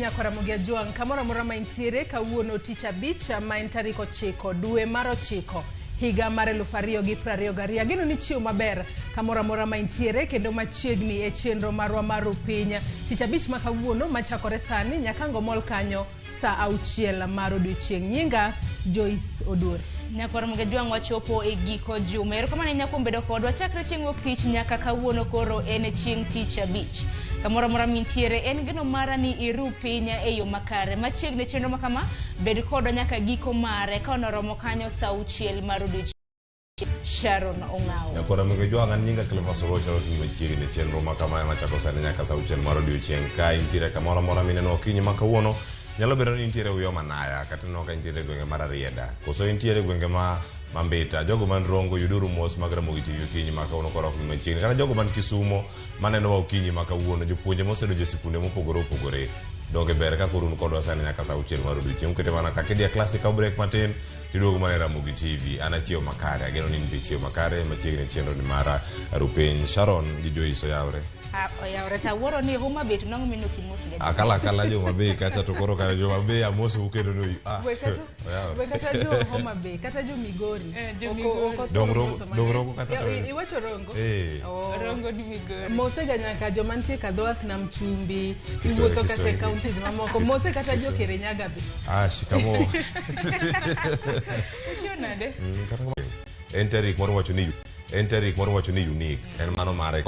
nyako Ramogi Tv kamoro amora ma intiere kawuono tich abich ma en tarik 9 dwe mar 9 higa mar 2022. Ageno ni chiwo maber kamoro amora ma intiere kendo machiegni e chenro marwa mar piny. Tich abich ma kawuono machakore sani nyaka ngomol kanyo saa 6 mar odiechieng'. Nyinga Joyce Odur. Nyako Ramogi Tv wachopo e giko juma. Erokamano nyako bedo kodwa chakre chieng' wuok tich nyaka kawuono koro en chieng' tich abich. Kamoro amora mintiere en geno mara ni iru pinya e yo makare. Machiegni chenro makama bed kodwa nyaka giko mare ka onoromo kanyo saa 6 mar odiechieng'. Sharon Ongao. Nyako Ramogi Tv an nyinga Clemas Rocha oting'o machiegni chenro makama machako sani nyaka saa 6 mar odiechieng'. Ka intiere kamoro amora mineno okinyi ma kawuono nyalo bedo ni intiere uyo manaya kata no ka intiere gwenge mar Arieda koso intiere gwenge ma Mambita jogo man Rongo yuduru mos mag Ramogi Tv okinyi ma kawuono koro ok machiegni kata jogo man Kisumo maneno okinyi ma kawuono jopuonje mosedojo sikunde mopogore opogore donge ber ka korun kodwa sani nyaka saa 6 mar odiechieng' kete mana ka kidia classic break matin tiduogo mana Ramogi Tv ana chiwo makare ageno ni nitie chiwo makare machiegni chenro ni mara rupeny Sharon gi Joyce Oyawre. Oyawre ta wuoro ni Homa Bay nong mino kimusle. Akala Homa Bay kacha to koro kare Homa Bay amoso ukendo no Kata jo Homa Bay kata jo Migori. Dongro kata iwacho Rongo. Rongo di Migori. Mose ganyaka jo mantie kadhoath nam chumbi iwuotho kata counties mamoko mose kata jo Kirinyaga be. Shikamo. Shonade. Enterik moro wacho ni unique en mano mare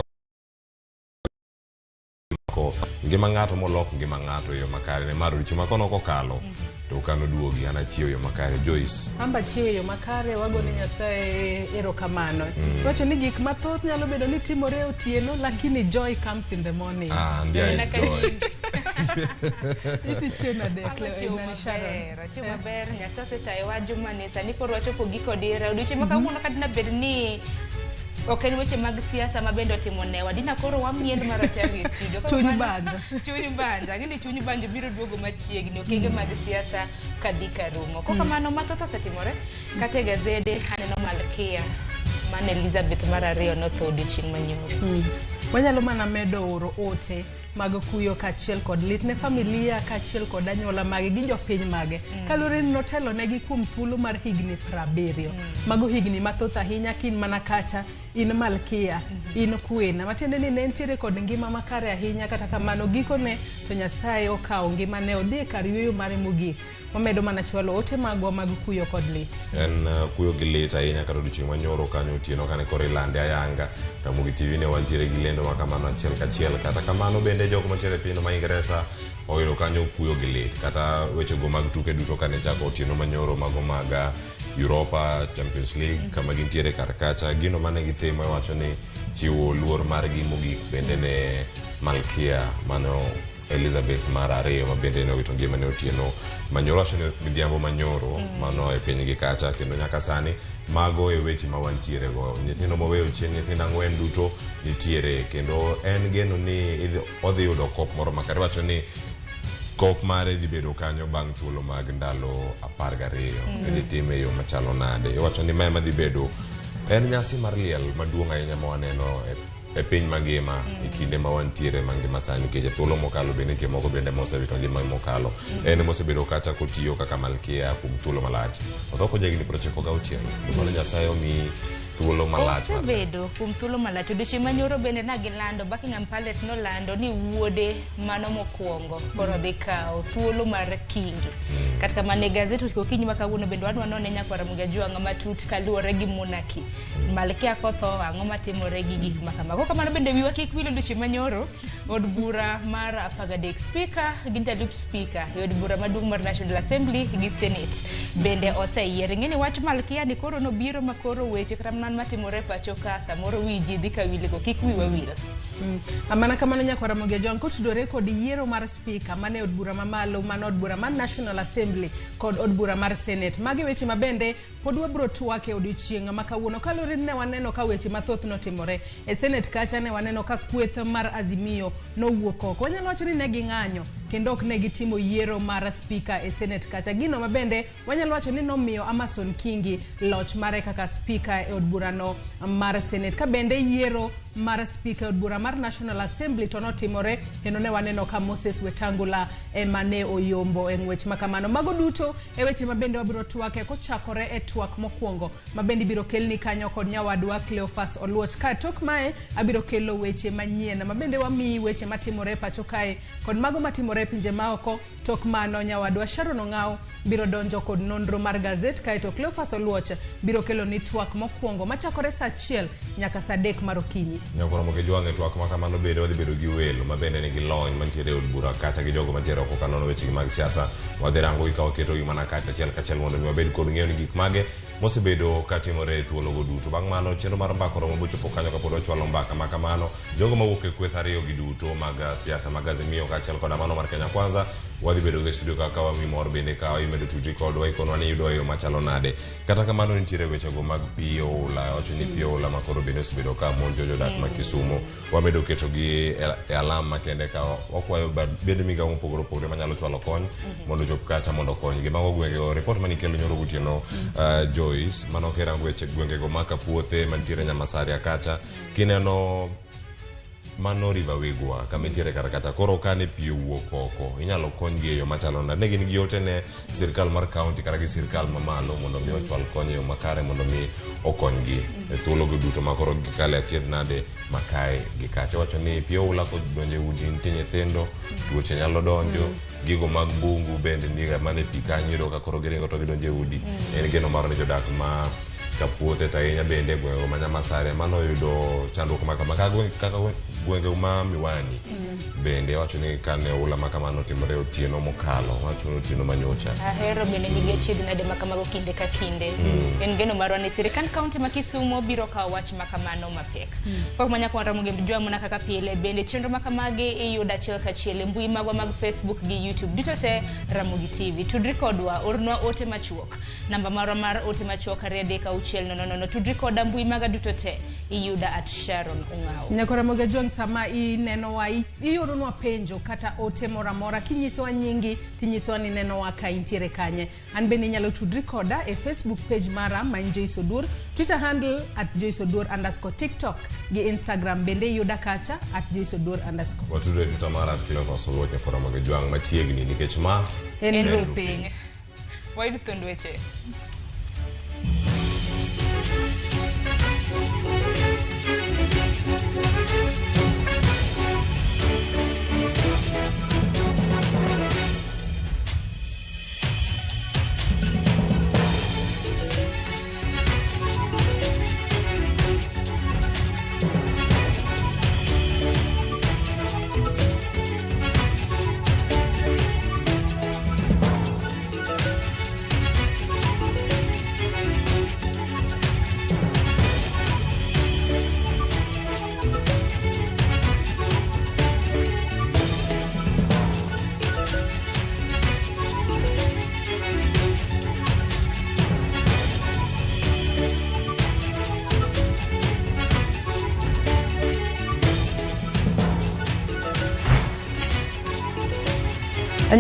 ngima ng'ato molok ngima ng'ato yo makare ne maro richo makono kokalo to kano duogi ana chiwo yo makare. Joyce amba chiwo yo makare wagone Nyasaye erokamano. Wacho ni gik mathoth nyalo bedo ni timore otieno lakini joy comes in the morning. There is joy. Iti chiena de Cleo Sharon. Chiwo maber Nyasaye tayo wajuma ni sani koro wachopo giko dira odiochieng' makawuono kadina bed ni ok en weche mag siasa ma bende otimo newa dina koro wamiel marachari studio chuny banja ngini chuny banja biro duogo machiegni okenge mag siasa kadika rumo kokamano mathoth osetimore kate gazede aneno Malkia man Elizabeth mar ariyo notho odiochieng' manyoro. Wanyalo mana medo oro ote mag kuyo kachiel kod lit ne familia kachiel kod anyuola mage gi jopiny mage kalure ni notelo negi kuom thuolo mar higni 70. Mago higni mathoth ahinya kin mana kacha in Malkia in Queen matiende ni ne entiere kod ngima makare ahinya kata kamano gikone to Nyasaye okawo ngimane odhi kar yweyo mare mogik. Wamedo mana chwalo ote magwa mag kuyo kod lit. En kuyo gi lit ahinya kata odiochieng' manyoro kanyo otieno kane koro ilande ayanga Ramogi Tv ne wantiere gi lendo makamano achiel kachiel kata kamano bende jogo mantiere piny ma Ingresa oyudo kanyo kuyo gi lit kata wechego mag tuke duto kane chako otieno manyoro mago mag Europa Champions League kama gintiere kar kacha gino mane gitimo wacho ni chiwo luor margi mogik bende ne Malkia mano Elizabeth mar ariyo ma bende ne owito ngimane otieno manyoro wacho ni midhiambo manyoro mano e piny gi kacha kendo nyaka sani mago e weche ma wantiere go. Nyithindo moweyo chieng' nyithindo 4 duto nitiere kendo en geno ni odhi yudo kop moro makare wacho ni kop mare dhi bedo kanyo bang' thuolo mag ndalo 12 idhi time yo machalo nade. Wacho ni ma dhi bedo en nyasi mar liel maduong' ahinya ma waneno e piny mangima e kinde ma wantiere mangima sani nikech thuolo mokalo bende nitie moko bende mosewito ngima mokalo en mosebedo kacha kotiyo kaka Malkia kuom thuolo malach odhoko jagni 96 mano Nyasaye omi thuolo malach osebedo kuom thuolo malach. Odiochieng' manyoro bende na gilando Buckingham Palace nolando ni wuode mano mokwongo koro dhi kawo thuolo mar kingi kata kamano gazeti okinyi makawuono bende waneno ne Nyako Ramogi Tv matut kaluwore gi monarchy Malkia kotho ang'o matimore gi gik makamago. Kamano bende wiwa kik wil odiochieng' manyoro od bura mar 13 speaker gi jalup speaker od bura maduong' mar National Assembly gi Senate bende oseyier. Ng'eni wach Malkia ni koro nobiro makoro weche kata matimore pacho ka samoro wiji dhi ka wile go kik wiwa wil. Amana kamano Nyako Ramogi Tv kotudore kod yiero mar speaker mane od bura mamalo man od bura mar National Assembly kod od bura mar Senate magi weche mabende pod wabro twake odiochieng' makawuono kalore ne waneno ka weche mathoth notimore e Senate kacha ne waneno ka kweth mar Azimio nowuok oko. Wanyalo wacho ni ne ging'anyo kendo ok ne gitimo yiero mar speaker e Senate kacha gino mabende wanyalo wacho ni nomiyo Amason Kingi loch mare kaka speaker e od burano mar Senate ka bende yiero mar Speaker od bura mar National Assembly to notimore kendo ne waneno ka Moses Wetangula emane oyombo e ng'wech makamano. Mago duto e weche mabende wabiro twake kochakore e twak mokwongo mabende biro kelni kanyo kod nyawadwa Cleophas Oluoch. Ka tok mae abiro kelo weche manyien mabende wamiyi weche matimore pacho kae kod mago matimore pinje maoko. Tok mano nyawadwa Sharon Ong'aw biro donjo kod nonro mar gazet kae to Cleophas Oluoch biro kelo ni twak mokwongo machakore saa 1 nyaka saa 3 mar okinyi. Nyakoro moke jwange twak makamano bende wadhi bedo gi welo mabende nigi lony mantiere od bura kata gi jogo mantiere oko kanono weche mag siasa. Wadhi rango gi ka waketo gi mana kachiel kachiel mondo mi wabed kod ng'eyo ni gik mage mosebedo katimore e thuologo duto. Bang' mano chenro mar mbaka romo bochopo kanyo kapod wachwalo mbaka makamano. Jogo mawuok e kweth ariyo gi duto mag siasa mag Azimio kaachiel kod mano mar Kenya Kwanza wadhi bedo gi studio kaka wami mor bende ka imedo tudri kodwa ikonwa ni yudo yo machalo nade. Kata kamano nitiere wechego mag pii oula, wacho ni pii oula makoro bende osebedo ka monjo jodak ma Kisumu. Wamedo keto gi e alam makende ka wakwayo bende migawo mopogore opogore manyalo chwalo kony mondo chop kacha mondo kony gi mago gwenge. Report manikelo nyoro gotieno Joyce mano kerango weche gwengego maka puothe mantiere Nyamasaria kacha kineno mano river wigwa kamitiere kata koro kane pii wuok oko inyalo kony gi e yo machalo nade. Ne gin gi ote ne sirkal mar county kata gi sirkal mamalo mondo mi ochwal kony e yo makare mondo mi okony gi e thuologo duto makoro gikale achiedh nade makae gi kacha. Wacho ni pii oula kodonjo e udi nitie nyithindo tuoche nyalo donjo gigo mag bungu bende ndiga mane pii kanyo iyudo ka koro giringo to gidonjo e udi. En geno mar ni jodak ma kapuothe tainya bende gwenge ma Nyamasaria mano yudo chandruok kaka gwenge ma Miwani bende wacho ni kane oula makamano timore otieno mokalo wacho ni otieno manyocha. Ahero bende nigi chiegni nade makamago kinde ka kinde. En geno marwa ni sirikal kaunti ma Kisumu biro kawo wach makamano mapek. Pok manyakwa Ramogi Tv kaka pile bende chenro makamage iyudo achiel kachiel e mbui magwa mag Facebook gi YouTube duto te Ramogi TV. Tudri kodwa ornwa ote machuok. Namba marwa mar ote machuok 3 tudri koda mbui maga duto te iyuda @Sharon Ong'aw. Nyakora Ramogi Tv sama ineno wa iyudo penjo kata ote moramora kinyisowa nyingi tinyisowa ni neno wa ka intiere kanye. An bende nyalo tudri koda e Facebook page mara Joyce Odur, Twitter handle @JoyceOdur_, TikTok gi Instagram bende iyuda kacha @JoyceOdur_. Watudre Twitter mara @Cleophas Oluoch nyakora Ramogi Tv machiegni nikech ma en ruping. Wayudo thuond weche.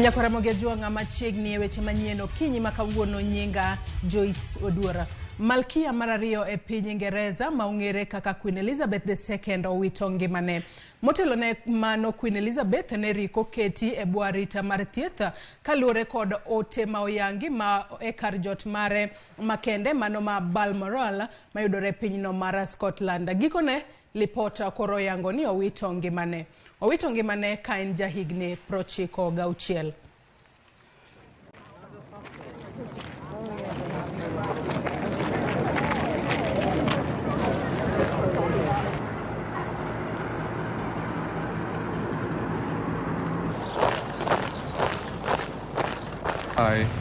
Nyakora Ramogi Tv ng'ama chiegni e weche manyien okinyi makawuono nyinga Joyce Odur. Malkia mar ariyo e piny Ingereza maong'ere kaka Queen Elizabeth II owito ngimane. Motelo ne mano Queen Elizabeth ne riko keti e bwo arita mar thieth kaluwore kod ote ma oyangi ma e kar jot mare makende mano ma Balmoral mayudore pinyno mar Scotland. Gikone lipota koro yango ni owito ngimane. Owito ngimane ka en jahigni 96.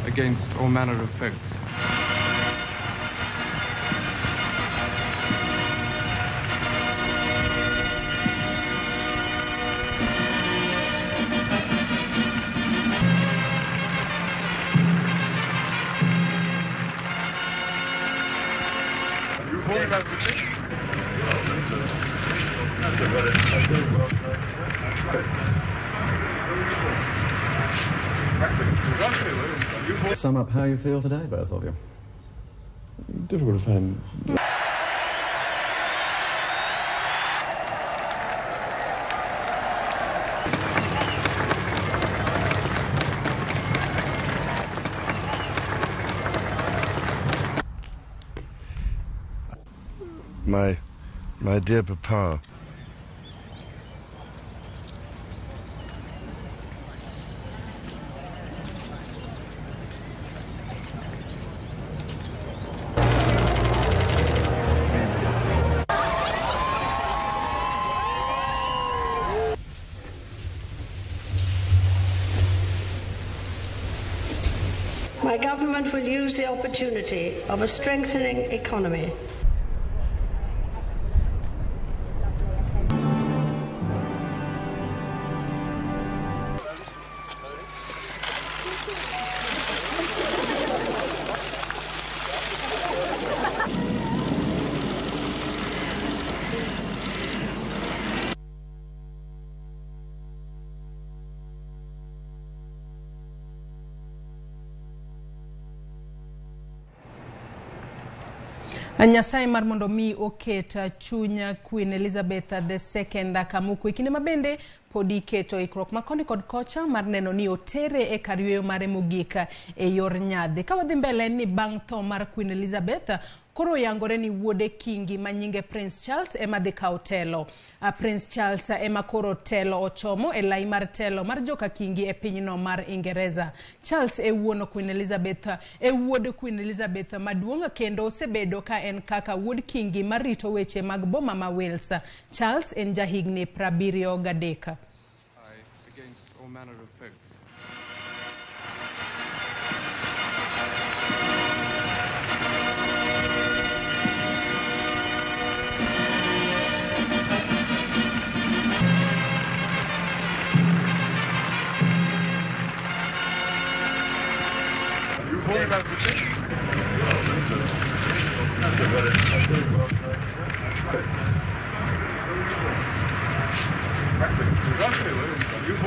Against all manner of folks. Sum up how you feel today, both of you. Difficult to find. My dear Papa. My government will use the opportunity of a strengthening economy. Nyasaye mar mondo mi oketa chunya Queen Elizabeth II kamukwe kinde mabende podi keto ikrok makoni kod kocha mar neno ni otere e karieyo mare mogika e yor nyadhi. Ka wadhi mbele ni bang' tho mar Queen Elizabeth koro yangore ni wuode kingi manyinge Prince Charles ema dhi kawo telo. Prince Charles ema koro telo ochomo e lai mar telo mar joka kingi e pinyno mar Ingereza. Charles e wuod Queen Elizabeth maduong' kendo osebedo ka en kaka wuod kingi marito weche mag boma ma Wales. Charles en jahigni 73. Against all manner of effects.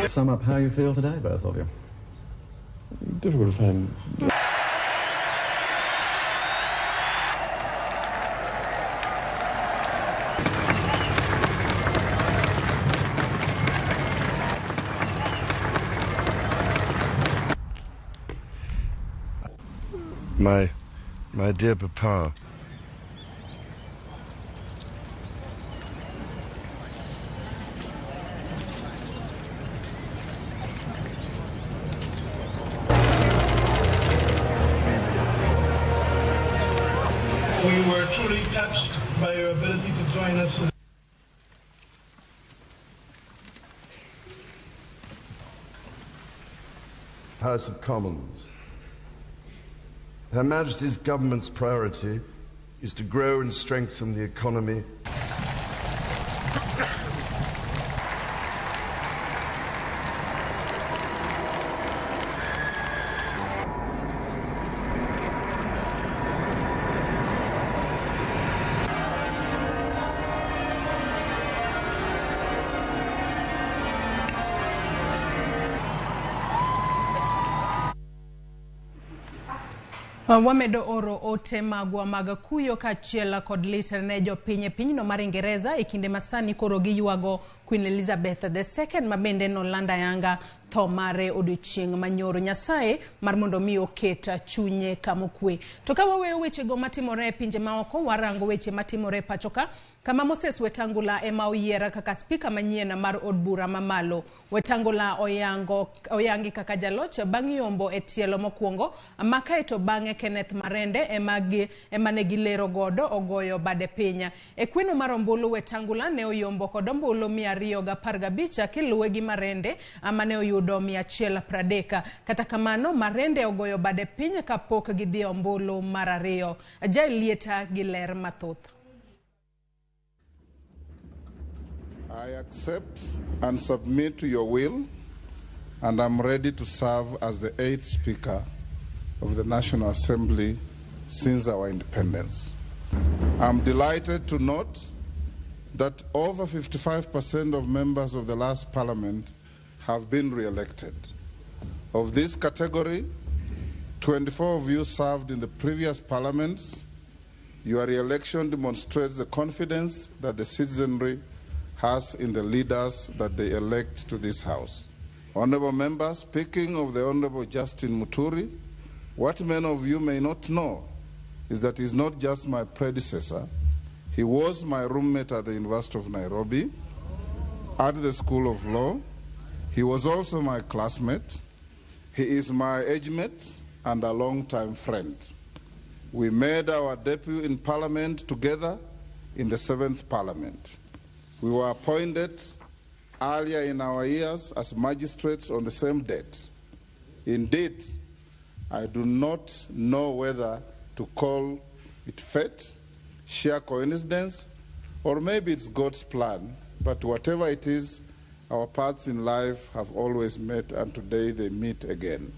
Sum up how you feel today, both of you. Difficult to find. My dear Papa. We were truly touched by your ability to join us. House of Commons. Her Majesty's government's priority is to grow and strengthen the economy. Wamedo oro ote magwa mag kuyo kachiel kod lit ne jopiny e pinyno mar Ingereza e kinde masani koro giywago Queen Elizabeth II mabende nolanda yanga tho mare odiochieng' manyoro. Nyasaye mar mondo mi oketa chunye kamokwe. To ka waweyo weche go matimore e pinje maoko, warango weche matimore pachoka. Kama Moses Wetangula ema oyiera kaka spika manyien mar od bura mamalo. Wetangula oyangi kaka jaloch bang' yombo e tielo mokwongo, makaeto bang'e Kenneth Marende ema ne gilero godo ogoyo bade pinya. E kweno mar ombulu Wetangula ne oyombo kod ombulu 215 kiluwe gi Marende ama ne oyudo 130. Kata kamano Marende ogoyo bade pinya kapok gidhi ombulu mar ariyo. Lieta giler mathoth. I accept and submit to your will, and I'm ready to serve as the 8th Speaker of the National Assembly since our independence. I'm delighted to note that over 55% of members of the last Parliament have been re-elected. Of this category, 24 of you served in the previous parliaments. Your re-election demonstrates the confidence that the citizenry has in the leaders that they elect to this House. Honourable members, speaking of the Honourable Justin Muturi, what many of you may not know is that he's not just my predecessor, He was my roommate at the University of Nairobi, at the School of Law. He was also my classmate. He is my age mate and a long-time friend. We made our debut in Parliament together in the 7th Parliament. We were appointed earlier in our years as magistrates on the same date. Indeed, I do not know whether to call it fate, sheer coincidence, or maybe it's God's plan, but whatever it is, our paths in life have always met, and today they meet again.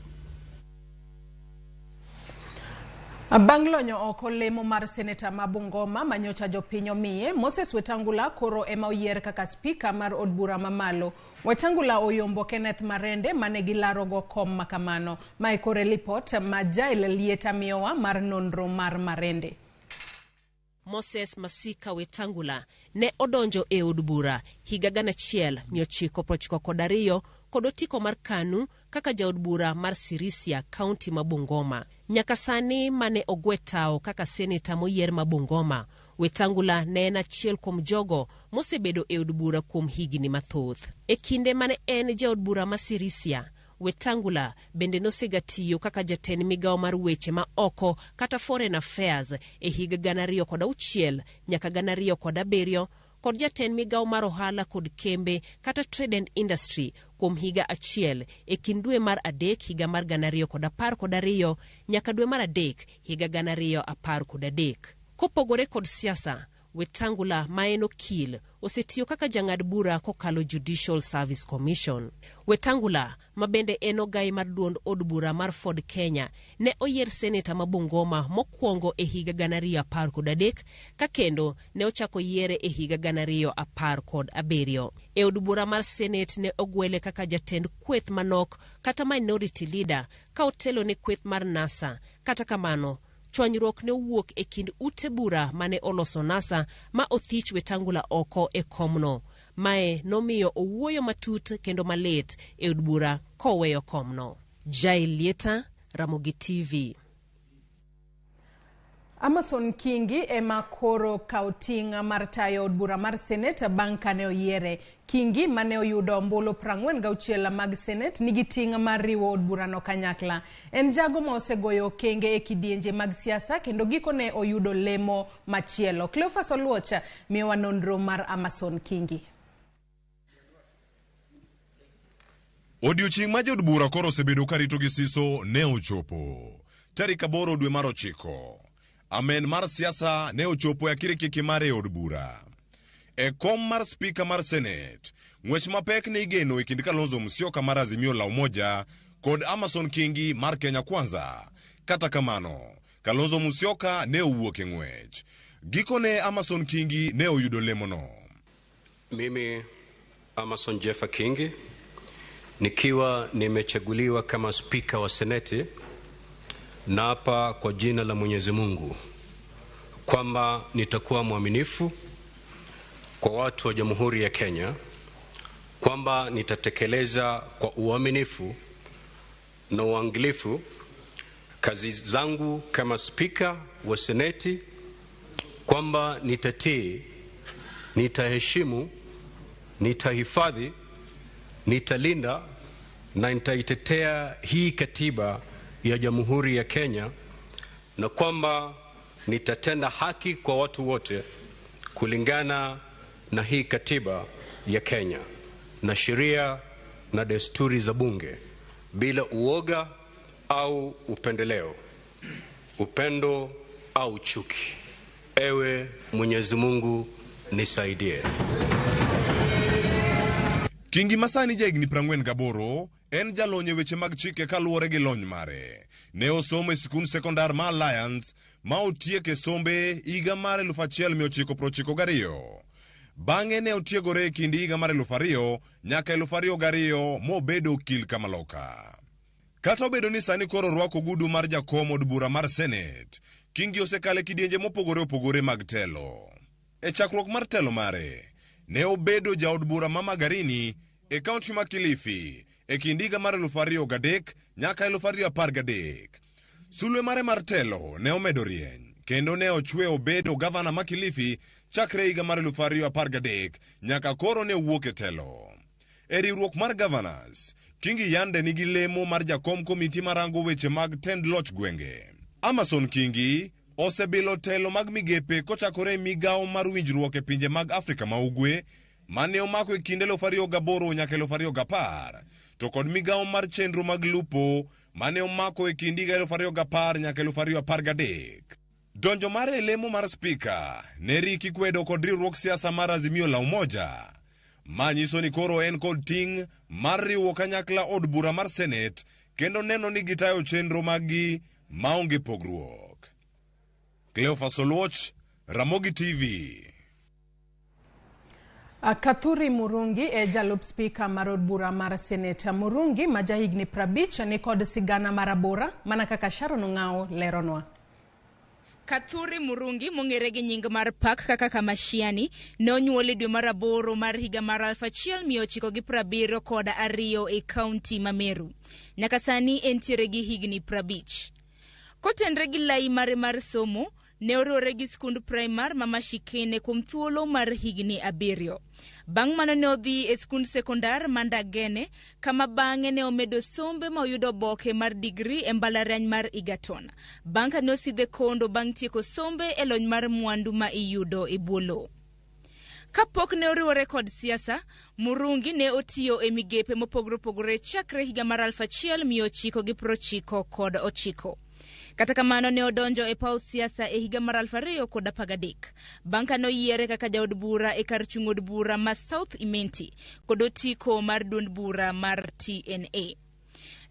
Banglonyo oko lemo mar Seneta ma Bungoma manyocha jopiny omiye, Moses Wetangula koro ema oyier kaka spika mar od bura mamalo. Wetangula oyombo Kenneth Marende mane gilarogo kom makamano. Mae kore lipot ma Jael Lieta miyowa mar nonro mar Marende. Moses Masika Wetangula ne odonjo e od bura higa 1992 kod otiko mar KANU kaka jaod bura mar Sirisia County ma Bungoma. Nyaka sani mane ogwetao kaka seneta moyier ma Bungoma, Wetangula ne en achiel kuom jogo mosebedo e od bura kuom higni mathoth. E kinde mane en jaod bura ma Sirisia, Wetangula bende nosegatiyo kaka jatend migawo mar weche ma oko kata Foreign Affairs e higa 2006 nyaka 2007 kod jatend migawo mar ohala kod kembe kata Trade and Industry kuom higa achiel e kind dwe mar adek higa mar 2012 nyaka dwe mar adek higa 2013. Kopogore kod siasa, Wetangula maeno okil osetiyo kaka jang'ad bura kokalo Judicial Service Commission. Wetangula mabende en ogai mar duond od bura mar Ford Kenya ne oyier seneta ma Bungoma mokwongo e higa 2013 ka kendo ne ochako yiere e higa 2017. E od bura mar Senate ne ogwele kaka jatend kweth manok kata minority leader ka otelo ne kweth mar NASA. Kata kamano, chwanyruok ne wuok e kind ute bura mane oloso NASA ma othich Wetangula oko e komno. Mae nomiyo owuoyo matut kendo malet e od bura koweyo komno. Jael Lieta, Ramogi TV. Amason Kingi ema koro kautinga mar tayo od bura mar Senate bang' kane oyiere. Kingi mane oyudo ombulu 46 mag Senate nigi tinga mar riwo od bura no kanyakla. En jago ma osegoyo kenge e kidienje mag siasa kendo gikone oyudo lemo machielo. Cleophas Oluocha miyowa nonro mar Amason Kingi. Odiochieng' ma jod bura koro osebedo karito gi siso ne ochopo. Tarik 8 dwe mar 9. Amen mar siasa ne ochopo ya kirikiki mare od bura. E kom mar spika mar Senate, ng'wech mapek ne igeno e kind Kalonzo Musyoka mar Azimio la Umoja kod Amason Kingi mar Kenya Kwanza. Kata kamano, Kalonzo Musyoka ne owuok e ng'wech. Gikone Amason Kingi ne oyudo lemono. Mimi Amason Jeffa Kingi nikiwa nimechaguliwa kama spika wa Seneti, naapa kwa jina la Mwenyezi Mungu kwamba nitakuwa mwaminifu kwa watu wa Jamhuri ya Kenya, kwamba nitatekeleza kwa uaminifu na uangalifu kazi zangu kama spika wa Seneti, kwamba nitatii, nitaheshimu, nitahifadhi, nitalinda na nitaitetea hii katiba ya Jamhuri ya Kenya, na kwamba nitatenda haki kwa watu wote kulingana na hii katiba ya Kenya na sheria na desturi za bunge bila uoga au upendeleo, upendo au chuki. Ewe Mwenyezi Mungu nisaidie. Kingi masani jegni 48 en jalonye weche mag chike kaluwore gi lony mare. Ne osomo e sikund sekondar ma Alliance ma otieke sombe higa mar 1992. Bang'e ne otiegore e kind higa mar 2000 nyaka 2002 mobedo okil kamaloka. Kata obedo ni sani koro rwako gudu mar jakom od bura mar Senate, Kingi osekale kidienje mopogore opogore mag telo. E chakruok mar telo mare, ne obedo jaod bura ma Magarini e kaunti ma Kilifi e kind higa mar 2003 nyaka 2013. Sulwe mare mar telo ne omedo rieny, kendo ne ochwe obedo gavana ma Kilifi chakre higa mar 2013 nyaka koro ne wuok e telo. E riwruok mar governors, Kingi yande nigi lemo mar jakom komiti marango weche mag tend loch gwenge. Amason Kingi osebilo telo mag migepe kochakore migawo mar winjruok e pinje mag Afrika ma Ugwe mane omako e kinde 2008 nyaka 2010, to kod migawo mar chenro mag lupo mane omako e kindi 2010 nyaka 2013. Donjo mare lemo mar spika ne riki kwedo kod riwruok siasa mar Azimio la Umoja, manyiso ni koro en kod ting' mar riwo kanyakla od bura mar Senate kendo neno ni gitayo chenro magi maonge pogruok. Cleophas Oluoch, Ramogi TV. Kathuri Murungi e jalup spika mar od bura mar Senate. Murungi ma jahigni 50 ni kod sigana marabora mana kaka Sharon Ong'ao leronwa. Kathuri Murungi mong'ere gi nying mar pak kaka Kamashiani ne onyuol dwe mar aboro mar higa mar 1972 e kaunti ma Meru. Nyaka sani entiere gi higni 50. Kotenre gi lai mare mar somo, ne oriwore gi skund primar Mamashikene kuom thuolo mar higni 7. Bang' mano ne odhi e skund sekondar Mandagene, kama bang'e ne omedo sombe ma oyudo oboke mar digri e mbalariany mar Egerton. Bang' ka ne osidhe kondo bang' tieko sombe e lony mar mwandu ma iyudo e bwolo. Kapok ne oriwore kod siasa, Murungi ne otiyo e migepe mopogore opogore chakre higa mar 1999. Kata kamano ne odonjo e paw siasa e higa mar 2013 bang' ka noyiere kaka jaod bura e kar chung' od bura ma South Imenti kod otiko mar duond bura mar TNA.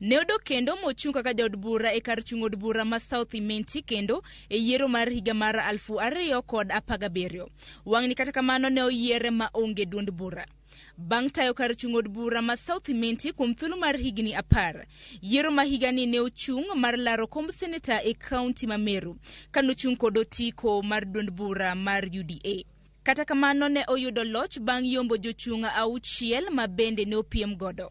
Ne odok kendo mochung' kaka jaod bura e kar chung' od bura ma South Imenti kendo e yiero mar higa mar 2017. Wang'ni kata kamano ne oyiere ma onge duond bura. Bang' tayo kar chung' od bura ma South Imenti kuom thuolo mar higni 10, yiero ma higani ne ochung' mar laro komb seneta e kaunti ma Meru kanochung' kod otiko mar duond bura mar UDA. Kata kamano ne oyudo loch bang' yombo jochung' 6 ma bende ne opiem godo.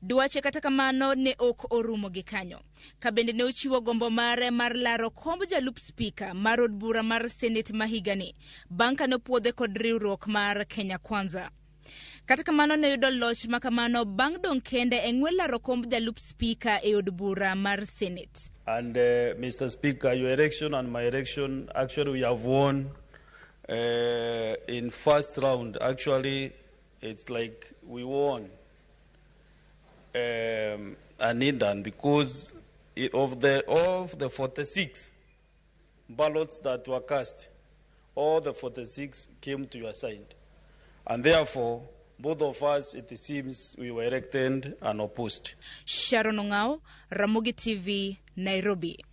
Dwache kata kamano ne ok orumo gi kanyo. Ka bende ne ochiwo gombo mare mar laro komb jalup spika mar od bura mar Senate ma higani bang' ka ne opuodhe kod riwruok mar Kenya Kwanza. Kata kamano ne yudo loch makamano bang' dong' kende e ng'we laro komb jalup spika e od bura mar Senate. And Mr. Speaker, your election and my election, actually we have won in first round. Actually, it's like we won an Indian because of the 46 ballots that were cast, all the 46 came to your side. And therefore, both of us, it seems, we were elected and opposed. Sharon Ong'ao, Ramogi TV, Nairobi.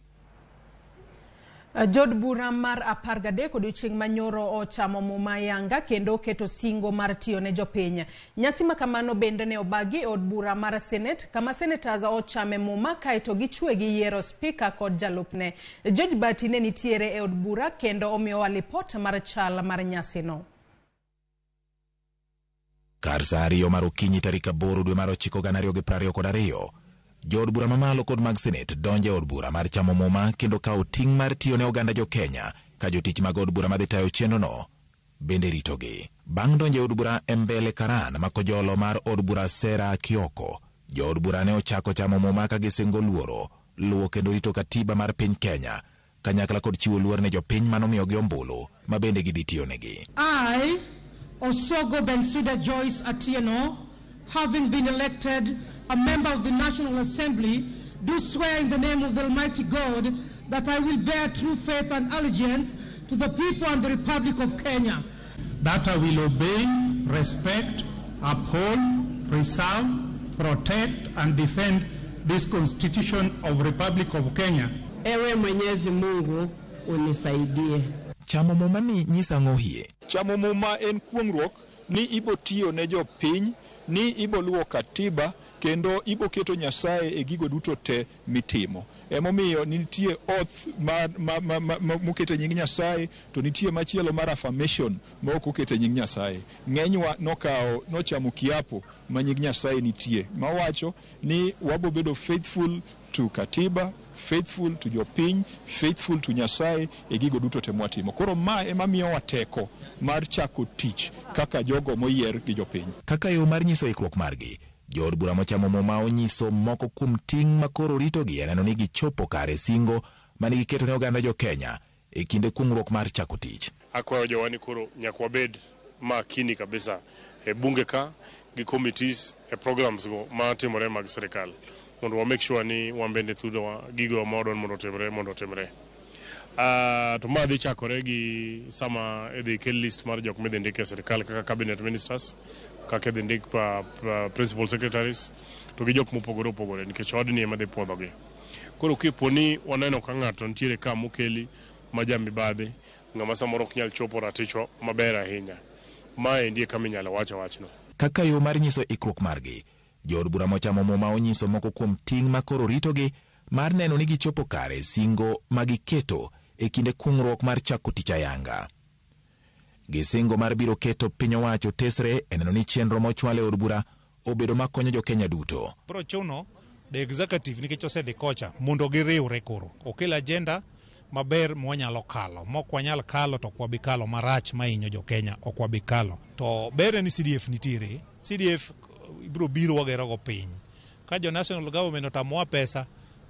Jod bura mar 13 odiochieng' manyoro ochamo muma yanga kendo keto singo mar tiyo ne jopiny. Nyasi makamano bende ne obagi od bura mar Senate kama senators ochame muma kaeto gichwe gi yiero spika kod jalupne. George Bati ne nitiere e od bura kendo omiyowa lipot mar chal mar nyasi no. Kar sa ariyo mar okinyi tarik 8 dwe mar 9 2022, jood bura mamalo kod mag Senate donje od bura mar chamo muma kendo kawo ting' mar tiyo ne oganda jo Kenya ka jotich mag od bura madhi tayo chenro no bende ritogi. Bang' donje od bura Mbele Karan makojolo mar od bura Sera Kioko, jood bura ne ochako chamo muma ka gisingo luwo kendo rito katiba mar piny Kenya kanyakla kod chiwo luor ne jopiny manomiyogi ombulu ma bende gidhi tiyo negi. Osogo Bensuda Joyce Atieno, having been elected a member of the National Assembly, do swear in the name of the Almighty God that I will bear true faith and allegiance to the people and the Republic of Kenya. That I will obey, respect, uphold, preserve, protect and defend this Constitution of Republic of Kenya. Ewe Mwenyezi Mungu unisaidie. Chamo muma ni nyisa ng'ohie. Chamo muma en kuong'ruok ni ibo tiyo ne jopiny, ni ibo luwo katiba kendo ibo keto Nyasaye e gigo duto te mitimo. Emomiyo nitie oath mokete nying Nyasaye, to nitie machielo mar affirmation ma okete nying Nyasaye. Ng'enywa nochamo kiapo ma nying Nyasaye nitie, mawacho ni wabo bedo faithful to katiba, faithful to jopiny, faithful to Nyasaye e gigo duto te mwatimo. Koro ma ema miyowa teko mar chako tich kaka jogo moyier gi jopiny. Kaka yo mar nyiso ikruok margi, jood bura mochamo muma onyiso moko kuom ting' makoro ritogi neno ni gichopo kare singo manigi keto ne oganda jo Kenya e kinde kungruok mar chako tich. Akwayo jowani koro nyaka wabed makini kabisa e bunge ka gi committees e programs go matimore mag sirikal mondo wa make sure ni wambende thudo gigo modon mondo timre. To ma dhi chakore gi sama edhi kel list mar jok midhi ndike sirikal kaka cabinet ministers, kaka edhi ndik principal secretaries to gi jok mopogore opogore nikech odni ema dhi puodhogi. Koro kiponi waneno ka ng'ato ntiere ka mokeli ma jamibadhi ng'ama samoro ok nyal chopo raticho maber ahinya, mae ndiye kama inyalo wachno. Kaka yo mar nyiso ikruok margi, jood bura mochamo muma onyiso moko kuom ting' makoro ritogi mar neno ni gichopo kare singo magiketo e kinde kungruok mar chako tich ayanga. Gisingo mar biro keto piny owacho tesre e neno ni chenro mochwal e od bura obedo makonyo jo Kenya duto. Bro chuno the executive nikech osedhi kocha mondo giriwre koro okel agenda maber mwanyalo kalo, mok wanyal kalo to kwabi kalo marach mainyo jo Kenya okwabi kalo. To bere ni CDF nitiere, CDF ibro biro wagero go piny. Ka jo national government otamoa pesa,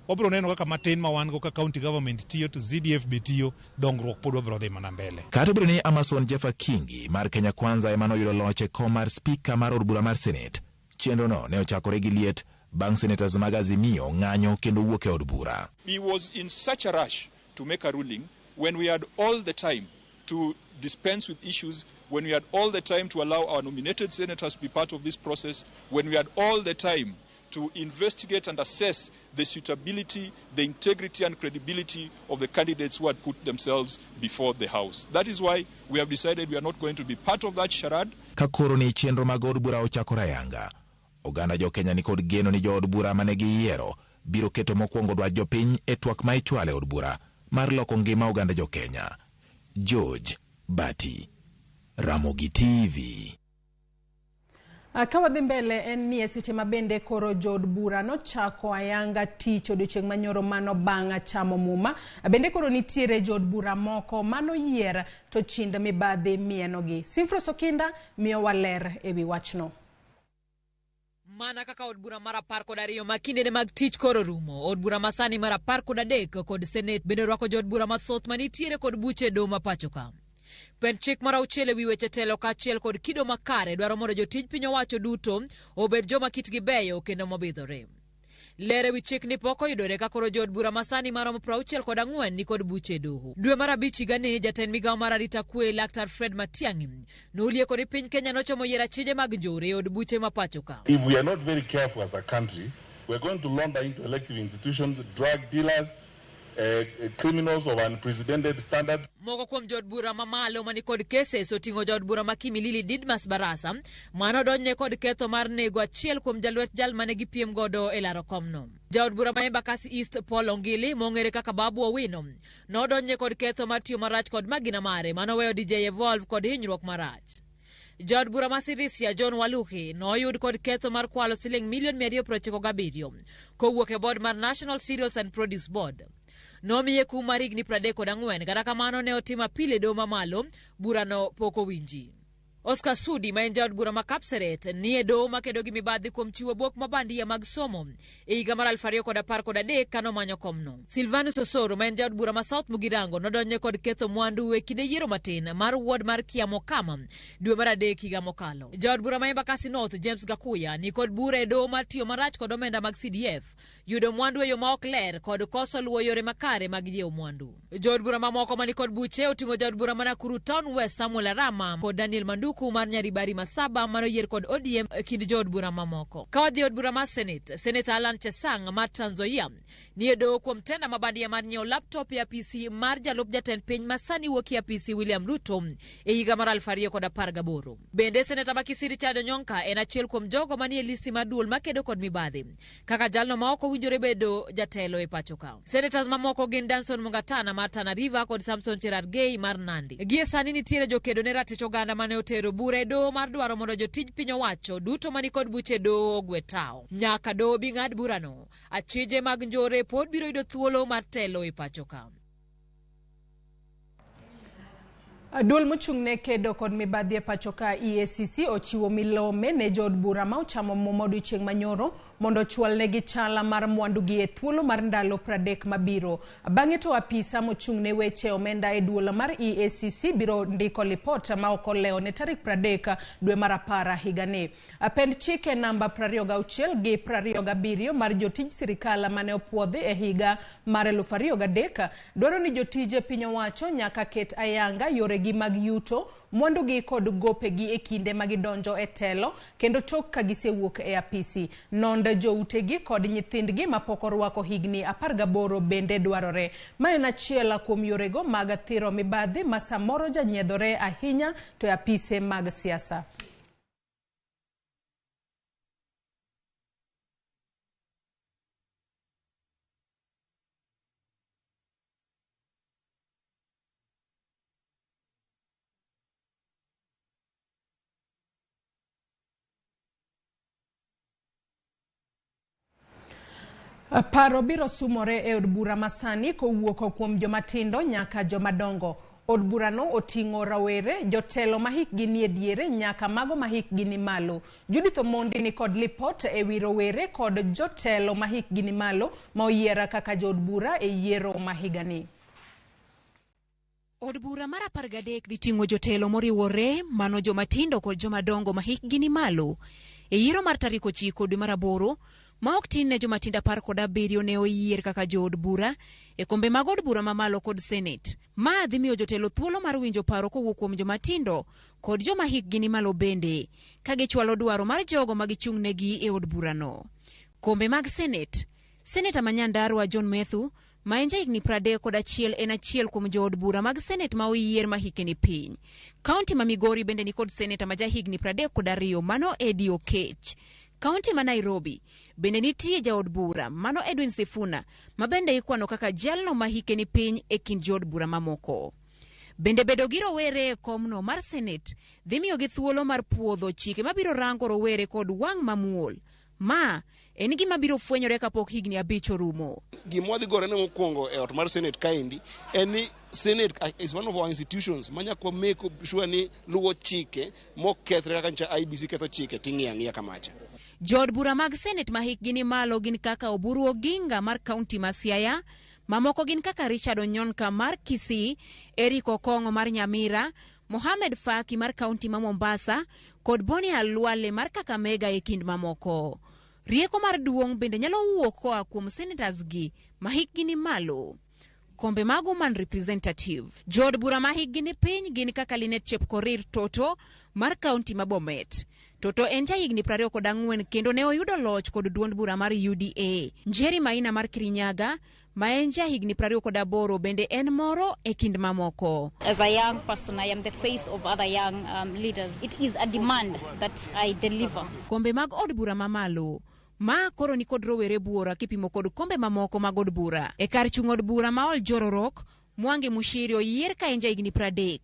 obro neno kaka matin ma wan go ka county government tiyo to CDF betiyo, dongruok pod wabro dhi mana mbele. Kata biro ni Amason Jeffa Kingi mar Kenya Kwanza emano yudo loch e kom mar spika mar od bura mar Senate. Chenro no ne ochakore gi liet bang' senators mag Azimio ng'anyo kendo wuok e od bura. He was in such a rush to make a ruling when we had all the time to dispense with issues, when we had all the time to allow our nominated senators to be part of this process, when we had all the time to investigate and assess the suitability, the integrity and credibility of the candidates who had put themselves before the House. That is why we have decided we are not going to be part of that charade. Kakoro ni chenro mag od bura ochakore ayanga, oganda jo Kenya ni kod geno ni jo od bura mane giyiero biro keto mokwongo dwach jopiny e twak ma ichwale od bura mar loko ngima oganda jo Kenya. George Bati, Ramogi TV. Kawadhi mbele en ni seche mabende koro jood bura nochako ayanga tich odiochieng' manyoro mano bang'a chamo muma. Bende koro nitiere jood bura moko mano yier to chind mibadhi mienogi. Simfro Sokinda miyo waler ewi wachno. Mana kaka od bura mar 12 makinde mag tich koro rumo, od bura masani mar 13 kod Senate bende rwako jood bura mathoth manitiere kod buche do mapachoka. Pen chik mara uchele wi weche telo kachiel kod kido makare dwaro mondo jotij piny owacho duto obed joma kitgi beyo kendo mobidhore. Lere wi chik ni pok oyudore ka koro jood bura masani maromo 64 ni kod buche doho. Dwe mar abich higani jatend migawo mar arita kwe Laktar Fred Matiang'i nolieko ni piny Kenya nochomo yiero achije mag njore od buche mapachoka. If we are not very careful as a country, we are going to launder into elective institutions drug dealers, criminals of unprecedented standards. Moko kuom jood bura mamalo mani kod cases oting'o jood bura makimilili Didmas Barasa mano donje kod ketho mar nego achiel kuom jalwet jal mane gipiem godo e laro komno. Jaod bura ma Embakasi East Paul Ongili mong'ere kaka Babu Owino nodonje kod ketho mar tiyo marach kod magina mare mano weyo DJ Evolve kod hinyruok marach. Jaod bura ma Sirisia John Waluhi noyud kod ketho mar kwalo $297,000 kowuok e board mar National Cereals and Produce Board. Nomiye kum mar higni 34 kata kamano ne otima pile do mamalo burano pok owinji. Oscar Sudi ma en jaod bura ma Kapseret ni e do makedo gi mibadhi kuom chiwo bok mabandia mag somo e higa mar 2013 kano manyo komno. Silvanus Osoro ma en jaod bura ma South Mugirango nodonje kod ketho mwandu e kinde yiero matin mar ward mar Kiamo Kama dwe mar 3 higa mokalo. Jaod bura ma Embakasi North James Gakuya ni kod bura e do mar tiyo marach kod omenda mag CDF, yudo mwandu e yo ma ok ler kod koso luwo yore makare mag jiewo mwandu. Jood bura mamoko mani kod buche oting'o jaod bura ma Nakuru Town West Samuel Arama kod Daniel Manduku mar Nyaribari Masaba mano yier kod ODM kind jood bura mamoko. Kawadhi od bura mar Senate, Senator Alan Chesang mar Trans Nzoia ni e doho kuom tenda mabandia mar nyiewo laptop ya PC mar jalup jatend piny masani wuok ya PC William Ruto e higa mar 2018. Bende Senator Makisiri Chado Nyonka en achiel kuom jogo manie listi mar duol makedo kod mibadhi kaka jalno ma ok owinjore bedo jatelo e pachoka. Senators mamoko gin Danson Mungatana mar Tana River kod Samson Cherargei mar Nandi. Gie sani nitiere jokedo ne ratich oganda mane oter otero bura e doho mar dwaro mondo jotij piny owacho duto mani kod buche doho ogwe tao. Nyaka doho bi ng'ad burano, achije mag njore pod biro yudo thuolo mar telo e pacho ka. Duol mochung'ne kedo kod mibadhi e pacho ka EACC ochiwo milome ne jood bura ma ochamo muma odiochieng' manyoro mondo chwalnegi chala mar mwandugi e thuolo mar ndalo 30 mabiro. Bang'e to apisa mochung'ne weche omenda e duol mar EACC biro ndiko lipot ma ok olewo ne tarik 30 dwe mar 10 higani. Pend chike namba 26 gi 27 mar jotij sirikal mane opuodhi e higa mar 2003 dwaro ni jotije piny owacho nyaka ket ayanga yore gi mag yuto, mwandugi kod gopegi e kinde magidonjo e telo kendo tok ka gisewuok e apisi. Nonde joutegi kod nyithindgi mapok orwako higni 18 bende dwarore. Ma en achiel kuom yorego mag thiro mibadhi ma samoro janyiedhore ahinya to e apise mag siasa. Paro biro sumore e od bura masani kowuok kuom jomatindo nyaka jomadongo. Od burano oting'o rawere, jotelo mahikgi ni e diere nyaka mago mahikgi ni malo. Judith Omondi ni kod lipot e wi rowere kod jotelo mahikgi ni malo ma oyiera kaka jood bura e yiero mahigani. Od bura mar 13 dhi ting'o jotelo moriwore mano jomatindo kod jomadongo mahikgi ni malo e yiero mar tarik 9 dwe mar 8 ma ok tin ne jomatindo 17 ne oyier kaka jood bura e kombe mag od bura mamalo kod Senate. Ma dhi miyo jotelo thuolo mar winjo paro kowuok kuom jomatindo kod joma hikgi ni malo bende ka gichwalo dwaro mar jogo ma gichung'negi e od burano. Kombe mag Senate, Senator ma Nyandarua John Methu ma en jahigni 31 en achiel kuom jood bura mag Senate ma oyier ma hike ni piny. Kaunti ma Migori bende ni kod Senator ma jahigni 32 mano Eddie Okech. Kaunti ma Nairobi bende nitie jaod bura mano Edwin Sifuna ma bende ikwano kaka jalno ma hike ni piny e kind jood bura mamoko. Bende bedo gi rowere e komno mar Senate dhi miyo gi thuolo mar puodho chike mabiro rango rowere kod wang' mamuol. Ma en gima biro fwenyore kapok higni 5 orumo. Gima dhi gore ne mokwongo e ot mar Senate kaendi en ni Senate is one of our institutions manyako make sure ni luwo chike mokethre kaka ncha IBC ketho chike ting'ia kamacha. Jood bura mag Senate ma hikgi ni malo gin kaka Oburu Oginga mar kaunti ma Siaya, mamoko gin kaka Richard Onyonka mar Kisii, Eric Okongo mar Nyamira, Mohamed Faki mar kaunti ma Mombasa kod Boni Alwale mar Kakamega e kind mamoko. Rieko mar duong' bende nyalo wuok koa kuom senators gi ma hikgi ni malo. Kombe mag Woman Representative, jood bura ma hikgi ni piny gin kaka Linet Chepkorir Toto mar kaunti ma Bomet. Toto en jahigni 24 kendo ne oyudo loch kod duond bura mar UDA. Njeri Maina mar Kirinyaga ma en jahigni 28 bende en moro e kind mamoko. As a young person, I am the face of other young leaders. It is a demand that I deliver. Kombe mag od bura mamalo ma koro ni kod rowere buora kipimo kod kombe mamoko mag od bura. E kar chung' od bura ma ol Jororok, Mwangi Mushiri oyier ka en jahigni 30.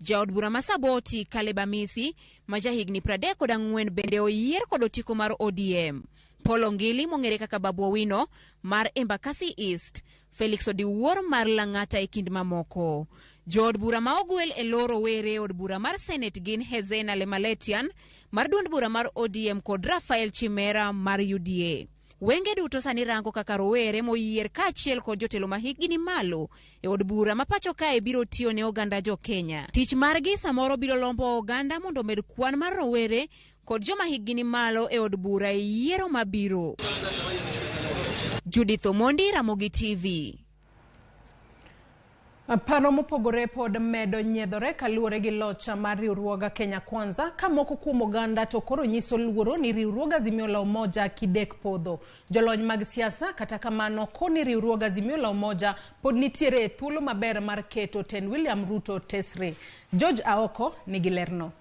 Jaod bura ma Saboti Caleb Amisi ma jahigni 34 bende oyier kod otiko mar ODM. Paul Ongili mong'ere kaka Babu Owino mar Embakasi East, Felix Odiwuor mar Lang'ata e kind mamoko. Jood bura ma ogwel e loro were od bura mar Senate gin Hezena Lemaletian mar duond bura mar ODM kod Rafael Chimera mar UDA. Wenge duto sani rango kaka rowere moyier kaachiel kod jotelo ma hikgi ni malo e od bura ma pacho kae biro tiyo ne oganda jo Kenya. Tich margi samoro biro lombo oganda mondo med kwan mar rowere kod joma hikgi ni malo e od bura e yiero mabiro. Judith Omondi, Ramogi TV. Paro mopogore pod medo nyiedhore kaluwore gi locha mar riwruoga Kenya Kwanza ka moko kuom oganda to koro nyiso luoro ni riwruoga Azimio la Umoja kidek podho. Jolony mag siasa kata kamano koni riwruoga Azimio la Umoja pod nitiere e thuolo maber mar keto ten William Ruto tesre. George Aoko nigi lerno.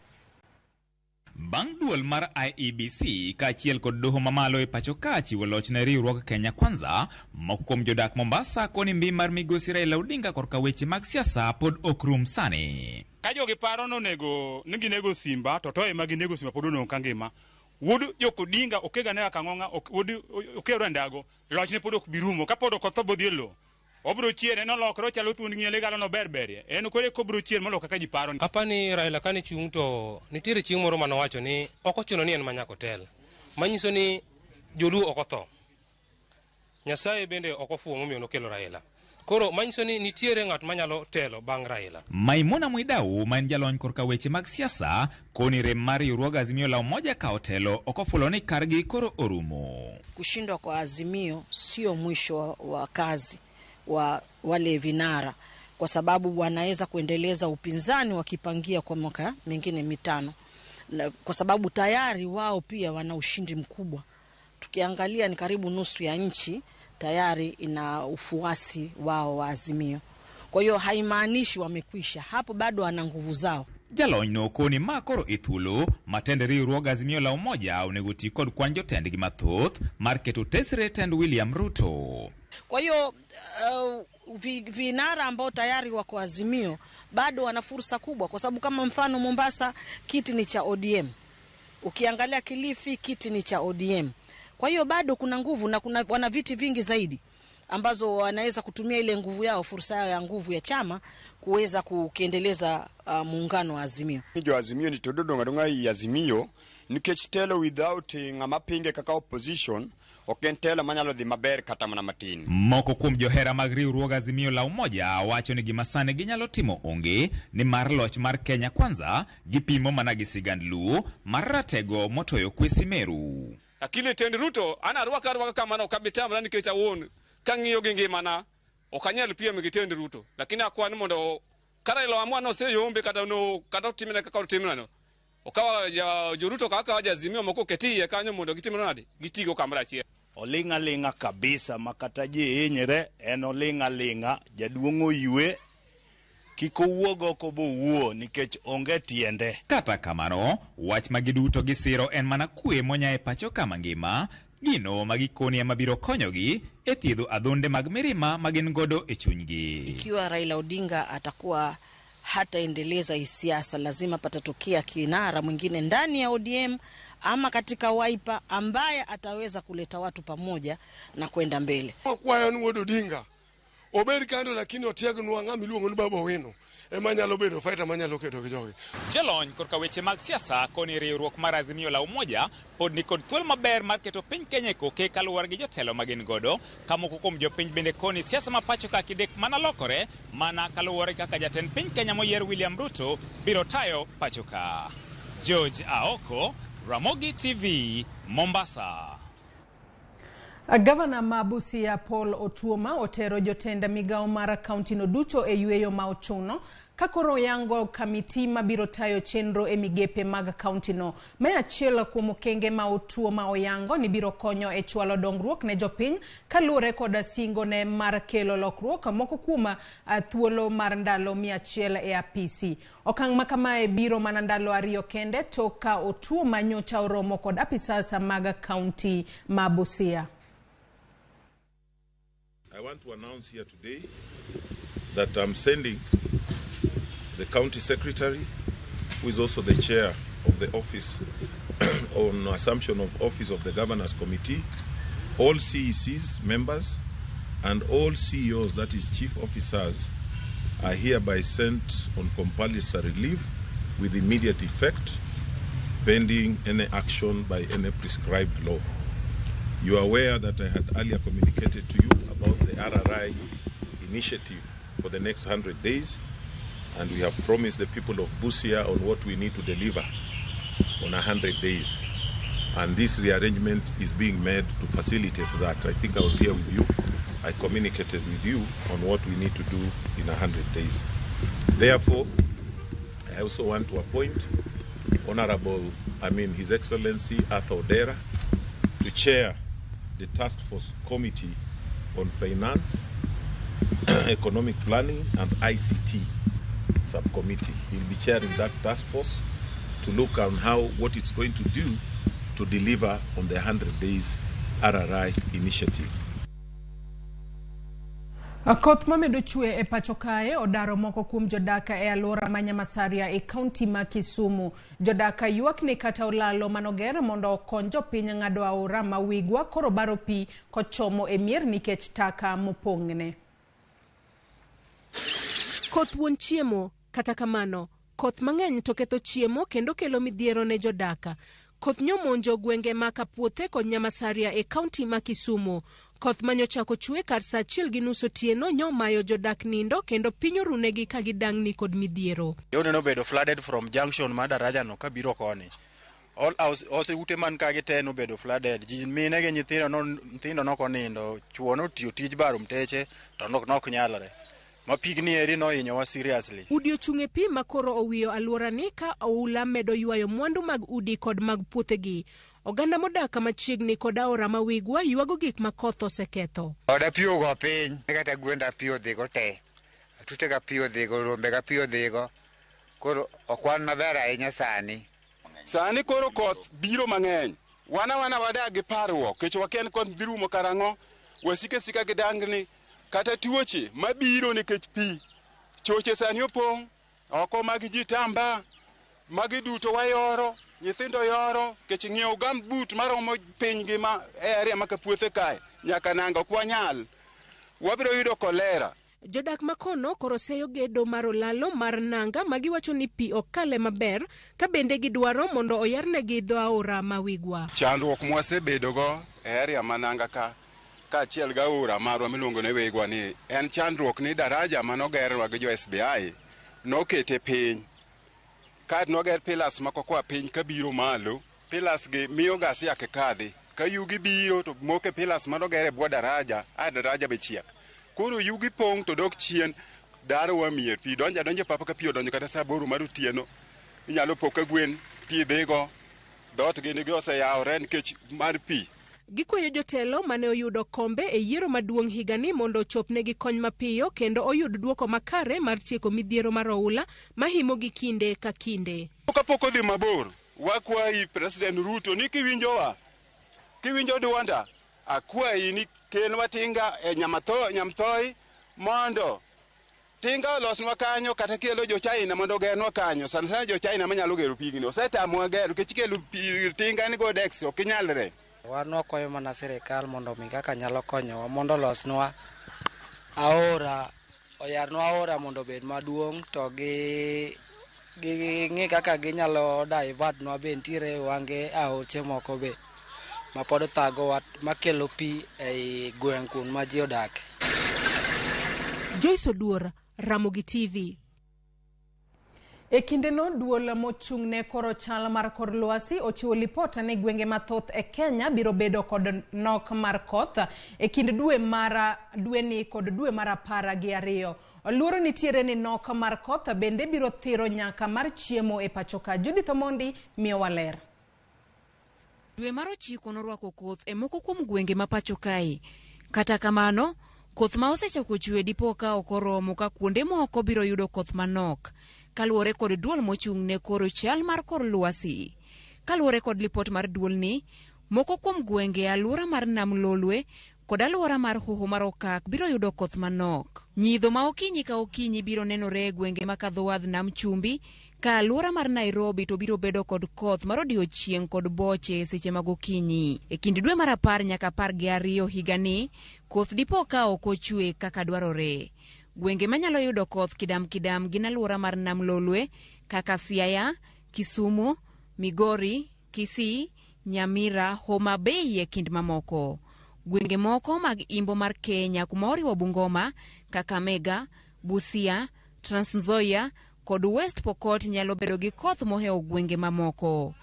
Bang' duol mar IEBC kaachiel kod doho mamalo e pacho ka chiwo loch ne riwruok Kenya Kwanza, moko kuom jodak Mombasa koni mbi mar migosi Raila Odinga korka weche mag siasa pod ok rum sani. ka jogi paro nonego nego simba to ema ginego simba pod onong' kangima wud jokodinga okega ne akang'ong'a wud okero ndago lochne pod ok birumo ka pod ok otho bodhi lo obro chiere nolokro chalo thuond ng'iele galo no berberie en kore kobro chier molo kaka ji paro. Apani Raila kani chung' to nitiere chieng' moro manowacho ni ok ochuno ni en manyako tel manyiso ni joluo ok otho, Nyasaye bende ok ofuwo momiyo nokelo Raila. Koro manyiso ni nitiere ng'at manyalo telo bang' Raila. Maimuna Mwidau man jalony korka weche mag siasa koni rem mar riwruog Azimio la Umoja ka otelo okofulo ni kargi koro orumo. Kushindwa kwa Azimio sio mwisho wa kazi wa wale vinara, kwa sababu wanaweza kuendeleza upinzani wakipangia kwa mwaka mengine mitano, kwa sababu tayari wao pia wana ushindi mkubwa. Tukiangalia ni karibu nusu ya nchi tayari ina ufuasi wao wa Azimio. Kwa hiyo haimaanishi wamekwisha, hapo bado wana nguvu zao. Jalony no koni makoro ithulo matende riwruog Azimio la Umoja onego ti kod kwan jotendgi mathoth mar keto tesre tend William Ruto. Kwa hiyo vinara ambao tayari wako Azimio bado wana fursa kubwa, kwa sababu kama mfano Mombasa kiti ni cha ODM. Ukiangalia Kilifi kiti ni cha ODM. Kwa hiyo bado kuna nguvu na wana viti vingi zaidi ambazo wanaweza kutumia ile nguvu yao, fursa yao ya nguvu ya chama kuweza kukiendeleza muungano wa Azimio. Jo Azimio ni tododo ngadonga ya Azimio nikech telo without ngama pinge kaka opposition ok en telo manyalo dhi maber kata mana matin. Moko kuom johera mag riwruog Azimio la Umoja wacho ni gima sane ginyalo timo onge ni mar loch mar Kenya Kwanza gipimo mana gi sigand Luo mar ratego motoyo kwesi Meru. Lakini tend Ruto ana rwaka kama na kabitamra nikech awon kang'iyo gi ngimana okanyal piem gi tend Ruto, lakini akwan mondo Raila amwano se yombe kata timina kaka timina no okawa jo Ruto kaka waja Azimio moko ketie kanyo mondo gitimno nade gitigo kamra achiel. Olinga linga kabisa makata ji hinyre en olinga linga jaduongo yue kiko wuogo ko bo wuo nikech onge tiende. Kata kamano wach magiduto gisiro en mana kwe monya e pacho kama ngima gino magikoni mabiro konyogi e thiedho adhonde mag mirima magin godo e chunygi. Ikiwa Raila Odinga atakuwa hataendeleza siasa, lazima patatokea kinara mwingine ndani ya ODM ama katika Wiper ambaye ataweza kuleta watu pamoja na kwenda mbele. Kwa yani Odinga obed kando lakini otiego nuanga miluongo ni Baba Wino emanyalo bedo fighter manyalo kedo gi jogi. Jalony korka weche mag siasa koni riwruok mar Azimio la Umoja pod ni kod thuol maber mar keto piny Kenya koke kaluwore gi jotelo magin godo kamoko kuom jopiny bende koni siasa ma pacho ka kidek mana lokore mana kaluwore kaka jatend piny Kenya moyier William Ruto biro tayo pacho ka. George Aoko, Ramogi TV, Mombasa. Gavana ma Busia Paul Otuoma otero jotenda migao mara kaunti no duto e yueyo ma ochuno kakoro yango kamiti mabiro tayo chenro e migepe mag kaunti no. Maya achiel kuom okenge ma Otuoma oyango ni biro konyo e chwalo dongruok ne jopiny kaluwore koda singo ne mar kelo lokruok moko kuom thuolo mar ndalo 100 e apisi. Okang' makamae biro mana ndalo 2 kende toka Otuoma nyocha oromo kod apisas mag kaunti ma Busia. I want to announce here today that I'm sending the county secretary, who is also the chair of the office on assumption of office of the governors committee, all CECs members and all CEOs, that is chief officers, are hereby sent on compulsory leave with immediate effect pending any action by any prescribed law. You are aware that I had earlier communicated to you about the RRI initiative for the next 100 days, and we have promised the people of Busia on what we need to deliver on 100 days. And this rearrangement is being made to facilitate that. I think I was here with you. I communicated with you on what we need to do in 100 days. Therefore, I also want to appoint His Excellency Arthur Odera to chair the Task Force Committee on Finance, Economic Planning and ICT Subcommittee. He'll be chairing that task force to look on what it's going to do to deliver on the 100 days RRI initiative. Koth mamedo chwe e pacho kae odaro moko kuom jodaka e alwora ma Nyamasaria e kaunti ma Kisumu. Jodaka ywak ni kata olalo manoger mondo okony jopiny ng'ado aora ma wigwa koro baro pi kochomo e mier nikech taka mopong'ne. Koth wuon chiemo, kata kamano, koth mang'eny to ketho chiemo kendo kelo midhiero ne jodaka. Koth nyomonjo gwenge ma Kapuothe kod Nyamasaria e kaunti ma Kisumu. Koth manyochako chwe kar saa 1:30 otieno nyomayo jodak nindo kendo piny orunegi ka gidang'ni kod midhiero. Yone no bedo flooded from junction ma daraja no kabiro koni. All house ute man ka gite no bedo flooded. Ji mine gi nyithindo noko nindo, chuo no tiyo tij baro mteche to nok nyalore. Ma pigni eri no hinyowa seriously. Udi ochung'e pi makoro owiyo alworani ka oula medo ywayo mwandu mag udi kod mag puothegi. Oganda modaka machiegni kod aora ma wigwa ywago gik ma koth oseketho. Oda pi ogo piny, kata gwenda pi odhigo te. Atute ga pi odhigo, rombe ga pi odhigo. Koro okwan maber ahinya sani. Sani koro koth biro mang'eny. Wana wadak gi parruok, kech waken koth birumo karang'o, wasike sika gidangni, kata tuoche mabiro nikech pi. Choche sani opong', oko mag ji tamba, magi duto wayoro. Nyithindo yoro kech ng'iewo gambut maromo piny gi ma area ma Kapuothe kae nyaka nanga ok wanyal, wabiro yudo kolera. Jodak makono koro seyo gedo mar olalo mar nanga magiwacho ni pi okale maber ka bende gidwaro mondo oyarnegi dho aora ma wigwa. Chandruok mwasebedogo e area ma nanga ka achiel ga aora marwa miluongo ni wigwa ni en chandruok ni daraja manogerwa gi jo SBI nokete piny. Kad noger pilas mako kwa piny kabiro malo, pilas gi miyo gas yake kadhi. Ka yugi biro to moke pilas manoger e bwo daraja, daraja be chiek. Koro yugi pong' to dok chien, daro wa mier pi donja papa ka pi odonjo kata saa 8 mar otieno. Inyalo poka gwen pi dhigo, dot gini gi oseyawore nikech mar pi. Gikwayo jotelo mane oyudo kombe e yiero maduong' higani mondo ochopnegi kony mapiyo kendo oyud duoko makare mar tieko midhiero mar oula mahimo gi kinde ka kinde. Kapok odhi mabor, wakwayi President Ruto ni kiwinjo dwonda, akwayi ni kelwa tinga e Nyamthoi mondo tinga olosnwa kanyo kata kelo jo-China mondo gernwa kanyo. Sana jo-China manyalo gero pigni osetamwa gero kech kelo tinga ni go dex ok nyalre. Wan wakwayo mana sirikal mondo mi kaka nyalo konyowa mondo olosnwa aora, oyarnwa aora mondo obed maduong' to gi ng'i kaka ginyalo divert nwa be ntiere wange aoche moko be mapod thago makelo pi ei gweng' kun ma ji odake. Joyce Oduor, Ramogi TV. E kinde no duol mochung'ne koro chal mar kor lwasi ochiwo lipota ni gwenge mathoth e Kenya biro bedo kod nok mar koth e kind dwe ni kod dwe mar 12. Oluoro nitiere ni nok mar koth bende biro thiro nyaka mar chiemo e pacho ka. Judith Omondi miyo waler. Dwe mar 9 norwako koth e moko kuom gwenge ma pacho kae. Kata kamano, koth ma osechako chwe dipo ka okoromo ka kuonde moko biro yudo koth manok. Kaluwore kod duol mochung'ne koro chal mar kor lwasi. Kaluwore kod lipot mar duol ni, moko kuom gwenge alwora mar Nam Lolwe kod alwora mar Hoho mar Okak biro yudo koth manok. Nyidho ma okinyi ka okinyi biro nenore e gwenge makadho wadh Nam Chumbi, ka alwora mar Nairobi to biro bedo kod koth mar odiochieng' kod boche seche mag okinyi. E kind dwe mar 10 nyaka 12 higani, koth dipo ka ok ochwe kaka dwarore. Gwenge manyalo yudo koth kidam gin alwora mar Nam Lolwe kaka Siaya, Kisumu, Migori, Kisii, Nyamira, Homa Bay e kind mamoko. Gwenge moko mag imbo mar Kenya kuma oriwo Bungoma, Kakamega, Busia, Trans Nzoia kod West Pokot nyalo bedo gi koth mohewo gwenge mamoko.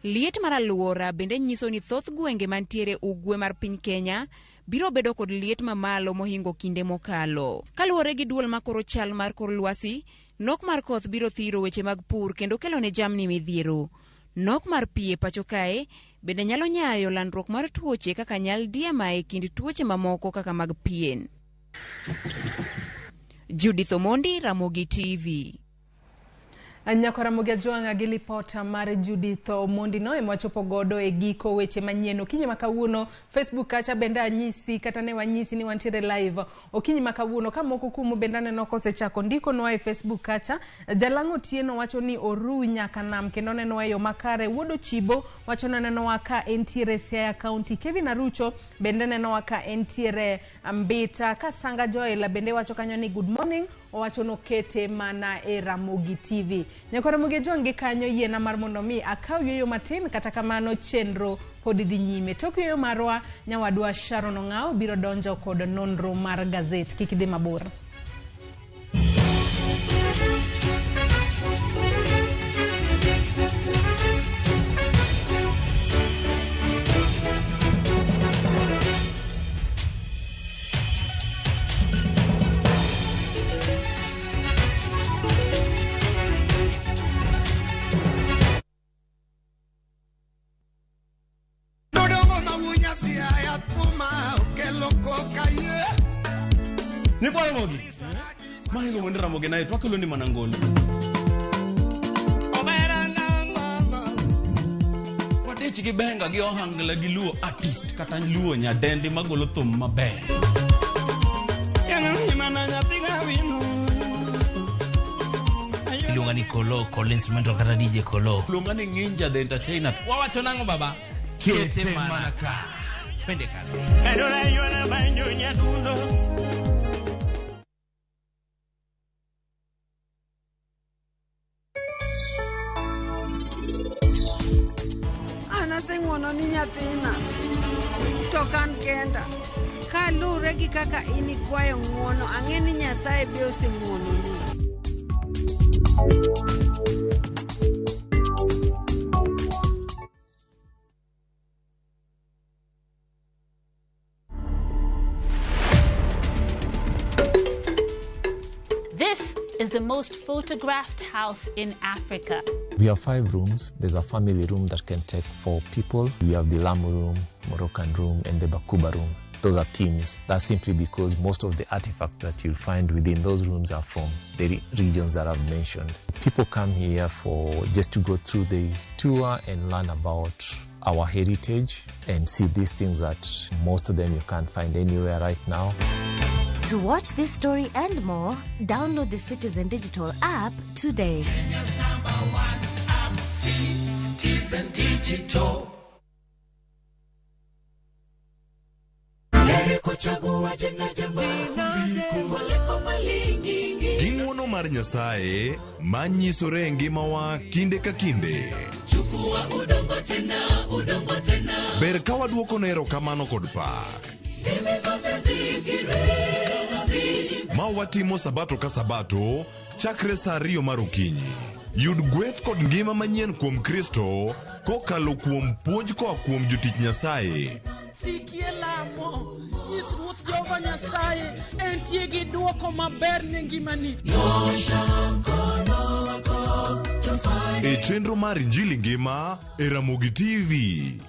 Liet mar alwora bende nyiso ni thoth gwenge mantiere ugwe mar piny Kenya biro bedo kod liet mamalo mohingo kinde mokalo. Kaluwore gi duol makoro chal mar kor lwasi, nok mar koth biro thiro weche mag pur kendo kelo ne jamni midhiero. Nok mar pi e pacho kae bende nyalo nyayo landruok mar tuoche kaka nyaldiema e kind tuoche mamoko kaka mag pien. Judith Omondi, Ramogi TV. Nyakora Mugajuanga gi lipota mar Judith Omondi no emachopo godo e giko weche manyien. Okinyi makawuono Facebook kacha benda anyisi kata ne wanyisi ni wantiere live. Okinyi makawuono ka moko kumu benda neno kosechako ndiko no e Facebook kacha. Jalango Tieno wacho ni oru nyaka nam kendo neno yo makare. Wodo Chibo wacho neno waka entiere Siaya County. Kevin Arucho benda neno waka entiere Mbita. Kasanga Joel bende wacho kanyo ni good morning. Wacho no kete mana e Ramogi TV. Nyakora Mugajuanga kanyo yiena mar mondo mi akaw yoyo matin kata kamano chenro pod dhi nyime. Tok yoyo marwa nyawadwa Sharon Ong'ao biro donjo kod nonro mar gazet. Kik dhi mabor. Ni kwa Ramogi. Mahilo mwende Ramogi na yetu wakilo ni manangolo. Wadechi kibenga gi ohangla gi luo artist kata luo nyadendi magolo thum maber. Ilunga ni Kolo, Kolo instrumental kata DJ Kolo. Ilunga ni Ninja the Entertainer. Wawacho nango baba? Kete manaka. Twende kazi. Anaseng'wono ni nyathina tokan kenda kalure gi kaka ini kwayo ng'wono ang'e ni Nyasaye be oseng'wono ni. This is the most photographed house in Africa. We have 5 rooms. There's a family room that can take 4 people. We have the Lamu room, Moroccan room, and the Bakuba room. Those are teams. That's simply because most of the artifacts that you'll find within those rooms are from the regions that I've mentioned. People come here just to go through the tour and learn about our heritage and see these things that most of them you can't find anywhere right now. To watch this story and more, download the Citizen Digital app today. Kenya's #1 app, Citizen Digital. Ging'wono mar Nyasaye manyisore ngimawa kinde ka kinde. Ber ka waduoko ne erokamano kod pak. Ma watimo sabato ka sabato chakre saa 2 mar okinyi. Yud gweth kod ngima manyien kuom Kristo kokalo kuom puonj koa kuom jotich Nyasaye. Sikie lamo, nyis Ruoth Jehova Nyasaye entie gi duoko maber ne ngimani. E chenro mar Injili ngima e Ramogi TV.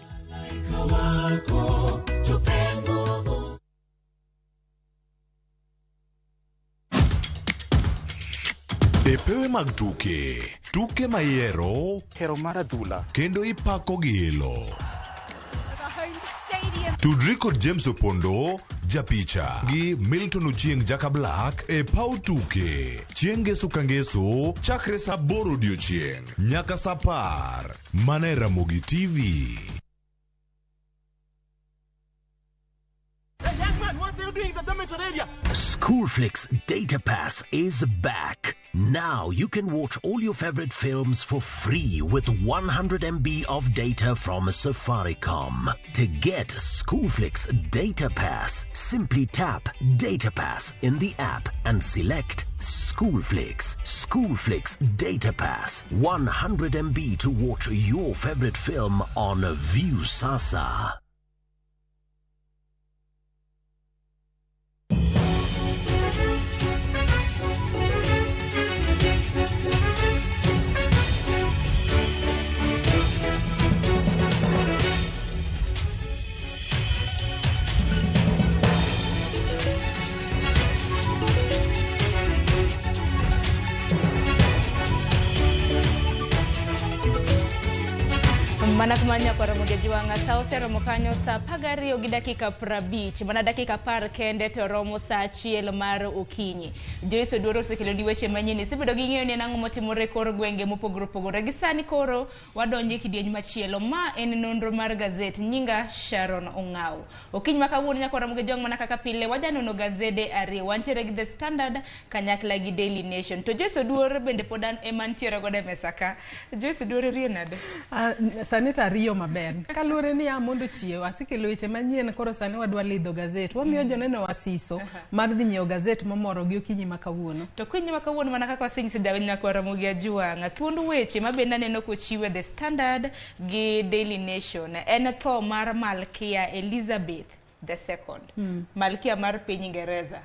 E pewe mag tuke mayero, hero mar adhula, kendo ipako gilo. Tudri kod James Opondo, japicha, gi Milton Ochieng Jaka Black e pau tuke. Chieng' Ngeso ka Ngeso, chakre saa 8 odiechieng' nyaka saa 10. Mana e Ramogi TV. Schoolflix Data Pass is back. Now you can watch all your favorite films for free with 100 MB of data from Safaricom. To get Schoolflix Data Pass, simply tap Data Pass in the app and select Schoolflix. Schoolflix Data Pass, 100 MB to watch your favorite film on View Sasa. Mana kumanya kwa Ramogi Juanga sauti romo kanyo sa pagario gi dakika 50 mana dakika par kende to romo sa achiel mar okinyi. Joiso duoro sekelo di weche manyini sibedo gi ng'eyo ni nango motimore kor gwenge mopogore opogore gi sani koro wadonje kidieny machielo ma en nonro mar gazet nyinga Sharon Ong'aw. Okinyi makawuono nyako Ramogi Juanga mana kaka pile wajanono gazede ari wantiere gi The Standard kanyakla gi Daily Nation. To Joiso duoro bende podan emantiere gode mesaka. Joiso duoro rienade. Sanita riyo maber. Kalure ni amondo chiew asikelo weche manyien koro sani wadwa lidho gazet. Wamiyo joneno wasiso mar dhi nyiew gazet momoro gi okinyi makawuono. To okinyi makawuono mana kaka wasingisi dawe nyako Ramogi Juanga. Thuond weche mabenda neno kochiwe The Standard gi Daily Nation. En tho mar Malkia Elizabeth II. Malkia mar piny Ingereza.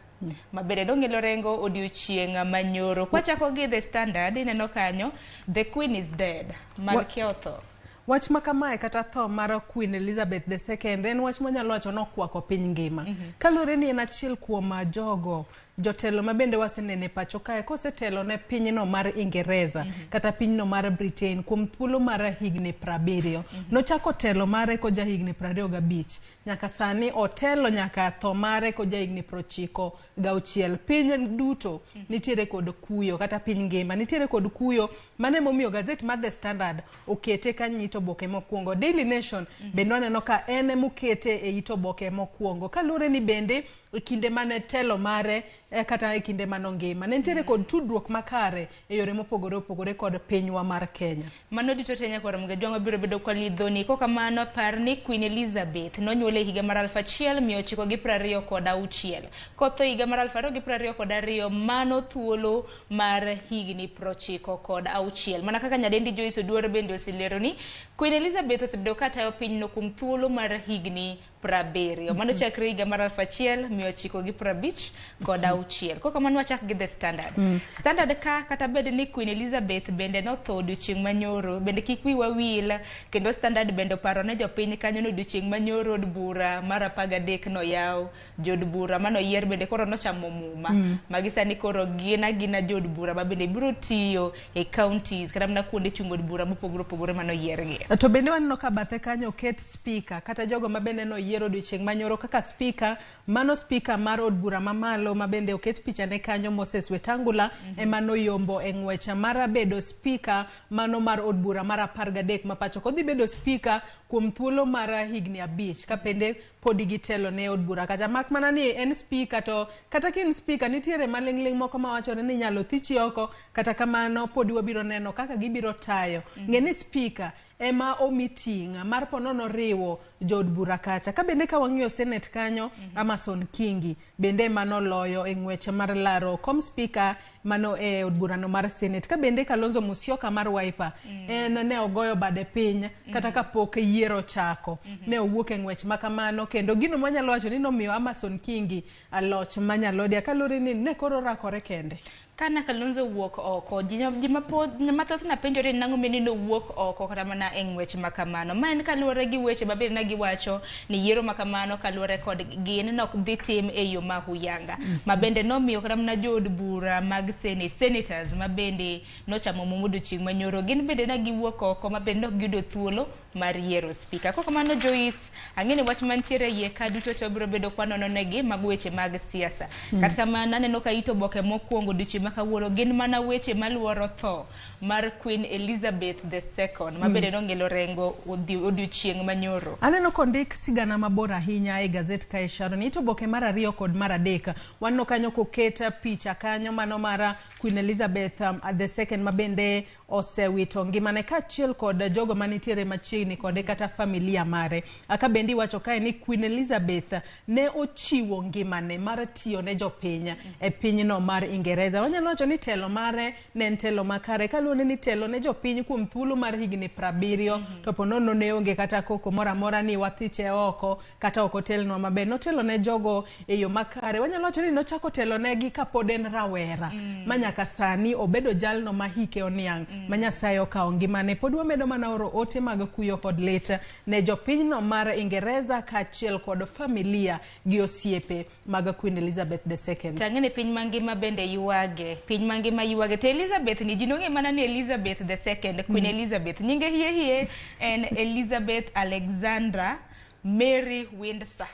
Mabende dongelo rengo odiochieng' manyoro. Kwachako gi The Standard ineno kanyo The Queen is dead. Malkia otho. Wach makamae kata tho mar Queen Elizabeth II en wach manyalo wacho nokwako piny ngima. Kalure ni en achiel kuom jogo jotelo mabende wasenene pacho kae kosetelo ne pinyno mar Ingereza kata pinyno mar Britain kuom thuolo mar higni 70. Nochako telo mare ko ja higni 25 nyaka sani otelo nyaka tho mare ko ja higni 96. Piny duto nitiere kod kuyo kata piny ngima nitiere kod kuyo mane momiyo gazet mar The Standard okete kanyito boke mokwongo. Daily Nation bende waneno ka ene mokete e ito boke mokwongo kalure ni bende kinde mane telo mare kata kinde manongima nentiere kod tudruok makare e yore mopogore opogore kod pinywa mar Kenya. Mano dito tenya kwa Ramogi Juanga biro bedo kwa lidhoni koka mano par ni Queen Elizabeth nonyuole higa mar 1926 kotho higa mar 2022 mano thuolo mar higni 96. Mana kaka nyadendi Joiso duoro bende osilero ni Queen Elizabeth osebedo katayo pinyno kuom thuolo mar higni 70. Mano chakre higa mar 1956 koka mano wachak gi The Standard. Standard ka kata bende ni Queen Elizabeth bende notho odiochieng' manyoro bende kik wiwa wil kendo Standard bende paro ne jopiny kanyo no odiochieng' manyoro od bura mar 13 no yaw jod bura mano yier bende koro nochamo muma magisani koro gina jod bura ma bende biro tiyo e counties kata mna kuonde chungo od bura mopogore opogore mano yiergi. To bende waneno ka bathe kanyo ket speaker kata jogo mabende no yiero odiochieng' manyoro kaka speaker mano speaker mar od bura mamalo mabende oket picha ne kanyo Moses Wetangula emano yombo e ng'wecha mar bedo speaker mano mar od bura mar 13 mapacho kodhi bedo speaker kuom thuolo mar higni 5 kapende podi gitelo ne od bura kata mak mana ni en speaker to kata kin speaker nitiere malingling moko mawachore ni nyalo thichi oko kata kamano podi wabiro neno kaka gibiro tayo ngeni speaker ema omiting mar ponono riwo jod bura kacha ka bende ka wang'iyo Senate kanyo Amason Kingi bende mano loyo e ng'weche mar laro kom speaker mano e od burano mar Senate ka bende Kalonzo Musyoka mar Wiper en ne ogoyo bade piny kata kapok yiero chako ne owuok e ng'wech makamano kendo gino manyalo wacho ni nomiyo Amason Kingi aloch manyalo dia kalore ni ne koro rakore kende. Kana Kalonzo wuok oko mathoth na penjore nango meni no wuok oko kata mana e ng'wech makamano ma en kaluwore gi weche mabende na giwacho ni yiero makamano kaluwore kod gin nok dhi tim e yo mahuyanga mabende nomiyo kata mana jod bura mag senators mabende nochamo mumudo chieng' manyoro gin bende na giwuok oko mabende nok giyudo thuolo mar yiero speaker koka mano Joyce ang'eni wach mantiere yie ka duto to biro bedo kwanono negi mag weche mag siasa kata kamano aneno ka ito boke mokwongo dichi makawuono gin mana weche maluoro tho mar Queen Elizabeth II mabende nongelo rengo odiochieng' manyoro. Aneno kondik sigana mabor ahinya e gazet kae Sharon ito boke mar 2 kod mar 3 wanno kanyo koketa picha kanyo mano mara Queen Elizabeth II mabende osewito ngimane kachiel kod jogo manitiere machiegni kode kata familia mare. Aka bendi wacho kae ni Queen Elizabeth ne ochiwo ngimane mar tiyo ne jopiny e pinyno mar Ingereza. Wanyalo wacho ni telo mare ne en telo makare kaluwore ni telo ne jopiny kuom thuolo mar higni 70 to ponono ne onge kata koko mora ni wathiche oko kata oko telno maber notelo ne jogo e yo makare. Wanyalo wacho ni nochako telo negi kapod en rawera manyaka sani obedo jalno ma hike oniang ma Nyasaye okawo ngimane. Pod wamedo mana oro ote mag kuyo kod lit ne jopinyno mar Ingereza kaachiel kod familia gi osiepe mag Queen Elizabeth II. Tang'e piny mangima bende yuage, piny mangima yuage. To Elizabeth ni jinong'e mana ni Elizabeth II, Queen Elizabeth. Nyinge hie en Elizabeth Alexandra Mary Windsor.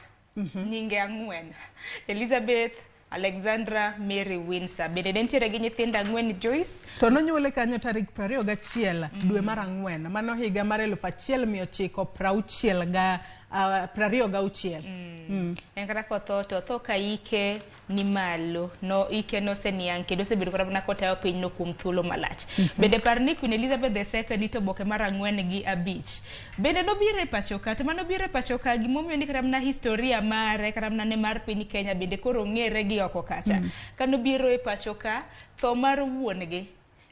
Nyinge ang'wen. Elizabeth Alexandra Mary Windsor. Bende nentiere gi nyithindo ang'wen Joyce. To nonyuole kanyo tarik 21 dwe mar ang'wen. Mano higa mar 1926. En kata kotho ka ike ni malo. No ike no seniang kendo sebedo kata mana kotayo piny no kuom thuolo malach. Bende par ni Queen Elizabeth II nito boke mar 4 gi 5. Bende nobire pacho ka, to manobire pacho ka gimomiyo ni kata mana historia mare kata mana ne mar piny Kenya bende koro ng'ere gi oko kacha. Kanobiro e pacho ka, tho mar wuongi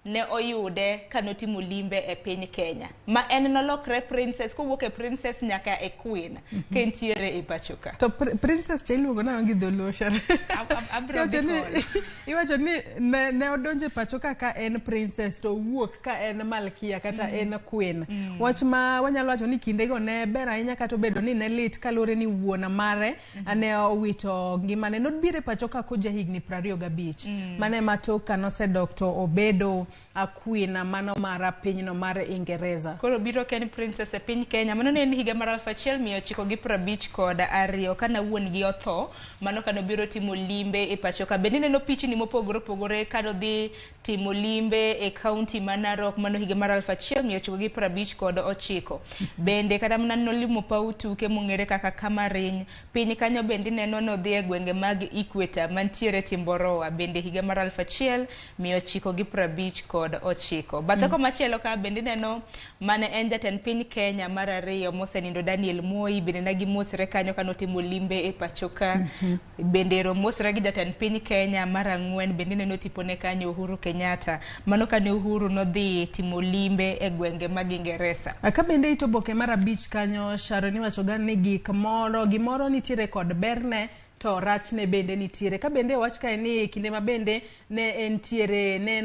ne oyude kanotimo limbe e piny Kenya. Ma en nolokre princess, kowuok e princess nyaka e queen, kentiere e pachoka. To princess cha iluongo na gi dholuo shara. Iwacho ni ne odonje pachoka ka en princess to wuok ka en malkia kata en queen. Wach ma wanyalo wacho ni kindego ne ber ahinya kata obedo ni ne lit kaluwore ni wuon mare ne owito ngimane. Nodbire pachoka ko jahigni 25. Mane matoka nosedok to obedo a queen mano mara pinyno mar Ingereza. Koro biro ken princess e piny Kenya. Mano ne en higa mar 1952 kana wuon gi otho. Mano kano biro timo limbe e pachoka. Bende neno pichni mopogore opogore kano dhi timo limbe e county ma Narok. Mano higa mar 1959. Bende kata mana nolimo paw tuke mong'ere kaka Kamariny. Piny kanyo bende neno nodhi e gwenge mag Ikweta mantiere Timboroa. Bende higa mar 1959. Batako machielo ka bende neno mane en jatend piny Kenya mar 2 mosenindo Daniel Moi. Bende nagi mosre kanyo kanotimo limbe e pachoka. Bende mosre gi jatend piny Kenya mar 4 bende neno tipone kanyo Uhuru Kenyatta. Mano kane Uhuru nodhi timo limbe e gwenge mag Ingereza. Ka bende ito boke mar 5 kanyo Sharon wacho ga ni gimoro nitiere kod berne to rachne bende nitiere. Ka bende wach ka ni kinde ma bende ne en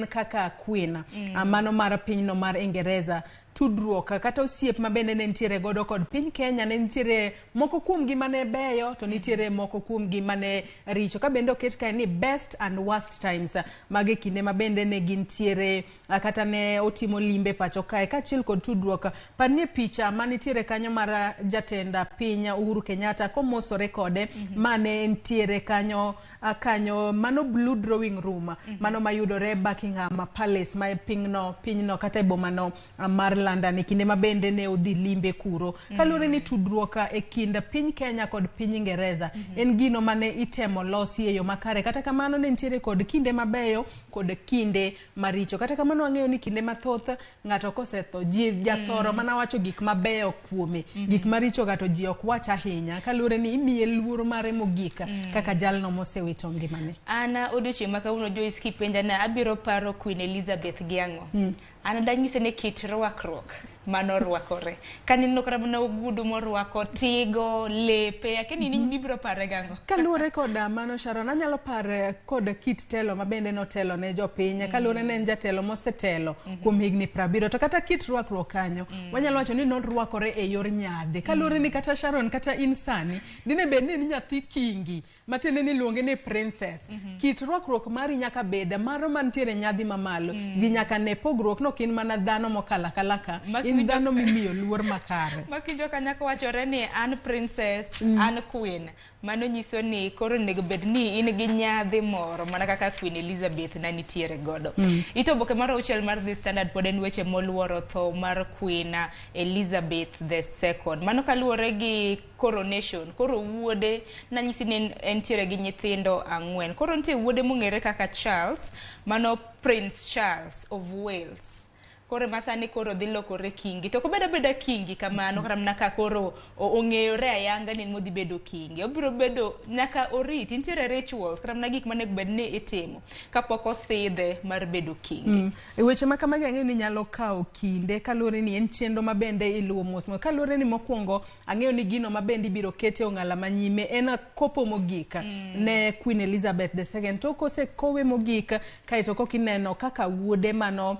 kaka queen mano mar pinyno mar Ingereza. Tudruok kata osiep ma bende ne nitiere godo kod piny Kenya ne nitiere moko kuom gi mane beyo to nitiere moko kuom gi mane richo. Ka bende oket ka ni best and worst times mage kinde ma bende ne gintiere kata ne otimo limbe pacho kae kaachiel kod tudruok. Panie picha manitiere kanyo mar jatenda piny Uhuru Kenyatta komosore kode mane nitiere kanyo mano blue drawing room mano mayudore Buckingham Palace ma pinyno kata bomano mar London kinde ma bende ne odhi limbe kuro. Kaluwore ni tudruok e kind piny Kenya kod piny Ingereza en gino mane itemo losi e yo makare. Kata kamano ne nitiere kod kinde mabeyo kod kinde maricho. Kata kamano wang'eyo ni kinde mathoth ng'ato kosetho ji jathoro mana wacho gik mabeyo kuome. Gik maricho gato ji ok wach ahinya kaluwore ni imiye luor mare mogik kaka jalno mosewito ngimane. Ana odiochieng' ma kawuono Joyce kipenja na abiro paro Queen Elizabeth gi ang'o. Ana danyise ne kit rwakruok manorwakore. Kanino kata mana ogudu morwako, tigo, lepe, akeni ni bibiro pare gang'o. Kaluwore kod mano Sharon, anyalo pare kod kit telo ma bende notelo ne jopiny. Kaluwore ne en jatelo mosetelo kuom higni 70. To kata kit rwakruok kanyo wanyalo wacho ni norwakore e yor nyadhi. Kaluwore ni kata Sharon kata insani dine bed ni nyathi kingi matene ni luonge ni princess. Kit rwakruok mari nyaka bed maro mantiere nyadhi mamalo. Ji nyaka ne pogruok no kin mana dhano mokalakalaka. In dhano mimiyo luor makare. Makijo kanyako wachore ni an princess, an queen. Mano nyiso ni koro nego bed ni in gi nyadhi moro mana kaka Queen Elizabeth na nitiere godo. Ito boke mar 6 mar The Standard pod en weche moluoro tho mar Queen Elizabeth II. Mano kaluwore gi coronation. Koro wuode na nyisi ni entiere gi nyithindo 4. Koro nitie wuode mong'ere kaka Charles, mano Prince Charles of Wales. Kore masani koro dhi lokore kingi. To kobeda beda kingi kamano kata mana ka koro ong'eyore ayanga ni modhi bedo kingi. Obiro bedo nyaka oriti nitiere rituals kata mana gik mane bed ni itimo kapok osidhe mar bedo kingi. Weche ma kamagi ang'eyo ni nyalo kawo kinde kaluwore ni en chenro ma bende iluwo mos. Kaluwore ni mokwongo ang'eyo ni gino ma bende ibiro kete ong'ala manyime en kopo mogik ne Queen Elizabeth II. To kosekowe mogik kaito kokineno kaka wuode mano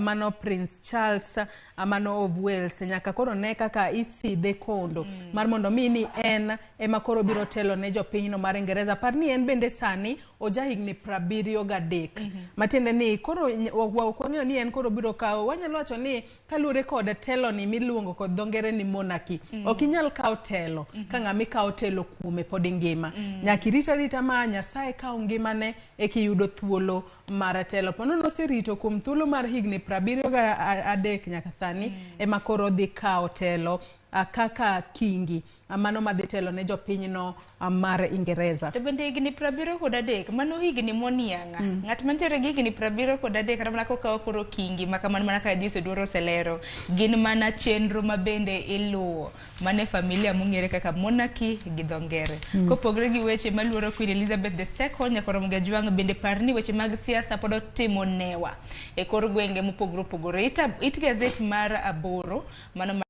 mano Prince Charles mano of Wales nyaka koro ne kaka isidhe kondo mar mondo mi ni en ema koro biro telo ne jopinyno mar Ingereza. Par ni en bende sani ojahigni 73 matiende ni koro wakwang'eyo ni en koro biro kawo, wanyalo wacho ni kaluwore kod telo ni miluongo kod dho ngere ni monarchy. Ok inyal kawo telo ka ng'ami kawo telo kuome pod ngima. Nyaka irita ma Nyasaye kawo ngimane ekiyudo thuolo mar telo. Pono noserito kuom thuolo mar higni 73 nyaka sani ema koro dhi kawo telo kaka kingi mano madhi telo ne jopinyno mar Ingereza. To bende higni 73 mano higni monianga. Ng'at mantiere gi higni 73 kata mana kokawo koro kingi makamano mana ka Jose Dwaro oselero gin mana chenro mabende iluwo mane familia mong'ere kaka monarchy gi dho ngere. Kopogre gi weche maluoro Queen Elizabeth II nyaka Ramogi Tv bende parni weche mag siasa pod otimo newa e kor gwenge mopogore opogore. It gazette mar Aboro mano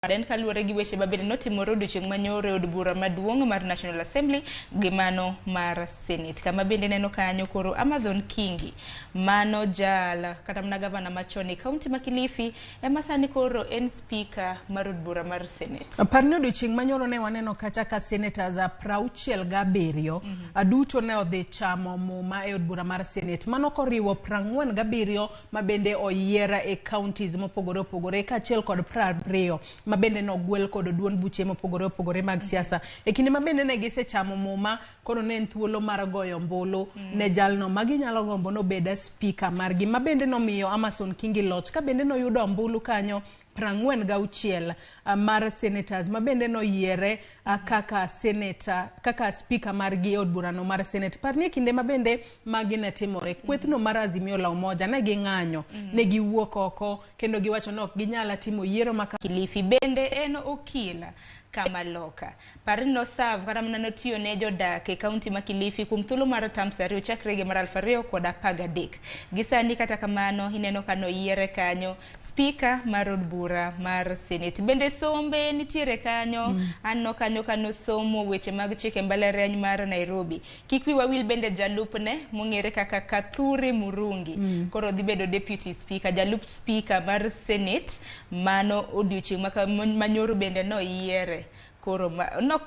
den kaluwore gi weche mabende notimore odiochieng' manyoro od bura maduong' mar National Assembly gi mano mar Senate. Kama bende neno kanyo koro Amazon Kingi mano jala kata mana gavana machon e kaunti ma Kilifi ema sani koro en speaker mar od bura mar Senate. Parni odiochieng' manyoro ne waneno kacha ka senators 67 aduto ne odhi chamo muma e od bura mar Senate. Mano koriwo 47 mabende oyiera e counties mopogore opogore kaachiel kod 20 mabende no gwel kod duond buche mopogore opogore mag siasa. E kinde mabende ne gisechamo muma koro ne en thuolo mar goyo mbulu ne jalno magi nyalo gombo no beda speaker margi mabende nomiyo Amazon Kingi loch ka bende no yudo mbulu kanyo 46 mar senators mabende no yiere kaka senator kaka speaker margi od burano mar Senate. Parni kinde mabende magi ne timore kwethno mar Azimio la Umoja ne ging'anyo ne giwuok oko kendo giwacho no ginyala timo yiero maka Kilifi bende en okila kama loka. Parni no serve kata mana notiyo ne jodak e kaunti ma Kilifi kuom thuolo mar tamsario chakre higa mar 2013. Gisani kata kamano ineno kano yiere kanyo speaker mar od bura mar Senate. Bende sombe nitiere kanyo anno kanyo kano somo weche mag chike mbalariany mar Nairobi. Kikwi wawil bende jalupne mong'ere kaka Kathuri Murungi koro dhi bedo deputy speaker, jalup speaker mar Senate mano odiochieng' manyoro bende no yiere. Koro no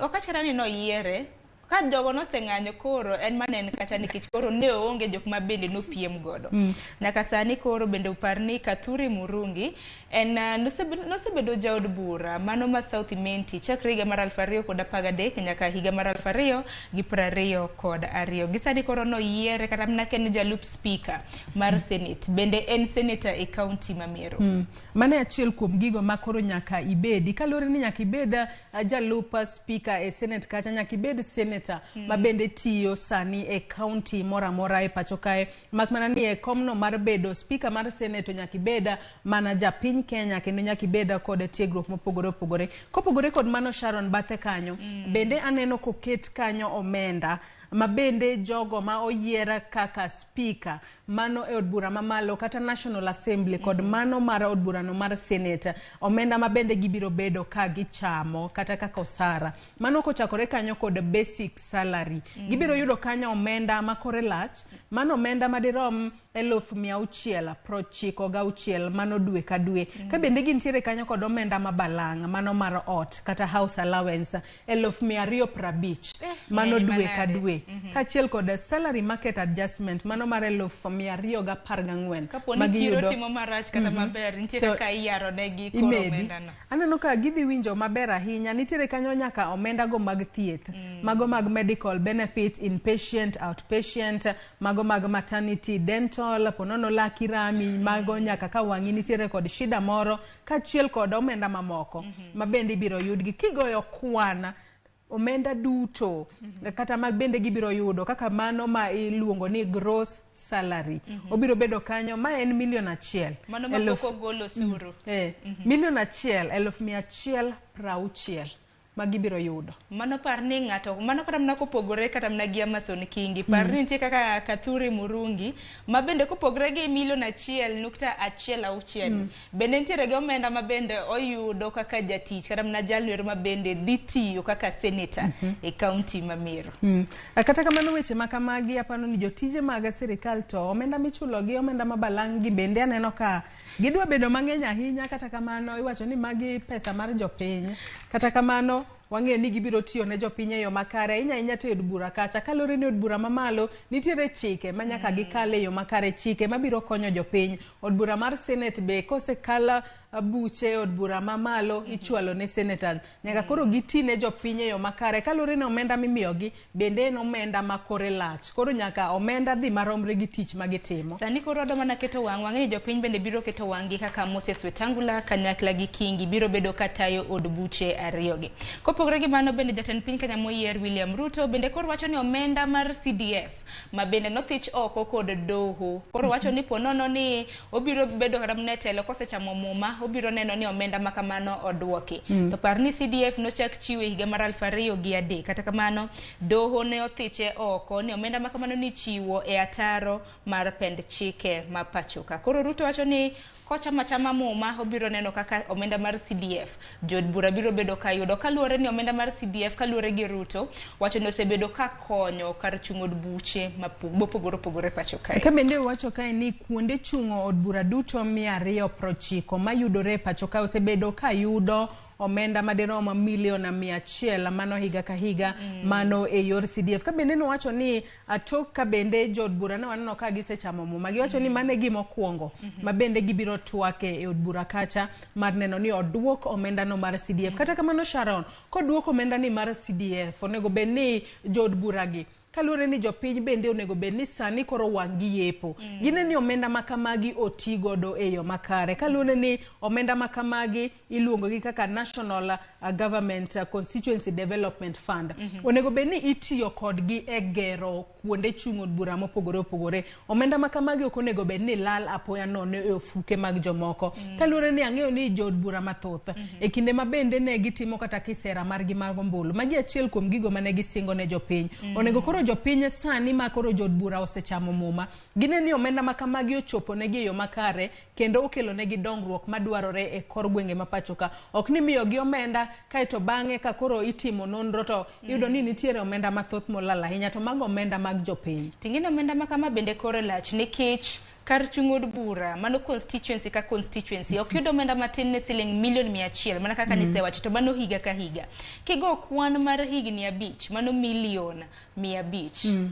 okachara ni no yiere ka jogo no seng'anyo koro en manen kacha nikech koro ne onge jok mabende no piem godo. Nyaka sani koro bende uparni Kathuri Murungi en nosebedo jaod bura mano ma South Menti chakre higa mar 2013 nyaka higa mar 2022. Gisani koro no yiere kata mana ken jalup speaker mar Senate bende en senator e county ma Meru. Mane achiel kuom gigo makoro nyaka ibedi kalore ni nyaka ibeda jalup speaker e Senate kata nyaka ibed senator mabende tiyo sani e county mora mora e pacho kae makmana ni e komno mar bedo speaker mar Senate nyaka ibeda mana japiny Kenya kendo nyaka ibeda kod tiegruok mopogore opogore. Kopogore kod mano Sharon bathe kanyo bende aneno koket kanyo omenda mabende jogo ma oyiera kaka speaker mano e od bura mamalo kata National Assembly kod mano mar od burano mar Senate omenda mabende gibiro bedo ka gichamo kata kaka osara mano kochakore kanyo kod basic salary gibiro yudo kanyo omenda makore lach mano omenda madirom 696 mano dwe ka dwe ka bende gintiere kanyo kod omenda mabalang' mano mar ot kata house allowance 250 mano dwe ka dwe kaachiel kod salary market adjustment mano mar 214 kaponi chiro timo marach kata maber nitiere ka iyaro negi koro omenda no. Aneno ka gidhi winjo maber ahinya nitiere kanyo nyaka omenda go mag thieth mago mag medical benefits, inpatient, outpatient, mago mag maternity, dental, ponono laki rami mago nyaka ka wangi nitiere kod shida moro kaachiel kod omenda mamoko mabende ibiro yudgi kigoyo kwana omenda duto kata mag bende gibiro yudo kaka mano ma iluongo ni gross salary obiro bedo kanyo ma en $1,100,000 mano ma poko golo suru $1,160,000 magibiro yudo. Mano par ni ng'ato, mano kata mna kopogore kata mna gi Amason Kingi, par ni nitie kaka Kathuri Murungi, ma bende kopogore gi $1.160. Bende nitiere gi omenda ma bende oyudo kaka jatich, kata mna jalwer ma bende dhi tiyo kaka senator e kaunti ma Meru. Kata kamano weche makamagi apano ni jotije mag sirikal to omenda michulo gi omenda mabalang' gi bende aneno ka gidwa bedo mang'eny ahinya, kata kamano iwacho ni magi pesa mar jopiny. Kata kamano wang'e ni gibiro tiyo ne jopiny e yo makare ahinya to od bura kacha kalore ni od bura mamalo nitiere chike manyaka gikale yo makare, chike mabiro konyo jopiny. Od bura mar Senate be kosekala buche od bura mamalo ichwalo ne senators nyaka koro giti ne jopiny e yo makare kalore ni omenda mimiyogi bende en omenda makore lach, koro nyaka omenda dhi maromre gi tich magitimo. Sani koro odo mana keto wang'e ni jopiny bende biro keto wang'gi kaka Moses Wetangula kanyakla gi Kingi biro bedo katayo od buche ariyogi. Kopogore gi mano bende jatend piny Kenya moyier William Ruto bende koro wacho ni omenda mar CDF ma bende nothich oko kod doho, koro wacho ni ponono ni obiro bedo kata mnetelo kosechamo muma obiro neno ni omenda makamano odwoki. To par ni CDF nochak chiwe higa mar 2003, kata kamano doho ne othiche oko ni omenda makamano ni chiwo e ataro mar pend chike ma pachoka. Koro Ruto wacho ni kocha machama muma obiro neno kaka omenda mar CDF jod bura biro bedo kayudo kaluore ni omenda mar CDF kaluore gi Ruto wacho ni osebedo ka konyo kar chungo od buche mopogore pacho kae. Ka bende wacho kae ni kuonde chungo od bura duto 290 mayudore pacho kae osebedo kayudo omenda maderomo $100,000 mano higa ka higa mano e yor CDF. Ka bende no wacho ni atok ka bende jod bura na waneno ka gisechamo muma giwacho ni mane gimo kuongo ma bende gibiro twake e od bura kacha mar neno ni odwok omenda no mar CDF. Kata kamano Sharon kodwok omenda ni mar CDF onego bed ni jod bura gi kalure ni jopiny bende onego bed ni sani koro wang'i yepo. Gine ni omenda makamagi otigodo e yo makare. Kalure ni omenda makamagi iluongo gi kaka National Government Constituency Development Fund. Onego bed ni itiyo kodgi e gero kuonde chung' od bura mopogore opogore. Omenda makamagi ok onego bed ni lal apoya nono e ofuke mag jomoko. Kalure ni ang'eyo ni jod bura mathoth e kinde ma bende ne gitimo kata kisera margi mag ombulu. Magi achiel kuom gigo mane gisingo ne jopiny. Onego koro jopiny sani ma koro jod bura osechamo muma gine ni omenda makamagi ochopo negi yo makare kendo okelo negi dongruok madwarore e kor gwenge mapachoka. Ok ni miyo gi omenda kaeto bang'e ka koro itimo nonro to yudo ni nitiere omenda mathoth molala ahinya to mago omenda mag jopiny. Tingine omenda makama bende kore lach nikech kar chung' od bura mano constituency ka constituency ok yudo omenda matin ne $100,000 mana kaka nisewacho to mano higa ka higa. Kigo kwan mar higni 5 mano $100,500.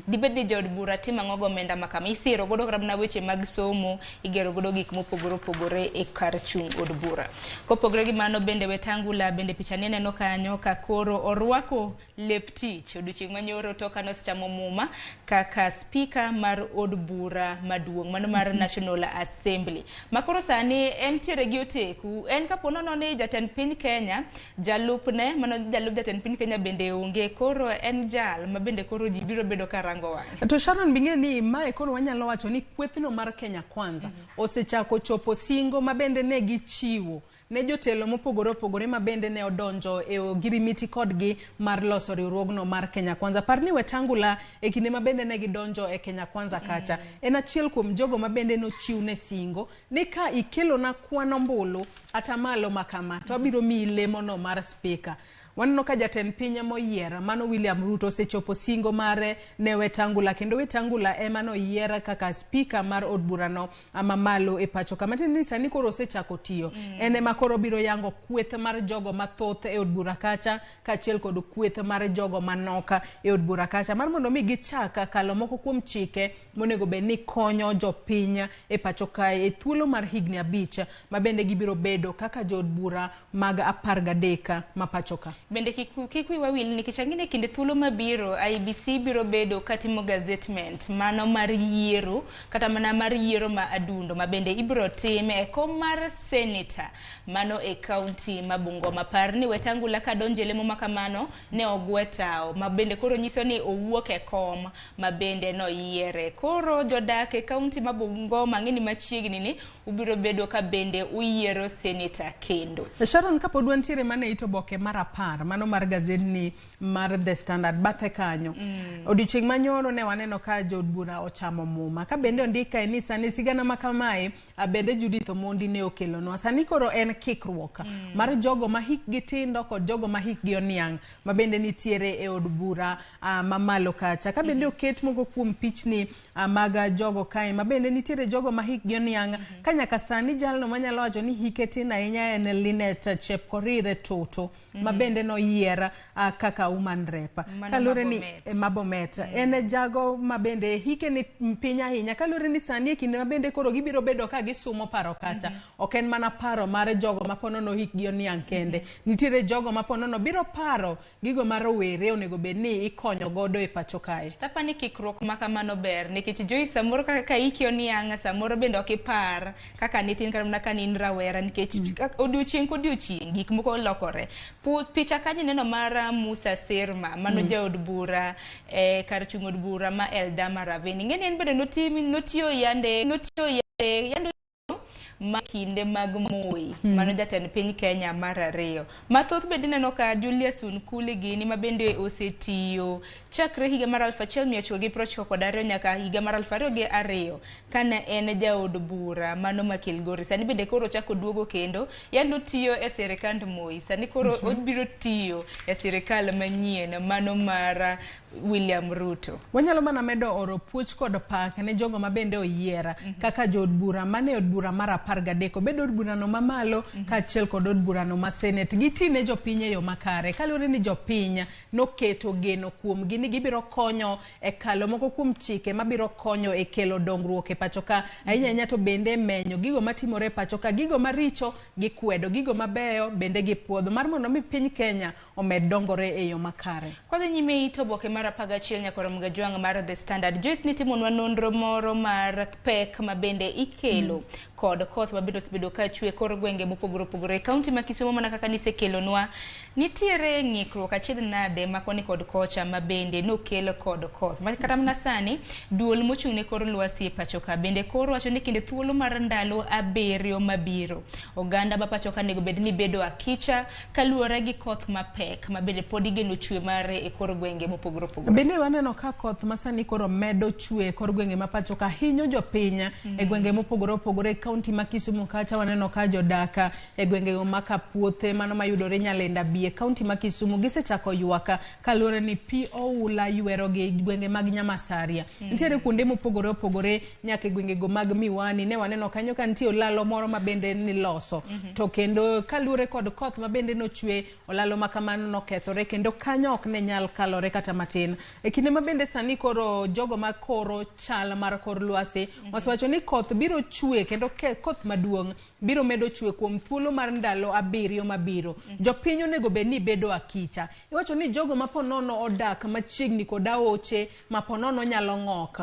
Dibed ni jod bura timo ang'o go omenda makama isiro godo kata na weche mag somo igero godo gik mopogore opogore e kar chung' od bura. Kopogore gi mano bende Wetangula bende picha ni neno kanyo ka koro orwako lep tich odiochieng' manyoro toka nosechamo muma kaka speaker mar od bura maduong' mano mar National Assembly. Makoro sani en tiere gi oteku en kapono ni jatend piny Kenya jalupne mano jalup jatend piny Kenya bende onge koro en jal ma bende koro ji biro bedo karango wang'e. To Sharon binge ni mae koro wanyalo wacho ni kwethno mar Kenya Kwanza osechako chopo singo ma bende ne gichiwo ne jotelo mopogore opogore ma bende ne odonjo e ogirimiti kodgi mar loso riwruogno mar Kenya Kwanza. Parni Wetangula e kinde ma bende ne gidonjo e Kenya Kwanza kacha en achiel kuom jogo ma bende nochiw ne singo ni ka ikelo na kwan ombulu atamalo makama to abiro mi lemo no mar speaker. Waneno ka jatend piny moyiera mano William Ruto osechopo singo mare ne Wetangula kendo Wetangula ema no yiera kaka speaker mar od burano ama malo e pacho kama tin ni sani koro osechako tiyo. Ene ma koro biro yango kweth mar jogo mathoth e od bura kacha kaachiel kod kweth mar jogo manoka e od bura kacha mar mondo mi gichaka kalo moko kuom chike monego bed ni konyo jopiny e pacho kae e thuolo mar higni 5 ma bende gibiro bedo kaka jod bura mag 13 ma pacho ka. Bende kikwi wawil nikech ang'ine kinde thuolo mabiro IBC biro bedo katimo gazetment mano mar yiero kata mana mar yiero ma adundo ma bende ibiro time e kom mar senator mano e county ma Bungoma. Par ni Wetangula ka donje lemo makamano ne ogwetao ma bende koro nyiso ni owuok e kom ma bende no yiere. Koro jodak e county ma Bungoma ng'ini machiegni ni ubiro bedo ka bende uyiero senator kendo. Sharon kapod wantiere mane ito boke mar 10 Omar, mano mar gazedni mar The Standard bathe kanyo. Odiochieng' manyoro ne waneno ka jod bura ochamo muma. Ka bende ondika ni sani sigana makamae bende Judith Omondi ne okelonwa. Sani koro en kikruok mar jogo ma hikgi tindo kod jogo ma hikgi oniang' ma bende nitiere e od bura mamalo kacha. Ka bende oket moko kuom pichni mag jogo kae ma bende nitiere jogo ma hikgi oniang' ka nyaka sani jalno manyalo wacho ni hike tin ahinya en Linet Chepkorire Toto ma bende no yier kaka woman rep. Kalure ni Mabomet en jago ma bende hike ni piny ahinya. Kalure ni sani e kinde ma bende koro gibiro bedo ka gisumo paro kacha. Ok en mana paro mar jogo ma ponono hikgi oniang' kende. Nitiere jogo ma ponono biro paro gigo ma rowere onego bed ni ikonyo godo e pacho kae. Tapani kikruok makamano ber nikech Joyce samoro kaka hiki oniang' samoro bende ok ipar kaka nitin kata ka nin rawera nikech odiochieng' kodiochieng' gik moko lokore. Picha kanyo neno mar Musa Serma mano jaod bura kar chung' od bura ma Eldama Ravine. Ng'eni en bende notiyo yande ma kinde mag Moi mano jatend piny Kenya mar ariyo. Mathoth bende neno ka Julius Nkuli gini ma bende osetiyo chakre higa mar 1992 nyaka higa mar 2002 kana en jaod bura mano ma Kilgori. Sani bende koro chako duogo kendo yando tiyo e sirikand Moi. Sani koro obiro tiyo e sirikal manyien mano mar William Ruto. Wanyalo mana medo oro puoch kod pak ne jogo ma bende oyiera kaka jod bura mane od bura mar 13 bedo od bura no mamalo kaachiel kod od bura no ma Senate gitine jopiny e yo makare. Kalure ni jopiny noketo geno kuomgi ni gibiro konyo e kalo moko kuom chike mabiro konyo e kelo dongruok e pacho ka ahinya to bende menyo gigo matimore e pacho ka, gigo maricho gikwedo, gigo mabeyo bende gipuodho mar mondo mi piny Kenya omed dongore e yo makare. Kwadhi nyime ito boke mar 11 nyaka Ramogi Jwang' mar The Standard. Joyce nitimonwa nonro moro mar pek ma bende ikelo kod koth mabiro bedo ka chwe kor gwenge mopogore opogore. Kaunti ma Kisumu mana kaka nisekelonwa nitiere ng'ikruok achiedh nade makoni kod kocha ma bende nokelo kod koth. Kata mana sani duol mochung' ne kor lwasi e pacho ka bende koro wacho ni kinde thuolo mar ndalo 7 mabiro oganda ba pacho ka nego bed ni bedo akicha kaluwore gi koth mapek ma bende pod igeno chwe mare e kor gwenge mopogore opogore. Bende waneno ka koth masani koro medo chwe kor gwenge ma pacho ka hinyo jopiny e gwenge mopogore opogore. Kaunti ma Kisumu kacha waneno ka jodaka e gwenge ma Kapuothe mano mayudore Nyalenda Bie. Kaunti ma Kisumu gisechako ywaka kaluwore ni pi oula ywero gi gwenge mag Nyamasaria. Nitiere kuonde mopogore opogore nyaka gwenge go mag Miwani ne waneno kanyo ka nitie olalo moro ma bende niloso. To kendo kaluwore kod koth ma bende nochwe olalo makamano nokethore kendo kanyo ok ne nyal kalore kata matin. E kinde ma bende sani koro jogo ma koro chal mar kor lwasi wacho ni koth biro chwe kendo koth maduong' biro medo chwe kuom thuolo mar ndalo 7 mabiro. Jopiny onego bed ni bedo akicha. Iwacho ni jogo ma ponono odak machiegni kod aoche ma ponono nyalo ng'ok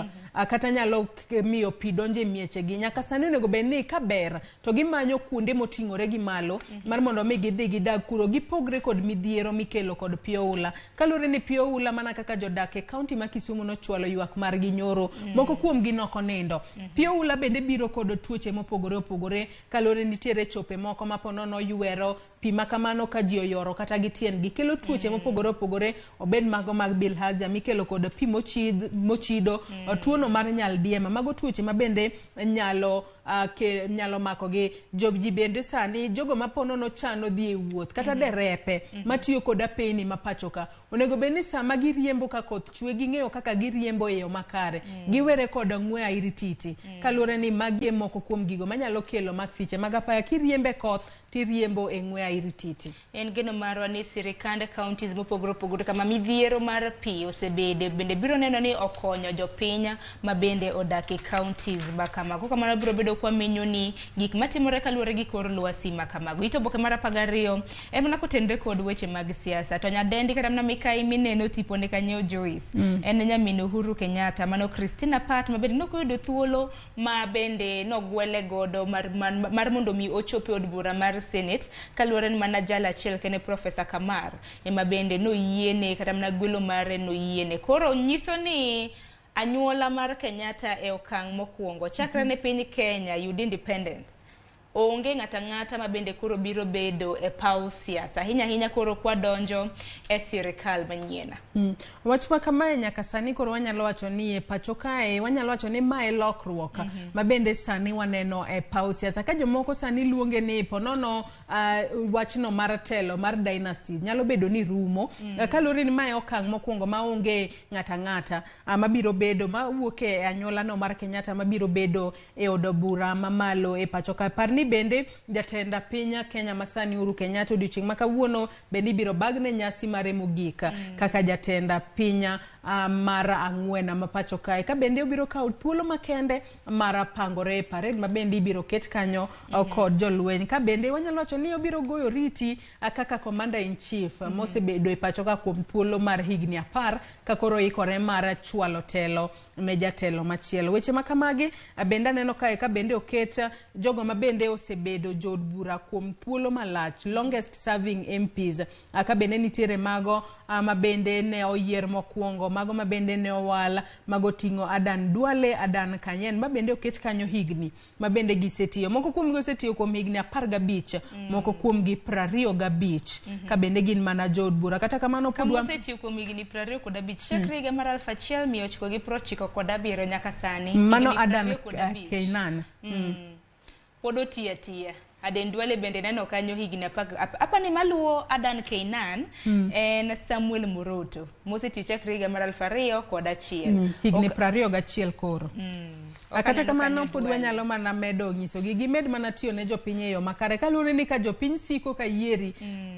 kata nyalo miyo pi donje mieche gi. Nyaka sani onego bed ni kaber to gimanyo kuonde moting'ore gi malo mar mondo mi gidhi gidag kuro gipogre kod midhiero mikelo kod pi oula. Kalure ni pi oula mana kaka jodak e kaunti ma Kisumu nochwalo ywak mar gi nyoro moko kuom gi noko nindo. Pi oula bende biro kod tuoche mopogore opogore kalure nitiere chope moko ma ponono ywero pi makamano ka ji oyoro kata gi tiendgi kelo tuoche mopogore opogore obed mago mag bilharzia mikelo kod pi mochido tuono mar nyaldiema mago tuoche ma bende nyalo mako gi ji bende sani jogo ma ponono chano dhi e wuoth kata derepe matiyo kod apeni ma pacho ka onego bed ni sama giriembo ka koth chwe ging'eyo kaka giriembo e yo makare giwere kod ng'we airititi kalure ni magi moko kuom gigo manyalo kelo masiche mag apaya kiriembe koth tiriembo e ng'we airititi. En geno marwa ni sirikand counties mopogore opogore kama midhiero mar pi osebede bende biro neno ni okonyo jopiny ma bende odak e counties makamago. Kamano biro bedo kwa menyo ni gik matimore kaluwore gi kor lwasi makamago. Ito boke mar 12 en mana kotenre kod weche mag siasa. To nyadendi kata mana mikai mineno tipone kanyo Joyce en nyamin Uhuru Kenyatta mano Christina Pat ma bende nokoyudo thuolo ma bende nogwele godo mar mondo mi ochope od bura mar Senate kaluwore ni mana jala achiel kene Professor Kamar ema bende noyiene kata mana gwelo mare noyiene. Koro nyiso ni anyuola mar Kenyatta e okang' mokwongo chakre ne piny Kenya yud independence onge ng'ata ng'ata ma bende koro biro bedo e paw siasa. Hinya koro kwa donjo e sirikal manyiena. Wach ma kamae nyaka sani koro wanyalo wacho ni e pacho kae, wanyalo wacho ni mae lokruok ma bende sani waneno e paw siasa. Ka jomoko sani luonge ni ponono wachno mar telo mar dynasty nyalo bedo ni rumo. Kalure ni mae okang' mokwongo ma onge ng'ata ng'ata mabiro bedo ma wuok e anyuola no mar Kenyatta mabiro bedo e od bura mamalo e pacho ka. Parni bende jatenda piny Kenya masani Uhuru Kenyatta odiochieng' ma kawuono bende ibiro bagne nyasi mare mogik kaka jatenda piny mar ang'wen ma pacho kae. Ka bende obiro kawo thuolo makende mar pangore parade ma bende ibiro ket kanyo kod jolweny. Ka bende wanyalo wacho ni obiro goyo riti kaka commander in chief mosebedo e pacho ka kuom thuolo mar higni 10 ka koro ikore mar chwalo telo ne jatelo machielo. Weche makamagi bende aneno kae ka bende oket jogo ma bende osebedo jod bura kuom thuolo malach, longest serving MPs. Ka bende nitiere mago ma bende ne oyier mokwongo, mago ma bende ne owal, mago ting'o Adan Duale, Adan Kanyen ma bende oket kanyo higni ma bende gisetiyo. Moko kuom gi osetiyo kuom higni 15, moko kuom gi 25 ka bende gin mana jod bura. Kata kamano podwa osetiyo kuom higni 25 chakre higa mar 1997 nyaka sani. Mano Adan Keynan. Pod otiya. Aden Duale bende neno kanyo higni apani maluwo Adan Keynan en Samuel Moroto mosetiyo chakre higa mar 2001 higni 21 koro. Kata kamano pod wanyalo mana medo nyisogi gimed mana tiyo ne jopiny e yo makare. Kalure ni ka jopiny siko ka yieri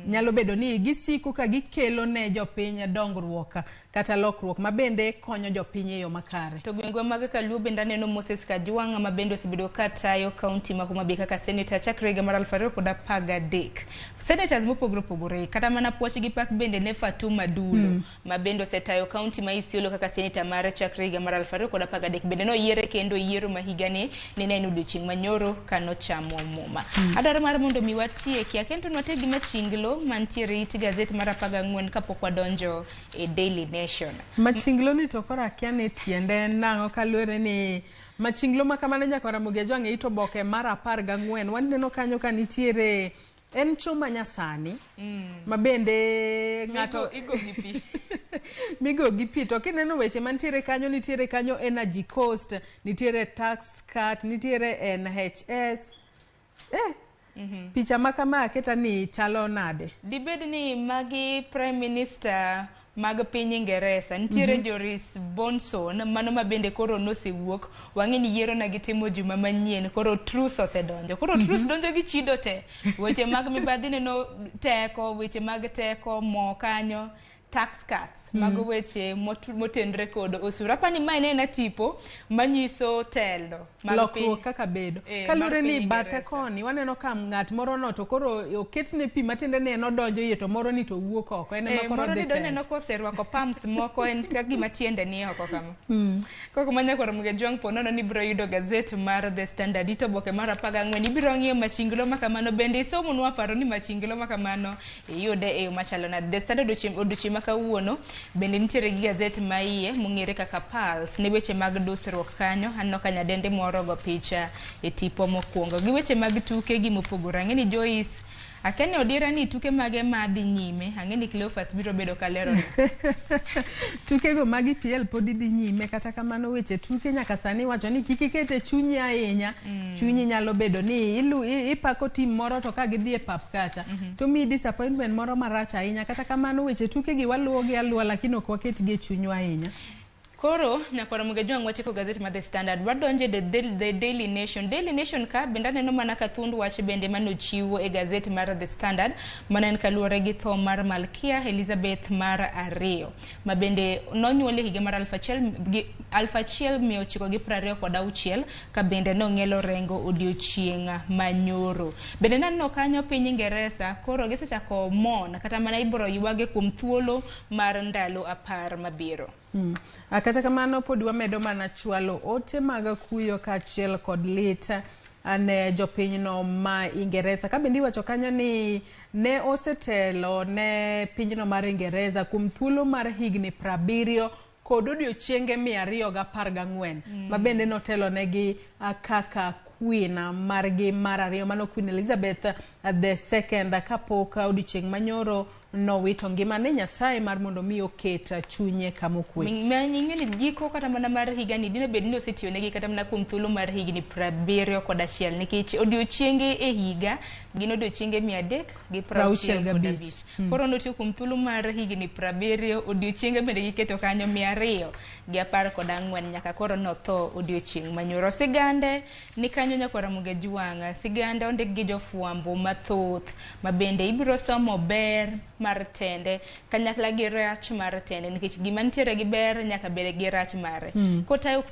nyalo bedo ni gisiko ka gikelo ne jopiny dongruok kata lokruok ma bende konyo jopiny e yo makare. To gwengwa mag Kaluo bende aneno Moses Kajwang' ma bende osebedo ka tayo kaunti ma Homa Bay kaka senator chakre higa mar 2013. Senators mopogore opogore kata mana puoch gi pak bende ne Fatuma Dulo ma bende osetayo kaunti ma Isiolo kaka senator mar chakre higa mar 2013 bende no yiere kendo yiero ma higani ne neno odiochieng' manyoro kano chamo muma. Adwaro mar mondo mi watieki akento nwategi machinglo mantiere it gazet mar 14 kapok wadonjo e Daily Nation. Machinglo ni to kora akia ne tiende nang'o kalure ni machinglo ma kamano nyaka Ramogi Tv ito boke mar 14 waneno kanyo ka nitiere en chuma nyasani ma bende ng'ato migo gi pi to kineno weche mantiere kanyo energy cost, nitiere tax cut, nitiere NHS picha makama aketa ni chalo nade. Dibed ni magi Prime Minister mag piny Ingeresa nitiere Joris Bonson mano ma bende koro nosewuok wang'e ni yiero na gitimo juma manyien koro Truss osedonjo koro Truss donjo gi chido te weche mag mibadhi neno teko weche mag teko mo kanyo tax cuts mago weche motendre kod osuru apani mae ne na tipo manyiso telo lokruok kaka bedo kalure ni bathe koni waneno ka ng'at moro no to koro oketne pi matinde ne nodonjo iye to moro ni to wuok oko en ema koro dhi telo neno ko serwako pumps moko en ka gima tiende ni oko kama koko manya koro Ramogi Tv ponono ni biro yudo gazet mar The Standard ito boke mar 14 ibiro ng'iyo machinglo makamano bende somo nwa paro ni machinglo makamano iyude e yo machalo na The Standard odiochieng' makawuono bende nitiere gi gazet ma iye mong'ere kaka Pulse ne weche mag dusruok kanyo anno ka nyadende moro go picha e tipo mokwongo gi weche mag tuke gi mopogore ang'eni Joyce akene odira ni tuke mage madhi nyime ang'eni Cleophas biro bedo kalero tuke go magi PL pod dhi nyime kata kamano weche tuke nyaka sani wacho ni kik ikete chunyi ahinya chunyi nyalo bedo ni ipako tim moro to ka gidhi e pap kacha to mi disappointment moro marach ahinya kata kamano weche tuke gi waluwo gi aluwa lakini ok waketgi e chunywa ahinya. Koro nyakora Ramogi Tv wacho gazet mar The Standard wadonje the Daily Nation ka bende neno mana ka thund wach bende manochiwo e gazet mar The Standard mana en kaluwore gi tho mar Malkia Elizabeth mar 2 ma bende nonyuole higa mar 1926 ka bende nong'elo rengo odiochieng' manyoro bende naneno kanyo piny Ingeresa koro gisechako mon kata mana ibro ywage kuom thuolo mar ndalo 10 mabiro. Kata kamano pod wamedo mana chwalo ote mag kuyo kaachiel kod lit ne jopinyno ma Ingeresa ka bende iwacho kanyo ni ne osetelo ne pinyno mar Ingeresa kuom thuolo mar higni 70 kod odiochienge 214 ma bende notelo negi kaka Queen margi mar ariyo mano Queen Elizabeth II kapok odiochieng' manyoro nowito ngimane. Nyasaye mar mondo mi oket chunye kama okwe. Ing'eni giko kata mana mar higani dino bed ni osetiyonegi kata mana kuom thuolo mar higni 71 nikech odiochienge e higa gin odiochienge 365. Koro notiyo kuom thuolo mar higni 70, odiochienge bende giketo kanyo 214 nyaka koro notho odiochieng' manyoro. Sigande ni kanyo nyaka Ramogi Juang. Sigande ondik gi jofwambo mathoth mabende ibiro somo ber mar tende kanyakla gi rach mar tende nikech gima nitiere gi ber nyaka bere gi rach mare. Kotayo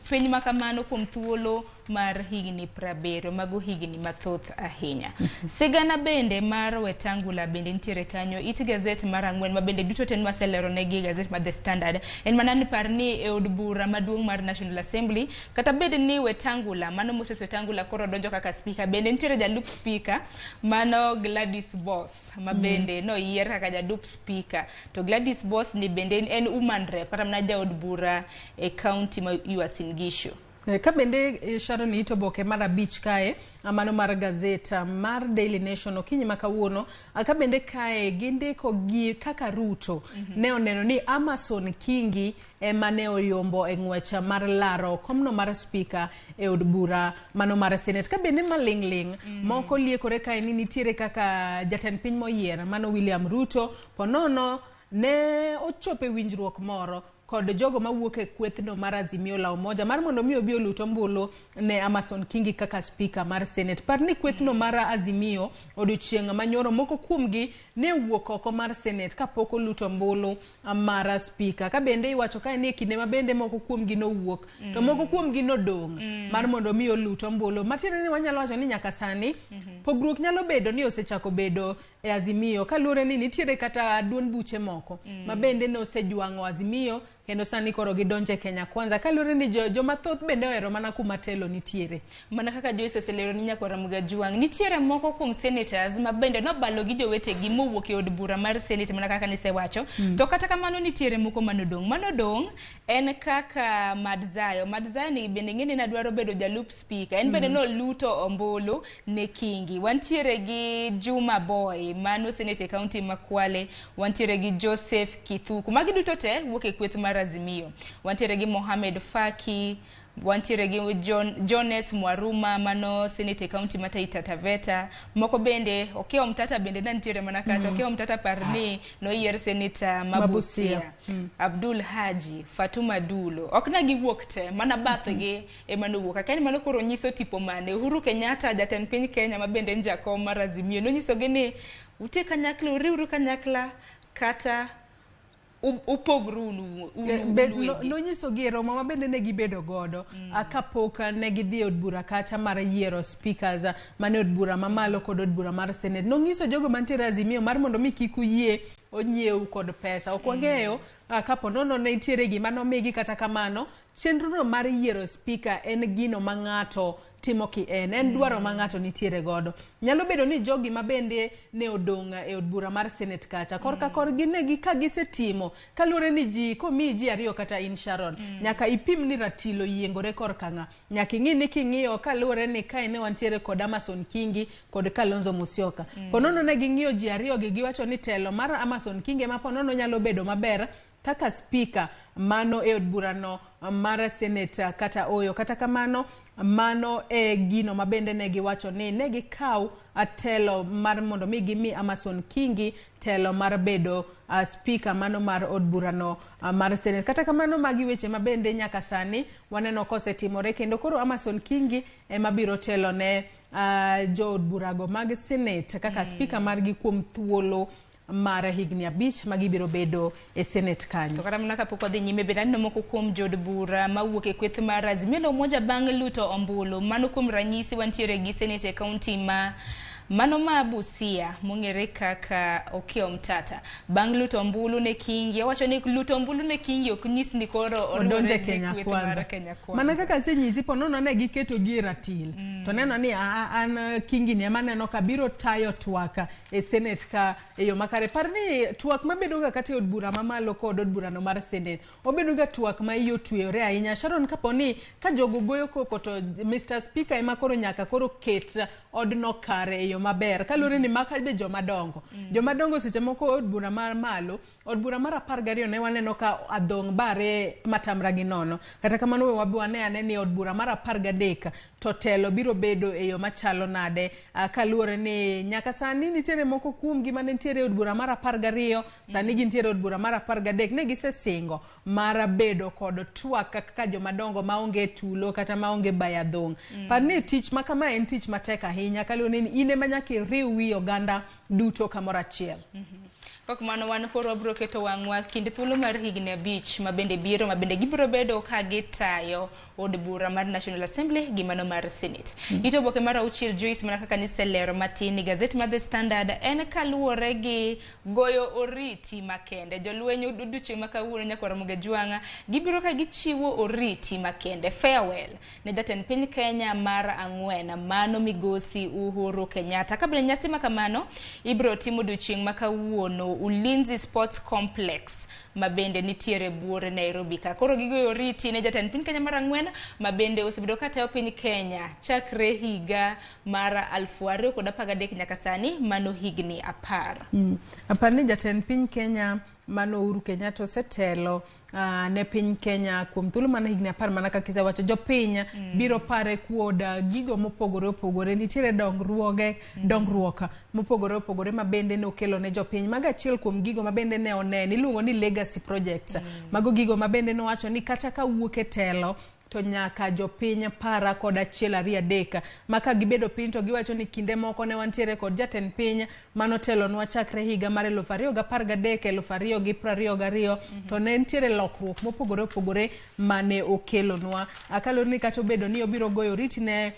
piny makamano kuom thuolo mar higni 70 mago higni mathoth ahinya. Sigana bende mar Wetangula bende nitiere kanyo. It gazet mar 4 mabende duto ten waselero negi gazet mar The Standard en mana ni par ni e od bura maduong' mar National Assembly kata bende ni Wetangula mano Moses Wetangula koro donjo kaka speaker bende nitiere jalup speaker mano Gladys Boss mabende no yier kaka jalup speaker to Gladys Boss ni bende en woman rep kata mana ja od bura e county ma Uasin Gishu. Ka bende Sharon ito boke mar 5 kae amano mar gazet mar Daily Nation okinyi makawuono ka bende kae gindiko gi kaka Ruto ne oneno ni Amason Kingi emane oyombo e ng'wech mar laro komno mar speaker e od bura mano mar Senate. Ka bende malingling moko liekore kae ni nitiere kaka jatend piny moyier mano William Ruto ponono ne ochope winjruok moro kod jogo mawuok e kwethno mar Azimio la Umoja mar mondo mi obi oluto mbulu ne Amason Kingi kaka speaker mar Senate. Par ni kwethno mar Azimio odiochieng' manyoro moko kuomgi ne wuok oko mar Senate kapok oluto mbulu mar speaker. Ka bende iwacho kae ni kinde mabende moko kuomgi no wuok to moko kuomgi no dong' mar mondo mi oluto mbulu. Matiende ni wanyalo wacho ni nyaka sani pogruok nyalo bedo ni osechako bedo e Azimio kaluwore ni nitiere kata duond buche moko mabende ne osejwang'o Azimio kendo sani koro gidonje Kenya Kwanza kaluwore ni joma thoth bende ohero mana kuma telo nitiere. Mana kaka Joyce oselero ni nyaka Ramogi Juang nitiere moko kuom senators mabende nobalo gi jowetegi mowuok e od bura mar Senate mana kaka nisewacho. To kata kamano nitiere moko manodong' en kaka Madzayo ni bende ng'eni na dwaro bedo jalup speaker en bende no luto ombulu ne Kingi. Wantiere gi Juma Boy mano Senate County ma Kwale, wantiere gi Joseph Kithuku magi duto te wuok e kweth mar Azimio. Wantiere gi Mohamed Faki, wantiere gi Jones Mwaruma mano Senate County ma Taita Taveta. Moko bende Okeo Mtata bende nitiere mana kacha. Okeo Mtata parni no yier Senator Mabusia. Abdul Haji, Fatuma Dulo. Okna gi wuok te mana bathgi e mano wuok. Akani mano koro nyiso tipo mane Uhuru Kenyatta jatend piny Kenya mabende njakom mar Azimio no nyiso gini ute kanyakla uriuru kanyakla kata upogru no nyiso gi romo mabende ne gibedo godo kapok ne gidhi od bura kacha mar yiero speakers mane od bura mamalo kod od bura mar Senate. No nyiso jogo mantiere Azimio mar mondo mi kik uyie onyiew kod pesa. Ok wang'eyo kapo nono ne nitiere gima nomigi kata kamano chenrono mar yiero speaker en gino ma ng'ato timo ki en dwaro ma ng'ato nitiere godo. Nyalo bedo ni jogi mabende ne odong' e od bura mar Senate kacha korka korgi ne ka gisetimo kaluwore ni ji komi ji ariyo kata in Sharon nyaka ipim ni ratilo yiengore korka ng'a. Nyaka ing'i ni king'iyo kaluwore ni kae ne wantiere kod Amason Kingi kod Kalonzo Musyoka. Ponono ne ging'iyo ji ariyo gi giwacho ni telo mar Amason Kingi ma ponono nyalo bedo maber kaka speaker mano e od burano mar Senate kata oyo. Kata kamano mano e gino mabende ne giwacho ni ne gikaw telo mar mondo mi gimi Amason Kingi telo mar bedo speaker mano mar od burano mar Senate. Kata kamano magi weche mabende nyaka sani waneno kosetimore kendo koro Amason Kingi mabiro telo ne jo od burago mag Senate kaka speaker margi kuom thuolo mar higni 5 magibiro bedo e Senate kanyo. To kata mana kapok odhi nyime bende aneno moko kuom jod bura mawuok e kweth mar Azimio la Umoja bang' luto ombulu. Mano kuom ranyisi wantiere gi Senate County ma Mano ma Busia mong'ere kaka Okio Mtata bang' luto ombulu ne Kingi. Owacho ni luto ombulu ne Kingi ok nyis ni koro odonje Kenya Kwanza. Mana kaka senyisi po nono ne giketo gi ratil. To neno ni an Kingi ni ema neno ka biro tayo twaka e Senate ka e yo makare. Parni twak mabedo ga kata od bura mamalo kod od bura no mar Senate. Obedo ga twak ma iyo tweyore ahinya. Sharon kaponi ka jogo goyo koko to Mr. Speaker ema koro nyaka koro ket odno kare e yo maber. Kalure ni maka be joma dongo. Joma dongo seche moko od bura mar malo, od bura mar 12 ne waneno ka adong bare matamra gi nono. Kata kamano we wabiwane ane ni od bura mar 13 to telo biro bedo e yo machalo nade. Kalure ni nyaka sani nitiere moko kuom gi mane nitiere od bura mar 12, sani gintiere od bura mar 13 ne gisesingo mar bedo kod twak kaka joma dongo maonge tulo kata maonge bayadong. Parni tich makama en tich matek ahinya. Kalure ni ine manyaka riw wi oganda duto kamoro achiel. Kok mano wan koro bro keto wangwa kinde thuolo mar higni 5 mabende biro mabende gibiro bedo ka gitayo od bura mar National Assembly gi mano mar Senate. Ito boke mar auchiel Joyce mana kaka niselero matin ni gazeti mar The Standard en kaluore gi goyo oriti makende. Jolwenyo uduche makawuono nyakwara muge jwanga gibiro ka gichiwo oriti makende farewell ne jatend piny Kenya mar 4 mano migosi Uhuru Kenyatta. Kabla nyasi makamano ibro timo duchieng makawuono Ulinzi Sports Complex mabende nitiere buore Nairobi ka. Koro gigoyo oriti ne jatend piny Kenya mar 4 mabende osebedo katayo piny Kenya chakre higa mar 2013 nyaka sani mano higni 10. Apani jatend piny Kenya mano Uhuru Kenyatta setelo ne piny Kenya kuom thuolo mana higni 10 mana kaka kisewacho jopiny biro pare kuoda gigo mopogore opogore. Nitiere dongruok mopogore opogore mabende nokelo ne jopiny. Maga achiel kuom gigo mabende ne oneni iluongo ni legacy projects. Mago gigo mabende nowacho ni kata ka wuok e telo to nyaka jopiny para kod achiel 2 3 maka gibedo piny to giwacho ni kinde moko ne wantiere kod jatend piny manotelo nwa chakre higa mar 2013 2022 to ne ntiere lokruok mopogore opogore mane okelo nwa. Akalo ni kata obedo ni obiro goyo oriti ne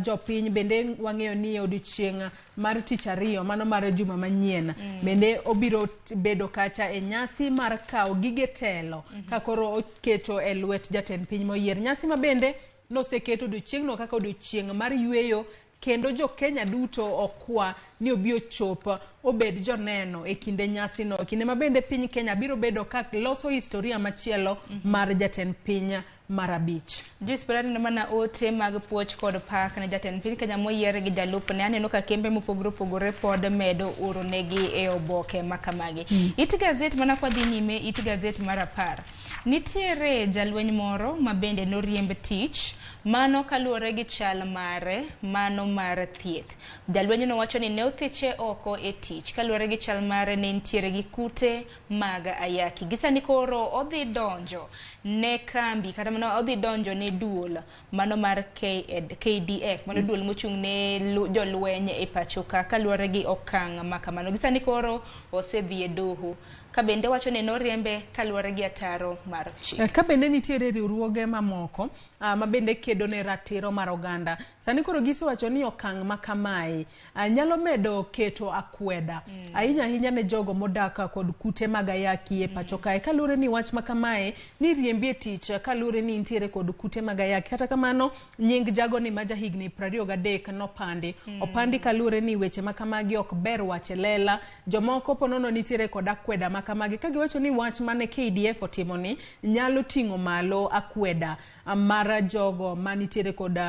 jopiny bende wang'eyo ni odiochieng' mar tich 2 mano mar juma manyien bende obiro bedo kacha e nyasi mar kawo gige telo ka koro oketo e lwet jatend piny moyier. Nyasi mabende noseketo odiochieng' no kaka odiochieng' mar yweyo kendo jo Kenya duto okwa ni obio chop obed joneno e kinde nyasi no kinde mabende piny Kenya biro bedo ka loso historia machielo mar jatend piny mar 5. Jisperani mana ote mag puoch kod pak ne jatend piny Kenya moyier gi jalup ne aneno ka kembe mopogore opogore pod medo oro negi e oboke makamagi. It gazet mana kwa dhi nyime it gazet mar 10 nitiere jalweny moro mabende noriemb tich mano kaluore gi chal mare mano mar thieth. Jalweny no wacho ni ne othiche oko e tich kaluore gi chal mare ne ntiere gi kute mag ayaki. Gisani koro odhi donjo ne kambi kata mano odhi donjo ne duol mano mar KDF mano duol mochung' ne jolweny e pachoka kaluore gi okang' makamano. Gisani koro osedhi e doho kabende wacho ne noriembe kaluore gi ataro mar chik. Kabende nitiere riwruoge mamoko mabende kedo ne ratiro mar oganda. Sani koro gisewacho ni okang' makamae nyalo medo keto akweda ahinya ne jogo modaka kod kute mag ayaki e pachoka. Kalure ni wach makamae ni riembe tich kalure ni nitiere kod kute mag ayaki. Kata kamano nying jago ni maja higni 23 nopandi. Opandi kalure ni weche makamagi ok ber wache lela. Jomoko ponono nitiere kod akweda makamagi kagiwacho ni wach mane KDF otimo ni nyalo tingo malo akweda mara jogo manitiere kod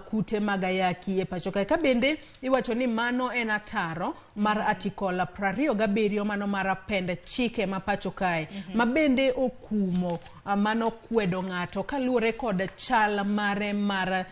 kute mag ayaki e pachoka. Kabende iwacho ni mano en ataro mar article 27 mano mar pende chike ma pachoka mabende okumo mano kwedo ng'ato kaluore kod chal mare mar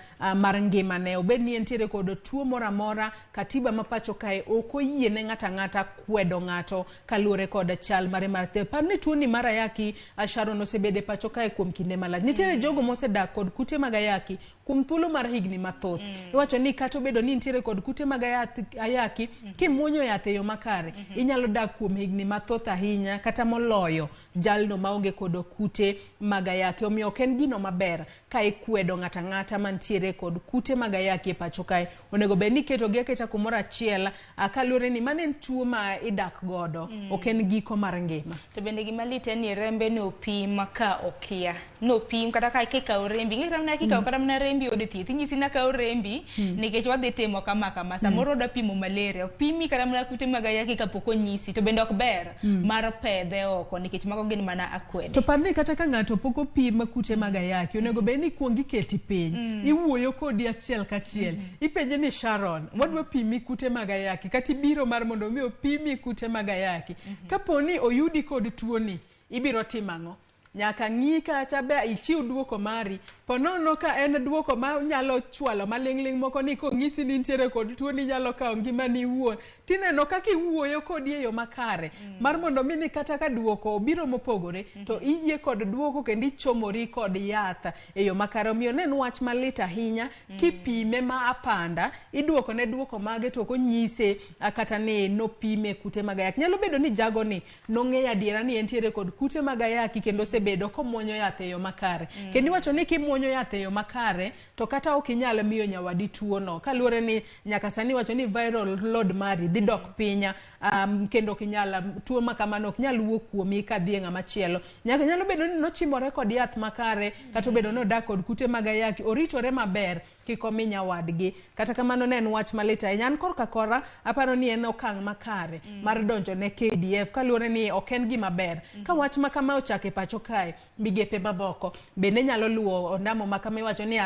ngimane. Obed ni entiere kod tuo moramora katiba ma pachoka ok oyie ne ng'ata kwedo ng'ato kaluore kod chal mare mar thieth. Parni tuo ni mar ayaki Sharon osebede pachoka kuom kinde malach. Nitiere jogo mosedak kod kute mag ayaki kuom thuolo mar higni higni mathoth. Iwacho ni kata obedo ni nitiere kod kute mag ayaki, kimuonyo yath e yo makare, inyalo dak kuom higni mathoth ahinya kata moloyo jalno maonge kod kute mag ayaki. Omiyo ok en gino maber ka ikwedo ng'ata ng'ata mantiere kod kute mag ayaki e pacho kae. Onego bed ni iketogi aketa kumoro achiel, kaluwore ni mano en tuo ma idak godo, ok en giko mar ngima. To bende gima lit en ni rembe no pim ka okia. No pim kata ka ikaw rembi, ng'e ramna kikaw kata mana rembi od thieth, inyisi na kaw rembi nikech wadhi timo kama kama. Samoro da pimo malaria, ok pimi kata mana kute mag ayaki kapok onyisi. To bende ok ber mar pedhe oko nikech mago gin mana akwede. To parni kata ka ng'ato pok opim kute mag ayaki, onego bed ni kuongi keti piny, iwuoyo kodi achiel kachiel, ipenje ni Sharon, wadwa pimi kute mag ayaki, kata ibiro mar mondo mi opimi kute mag ayaki. Kaponi oyudi kod tuoni, ibiro timang'o? Nyaka ng'i kata be ichiw duoko mari, ponono ka en duoko ma nyalo chwalo maling'ling moko ni kong'isi ni nitiere kod tuo ni nyalo kawo ngimani iwuon. Tineno kaka iwuoyo kodi e yo makare, mar mondo mi ni kata ka duoko obiro mopogore, to iyie kod duoko kendo ichomori kod yath e yo makare. Omiyo ne en wach malit ahinya kipime ma apanda, iduoko ne duoko mage to konyise kata ni nopime kute mag ayaki. Nyalo bedo ni jago ni nong'eyo adiera ni entiere kod kute mag ayaki kendo sebedo komuonyo yath e yo makare. Kendo iwacho ni kimuonyo yath e yo makare, to kata ok inyalo miyo nyawadi tuo no. Kaluwore ni nyaka sani wacho ni viral load mari dhi dok pinya, kendo ok inyalo, tuo ma kamano ok nyal wuok kuomi ka dhi e ng'ama chielo. Nyalo bedo ni nochimore kod yath makare, kata obedo ni odak kod kute mag ayaki, oritore maber, kik omi nyawadgi. Kata kamano ne en wach malit ahinya. An korka kora aparo ni en okang' makare mar donjo ne KDF, kaluwore ni ok en gima ber. Ka wach ma kama ochake pacho kae, migepe maboko bende nyalo luwo ondamo ma kama iwacho ni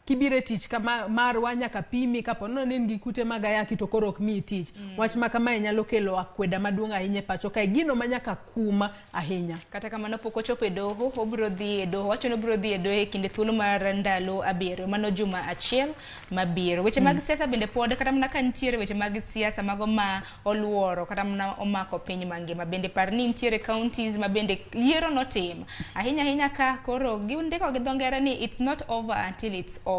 kibire tich kama marwa nyaka pimi kapo no nen gi kute mag ayaki to koro ok mi tich. Wach ma kama nyalo kelo akweda maduong' ahinya pacho kae, gino ma nyaka kuma ahinya. Kata kamano pok ochopo e doho, obiro dhi e doho, wacho ni obiro dhi e doho e kinde thuolo mar ndalo 7, mano juma achiel mabiro. Weche mag siasa bende pod kata mana ka nitiere weche mag siasa mago ma oluoro kata mana omako piny mangima, bende par ni nitiere counties ma bende yiero notim ahinya ka koro gindiko gi dho ngere ni it's not over until it's over.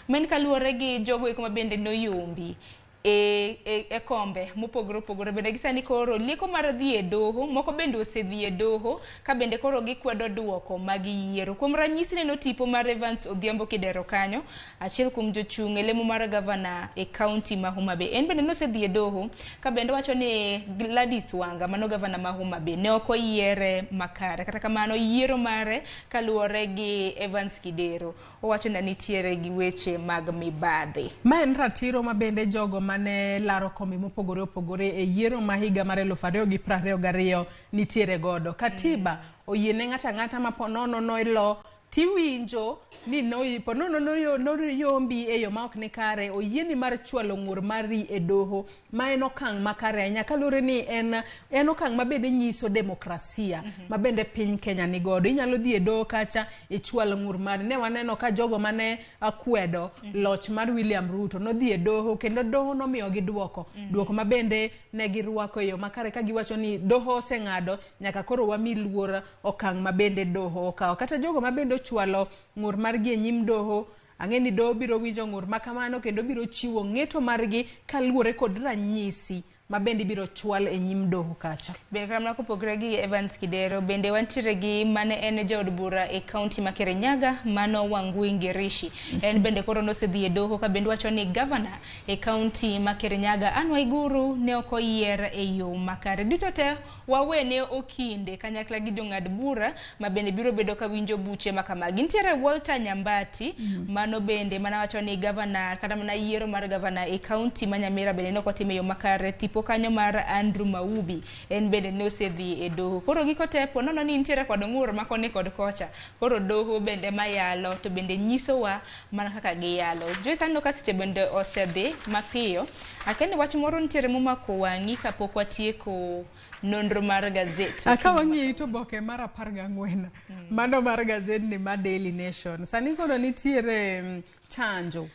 Men kaluwore gi jogo eko ma bende noyombi e kombe mopogore bende gisani koro lieko mar dhi e doho, moko bende osedhi e doho ka bende koro gikwedo duoko mag yiero. Kuom ranyisi neno tipo mar Evans Odhiambo Kidero kanyo, achiel kuom jochung' e lemo mar gavana e kaunti ma Homa Bay, en bende nosedhi e doho ka bende wacho ni Gladys Wanga, mano gavana ma Homa Bay, ne ok oyiere makare. Kata kamano yiero mare kaluwore gi Evans Kidero, owacho ni nitiere gi weche mag mibadhi. Ma en ratiro ma bende jogo mane laro kombe mopogore e yiero ma higa mar 2022 nitiere godo. Katiba oyiene ng'ata ng'ata ma ponono noilo tiwinjo ni noyombi e yo ma ok ni kare, oyieni mar chwalo ng'ur mari e doho, ma en okang' makare ahinya, kaluwore ni en okang' ma bende nyiso demokrasia ma bende piny Kenya ni godo. Inyalo dhi e doho kacha ichwalo ng'ur mari. Ne waneno ka jogo mane kwedo loch mar William Ruto nodhi e doho, kendo doho nomiyo gi duoko ma bende ne girwako e yo makare, ka giwacho ni doho oseng'ado, nyaka koro wami luor okang' ma bende doho okawo. Kata jogo ma bende chwalo ng'ur margi e nyim doho, ang'eni doho biro winjo ng'ur ma kamano kendo biro chiwo ng'eto margi kaluwore kod ranyisi ma bende biro chwal e nyim doho kacha. Bende kamano kopogre gi Evans Kidero, bende wantiere gi mane en jaod bura e kaunti ma Kirinyaga, mano Wangui Ngirishi. En bende koro nosedhi e doho ka bende wacho ni gavana e kaunti ma Kirinyaga Anne Waiguru ne ok oyier e yo makare. Duto te wawene okinde kanyakla gi jong'ad bura ma bende biro bedo ka winjo buche ma kamagi. Nitiere Walter Nyambati, mano bende mana wacho ni gavana kata mana yiero mar gavana e kaunti ma Nyamira bende ne ok otimo e yo makare. Tipo kanyo mar Andrew Maubi, en bende nosedhi e doho. Koro giko tepo nono ni nitiere kod ng'ur ma koni kod kocha, koro doho bende mayalo to bende nyisowa mana kaka giyalo. Joyce anno ka seche bende osedhi mapiyo, akene wach moro nitiere momako wang'i kapok watieko nonro mar gazet. Akawang'i to boke mar 14 mano mar gazet ni ma Daily Nation. Sani koro nitiere chanjo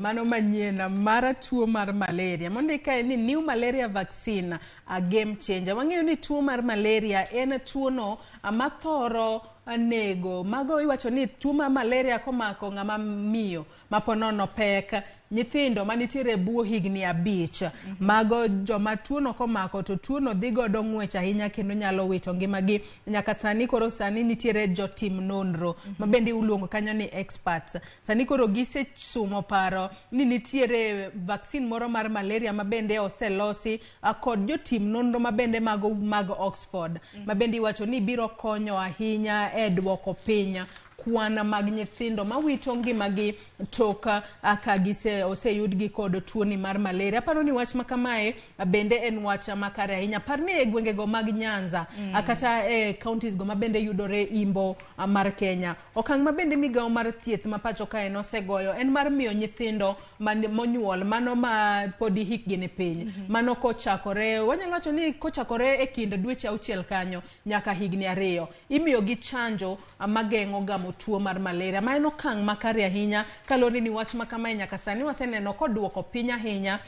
mano manyien mar tuo mar malaria, mondika ni new malaria vaccine a game changer. Wang'eyo ni tuo mar malaria en tuo no amathoro nego mago iwacho ni tuo mar malaria komako ng'ama miyo maponono pek nyithindo manitiere buo higni 5 mago joma tuo no komako to tuo no dhi godo ng'wech ahinya kendo nyalo wito ngimagi nyaka sani koro sani nitiere jotim nonro mabende uluongo kanyo ni experts sani koro gisesumo paro ni nitiere vaccine moro mar malaria mabende oselosi kod jotim nonro mabende mag Oxford mabende iwacho ni biro konyo ahinya e duoko piny kwana mag nyithindo mawito ngimagi toka ka oseyudgi kod tuoni mar malaria. Paro ni wach makamae bende en wach makare ahinya. Parni e gwengego mag Nyanza kata e counties go mabende yudore imbo mar Kenya. Okang' mabende migawo mar thieth ma pacho kae nosegoyo en mar miyo nyithindo monyuol mano ma podi hikgi ni piny. Mano kochakore wanyalo wacho ni kochakore e kind dweche 6 kanyo nyaka higni 2 imiyo gi chanjo mageng'o gamo tuo mar malaria. Ma en okang' makare ahinya kalore ni wach makamae nyaka sani waseneno koduoko piny ahinya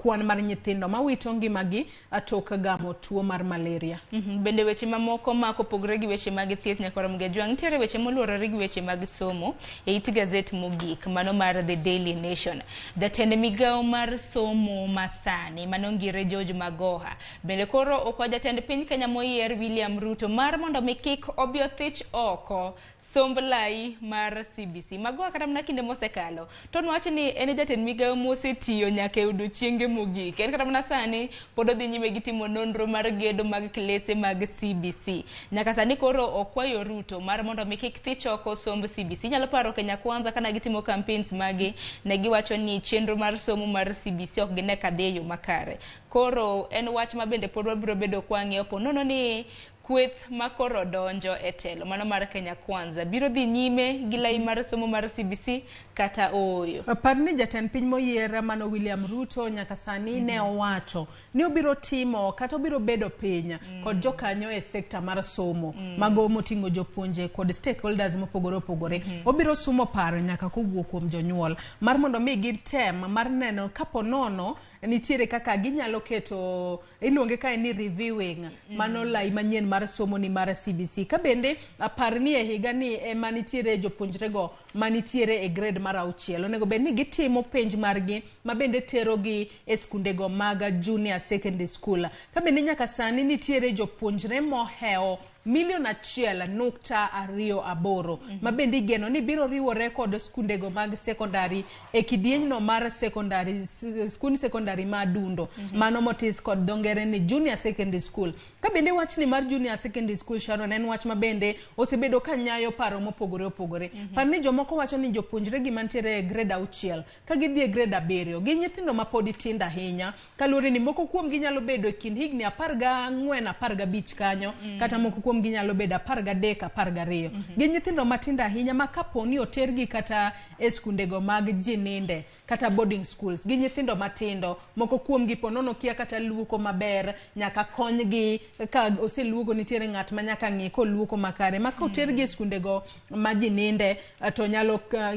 kwan mar nyithindo mawito ngimagi tok gamo tuo mar malaria. Bende weche mamoko ma kopogore gi weche mag thieth nyakora Mugejwang nitiere weche moluorore gi weche mag somo e it gazet mogik mano mar The Daily Nation. Jatend migawo mar somo masani mano ngire George Magoha bende koro okwa jatend piny Kenya moyier William Ruto mar mondo mi kik obi othich oko somb lai mar CBC. Magoha kata mna kinde mosekalo to nwacho ni en jatend migawo mosetiyo nyaka e odiochienge mogik. En kata mna sani pod odhi nyime gi timo nonro mar gedo mag klese mag CBC. Nyaka sani koro okwayo Ruto mar mondo mi kik thich oko somb CBC. Nyalo paro Kenya Kwanza kana gitimo campaigns magi ne giwacho ni chenro mar somo mar CBC ok gine kadhiyo makare. Koro en wach mabende pod wabiro bedo kwang'e opo nono ni kweth makoro donjo e telo mano mar Kenya Kwanza biro dhi nyime gi lai mar somo mar CBC kata oyo. Parni jatend piny moyier mano William Ruto nyaka sani ne owacho ni obiro timo kata obiro bedo piny kod jokanyo e sekta mar somo mago moting'o jopuonje kod stakeholders mopogore opogore. Obiro sumo paro nyaka kowuok kuom jonyuol mar mondo mi gitem mar neno kapo nono nitiere kaka ginyalo keto iluonge kae ni reviewing mano lai manyien mar somo ni mar CBC. Ka bende parni e higa ni ema nitiere jopuonjrego manitiere e grade mar 6 onego bed ni gitimo penj margi mabende terogi e skundego mag junior secondary school. Ka bende nyaka sani nitiere jopuonjre moheo 1.28 mabende igeno ni biro riwore kod skundego mag secondary e kidienjno mar secondary skund secondary madundo mano motis kod dongere ni junior secondary school. Ka bende wach ni mar junior secondary school Sharon en wach mabende osebedo ka nyayo paro mopogore opogore. Parni jomoko wacho ni jopuonjre gi mantiere e grade 6 ka gidhi e grade 7 gi nyithindo mapodi tinda ahinya kalure ni moko kuom ginyalo bedo e kind higni 14 15 kanyo kata moko kuom ginyalo bedo 13 12 gi nyithindo matinda ahinya ma kaponi otergi kata e skundego mag jininde kata boarding schools gi nyithindo matindo moko kuom gi ponono kia kata luoko maber nyaka konygi ka oseluoko nitiere ng'at ma nyaka ng'i ko luoko makare maka otergi e skundego majininde to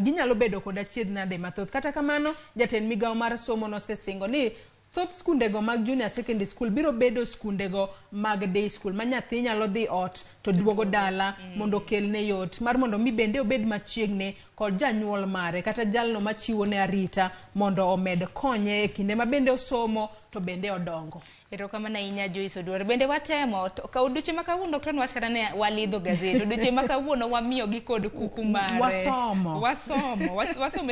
ginyalo bedo kod achiedh nade mathoth. Kata kamano jatend migawo mar somo nosesingo ni thoth skundego mag junior secondary school biro bedo skundego mag day school ma nyathi nyalo dhi ot to duogo dala mondo kelne yot mar mondo mi bende obed machiegni kod janyuol mare kata jalno machiwo ne arita mondo omed konye e kinde ma bende osomo to bende odongo. Erokamano ahinya Joyce Oduor. Bende watemo ka odiochieng' ma kawuono ok wach kata ne walidho gazet. Odiochieng' ma kawuono wamiyo gi kod kuku mare. Wasomo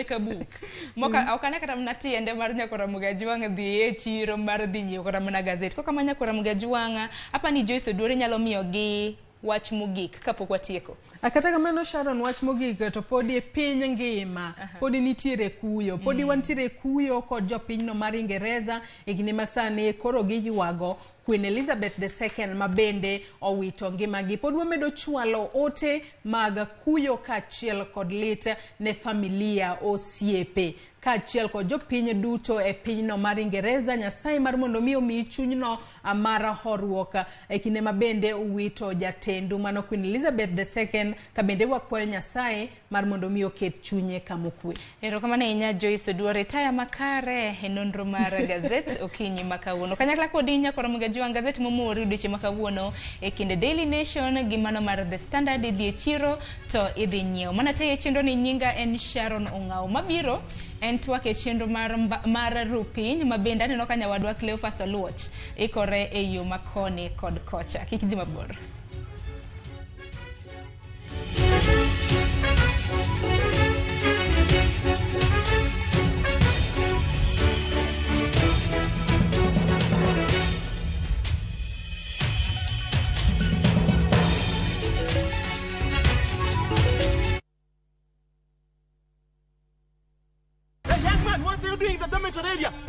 ka buk. Moka ok ane kata mna tiende mar nyakora Mugejwang dhi e chiro mar dhi nyiewo kata mana gazet. Koka ma nyakora Mugejwang apa ni Joyce Oduor nyalo miyo gi wach mogik kapok watieko. Kata kamano Sharon wach mogik to podi piny ngima podi nitiere kuyo podi wantiere kuyo kod jopinyno mar Ingereza e kinde masani koro giywago Queen Elizabeth II mabende owito ngimagi. Pod wamedo chwalo ote mag kuyo kachiel kod lit ne familia osiepe kaachiel kod jopiny duto e pinyno mar Ingereza. Nyasaye mar mondo mi omi chunyno mar horuok e kinde ma bende uwito jatendu mano Queen Elizabeth II, ka bende wakwayo Nyasaye mar mondo mi oket chunye kamokwe. Erokamano ahinya Joyce Oduor, taya makare e nonro mar gazet okinyi makawuono. Kanyakla kodi nyakoro mgajua gazet momori odiochieng' makawuono e kinde Daily Nation gi mano mar The Standard idhi e chiro to idhi nyiewo. Mana te chenro ni nyinga en Sharon Ong'aw. Mabiro en twak e chenro mar rupiny mabende aneno ka nyawadwa Cleophas Oluoch ikore e yo makoni kod kocha. Kik idhi mabor.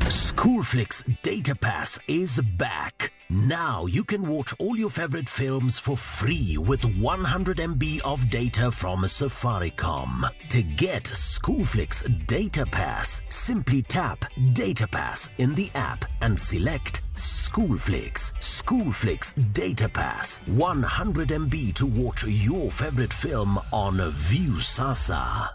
Schoolflix Data Pass is back. Now you can watch all your favorite films for free with 100 MB of data from Safaricom. To get Schoolflix Data Pass, simply tap Data Pass in the app and select Schoolflix. Schoolflix Data Pass, 100 MB to watch your favorite film on View Sasa.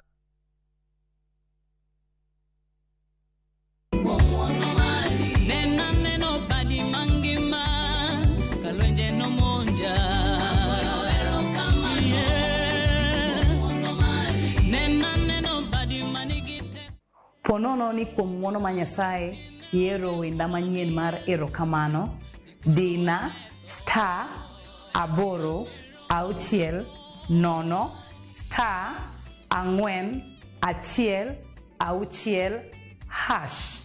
Ponono ni kuom ng'wono ma Nyasaye yiero wenda manyien mar erokamano dina *8 6 0 *4 1 6 hash.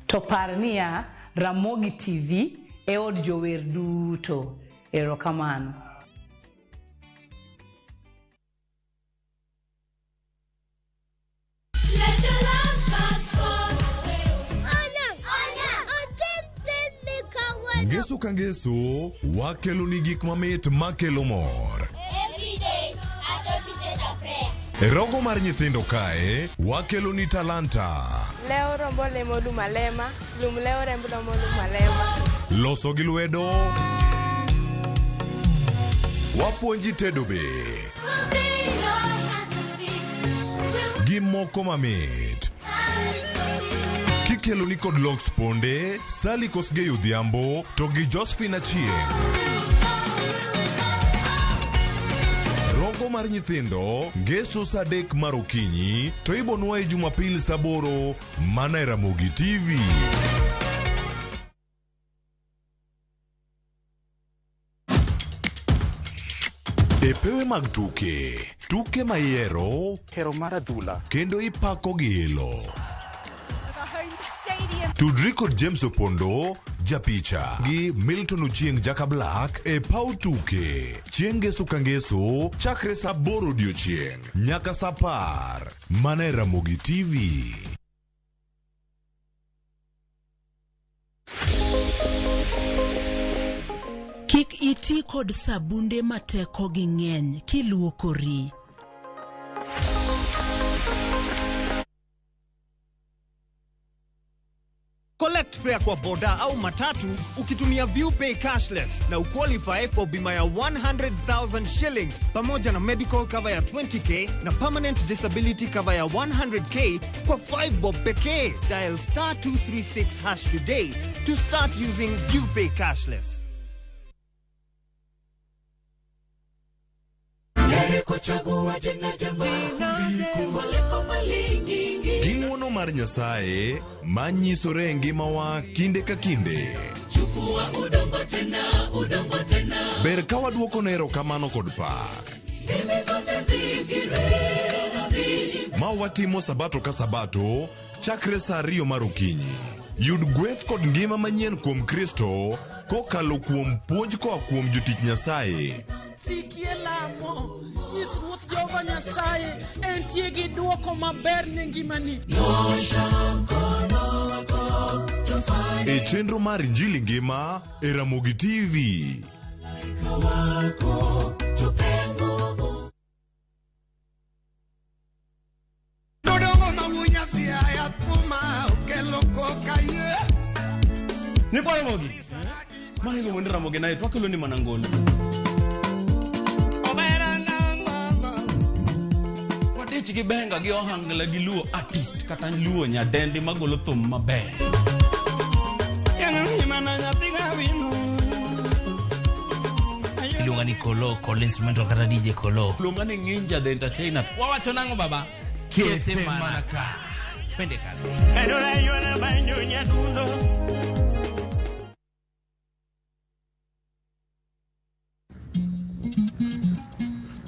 To par niya Ramogi TV e od jower duto. Erokamano. Ngeso ka ngeso wakelo ni gik mamit makelo mor. E rogo mar nyithindo kae wakelo ni talanta. Leo rombo lemo dumalema, lum leo rembo lemo dumalema. Loso gi lwedo. Wapuonji tedo be. Gi moko mamit. Kikelo ni kod Lox Ponde, Sally Kosgei Odhiambo, to gi Josephine Achieng'. Rogo mar nyithindo, ngeso sa 3 mar okinyi, to ibonwa e Jumapil sa 8 mana e Ramogi TV. E pewe mag tuke mayiero, hero mar adhula, kendo ipako gi ilo. Tudri kod James Opondo, japicha, gi Milton Ochieng Jaka Black e pau tuke. Chieng' ngeso ka ngeso, chakre sa 8 odiochieng' nyaka sa 10 mana e Ramogi TV. Kik iti kod sabunde mateko gi ng'eny kiluokori. Collect fare kwa boda au matatu ukitumia ViewPay cashless na uqualify for bima ya 100,000 shillings pamoja na medical cover ya 20k na permanent disability cover ya 100k kwa 5 bob pekee. Dial *236# today to start using ViewPay cashless. Ging'wono mar Nyasaye manyisore e ngimawa kinde ka kinde. Ber ka waduoko ne erokamano kod pak. Ma watimo sabato ka sabato chakre sa 2 mar okinyi. Yud gweth kod ngima manyien kuom Kristo kokalo kuom puonj koa kuom jotich Nyasaye. Sikie lamo, nyis Ruoth Jehova Nyasaye entie gi duoko maber ne ngimani. E chenro mar Injili ngima e Ramogi TV. Dodongo mawunya siya ya Ni kwa Ramogi. Mani ngo mwende Ramogi na itwa kilo ni manangolo. Wadich gibenga gi ohangla gi luo artist kata luo nyadendi magolo thum maber. Iluonga ni Kolo, Kolo instrumental kata DJ Kolo. Iluonga ni Ninja the Entertainer. Wawacho nango baba? Kete manaka. Twende kazi.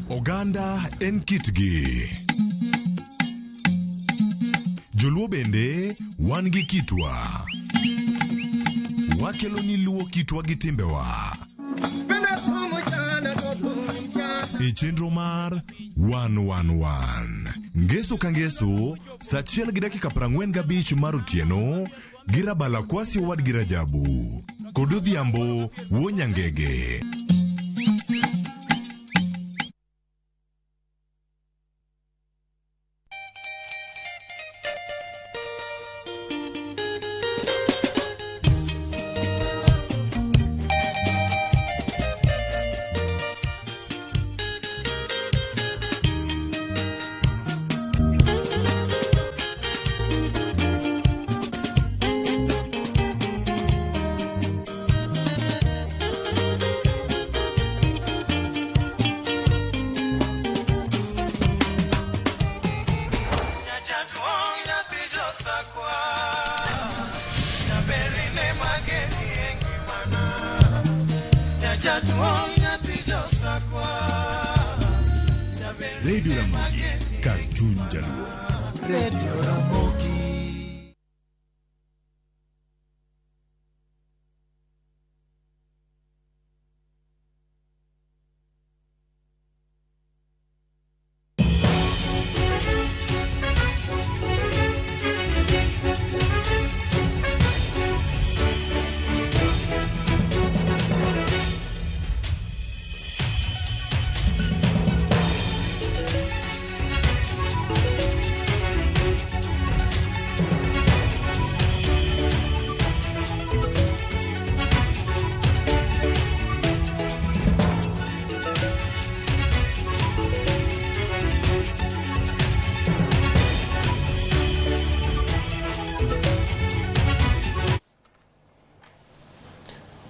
Oganda en kitgi. Joluo bende wan gi kitwa. Wakelo ni luo kitwa gi timbewa. E chenro mar 111 Ngeso ka ngeso saa 1:45 mar otieno gi Rabala Kwasi Owad gi Rajabu kod Odhiambo Wuonyangege. Radio Ramogi, Cartoon Jaluo. Radio Ramogi.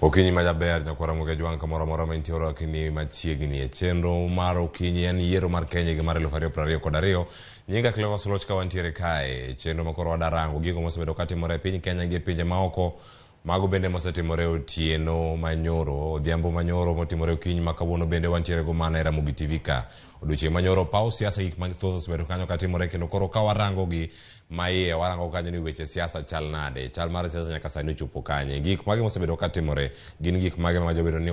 Okinyi majaber nyakwara Ramogi jwang kamoro moro mantioro kini machiegni e chenro mar okinyi en yiero mar Kenya gi mar 2022 nyinga Cleophas Loch ka wantiere kae chenro makoro wadarango gigo mosebedo katimore e piny Kenya gi pinje maoko mago bende mosetimore otieno manyoro odhiambo manyoro motimore okinyi makawuono bende wantiere go mana e Ramogi TV ka odiochieng' manyoro paw siasa gik mathoth osebedo kanyo katimore kendo koro ka warango gi maiye warango kanyo ni weche siasa chal nade chal mar siasa nyaka sani ochopo kanye gik mage mosebedo katimore gin gik mage ma jobedo ni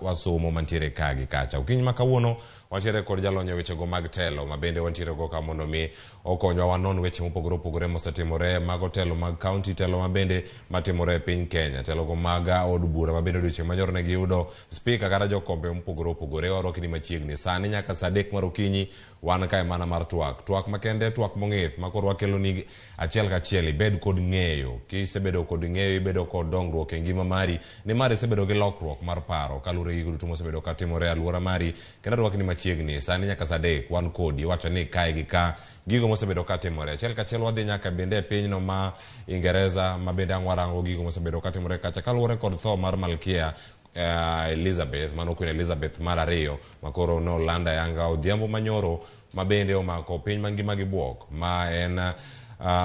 wasomo mantiere ka gi kacha okinyi makawuono wantiere kod jalonyo weche go mag telo ma bende wantiere go ka mondo mi okonywa wanon weche mopogore opogore mosetimore mag telo mag county telo ma bende matimore e piny Kenya telo go mag od bura ma bende odiochieng' manyoro ne giyudo speaker kata jokombe mopogore opogore warokni machiegni sani nyaka saa 3 mar okinyi wan kae mana mar twak makende twak mong'ith makoro wakelo ni achiel kachiel ibed kod ng'eyo kisebedo kod ng'eyo ibedo kod dongruok e ngima mari ni mari sebedo gi lokruok mar paro kalure gi duto mosebedo katimore e alwora mari kendo rwakni machiegni sani nyaka saa 3 wan kodi wacho ni kae gi ka gigo mosebedo katimore achiel kachiel wadhi nyaka bende e pinyno ma Ingereza ma bende angwarango gigo mosebedo katimore kacha kalure kod tho mar Malkia Elizabeth mano Queen Elizabeth mar 2 makoro no landa yanga odhiambo manyoro ma bende omako piny mangima gi buok ma en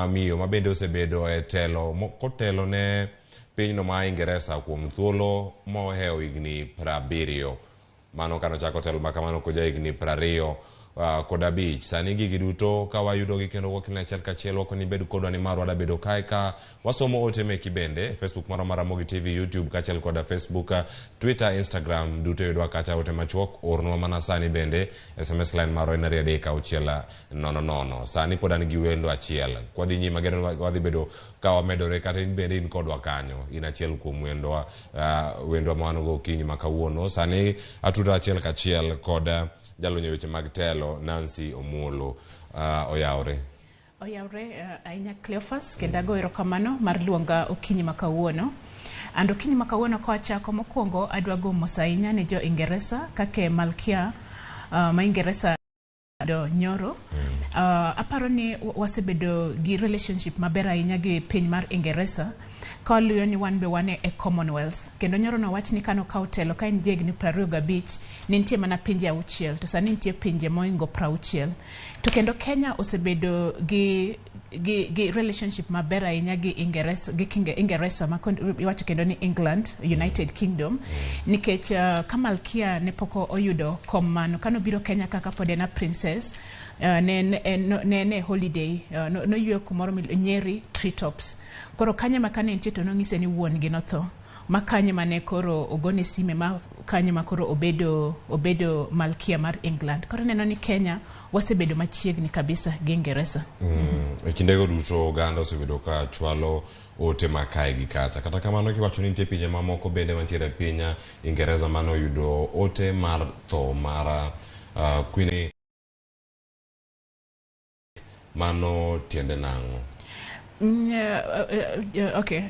miyo ma bende osebedo e telo kotelo ne pinyno ma Ingereza kuom thuolo moheo higni 70 mano kano chako telo makamano koja higni 20 kod 5 sani gigi duto ka wayudo gi kendo wakilna achiel kachiel wako ni bed kodwa ni marwa da bedo kae ka wasomo ote meki bende Facebook mara Ramogi TV YouTube kachiel koda Facebook Twitter Instagram duto yudwa kacha ote machuok ornwa mana sani bende SMS line maro en 3 sani podan gi wendo achiel kwa dhi nyima geno wadhi bedo ka wamedore kata in bende in kodwa kanyo in achiel kuom wendwa mawanogo okinyi makawuono sani atuda achiel kachiel koda jalonyo weche mag telo Nancy Omuolo oyawre ahinya Cleophas kendo ago erokamano mar luonga okinyi makawuono Ando kini makawuono koachako mokwongo adwa go mos ahinya ne jo Ingeresa kake Malkia ma Ingeresa do nyoro. Aparo ni wasebedo gi relationship maber ahinya gi piny mar Ingeresa ka luyo ni wan be wane e Commonwealth. Kendo nyoro no wach ni kano ka hotelo ka en jegni 25 ni nitie mana pinje 6 to sani nitie pinje moingo 60. To kendo Kenya osebedo gi relationship maber ahinya gi Ingeresa ma iwacho kendo ni England, United Kingdom, nikech ka Malkia ne poko oyudo kom mano kano biro Kenya kaka pod en princess, ne holiday, no yue kumoro Nyeri Treetops. Koro kanye makane nitie to nong'ise ni wuon gi notho. Makanye mane koro ogone sime ma kanye makoro obedo Malkia mar England. Koro neno ni Kenya wasebedo machiegni kabisa gi Ingeresa. E kindego duto oganda osebedo ka chwalo ote makae gi kacha. Kata kamano kiwacho ni nitie pinje mamoko bende mantiere pinya Ingeresa mano yudo ote mar tho mar Queen mano tiende nang'o? Okay,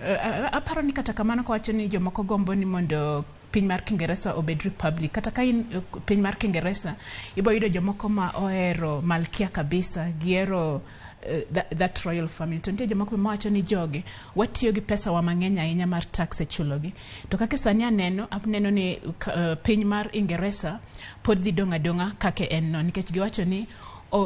aparo ni kata kamano kawacho ni jomoko gombo ni mondo piny mar Kingeresa obed republic. Kata ka in piny mar Kingeresa ibo yudo jomoko ma ohero Malkia kabisa, giero that royal family. To nitie jomoko ma wacho ni jogi watiyo gi pesa wa mang'eny ahinya mar tax e chulogi. To kaka sani aneno ni piny mar Ingeresa pod dhi donga kake en no, nikech giwacho ni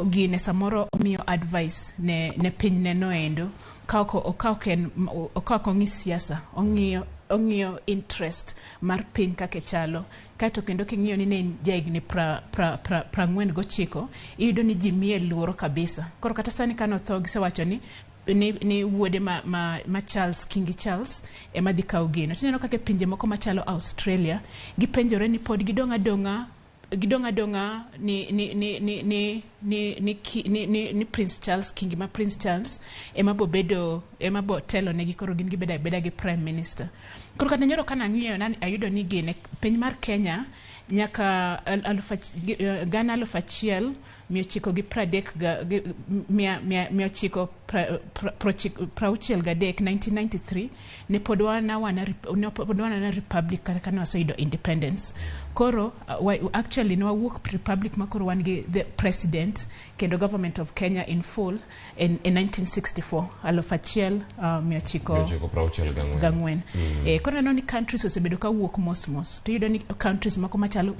gine samoro omiyo advice ne piny neno endo okako ng'i siasa, ong'iyo interest mar piny kake chalo. Kato kendo king'iyo ni ne jahigni 49 iyudo ni ji miye luoro kabisa. Koro kata sani kano tho gisewacho ni wuode ma Charles, King Charles ema dhi kawo gino. Tineno kake pinje moko machalo Australia gipenjore ni pod gidonga ni Prince Charles, King ma Prince Charles ema bo telo negi, koro gin gibeda gi prime minister. Koro kata nyoro kana ng'iyo ayudo ni gine piny mar Kenya nyaka 1963 ne pod wana republic kaka ne waseyudo independence. Koro actually no wawuok republic makoro wan gi the president kendo government of Kenya in full in 1964 1964. Koro neno ni countries osebedo ka wuok mos to yudo ni countries mako machalo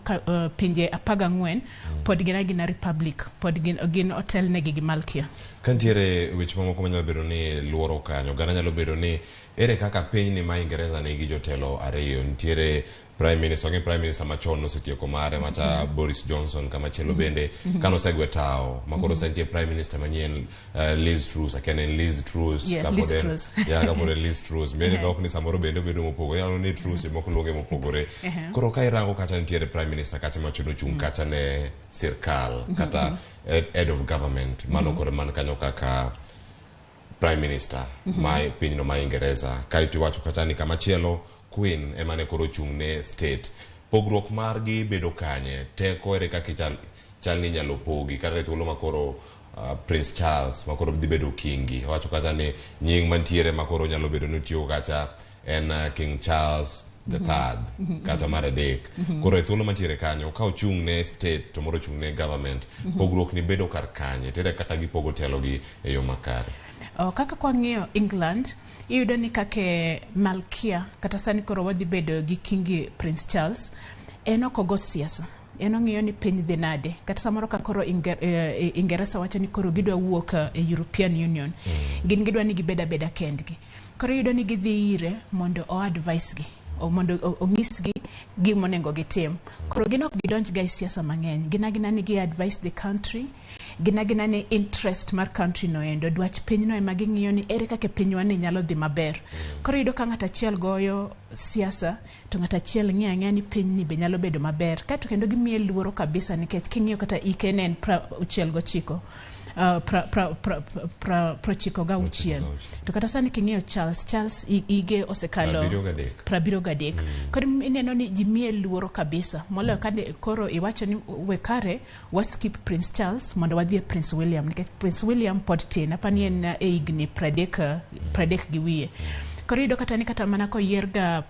pinje 14 pod gina republic, pod gin hotel negi gi Malkia. Kantiere weche mamoko manyalo bedo ni luoro kanyo, gana nyalo bedo ni ere kaka piny ni ma Ingeresa nigi jotelo ariyo. Nitiere prime minister machon osetieko mare macha Boris Johnson kama chelo bende kano segwe tao makoro sentie prime minister manyien Liz Truss, akene Liz Truss kapode Liz Truss mene nok ni samoro bende bedo mopogore, yalo ni Truss moko luonge mopogore. Koro ka irango kata nitiere prime minister kacha machodo chung kacha ne sirkal kata head of government mano kore man kanyo kaka prime minister mai pinyno ma Ingeresa. Kaito wacho kata ni kama chielo Queen emane koro chung ne state. Pogruok margi bedo kanye, teko ere kaka chal ni nyalo pogi kata thuolo makoro Prince Charles makoro dhi bedo kingi. Wacho kata ni nying mantiere makoro nyalo bedo nutiyo kata en King Charles the third kata mar adek. Koro thuolo mantiere kanyo ka ochung ne state to moro chung ne government, pogruok ni bedo kar kanye, tere kaka gipogo telo gi e yo makare. Kaka kwa ng'iyo England iyudo ni kake Malkia kata sani koro wadhi bedo gi King Prince Charles okogo siasa, ng'iyo ni piny dhi nade. Kata samoro ka koro Ingeresa wacho ni koro gidwa wuok e European Union, gin gidwa ni gibeda kendgi. Koro iyudo ni gidhi ire mondo advice gi, mondo ong'isgi gima onego gitim. Koro gin ok gidonj ga siasa mang'eny, gina ni gi advise the country, gina ni interest mar country no endo, dwach piny no ema ging'iyo ni ere kaka pinywa ni nyalo dhi maber. Koro iyudo ka ng'ata achiel goyo siasa to ng'ata achiel ng'iyo ni piny ni be nyalo bedo maber. Kato kendo gimiye luoro kabisa nikech king'iyo kata ike ne en 69 prochiko ga uchiel. To kata sani king'iyo Charles ige osekalo 73. Koro ineno ni jimiye luoro kabisa. Molo kade koro iwacho ni wekare skip Prince Charles mondo wadhi Prince William, nikech Prince William pod tin apani en higni 30 gi wiye. Korido kata ni kata mana ko yierga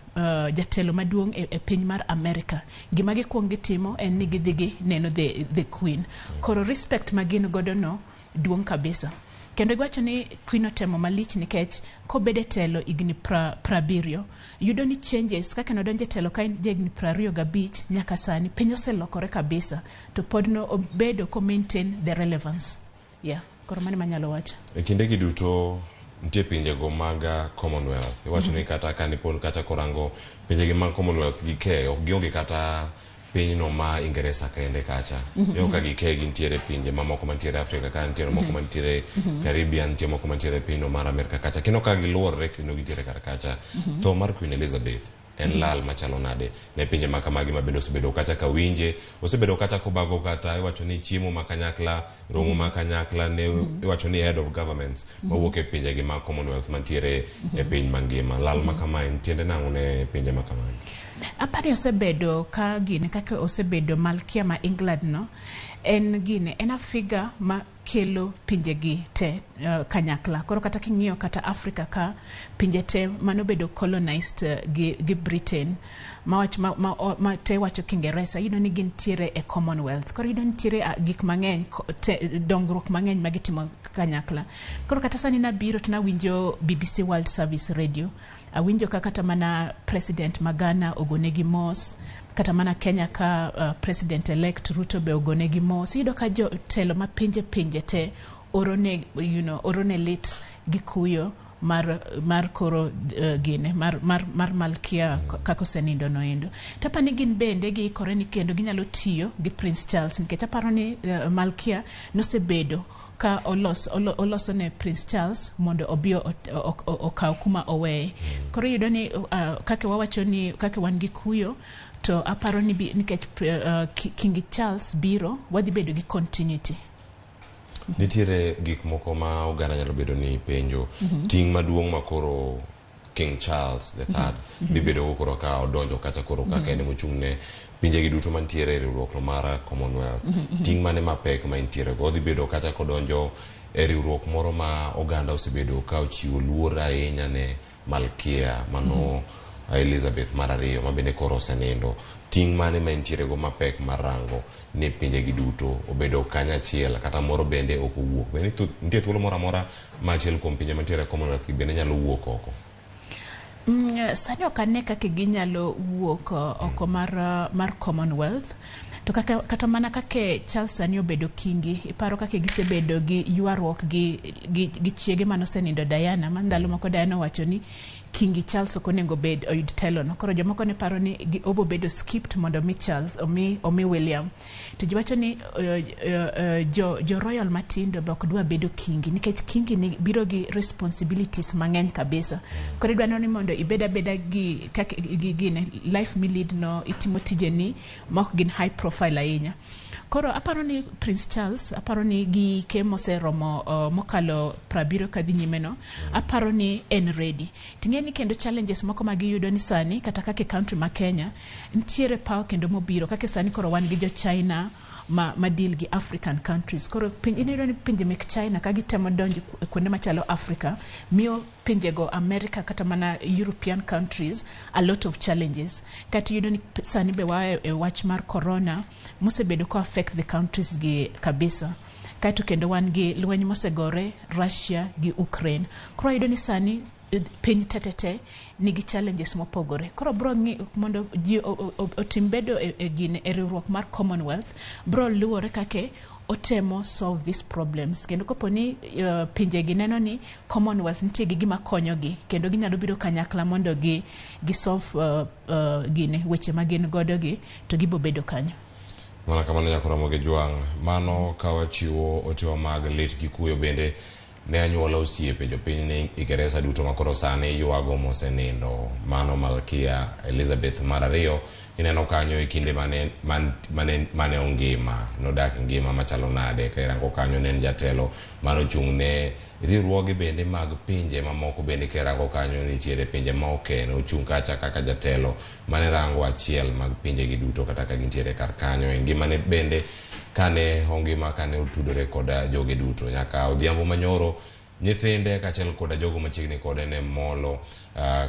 jatelo maduong e piny mar America. Gima gikuong gitimo en ni gidhigi neno the Queen. Koro respect magin godo no duong kabisa. Kendo gwacho ni Queen otemo malich nikech kobede telo igni 70 yudo ni changes kaka nodonje telo ka igni 25 nyaka sani piny oselokore kabisa to pod no obedo ko maintain the relevance. Yeah, koro mane manyalo wacho. E kinde gi duto nitie pinjego mag Commonwealth. Iwacho ni kata kanipon kata korango pinjegi mag Commonwealth gike ok gionge kata pinyno ma Ingeresa kende kacha. Yo ka gike gintiere pinje mamoko mantiere Afrika ka ntiere moko mantiere Caribbean, ntiere moko mantiere pinyno mar Amerika kacha. Kendo ka giluorre kendo gintiere kar kacha. Tho mar Queen Elizabeth en lal machalo nade ne pinje makamagi mabendo osebedo kacha ka winje osebedo kacha kobago kata iwacho ni chiemo makanyakla romo makanyakla ne iwacho ni head of governments mawuok e pinje gi mag Commonwealth mantiere e piny mangima. Lal makama entiende nango ne pinje makamagi. Apari osebedo ka gine kaka osebedo malkia ma England no en gine en afiga ma kelo pinjegi te kanyakla. Koro kata king'iyo kata Africa ka pinje te manobedo colonized gi Britain ma te wacho Kingeresa yudo ni gintiere e Commonwealth. Koro yudo nitiere gik mang'eny dongruok mang'eny magitimo kanyakla. Koro kata sani nabiro to nawinjo BBC World Service Radio awinjo ka kata mana President Magana ogonegi mos kata mana Kenya ka President elect Ruto be ogonegi mos. Yudo ka jo telo ma pinje te orone lit gikuyo mar koro gine mar malkia kako senindo noendo. Tapa ni gin bende gi koreni kendo ginyalo tiyo gi Prince Charles nikech aparo ni malkia nosebedo ka oloso ne Prince Charles mondo obio okaw kuma owe. Koro yudo ni kake wawacho ni kake wan gi kuyo to aparo ni nikech King Charles biro wadhi bedo gi continuity. Nitiere gik moko ma oganda nyalo bedo ni penjo ting maduong' makoro King Charles III dhi bedo koro ka odonjo kata koro kaka ene mochung'ne pinje gi duto mantiere e riwruok no mar Commonwealth. Ting mane mapek ma intiere go dhi bedo kata kodonjo e riwruok moro ma oganda osebedo ka ochiwo luor ahinya ne malkia mano Elizabeth mar ariyo ma bende koro osenindo. Ting mane ma intiere go mapek marango ne pinje gi duto obedo kanyachiel kata moro bende ok owuok. Bende nitie thuolo moro amora ma achiel kuom pinje mantiere Commonwealth gi bende nyalo wuok oko. Sani ok ane kaka ginyalo wuok oko mar Commonwealth. To kata mana kake Charles sani obedo kingi iparo kake gisebedo gi yuaruok gi chiege manosenindo Diana mandalo moko Diana wacho ni King Charles okonego bed oyud telo no. Koro jomoko ne paro ni obo bedo skipped mondo mi Charles omi William. To jiwacho ni jo royal matindo bok dwa bedo kingi nikech kingi ni biro gi responsibilities mang'eny kabisa. Koro idwano ni mondo ibeda gi gine life mi lead no itimo tije ni mok gin high profile ahinya. Koro aparo ni Prince Charles aparo ni gi kemose romo mokalo 70 kadhi nyime no aparo ni en ready. Tingeni kendo challenges moko magiyudo ni sani kata kake country ma Kenya ntiere pao kendo mobiro kake sani koro wan gi jo China ma deal gi African countries. Koro ineno ni pinje mek China ka gitemo donjo kuonde machalo Africa miyo pinjego America kata mana European countries a lot of challenges. Kati yudo ni sani be wae wach mar corona mosebedo ko affect the countries gi kabisa. Kaito kendo wan gi lweny mosegore Russia gi Ukraine. Koro yudo ni sani piny tetete nigi challenges mopogore. Koro bro mondo ji otimbedo gine e riwruok mar Commonwealth bro luwore kake otemo solve these problems. Kendo koponi pinje gi neno ni Commonwealth nitie gi gima konyogi kendo ginyalo biro kanyakla mondo gi solve gine weche magin godo gi to gibo bedo kanyo. Mana kamano nyako Ramogi Jwang mano kawachiwo otewa mag lit gi kuyo bende ne anyuola osiepe jopiny ne Ingeresa duto makoro sani yuago mosenindo mano malkia Elizabeth mar ariyo ineno kanyo e kinde mane ongima nodak ngima machalo nade ka irango kanyo ne jatelo mano chung'ne riwruoge bende mag pinje mamoko bende kirango kanyo nitiere pinje ma okene ochung' kacha kaka jatelo mane rango achiel mag pinje gi duto kata ka gintiere kar kanyo e ngima ne bende kane ongima kane otudore koda joge duto nyaka odhiambo manyoro nyithinde kaachiel koda jogo machiegni kode ne molo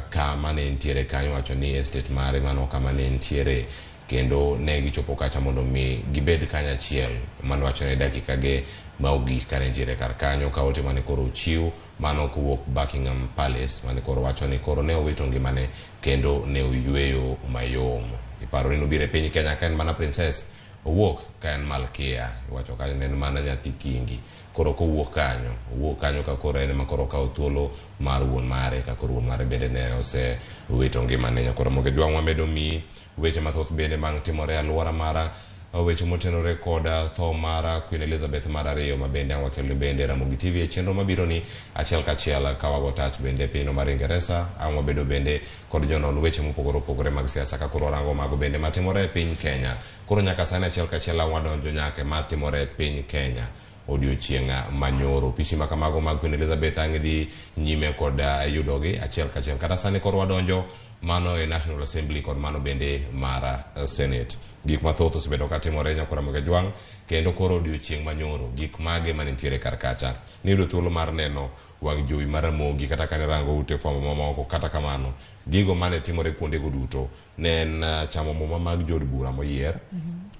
kama ne ntiere kanyo, wacho ni estate mare mano kama ne ntiere, kendo ne gichopo kacha mondo mi gibed kanya achiel. Mano wacho ne dakika ge maogik kane ntiere kar kanyo, ka ote mane koro ochiw mano kowuok Buckingham Palace, mane koro wacho ni koro ne owito ngimane kendo ne oyueyo mayom. Iparo ni nobiro e piny Kenya ka en mana princess, owuok ka en malkia, iwacho ka en mana nyathi kingi. Koro kowuok kanyo ka koro en makoro kao thuolo mar wuon mare, ka koro wuon mare bende ne ose wito ngimane. Nyakoro Ramogi Jwang' wamedo mi weche mathoth bende mang timore aluora mara, weche motenore koda tho mara Queen Elizabeth mar ariyo, ma bende wakelo bende Ramogi TV e chenro mabiro ni achiel kachiel ka wago touch bende pino mar Ingeresa. Wabedo bende kod jonon weche mopogore opogore mag siasa, ka koro rango mago bende matimore e piny Kenya. Koro nyaka sani achiel kachiel wadonjo nyaka matimore e piny Kenya odiochieng' manyoro. Pichi makamago mag Queen Elizabeth ang'dhi nyime kod yudogi achiel kachiel. Kata sani koro wadonjo mano e National Assembly kod mano bende mar Senate. Gik mathoth osebedo katimore Nyakoro Ramogi Jwang', kendo koro odiochieng' manyoro gik mage manitiere kar kacha. Niyudo thuolo mar neno wang' jowi mar Ramogi kata kane rango ute fwambo mamoko. Kata kamano gigo mane timore kuondego duto ne en chamo muma mag jod bura moyier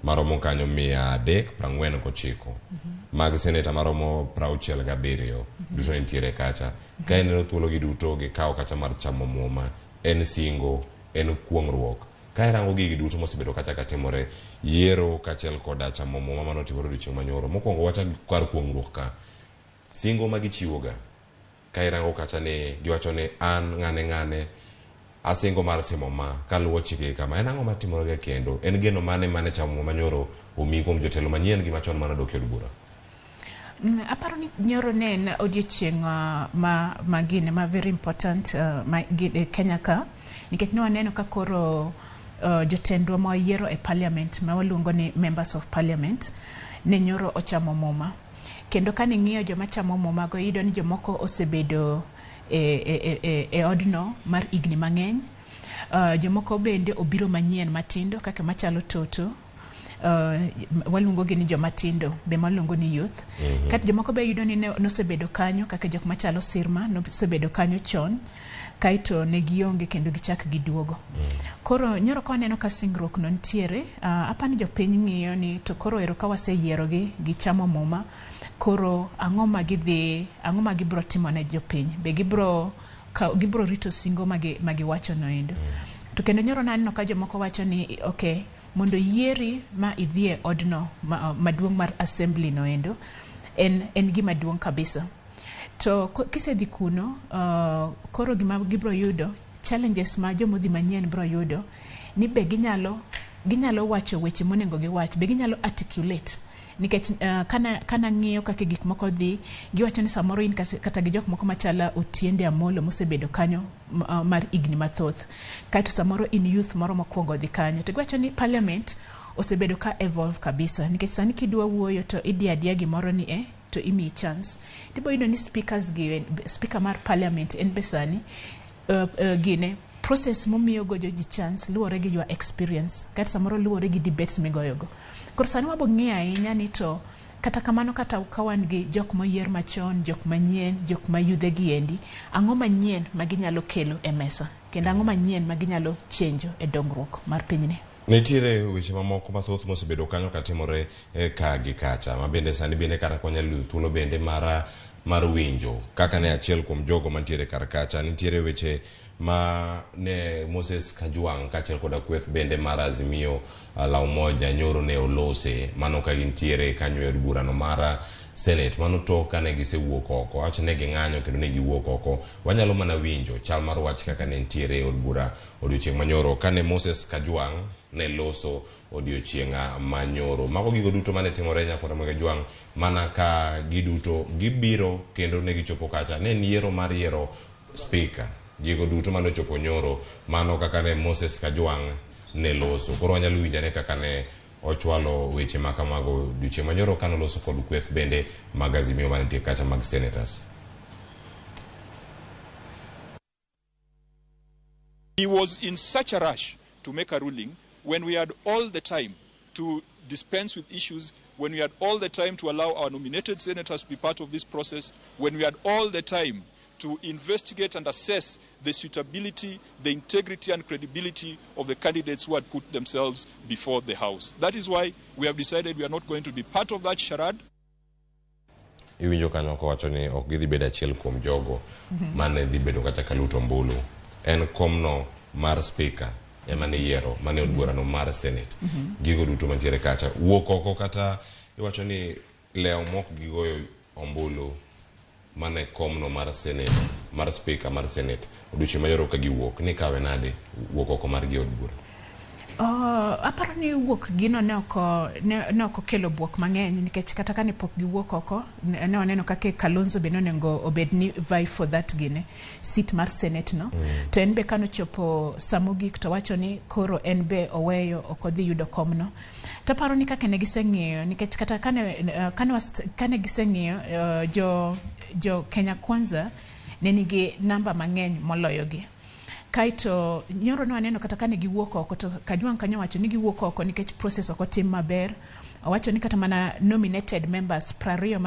maromo kanyo 349, mag seneta maromo 67 duto nitiere kacha. Ka ineno thuolo gi duto gikawo kacha mar chamo muma, en singo, en kuong'ruok. Ka irango gigi duto mosebedo kacha katimore, yiero kaachiel koda chamo muma manotimore odiochieng' manyoro. Mokwongo wacha kar kuong'ruok ka, singo ma gichiwoga, ka irango kacha ni giwacho ni an ng'ane asingo mar timo ma kaluwo chike kama. En ang'o matimore kendo? En geno mane chamo muma nyoro omi kuom jotelo manyien gi machon manodok e od bura? Aparo ni nyoro ne en odiochieng' ma very important Kenya ka, nikech ne waneno ka koro jotendwa ma wayiero e parliament ma waluongo ni members of parliament ne nyoro ochamo muma. Kendo ka ning'iyo joma chamo muma go, iyudo ni jomoko osebedo e odno mar igni mang'eny. Jomoko bende obiro manyien matindo kaka machalo Toto, waluongo gi ni jomatindo be maluongo ni youth. Kata jomoko be yudo ni nosebedo kanyo kaka jok machalo Sirma nosebedo kanyo chon, kaito ne gionge kendo gichak giduogo. Koro nyoro ka waneno ka singruok no ntiere, apani jopiny ng'iyo ni to koro ero ka waseyiero gi chamo muma, koro ang'o ma gibro timo ne jopiny? Be gibro rito singo magiwacho noendo? To kendo nyoro naneno ka jomoko wacho ni okay, mondo yieri ma idhie odno maduong' mar assembly noendo, en gima duong' kabisa. To kisedhi kuno, koro gima gibro yudo, challenges ma jomodhi manyien bro yudo, ni be ginyalo wacho weche monego giwach, be ginyalo articulate. Nikech kana ng'iyo kaka gik moko dhi, giwacho ni samoro in kata gi jok moko machala Otiende Amolo mosebedo kanyo mar igni mathoth, kaito samoro in youth moro mokwongo dhi kanyo, to giwacho ni parliament osebedo ka evolve kabisa. Nikech sani kidwa wuoyo to idiadia gimoro ni to imi chance. Tibo yudo ni speaker mar parliament en besani gine process momiyo go ji chance luwore gi your experience, kata samoro luwore gi debates migoyogo. Koro sani wabo ng'iyo ahinya ni to kata kamano, kata kawan gi jok moyier machon, jok manyien, jok mayudhe giendi, ang'o manyien ma ginyalo kelo e mesa, kendo ang'o manyien ma ginyalo chenjo e dongruok mar pinyni. Nitiere weche mamoko mathoth mosebedo kanyo katimore ka gi kacha, ma bende sani bende kata kwanyalo thuolo bende mar winjo kaka ne achiel kuom jogo mantiere kar kacha. Nitiere weche ma ne Moses Kajwang' kaachiel koda kweth bende mar Azimio la Umoja nyoro ne olose, mano ka gintiere kanyo e od burano mar Senate. Mano to kane gisewuok oko, wacho ne ging'anyo kendo ne giwuok oko. Wanyalo mana winjo chal mar wach kaka ne ntiere e od bura odiochieng' manyoro kane Moses Kajwang' ne loso odiochieng' manyoro. Mago gigo duto mane timore Nyakoro Ramogi Jwang', mana ka giduto gibiro kendo ne gichopo kacha. Ne yiero mar yiero speaker, gigo duto mane ochopo nyoro, mano kaka ne Moses Kajwang' ne loso. Koro wanyalo winjane kaka ne ochwalo weche makamago odiochieng' manyoro kano loso kod kweth bende mag Azimio mane nitie kacha mag senators. He was in such a rush to make a ruling when we had all the time to dispense with issues when we had all the time to allow our nominated senators to be part of this process, when we had all the time to investigate and assess the suitability, the integrity and credibility of the candidates who had put themselves before the House. That is why we have decided we are not going to be part of that charade. Iwinjo kanyo kowacho ni ok gidhi bedo achiel kuom jogo mane dhi bedo kata kaluto ombulu. En komno mar speaker emane yiero mane od burano mar Senate. Gigo duto mantiere kacha wuok oko kata iwacho ni leo mok gigoyo ombulu mane komno mar Senate mar speaker mar Senate odiochieng' mayoro ka giwuok ni kawe nade wuok oko mar gi od bura. Aparo ni wuok gino ne oko kelo buok mang'eny nikech kata kane pok giwuok oko ne oneno kaka Kalonzo be nonengo obed ni vie for that gine seat mar Senate no to en be kano chopo samogik to wacho ni koro en be oweyo ok odhi yudo komno. To aparo ni kaka ne giseng'iyo nikech kata kane giseng'iyo jo Kenya Kwanza ne nigi namba mang'eny moloyogi. Kaito nyoro no aneno kata kane giwuok oko to Kajwang' kanyo wacho ni giwuok oko nikech process oko tim maber. Wacho ni kata mana nominated members 20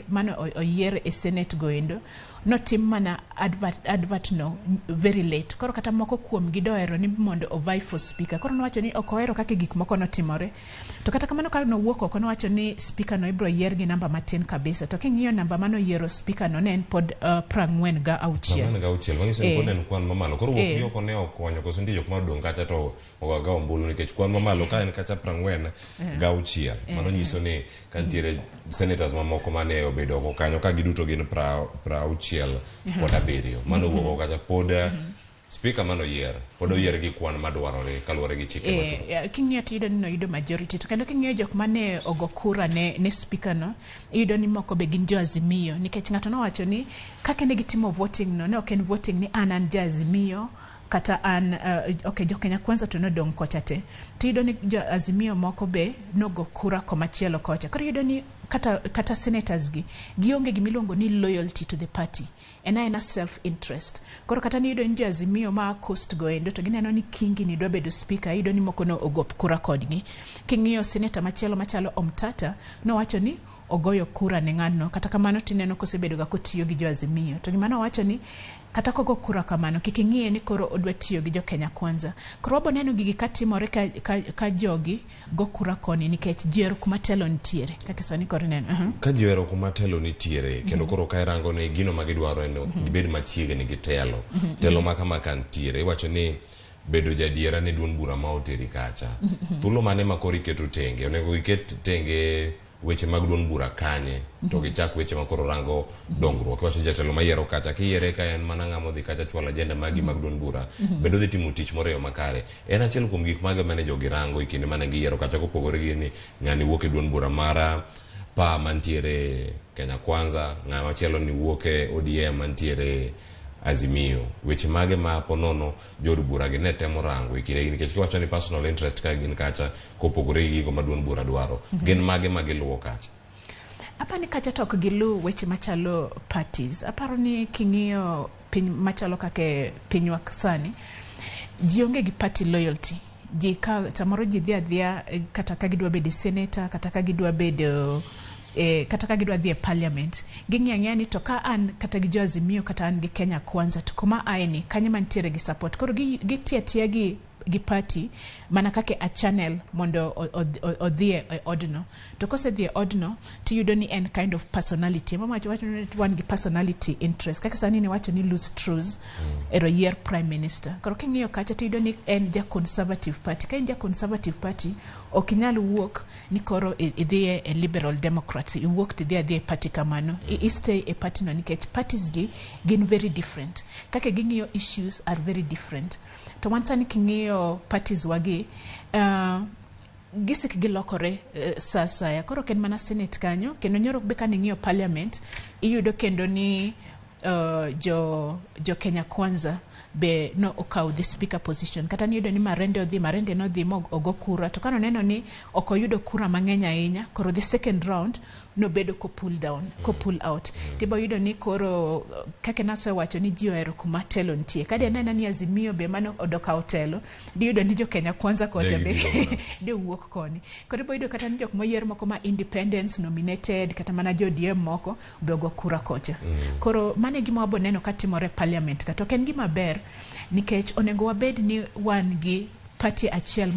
mano oyier e Senate goendo no tim mana advert no very late. Koro kata moko kuom gidoero ni mondo o vie for speaker. Koro no wacho ni ok ohero kaka gik moko no timore. To kata kamano ka no wuok oko no wacho ni speaker no ibro yier gi namba matin kabisa. To king'iyo namba mano yiero speaker no ne en pod 46. Wangiso ni pod en kwan mamalo. Koro wuok gi oko ne okonyo koso ndi jok madong kacha to ogaga ombulu nikech kwan mamalo ka en kacha 46. Mano nyiso ni kantiere senators mamoko mane obedo oko kanyo ka giduto gin 60 kod 7. Mano wuok oko kacha pod speaker mano yier pod oyier gi kwan madwarore kaluwore gi chike matimo. King'iyo to yudo ni no yudo majority to kendo king'iyo jok mane ogo kura ne speaker no yudo ni moko be gin jo Azimio nikech ng'ato no wacho ni kaka ne gitimo voting no ne ok en voting ni an jo Azimio kata an jo Kenya Kwanza to nodong kocha te. To yudo ni jo Azimio moko be nogo kura komachielo kocha. Koro yudo ni kata senators gi gionge gimiluongo ni loyalty to the party ena self interest. Koro kata ni yudo ni jo Azimio ma coast goendo to gineno ni Kingi ni dwa bedo speaker yudo ni moko no ogop kura kodgi. King'iyo senator machielo machalo Omtata no wacho ni ogoyo kura ne ng'adno kata kamano tineno kosebedo ga kotiyo gi jo Azimio. To gimano wacho ni kata kogo kura kamano kiking'iye ni koro odwa tiyo gi jo Kenya Kwanza. Koro wabo neno gigi katimore ka jogi go kura koni nikech jiero kuma telo nitiere kaka sani koro neno. Ka jiero kuma telo nitiere kendo koro ka irango ni gino magidwaro en gibed machiegni gi telo. Telo makama kantiere iwacho ni bedo jadiera ne duon bura ma oteri kacha. Thuolo mane makoro iketo tenge onego iket tenge weche mag duon bura kanye to gichak weche makoro rango dongruok. Wacho jatelo mayiero kacha kiyiere ka en mana ng'amo dhi kacha chwala agenda magi mag duon bura bedo dhi timo tich moro makare. En achiel kuom gik mage mane jogi rango ikinde mane giyiero kacha kopogore gi ni ng'ani wuok e duon bura mara pa mantiere Kenya Kwanza ng'ama machielo ni wuok e ODM mantiere Azimio. Weche mage ma ponono jodu bura gi ne temo rango ikire gi nikech kiwacho ni personal interest ka gin kacha kopogore gi gigo maduon bura dwaro gin mage magiluwo kacha. Apa ni kacha tok gilu weche machalo parties. Aparo ni king'iyo piny machalo kake pinywa sani jionge gi party loyalty. Ji ka samoro ji dhia kata ka gidwa bedo senator kata ka gidwa bedo kata ka gidwa dhi e parliament ging'ang'ia ni to ka an kata gi jo Azimio kata an gi Kenya Kwanza to kuma aeni kanye mantiere gi support koro gitia gi party mana kake a channel mondo odhi e odno to kose dhi e odno to yudo ni en kind of personality mama wacho ni one gi personality interest kaka sani ni wacho ni Liz Truss ero year prime minister koro king'iyo kacha to yudo ni en ja conservative party ka en ja conservative party okinyal wuok ni koro idhi e liberal democrats iwuok to dhi e party kamano stay e party no nikech parties gi gin very different kake ging'iyo issues are very different. To once ani king'iyo parties wagi gisik gilokore sasa ya koro ken mana senate kanyo kendo nyoro be kan ng'iyo parliament iyudo kendo ni jo Kenya Kwanza be no okaw the speaker position. Kata niyudo ni Marende no dhi ogo kura, to kano neno ni okoyudo kura mang'eny ahinya, koro the second round no bedo ko pull out. Tibo yudo ni koro kake nasa wacho ni ji ohero kuma telo nitie. Kadi anena ni Azimio be mano odoka otelo, di yudo ni jo Kenya Kwanza kocha be de wuok koni. Koro ibo yudo kata ni jok moyier moko ma independence nominated, kata mana jo DM moko be ogo kura kocha. Koro mane gima wabo neno katimore parliament kata ok en gima ber, nikech onego wabed ni wan gi party achiel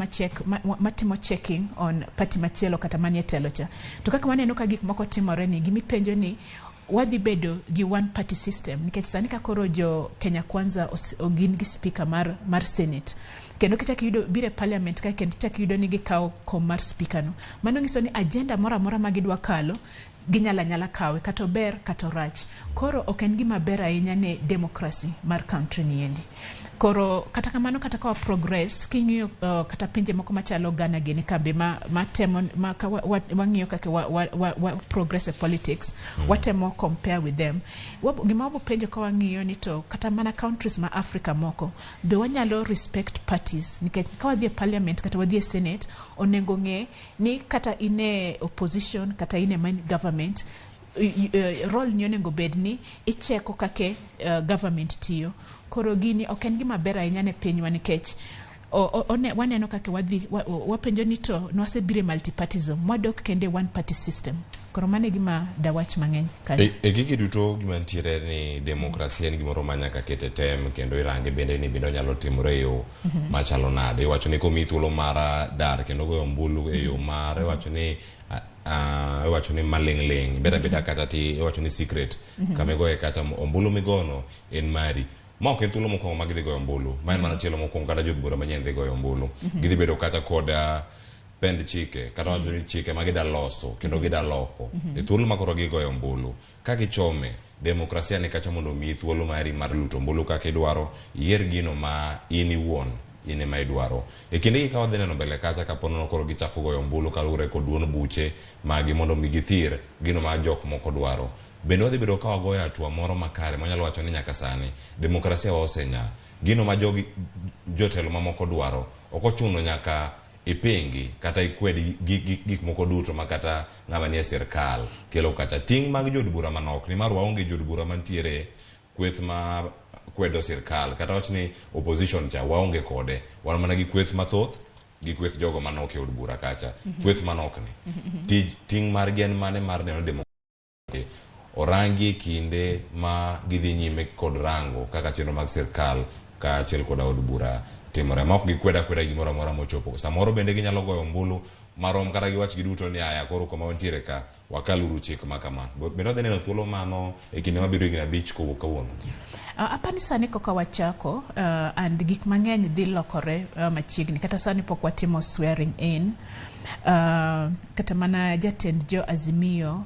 matimo checking on party machielo kata manie telo cha. To kaka waneno ka gik moko timore ni gimi penjo ni wadhi bedo gi one party system, nikech sani ka koro jo Kenya Kwanza ogin gi speaker mar Senate, kendo kichaki yudo bire parliament ka kendo kichaki yudo ni gikaw kom mar speaker no, mano ngiso ni agenda mora magidwa kalo ginyala kawe kato ber kato rach. Koro ok en gima ber ahinya ne democracy mar country ni endi. Koro kata kamano kata ka progress king'iyo kata pinje moko machalo Ghana gini kambe matemo wang'iyo kaka wa progress in politics, watemo compare with them. Gima wabo penjo ka wang'iyo ni to kata mana countries ma Africa moko be wanyalo respect parties, nikech ka wadhi parliament kata wadhi senate onengo ng'e ni kata ine opposition kata ine main government, role ni onengo bedni icheko kake government tiyo. Koro gini ok en gima ber ahinya ne pinywa, nikech waneno kaka wapenjo ni to nwasebire multipartism, mwadok kende one party system. Koro mane gima dawach mang'eny kanyo. Gigi duto gima ntiere ni demokrasia en gimoro manyaka kete tem, kendo irange bende ni bende nyalo timore yo machalo nade. Iwacho ni komi thuolo mara dar kendo goyo ombulu e yo mare, iwacho ni maling' beda kata ti iwacho ni secret kama goye kata ombulu migono en mari. Ma ok en thuolo mokwongo ma gidhi goyo ombulu, ma en mana tielo mokwongo kata jod bura manyien dhi goyo ombulu. Gidhi bedo kata kod pend chike, kata wacho ni chike ma gida loso kendo gida loko. E thuolo ma koro gigoyo ombulu, ka gichome demokrasia ni kacha mondo mi thuolo mari mar luto ombulu kaka idwaro, yier gino ma in iwuon ine ma idwaro. E kinde gi ka wadhi neno mbele kacha ka pono koro gichako goyo ombulu kalure kod duon buche magi mondo mi githir gino ma jok moko dwaro. Bende wadhi bedo ka wagoyo atua moro makare manyalo wacho ni nyaka sani demokrasia osenya. Gino ma jotelo mamoko dwaro ok ochuno nyaka ipingi kata ikwed gik moko duto makata ng'ama nie sirkal kelo kacha. Ting' mag jod bura manok ni mar waonge jod bura mantiere kweth ma kwedo sirkal, kata wach ni opposition cha waonge kode, wan mana gi kweth mathoth gi kweth jogo manok e od bura kacha. Kweth manok ni ting' mar gen mane mar neno demokrasia orangi kinde ma gidhi nyime kod rango kaka chenro mag sirkal ka achiel kod od bura timore, ma ok gikweda gimoro amora mochopo. Samoro bende ginyalo goyo ombulu marom kata giwach giduto ni aya koro kama wantiere ka wakaluru chik ma kama. Bende wadhi neno thuolo mano e kinde mabiro higni 5 kowuok kawuono. Apani sani koka wachako and gik mang'eny dhi lokore machiegni, kata sani pok watimo swearing in. Kata mana jatend jo Azimio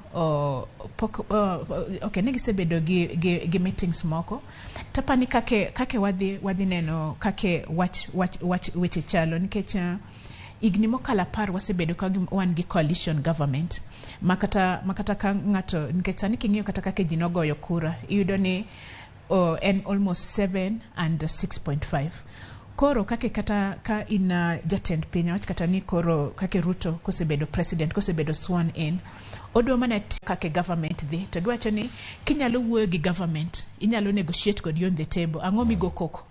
okay, ne gisebedo gi meetings moko. Tapani kake wadhi neno kake weche chalo, nikech igni mokala par wasebedo ka wan gi coalition government makata ka ng'ato, nikech sani king'iyo kata kake ji nogoyo kura iyudo ni en almost 7 and 6.5. Koro kake kata ka ina jatend piny wach kata ni koro kake Ruto kosebedo president, kosebedo sworn in, odwa mana kake government dhi to dwacho ni kinyalo wuoyo gi government inyalo negotiate kod on the table, ang'o migo koko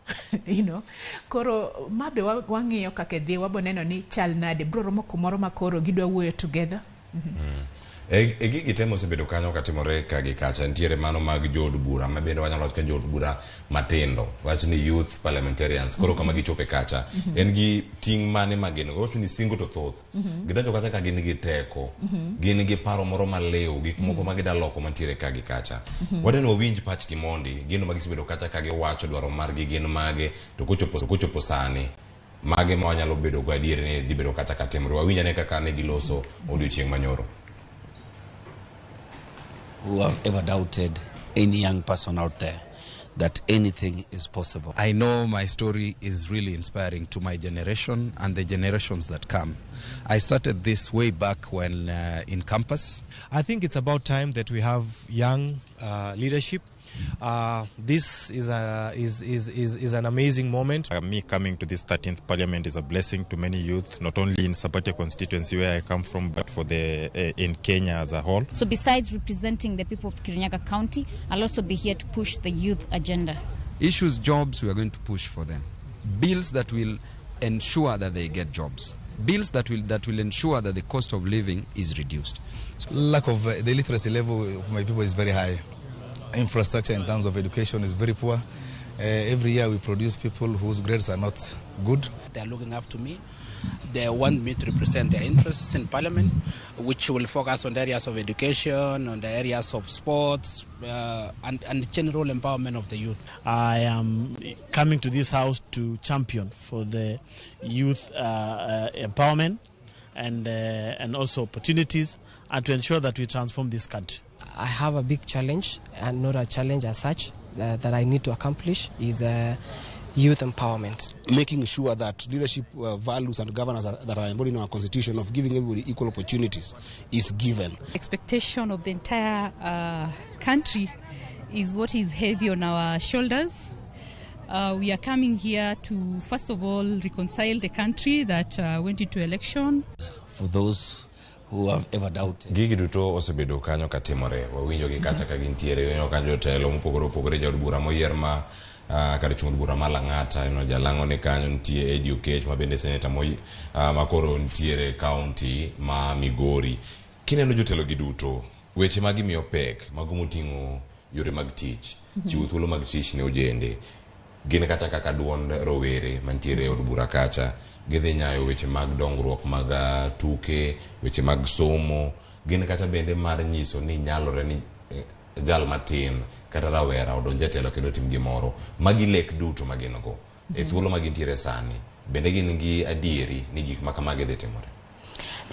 you know. Koro mabe wang'iyo kake dhi waboneno ni chal nade bro romo kumoro makoro gidwa wuoyo together. E gigi temo osebedo kanyo katimore ka gi kacha. Ntiere mano mag jod bura ma bende wanyalo wacho jod bura matindo, wach ni youth parliamentarians. Koro kama gichope kacha en gi ting' mane mageno, wacho ni singo to thoth gidajo kacha ka gin gi teko, gin gi paro moro maleo, gik moko ma gida loko mantiere ka gi kacha. Wadeno winj pachki mondi gino magisebedo kacha ka giwacho dwaro margi gin mage, to kochopo sani mage ma wanyalo bedo go adier ni dhi bedo kacha katimore. Wawinjane kaka ne giloso odiochieng' manyoro. Who have ever doubted any young person out there that anything is possible. I know my story is really inspiring to my generation and the generations that come. I started this way back when in campus. I think it's about time that we have young leadership This is an amazing moment. Me coming to this 13th Parliament is a blessing to many youth, not only in Sabatia constituency where I come from, but for in Kenya as a whole. So besides representing the people of Kirinyaga County, I'll also be here to push the youth agenda. Issues, jobs, we are going to push for them. Bills that will ensure that they get jobs. Bills that will ensure that the cost of living is reduced. Lack of the literacy level of my people is very high. Infrastructure in terms of education is very poor. Every year we produce people whose grades are not good. They are looking after me. They want me to represent their interests in Parliament, which will focus on the areas of education, on the areas of sports, and general empowerment of the youth. I am coming to this house to champion for the youth empowerment and also opportunities, and to ensure that we transform this country. I have a big challenge, and not a challenge as such, that I need to accomplish is youth empowerment. Making sure that leadership values and governance that are embodied in our constitution of giving everybody equal opportunities is given. Expectation of the entire country is what is heavy on our shoulders. We are coming here to, first of all, reconcile the country that went into election. For those who have ever doubted. Gigi duto osebedo kanyo katimore. Wawinjo gi kacha ka gintiere eno kanyo telo mopogore opogore jaod bura moyier ma kar chung bura malang'ata eno jalango ne kanyo ntie Edio Kech ma bende senator makoro ntiere county ma Migori. Kineno jotelo gi duto weche magi miyo pek mago moting'o yore mag tich chiwo thuolo mag tich ne ojende gin kacha kaka duond rowere mantiere od bura kacha gidhi nyayo weche mag dongruok mag tuke, weche mag somo, gin kata bende mar nyiso ni nyalore ni jal matin kata rawera odonje telo kendo tim gimoro magi lek duto magin go e thuolo magintiere sani bende gin gi adieri ni gik makamage dhi timore.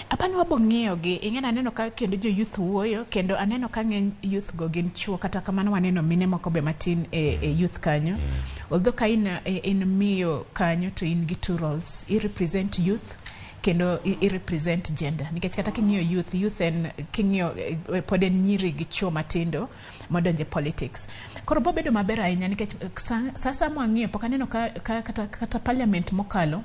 Apani wabong'eyo gi ing'ena aneno ka kendo jo youth wuoyo kendo aneno ka ng'eny youth go gin chuo kata kamano waneno mine moko be matin e youth kanyo. Although ka in miyo kanyo to in gi two roles. I represent youth kendo I represent gender. Nikech kata king'iyo youth en king'iyo pod en nyiri gi chuo matindo modonje politics. Koro bobedo maber ahinya nikech sasa mwang'iyo pok aneno ka kata parliament mokalo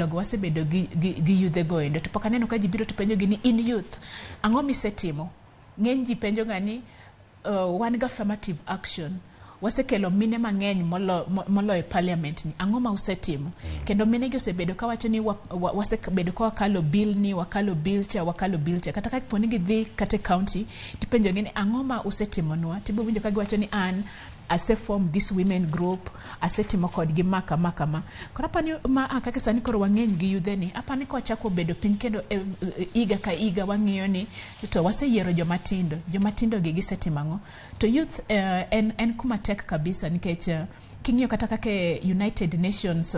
go wasebedo gi yudhe go endo to pok aneno ka ji biro to penjo gi ni in youth ang'o misetimo. Ng'eny ji penjo ga ni one affirmative action wasekelo mine mang'eny molo e parliament ni ang'o ma usetimo kendo mine gi osebedo ka wacho ni wasebedo ka wakalo bill ni wakalo bill cha kata ka poni gi dhi kata county tipenjo gi ni ang'o ma usetimonwa tibo winjo ka giwacho ni an ase form this women group asetimo kod gi maka koro apani ma kaka sani koro wang'eny gi yudhe ni apani ko chako bedo piny kendo iga ka iga wang'iyo ni to waseyiero jomatindo gi gisetimo ang'o to youth en kuma tek kabisa nikech king'iyo kata kaka United Nations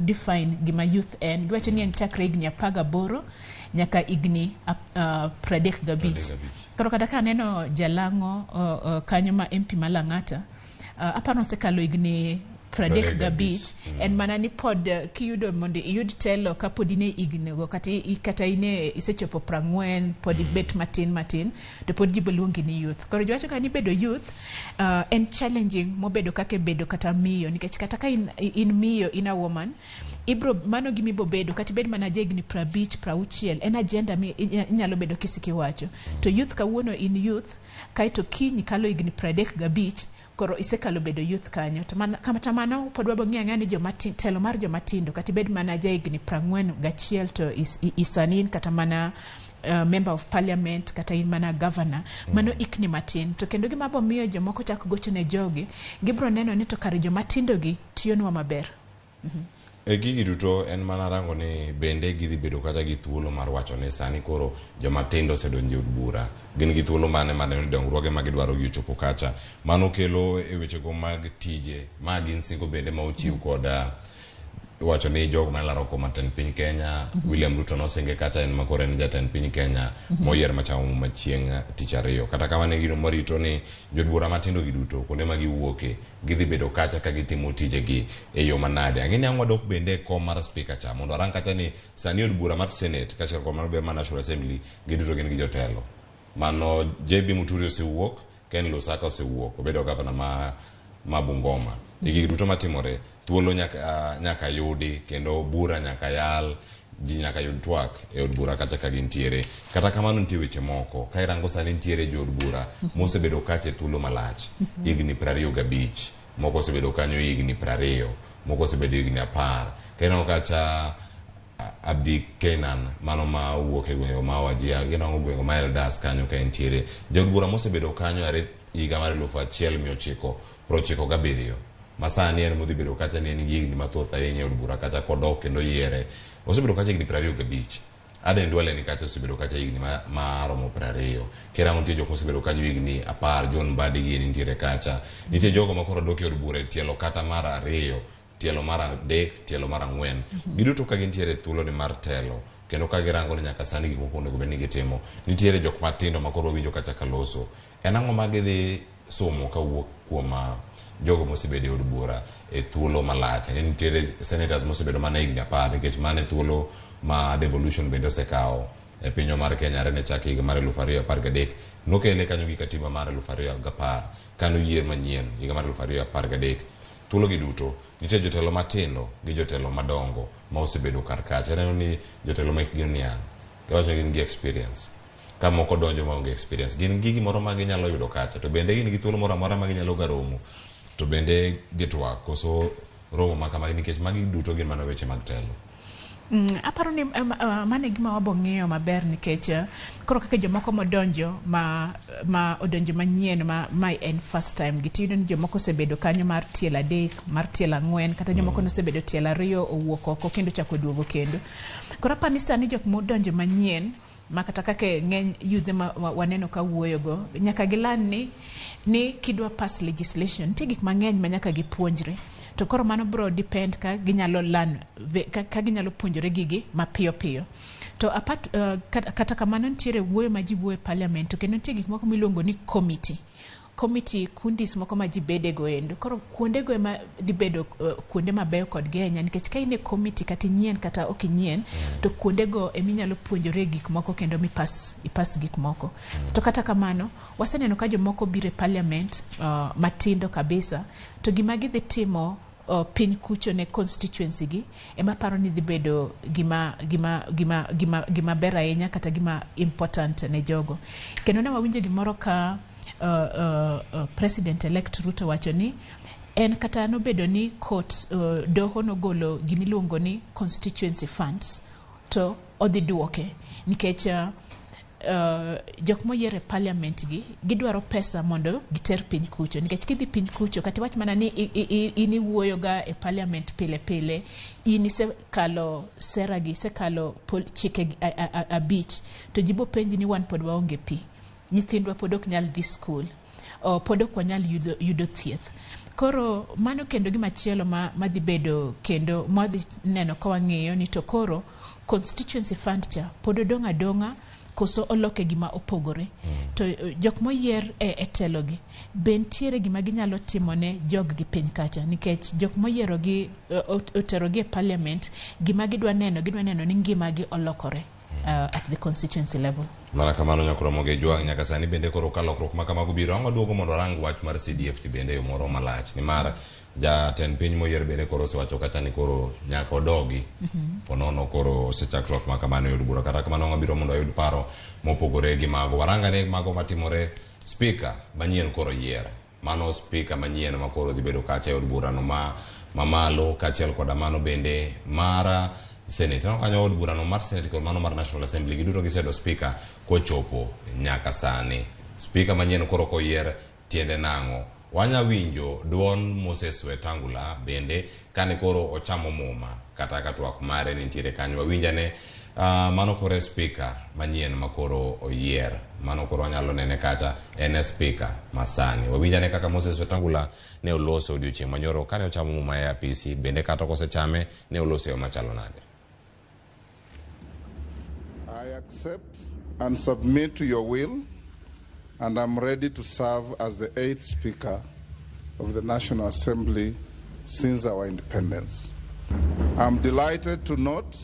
define gima youth en giwacho ni en chakre igni 18 nyaka igni 35. Koro kata ka neno jalango kanyo ma MP Malang'ata apano sekalo igni 35 en mana ni pod kiyudo mondo iyud telo ka pod ine ignego kata ine isechopo 40 pod bet matin to pod jibolungi ni youth. Koro jwacho ka ni bedo youth en challenging mobedo kake bedo kata miyo nikech kata ka in miyo in a woman ibro mano gimi bobedo kata bed mana jegni 50 en agenda mi inyalo bedo kisiki wacho to youth kawuono in youth kaito kinyi kalo igni 35 koro isekalo bedo youth kanyo to kama tamano pod wabong'eyo ng'ani telo mar jomatindo kata bed mana jegni 41 to isanin kata mana member of parliament kata in mana governor mano ikni matin to kendo gima bomiyo jomoko chak gocho ne jogi gibro neno ni to kare jomatindo gi tiyonwa maber. E gigi duto en mana rango ni bende gidhi bedo kata gi thuolo mar wacho ni sani koro jomatindo osedonjo od bura gin gi thuolo mane dongruoge ma gidwaro gi chopo kacha mano kelo e wechego mag tije ma gin singo bende ma ochiw koda wacho ni jog malaro ko maten piny Kenya William Ruto no senge kacha en makore en jatend piny Kenya moyier machamo machieng tich ariyo kata kamane gino morito ni jodbura matindo gi duto kuonde ma giwuoke gidhi bedo kacha ka gitimo tije gi e yo manade ang'eni ang'wa dok bende kom mar speaker cha mondo arang kacha ni sani od bura mar Senate kacha kom mar National Assembly giduto gin gi jotelo mano JB Muturi osewuok Ken Lusaka osewuok obedo gavana ma Bungoma. Gik duto matimore thuolo nyaka yudi kendo bura nyaka yal ji nyaka yud twak e od bura kata ka gintiere. Kata kamano nitie weche moko ka irango sani nitiere jo od bura mosebedo kache thuolo malach higni 25, moko osebedo kanyo higni 20, moko osebedo higni 10. Ka irango kacha Abdi Kenan mano ma wuok e gwenge ma Wajia, irango gwenge ma Eldas kanyo ka entiere jo od bura mosebedo kanyo are higa mar 1997 masani en modhi bedo kacha ni en higni mathoth ahinya e od bura kacha kodok kendo yiere osebedo kacha higni 25. Aden Duale ni kacha osebedo kacha higni maromo 20. Kirango nitie jok mosebedo kanyo higni 10. John Mbadi gi nitiere kacha. Nitie jogo makoro dok e od bura e tielo kata mar 2, tielo mar 3, tielo mar 4. Giduto ka gintiere thuolo ni mar telo kendo ka girango ni nyaka sani gik moko onego bed ni gitimo. Nitiere jok matindo makoro winjo kacha kaloso. En ang'o ma gidhi somo kawuok kuom jogo mosebedo e od bura e thuolo malach. Nitiere senators mosebedo mana higni 10 nikech mane thuolo ma devolution bende osekawo e pinyo mar Kenya rene chak higa mar 2013 nokele kanyo gi katiba mar 2010 kano yier manyien higa mar 2013. Thuolo gi duto nitie jotelo matindo gi jotelo madongo ma osebedo kar kacha. Neno ni jotelo mek gin yang gawacho gin gi experience ka moko donjo maonge experience gin gigi moro ma ginyalo yudo kacha to bende gin gi thuolo moro amora ma ginyalo garomo to bende gitwak koso romo makamagi nikech magi duto gin mana weche mag telo. Aparo ni mane gima wabong'eyo maber nikech koro kaka jomoko modonjo ma odonjo manyien ma en first time gitiyudo ni jomoko osebedo kanyo mar tielo 3, mar tielo 4 kata jomoko nosebedo tielo 2 owuok oko kendo chako duogo kendo. Koro apani sani jok modonjo manyien makata kaka ng'eny yudhe ma waneno ka wuoyogo nyaka gilan ni kidwa pass legislation nitie gik mang'eny ma nyaka gipuonjre to koro mano bro depend ka ginyalo learn ka ginyalo puonjore gigi mapiyo piyo to kata kamano nitiere wuoyo ma ji wuoyo e parliament to kendo nitie gik moko miluongo ni committee kundis moko ma ji bede go endo koro kuonde go ema dhi bedo kuonde mabeyo kod genya nikech ka ine committee kata nyien kata ok nyien to kuonde go eminyalo puonjore gik moko kendo ipas gik moko to kata kamano waseneno ka jomoko bire parliament matindo kabisa to gima gidhi timo piny kucho ne constituency gi ema paro ni dhi bedo gima ber ahinya kata gima important ne jogo kendo ne wawinjo gimoro ka President elect Ruto wacho ni en kata nobedo ni court doho nogolo gimiluongo ni constituency funds to odhi duoke nikech jok moyiere parliament gidwaro pesa mondo giter piny kucho nikech kidhi piny kucho kata wach mana ni ini wuoyo ga e parliament pile ini sekalo sera gi sekalo chike 5 to jibo penji ni wan pod waonge pi nyithindwa pod ok nyal dhi school pod ok wanyal yudo thieth koro mano kendo gimachielo ma dhi bedo kendo madhi neno ka wang'eyo ni to koro constituency fund cha pod odonga koso oloke gima opogore to jok moyier e telo gi bentiere gima ginyalo timo ne jog gi piny kacha nikech jok moyiero gi otero gi e parliament gima gidwa neno ni ngima gi olokore at the constituency level. Mana kamano nyakoro Ramogi Juang nyaka sani bende koro kalokruok ma kamago biro ang'o duogo mondo rang wach mar CDF bende yo moro malach ni mar jatend piny moyier bende koro osewacho kata ni koro nyaka odogi ponono koro osechakruok ma kamano yud bura kata kamano ng'a biro mondo yud paro mopogore gi mago waranga ne mago matimore speaker manyien koro yier mano speaker manyien ma koro dhi bedo kacha yud bura no mamalo kachiel koda mano bende mara Senate no kanyo od bura no mar Senate kod mano mar National Assembly giduto gisedo speaker kochopo nyaka sani speaker manyien koro koyier tiende nang'o wanya winjo duon Moses Wetangula bende kane koro ochamo muma kata katwak mare nitiere kanyo wawinjane mano kore speaker manyien makoro oyier mano koro wanyalo nene kacha en speaker masani wawinjane kaka Moses Wetangula ne oloso odiochieng' manyoro kane ochamo muma e apisi bende kata kosechame ne oloso yo machalo nade. I accept and submit to your will, and I'm ready to serve as the 8th Speaker of the National Assembly since our independence. I'm delighted to note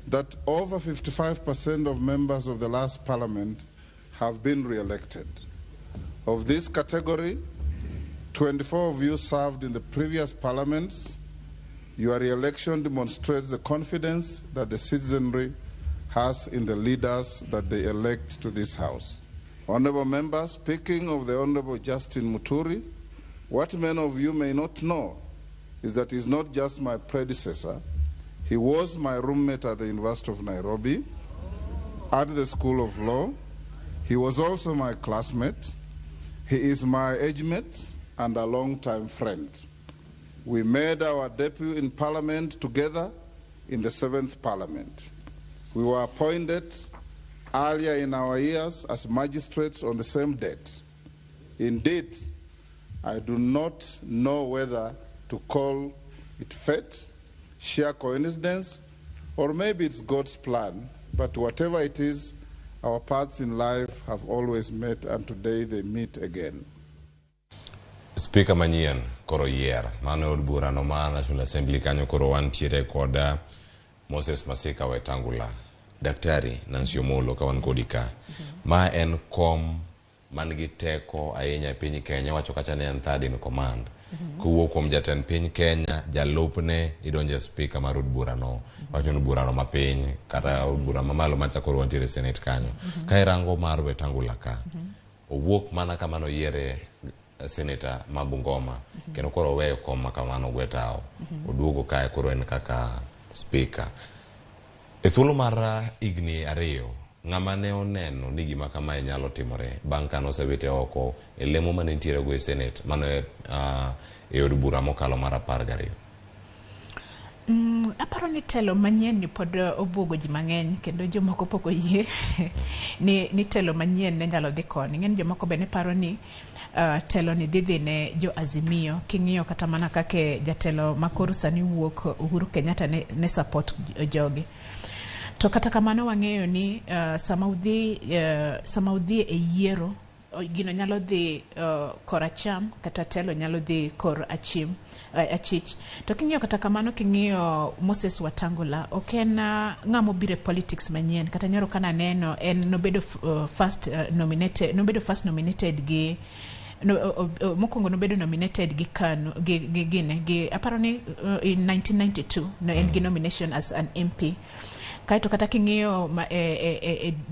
that over 55% of members of the last Parliament have been re-elected. Of this category, 24 of you served in the previous parliaments. Your re-election demonstrates the confidence that the citizenry has in the leaders that they elect to this House. Honorable members, speaking of the Honorable Justin Muturi, what many of you may not know is that he's not just my predecessor. He was my roommate at the University of Nairobi, at the School of Law. He was also my classmate. He is my age mate and a long-time friend. We made our debut in Parliament together in the 7th Parliament. We were appointed earlier in our years as magistrates on the same date. Indeed, I do not know whether to call it fate, sheer coincidence, or maybe it's God's plan, but whatever it is, our paths in life have always met, and today they meet again. Speaker Manien koro yier mano od bura no ma National Assembly kanyo koro wantiere koda Moses Masika Wetangula, Daktari Nancy Omolo ka wan kodi ka. Ma en kom man gi teko ahinya e piny Kenya, wacho kacha ne en third in command. Kuwuok kuom jatend piny Kenya, jalupne idonje speaker mar od bura no, wacho ni bura no mapiny kata od bura mamalo macha koro wantiere Senate kanyo. Ka irango mar Wetangula ka, owuok mana kamano yiere Senator ma Bungoma, kendo koro weyo kom makamano gwetao, oduogo kae koro en kaka speaker. E thuolo mar igni ariyo, ng'ama ne oneno ni gima kamae nyalo timore bang' ka nosewite oko e lemo mane nitiere go e Senate mano e od bura mokalo mar 12. Aparo ni telo manyien ni pod obuogo ji mang'eny, kendo jomoko pok oyie ni telo manyien ne nyalo dhi koni. Ng'eny jomoko be ne paro ni telo ni dhi ne jo Azimio, king'iyo kata mana kake jatelo makoro sani wuok Uhuru Kenyatta ne support jogi. To kata kamano wang'eyo ni sama udhi e yiero, gino nyalo dhi kor acham kata telo nyalo dhi kor achich. To king'iyo kata kamano, king'iyo Moses Wetangula, ok en ng'amo bire politics manyien. Kata nyoro kana neno en nobedo first nominated gi mokongo nobedo nominated gi KANU gi aparo ni in 1992 no en gi nomination as an MP. Kaito kata king'iyo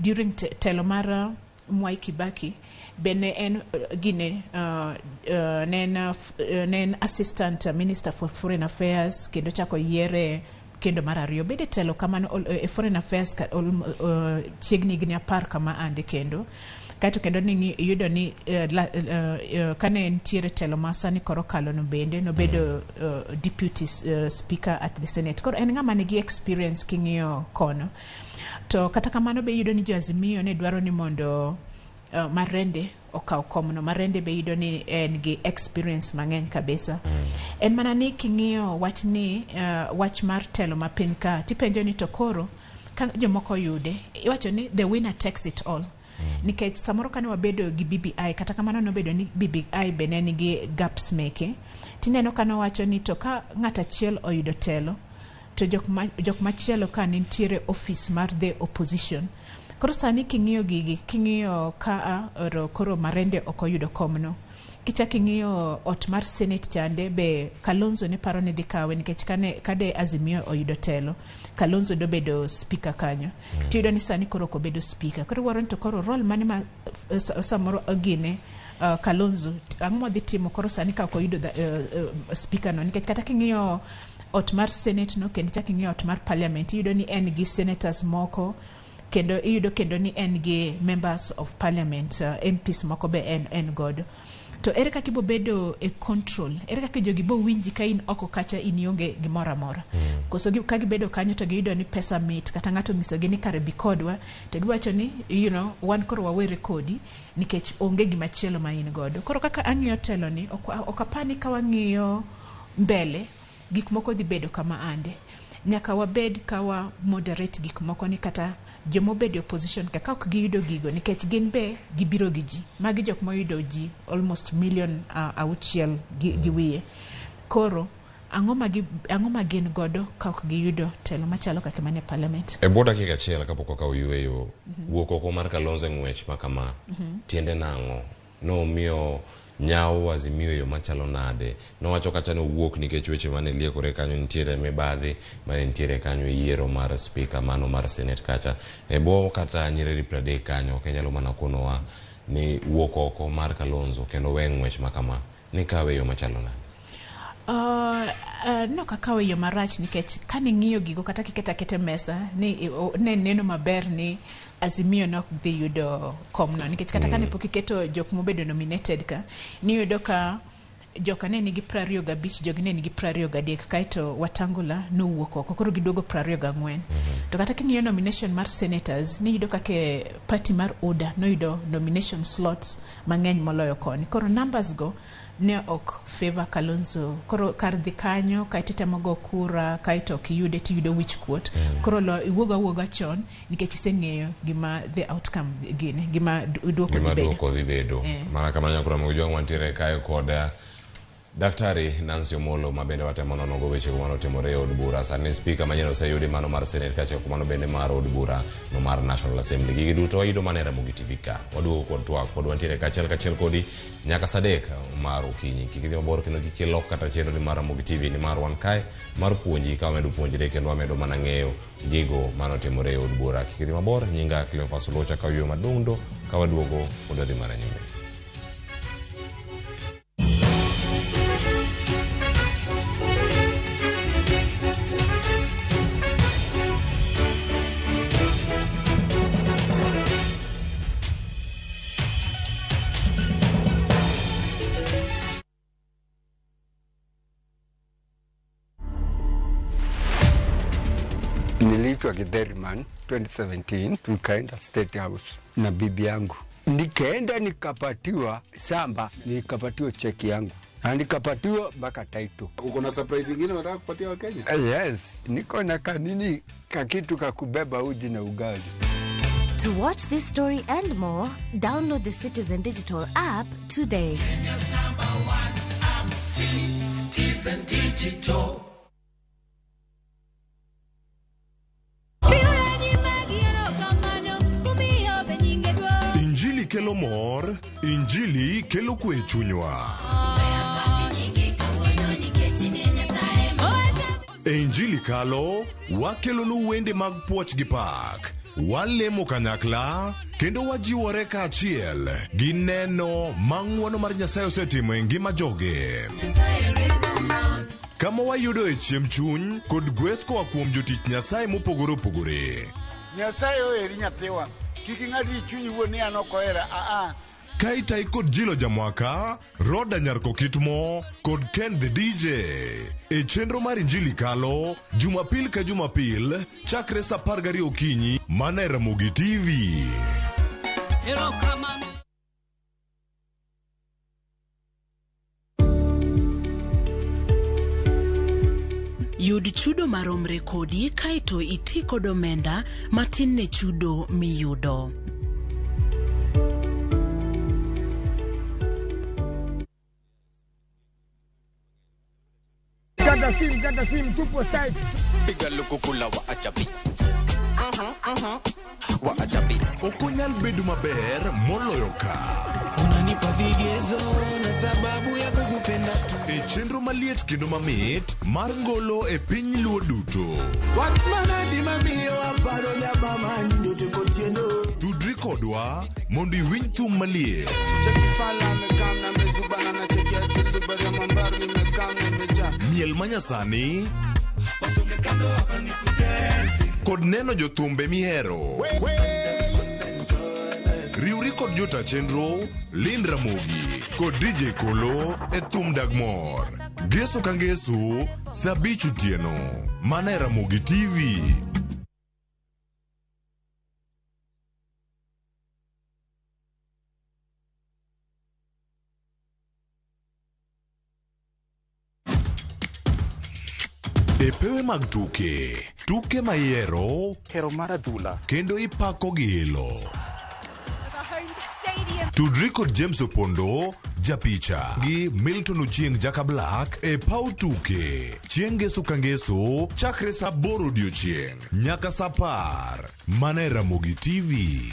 during telo mar Mwai Kibaki, bene en gine nen assistant minister for foreign affairs, kendo chako yiere kendo mar ariyo. Bede telo kamano foreign affairs chiegni gini 10 kama ande kendo. Kaito kendo ni yudo ni kane ntiere telo masani koro kalo no bende no bedo deputy speaker at the Senate. Koro en ng'ama nigi experience king'iyo kono. To kata kamano be yudo ni jo Azimio ne dwaro ni mondo Marende okaw komno. Marende be yudo ni en gi experience mang'eny kabisa. En mana ni king'iyo wach mar telo ma piny ka, tipenjo ni to koro ka jomoko yude, iwacho ni the winner takes it all. Nikech samoro kane wabedo gi BBI, kata kamano nobedo ni BBI bene nigi gaps meke, tineno kano wacho ni to ka ng'ata chiel oyudo telo, to jok machielo ka nitiere office mar the opposition. Koro sani king'iyo gigi, king'iyo ka koro Marende okoyudo komno, kichak ing'iyo ot mar Senate chande be Kalonzo ne paro ni dhi kawe, nikech kade Azimio oyudo telo, Kalonzo do bedo speaker kanyo. Tiyudo ni sani koro ko bedo speaker. Koro waro to koro role mane ma samoro gine Kalonzo ang'o dhi timo koro sani ka oyudo speaker no, nikech kata king'iyo ot mar Senate no kendo chak ing'iyo ot mar Parliament, iyudo ni en gi senators moko, kendo iyudo kendo ni en gi members of Parliament, MPs moko be en godo. To ere kaka ibo bedo e control, ere kaka jogi bo winji ka in oko kacha in yonge gimora mora. Koso ka gibedo kanyo to giyudo ni pesa mit, kata ng'ato nyisogi ni kare bikodwa, to giwacho ni wan koro wawe rekodi nikech onge gimachielo ma in godo. Koro kaka ang'iyo telo ni, ok apani ka wang'iyo mbele gik moko dhi bedo kama ande. Nyaka wabed kawa moderate gik moko, ni kata jomo bedo opposition kaka ok giyudo gigo, nikech gin be gibiro gi ji. Magi jok moyudo ji almost million auchiel gi wiye. Koro ang'o ma gin godo ka ok giyudo telo machalo kaka mane Parliament. E boda kika chiel kapoko ka uyweyo wuok oko mar Kalonzo ng'wech makama, tiende nang'o no miyo nyao Azimio yo machalo nade. No wacho kacha no wuok nikech weche mane liekore kanyo nitiere mibadhi mane nitiere kanyo yiero mar speaker mano mar Senate kacha. Ebo kata nyiriri 30 kanyo kenyalo mana konowa ni wuok oko mar Kalonzo kendo weng'wech makama ni kawe yo machalo nade. No kakawe yo marach nikech kane ng'iyo gigo kata kiketa kete mesa ni ne neno maber ni Azimio nok dhi yudo komno nikech kata kane pok iketo jok mobedo nominated ka ni yudo ka joka ne nigi 25 jogi ne nigi 23 kaito Watangula no wuok oko koro giduogo 24 to kata king'iyo nomination mar senators ni yudo ka ke party mar ODA no yudo nomination slots mang'eny moloyo koni koro numbers go ne ok favor Kalonzo koro kar dhi kanyo kaito temo go kura kaito kiyude tiyudo wich kuot koro lo iwuoga chon nikech iseng'eyo gima the outcome gine gima duoko dhi bedo mana kama nyakura mojong wantiere kayo koda Daktari Nancy Omolo mabende watemo nono weche kumano timore od bura sani speaker manyeno sayudi mano mar Senate kacha kumano bende mar od bura no mar National Assembly gigi duto ido mane Ramogi TV ka waduo kod twak kod wantiere kachiel kodi nyaka sadek mar okinyi kikidhi mabor kendo kikilok kata chendo ni mar Ramogi TV ni mar wan kae mar puonji ka medo puonjre kendo wamedo mana ng'eyo gigo mano timore od bura kikidhi mabor nyinga Cleophas Locha ka wiyo madundo ka waduogo kod dhi mana nyime. Niliitwa Githeriman 2017 tukaenda State House na bibi yangu. Nikaenda nikapatiwa samba, nikapatiwa cheki yangu. Na nikapatiwa mpaka title. Uko na surprise nyingine unataka kupatia Wakenya? Yes, niko na kanini kakitu kakubeba uji na ugali. To watch this story and more, download the Citizen Digital app today. Kenya's #1 app, Citizen Digital. Injili kelo mor, Injili kelo kwe chunywa. E Injili kalo, wakelo nu wende mag puoch gi pak. Walemo kanyakla, kendo wajiwore ka achiel. Gineno mang'wono mar Nyasaye osetimo e ngima joge. Kama wayudo e chiem chuny, kod gweth koa kuom jotich Nyasaye mopogore opogore. Nyasaye oheri nyathiwa. Kiki ng'adi chunyi wuon ni an ok ohera. Kaitai kod Jilo Jamwaka, Roda Nyarko Kitmo, kod Ken the DJ. E chenro mar Injili kalo, Jumapil ka Jumapil, chakre sa 12 okinyi, mana e Ramogi TV. Yud chudo maromre kodi kaito iti kod omenda matin ne chudo miyudo. Kata sim tupo site. Piga lukukula wa achabi. Wa achabi. Okonyal bedo maber moloyo ka. Unanipa vigezo na sababu ya kukupenda tu. E chenro maliet kendo mamit mar ngolo e piny luo duto. Watmana di mamiyo aparo nyaba manyo teko tiendo. Tudri kodwa mondo iwinj thum maliet. Chekifala mekamna mezubana na chekia kisubari mambaru mekamna meja. Miel manyasani kod neno jothumbe mihero. Riuri kod jota chenro Lind Ramogi kod DJ Kolo e thum Dagmor. Geso ka ngeso sabichu tieno mana e Ramogi TV. E pewe mag tuke mayero hero mar adhula kendo ipako gilo. Tudri kod James Opondo, japicha gi Milton Ochieng Jaka Black e pau tuke. Chieng' ngeso ka ngeso chakre sa 8 odiochieng' nyaka sa 10 mana e Ramogi TV.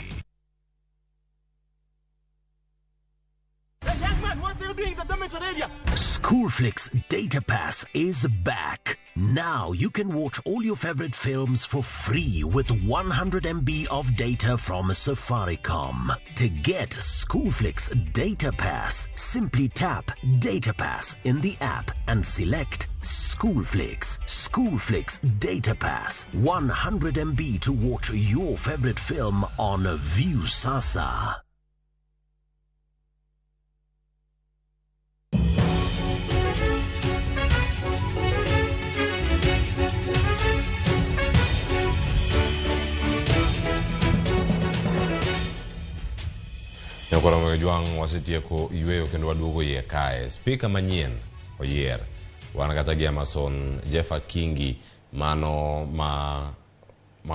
Schoolflix Data Pass is back. Now you can watch all your favorite films for free with 100 MB of data from Safaricom. To get Schoolflix Data Pass, simply tap Data Pass in the app and select Schoolflix. Schoolflix Data Pass, 100 MB to watch your favorite film on View Sasa. Nyakora mga juang wasitieko yueyo kendo waduogo yie kae. Speaker manyien oyier. Wan kata gi Amason Jeffa Kingi mano ma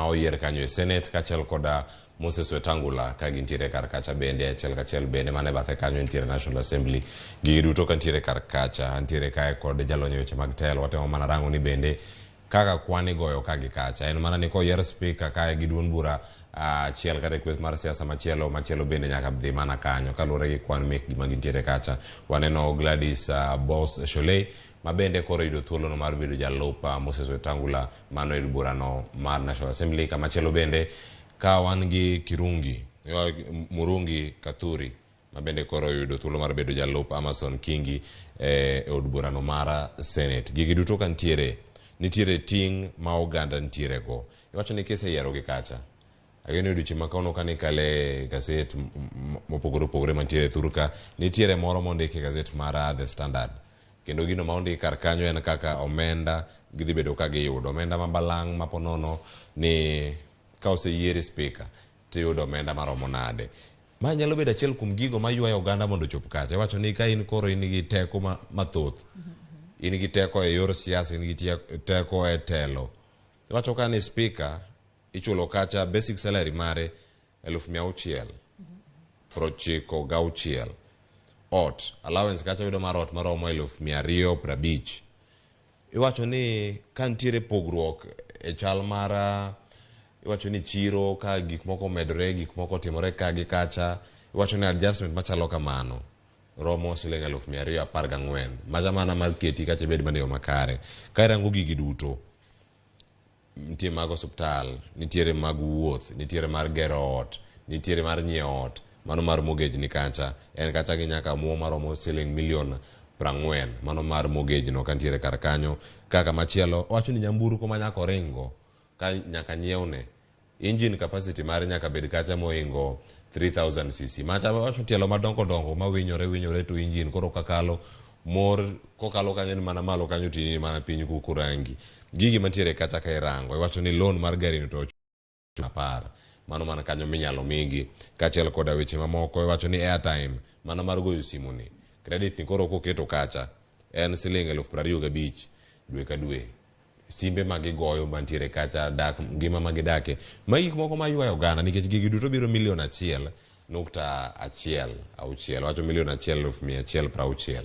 oyier kanyo e Senate kachel koda Moses Wetangula ka gintiere kar kacha bende achiel kachel bende mane bathe kanyo ntiere National Assembly. Gigi duto ka ntiere kar kacha ntiere kae kod jalonyo weche mag telo watemo mana rango ni bende kaka kwani goyo ka gi kacha. En mana ni ko yier speaker kae gi duon bura achiel kata kweth mar siasa machielo bende nyaka dhi mana kanyo kalure gi kwan mek gima gintiere kacha. Waneno Gladys Boss Sholei ma bende koro yudo thuolo no mar bedo jalupa Moses Wetangula mano yudo bura no mar National Assembly. Kama chielo bende ka wan gi Kirungi Murungi Kathuri ma bende koro yudo thuolo mar bedo jalupa Amason Kingi od bura no mar Senate. Gigi duto ka nitiere ting ma oganda ntiere go. Iwacho ni kese yiero gi kacha. Ageno yudichi makono kani kale gazet mopogore mantiere thuruka nitiere moro mondiki gazet mara The Standard. Kendo gino maondi kar kanyo en kaka omenda gidhi bedo ka giyudo. Omenda mabalang' maponono ni ka oseyiere speaker tiyudo omenda maromo nade. Ma nyalo bedo achiel kuom gigo maywayo oganda mondo chop kacha. Iwacho ni ka in koro in gi teko mathoth. In gi teko e yor siasa, in gi teko e telo. Iwacho ka ni speaker ichulo kacha basic salary mare 600 prochiko gauchiel. Ot allowance kacha yudo mar ot maromo 250. Iwacho ni ka ntiere pogruok e chal mara iwacho ni chiro ka gik moko medore gik moko timore ka gi kacha. Iwacho ni adjustment machalo kamano romo siling 214. Maja mana mar keti kacha bed mane yo makare. Ka irango gigi duto nitiere mag hospital, nitiere mag wuoth, nitiere mar gero ot, nitiere mar nyiewo ot, mano mar mortgage ni kacha. En kacha gi nyaka muo maromo siling milion 40. Mano mar mortgage no kantiere kar kanyo. Kaka machielo wacho ni nyamburko ma nyaka oringo ka nyaka nyiewne engine capacity mare nyaka bed kacha moingo 3000 cc. Macha wacho tielo madongo ma winyore to engine koro kakalo mor kokalo kanyo ni mana malo kanyo tini mana piny kurangi. Gigi mantiere kacha ka irango. Iwacho ni loan mar gari to 10. Mano mana kanyo minyalo mingi. Kachiel koda weche mamoko. Iwacho ni airtime mana mar goyo simu ni. Credit ni koro koketo kacha en siling 25,000 dwe ka dwe. Simbe magigoyo mantiere kacha dak ngima magidake. Magik moko maywayo oganda nikech gigi duto biro milion 1.1 wacho milion 1,160.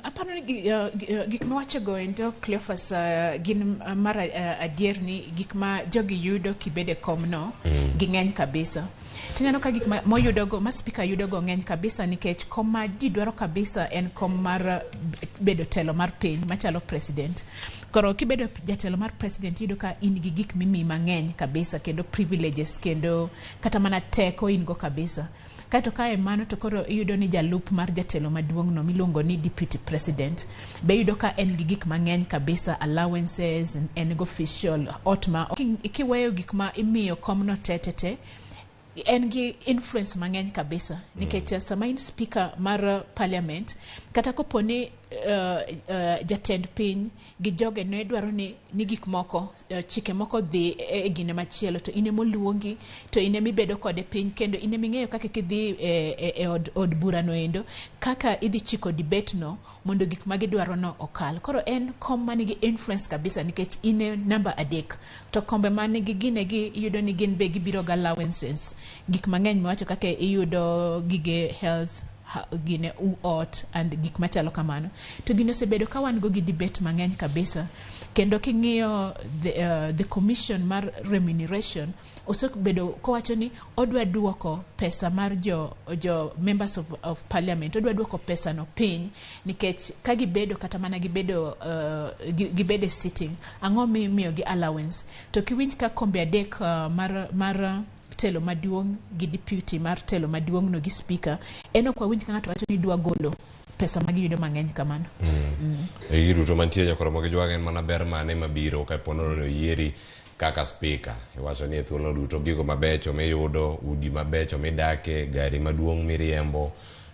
Apano ni gik mawacho go endo Cleophas gin mara adier ni gik ma jogi yudo kibede komno ging'eny kabisa. Tineno ka gik moyudo go ma speaker yudo go ng'eny kabisa nikech kom ma ji dwaro kabisa en kom mar bedo telo mar piny machalo president. Koro kibedo jatelo mar president yudo ka in gi gik mimi mang'eny kabisa kendo privileges kendo kata mana teko in go kabisa. Kaito kae mano to koro iyudo ni jalup mar jatelo maduong' no miluongo ni deputy president be iyudo ka en gi gik mang'eny kabisa, allowances, en go official otma ikiweyo gik ma imiyo komno tetete en gi influence mang'eny kabisa nikech sama in speaker mar parliament kata koponi jatend piny gi joge ne dwaro ni gik moko chike moko dhi e gine machielo to ine moluongi to ine mibedo kode piny kendo ine ming'eyo kaka kidhi e od bura no endo kaka idhi chiko debate no mondo gik ma gidwaro no okal. Koro en kom manigi influence kabisa nikech ine namba 3 to kombe manigi gine gi yudo ni gin be gibiro ga allowances gik mang'eny mawacho kaka iyudo gige health gine uot and gik machalo kamano. To gino sebedo ka wan go gi debate mang'eny kabisa. Kendo king'iyo the commission mar remuneration osebedo kowacho ni odwa duoko pesa mar jo members of parliament, odwa duoko pesa no piny nikech ka gibedo kata mana gibedo sitting ang'o miyo gi allowance. To kiwinj ka kombe adek mar telo maduong' gi deputy mar telo maduong' no gi speaker, eno kwa winj ka ng'ato wacho ni dwa golo pesa magiyudo mang'eny kamano. Giruto mantie nyakoro mogi jwang en mana ber mane mabiro ka ponono no yieri kaka speaker. Iwacho ni thuolo duto gigo mabecho miyudo, udi mabecho midake, gari maduong' miriembo,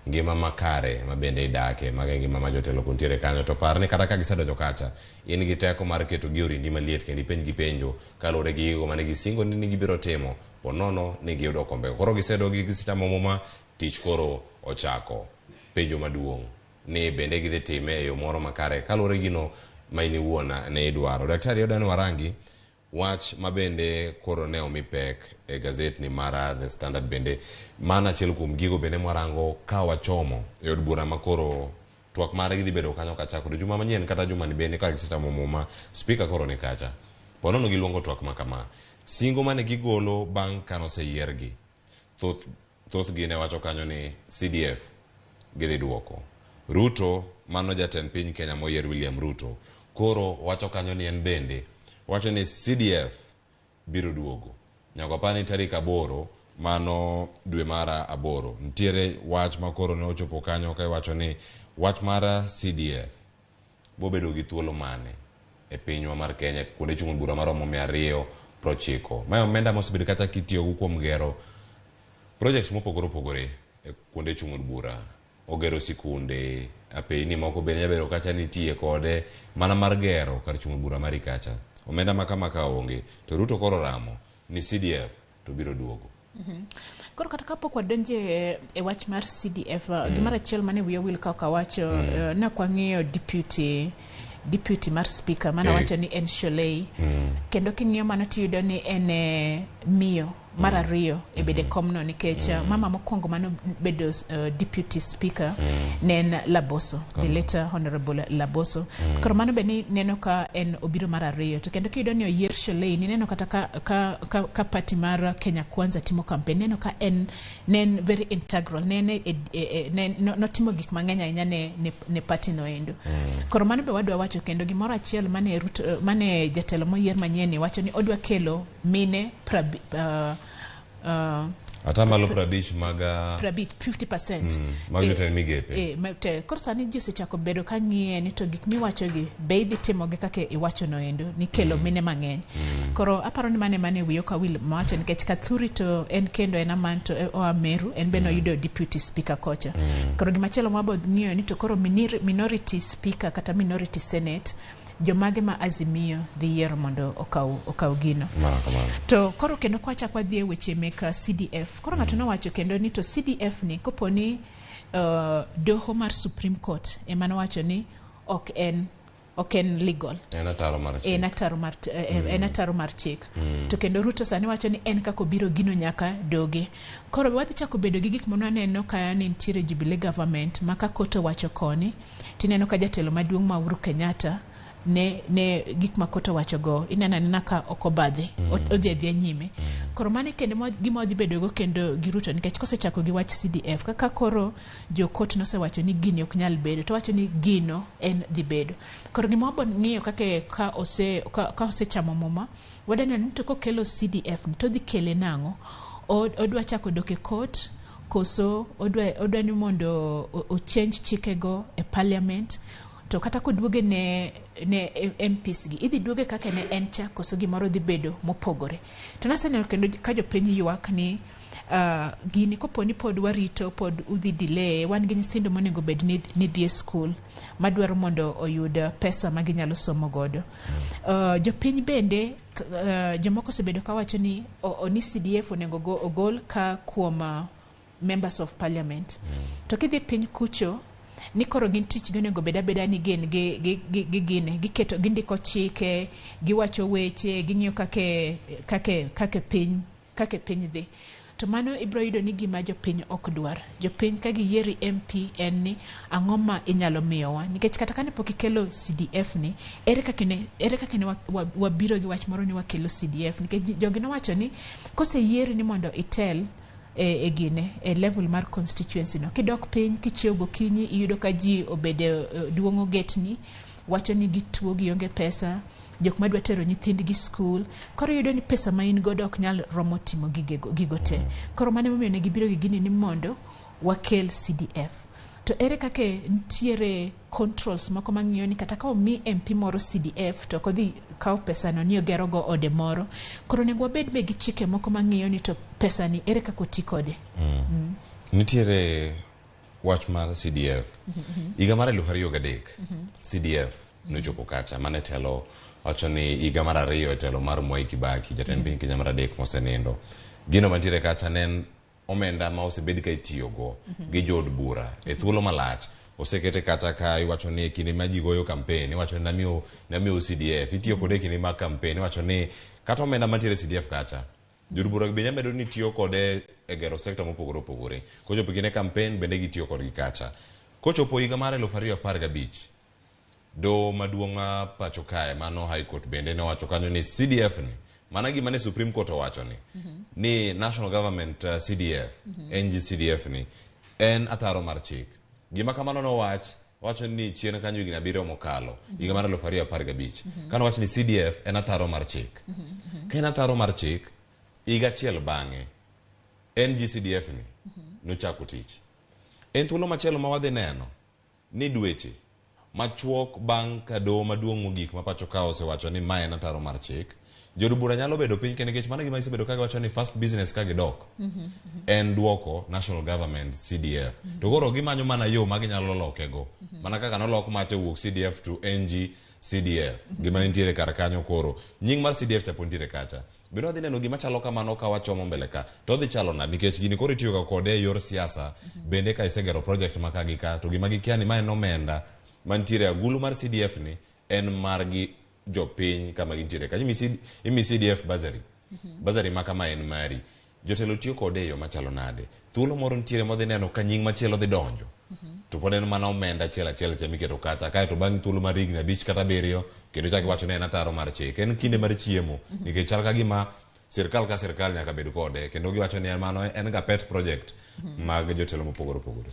ngima makare mabende idake, maga ngima ma jotelo kuntiere kanyo. To par ni kata ka gisedonjo kacha, in gi teko mar keto gi orindi maliet kendo ipenj gi penjo kaluwore gi gigo mane gisingo ni gibiro timo, ponono ni giyudo kombe. Koro gisedo gisechamo muma, tich koro ochako. Penjo maduong' ni bende gidhi time e yo moro makare kaluwore gino ma in iwuon ne idwaro. Daktari Adan Warangi, wach mabende koro ne omi pek e gazet ni mara The Standard bende mana achiel kuom gigo bende mwarango ka wachomo e od bura makoro twak mare gidhi bedo kanyo kachakore juma manyien kata juma ni bende ka gisechamo muma, speaker koro ni kacha. Ponono giluongo twak makama. Singo mane gigolo bang' kanoseyiergi, thoth gine wacho kanyo ni CDF gidhi duoko. Ruto, mano jatend piny Kenya moyier William Ruto, koro wacho kanyo ni en bende wacho ni CDF biro duogo. Nyako pani tarik 8 mano dwe mara 8. Ntiere wach makoro ne ochopo kanyo ka wacho ni wach mara CDF bobedo gi thuolo mane e pinywa mar Kenya kuonde chung' bura maromo 290. Mae omenda mosebedo kata kitiyo kuom gero projects mopogore opogore e kuonde chung' bura. Ogero sikunde, apeni moko bende nyabero kacha nitie kode mana mar gero kar chung' bura mari kacha. Omenda maka onge, to Ruto koro ramo ni CDF to biro duogo. Koro kata kapok wadonje e wach mar CDF, gimara achiel mane wiyo wil ka wacho na kwang'iyo deputy mar speaker mana wacho ni en Sholei, kendo king'iyo mana tiyudo ni en miyo mar ariyo e bede komno nikech mama mokwongo mano bedo deputy speaker ne en Laboso, the later honorable Laboso. Koro mano be neno ka en obiro mar ariyo. To kendo kiyudo ni oyier Sholei, ni neno kata ka party mar Kenya Kwanza timo campaign, neno ka nen very integral, notimo gik mang'eny ahinya ne party no endo. Koro mano be wadwa wacho kendo gimoro achiel mane jatelo moyier manyien wacho ni odwa kelo mine atamalo 50% magete migepe. Koro sani ji osechako bedo ka ng'iye ni to gik miwacho gi be idhi timogi kaka iwacho no endo ni kelo mine mang'eny. Koro aparo ni mane wiyo ka wil mawacho nikech Kathuri to en kendo en amanto o Meru, en beno yudo deputy speaker kocha. Koro gimachielo mwabo ng'iyo ni to koro minority speaker kata minority senate jomage ma Azimio dhi yiero mondo okaw gino. To koro kendo kwachak wadhi e weche meka CDF. Koro ng'ato nowacho kendo ni to CDF ni koponi doho mar Supreme Court ema nowacho ni ok en legal. En ataro mar chik. To kendo Ruto sani wacho ni en kako biro gino nyaka doge. Koro wadhi chako bedo gi gik monaneno ka ni ntiere Jubilee government maka koto wacho koni tineno ka jatelo maduong' ma Uhuru Kenyatta ne gik makoto wacho go inena ka okobadhe odhi nyime. Koro mane kendo gima odhi bedo go kendo giruto nikech kosechako gi wach CDF kaka koro jo court nosewacho ni gini ok nyal bedo to wacho ni gino en dhi bedo. Koro gima wabon ng'iyo ka osechamo muma wadana ni to kokelo CDF to dhi kele nang'o, odwa chako doke court koso odwa ni mondo o change chikego e parliament. To kata kodwoge ne MPs gi idhi dwoge kaka ne en cha koso gimoro dhi bedo mopogore. To naseneno kendo ka jopiny ywak ni gini koponi pod warito pod udhi delay, wan gi nyithindo monego bed ni dhi e school madwaro mondo oyud pesa ma ginyalo somo godo. Jopiny bende jomoko sebedo ka wacho ni ni CDF onego ogol ka kuom members of parliament. To kidhi piny kucho ni koro gin tich gonego beda ni gin giketo gindiko chike, giwacho weche, ging'iyo kake piny dhi. to mano ibro yudo ni gima jopiny ok dwar. Jopiny ka giyieri MP en ni ang'o ma inyalo miyowa, nikech kata kane pok ikelo CDF ni ere kaka ne wabiro gi wach moro ni wakelo CDF, nikech jogi nowacho ni koseyieri ni mondo itel e gine e level mar constituency no, kidok piny kichiew gokinyi iyudo ka ji obede duongo getni wacho ni gituo gionge pesa, jok madwa tero nyithindgi skul, koro yudo ni pesa ma in godo ok nyal romo timo gigo te. Koro mane momiyo ne gibiro gi gini ni mondo wakel CDF. To ere kake ntiere controls moko mang'iyo ni kata ka omi MP moro CDF to kodhi kawo pesa no ni ogero go ode moro, koro nego wabed be gi chike moko mang'iyo ni to pesa ni ere kaka oti kode. Nitiere wach mar CDF higa mar 2003 CDF nochopo kacha mane telo wacho ni higa mar 2 e telo mar Mwai Kibaki jatend piny Kenya mar 3 mosenindo. Gino mantiere kacha nen omenda ma osebed ka itiyogo gi jod bura e thuolo malach osekete kata ka iwacho ni kinde ma ji goyo campaign iwacho ni namiyo CDF itiyo kode kinde ma campaign iwacho ni kata omenda mantiere CDF kacha jod bura be nyamedo ni tiyo kode e gero sekta mopogore opogore kochopo kinde campaign bende gitiyo kodgi kacha. Kochopo higa mar 2015 do maduong' pacho kae mano High Court bende ne wacho kanyo ni CDF ni mana gima ne Supreme Court owacho ni National Government CDF NG CDF ni en ataro mar chik. Gima kamano no wacho ni chien kanyo higni 7 mokalo higa mar 2015 kano wacho ni CDF en ataro mar chik. Ka en ataro mar chik higa achiel bang'e NG CDF ni nochako tich. En thuolo machielo ma wadhi neno ni dweche machuok bang' ka doho maduong' mogik ma pacho ka osewacho ni ma en ataro mar chik, jod bura nyalo bedo piny kendo nikech mano gima isebedo ka giwacho ni first business ka gidok en duoko National Government CDF. To koro gimanyo mana yo ma ginyalo lokego mana kaka nolok macho wuok CDF to NG CDF gima nitiere kar kanyo. Koro nying mar CDF chapo nitiere kacha bino dhi neno gima chalo kamano ka wachomo mbele ka to dhi chalo na nikech gini koro itiyo kode e yor siasa bende ka isegero project ma kagi ka to gima gikia ni ma en omenda mantiere agulu mar CDF ni en margi jopiny kama gintiere kanyo imi CDF bazari ma kama en mari jotelo tiyo kode e yo machalo nade. Thuolo moro nitiere modhi neno ka nying machielo dhi donjo to pod en mana omenda achiel miketo kacha kae to bang' thuolo mar higni 5 kata 7 kendo chak iwacho ni en ataro mar chik. En kinde mar chiemo nikech chal ka gima sirkal ka sirkal nyaka bed kode kendo giwacho ni mano en ga pet project mag jotelo mopogore opogore.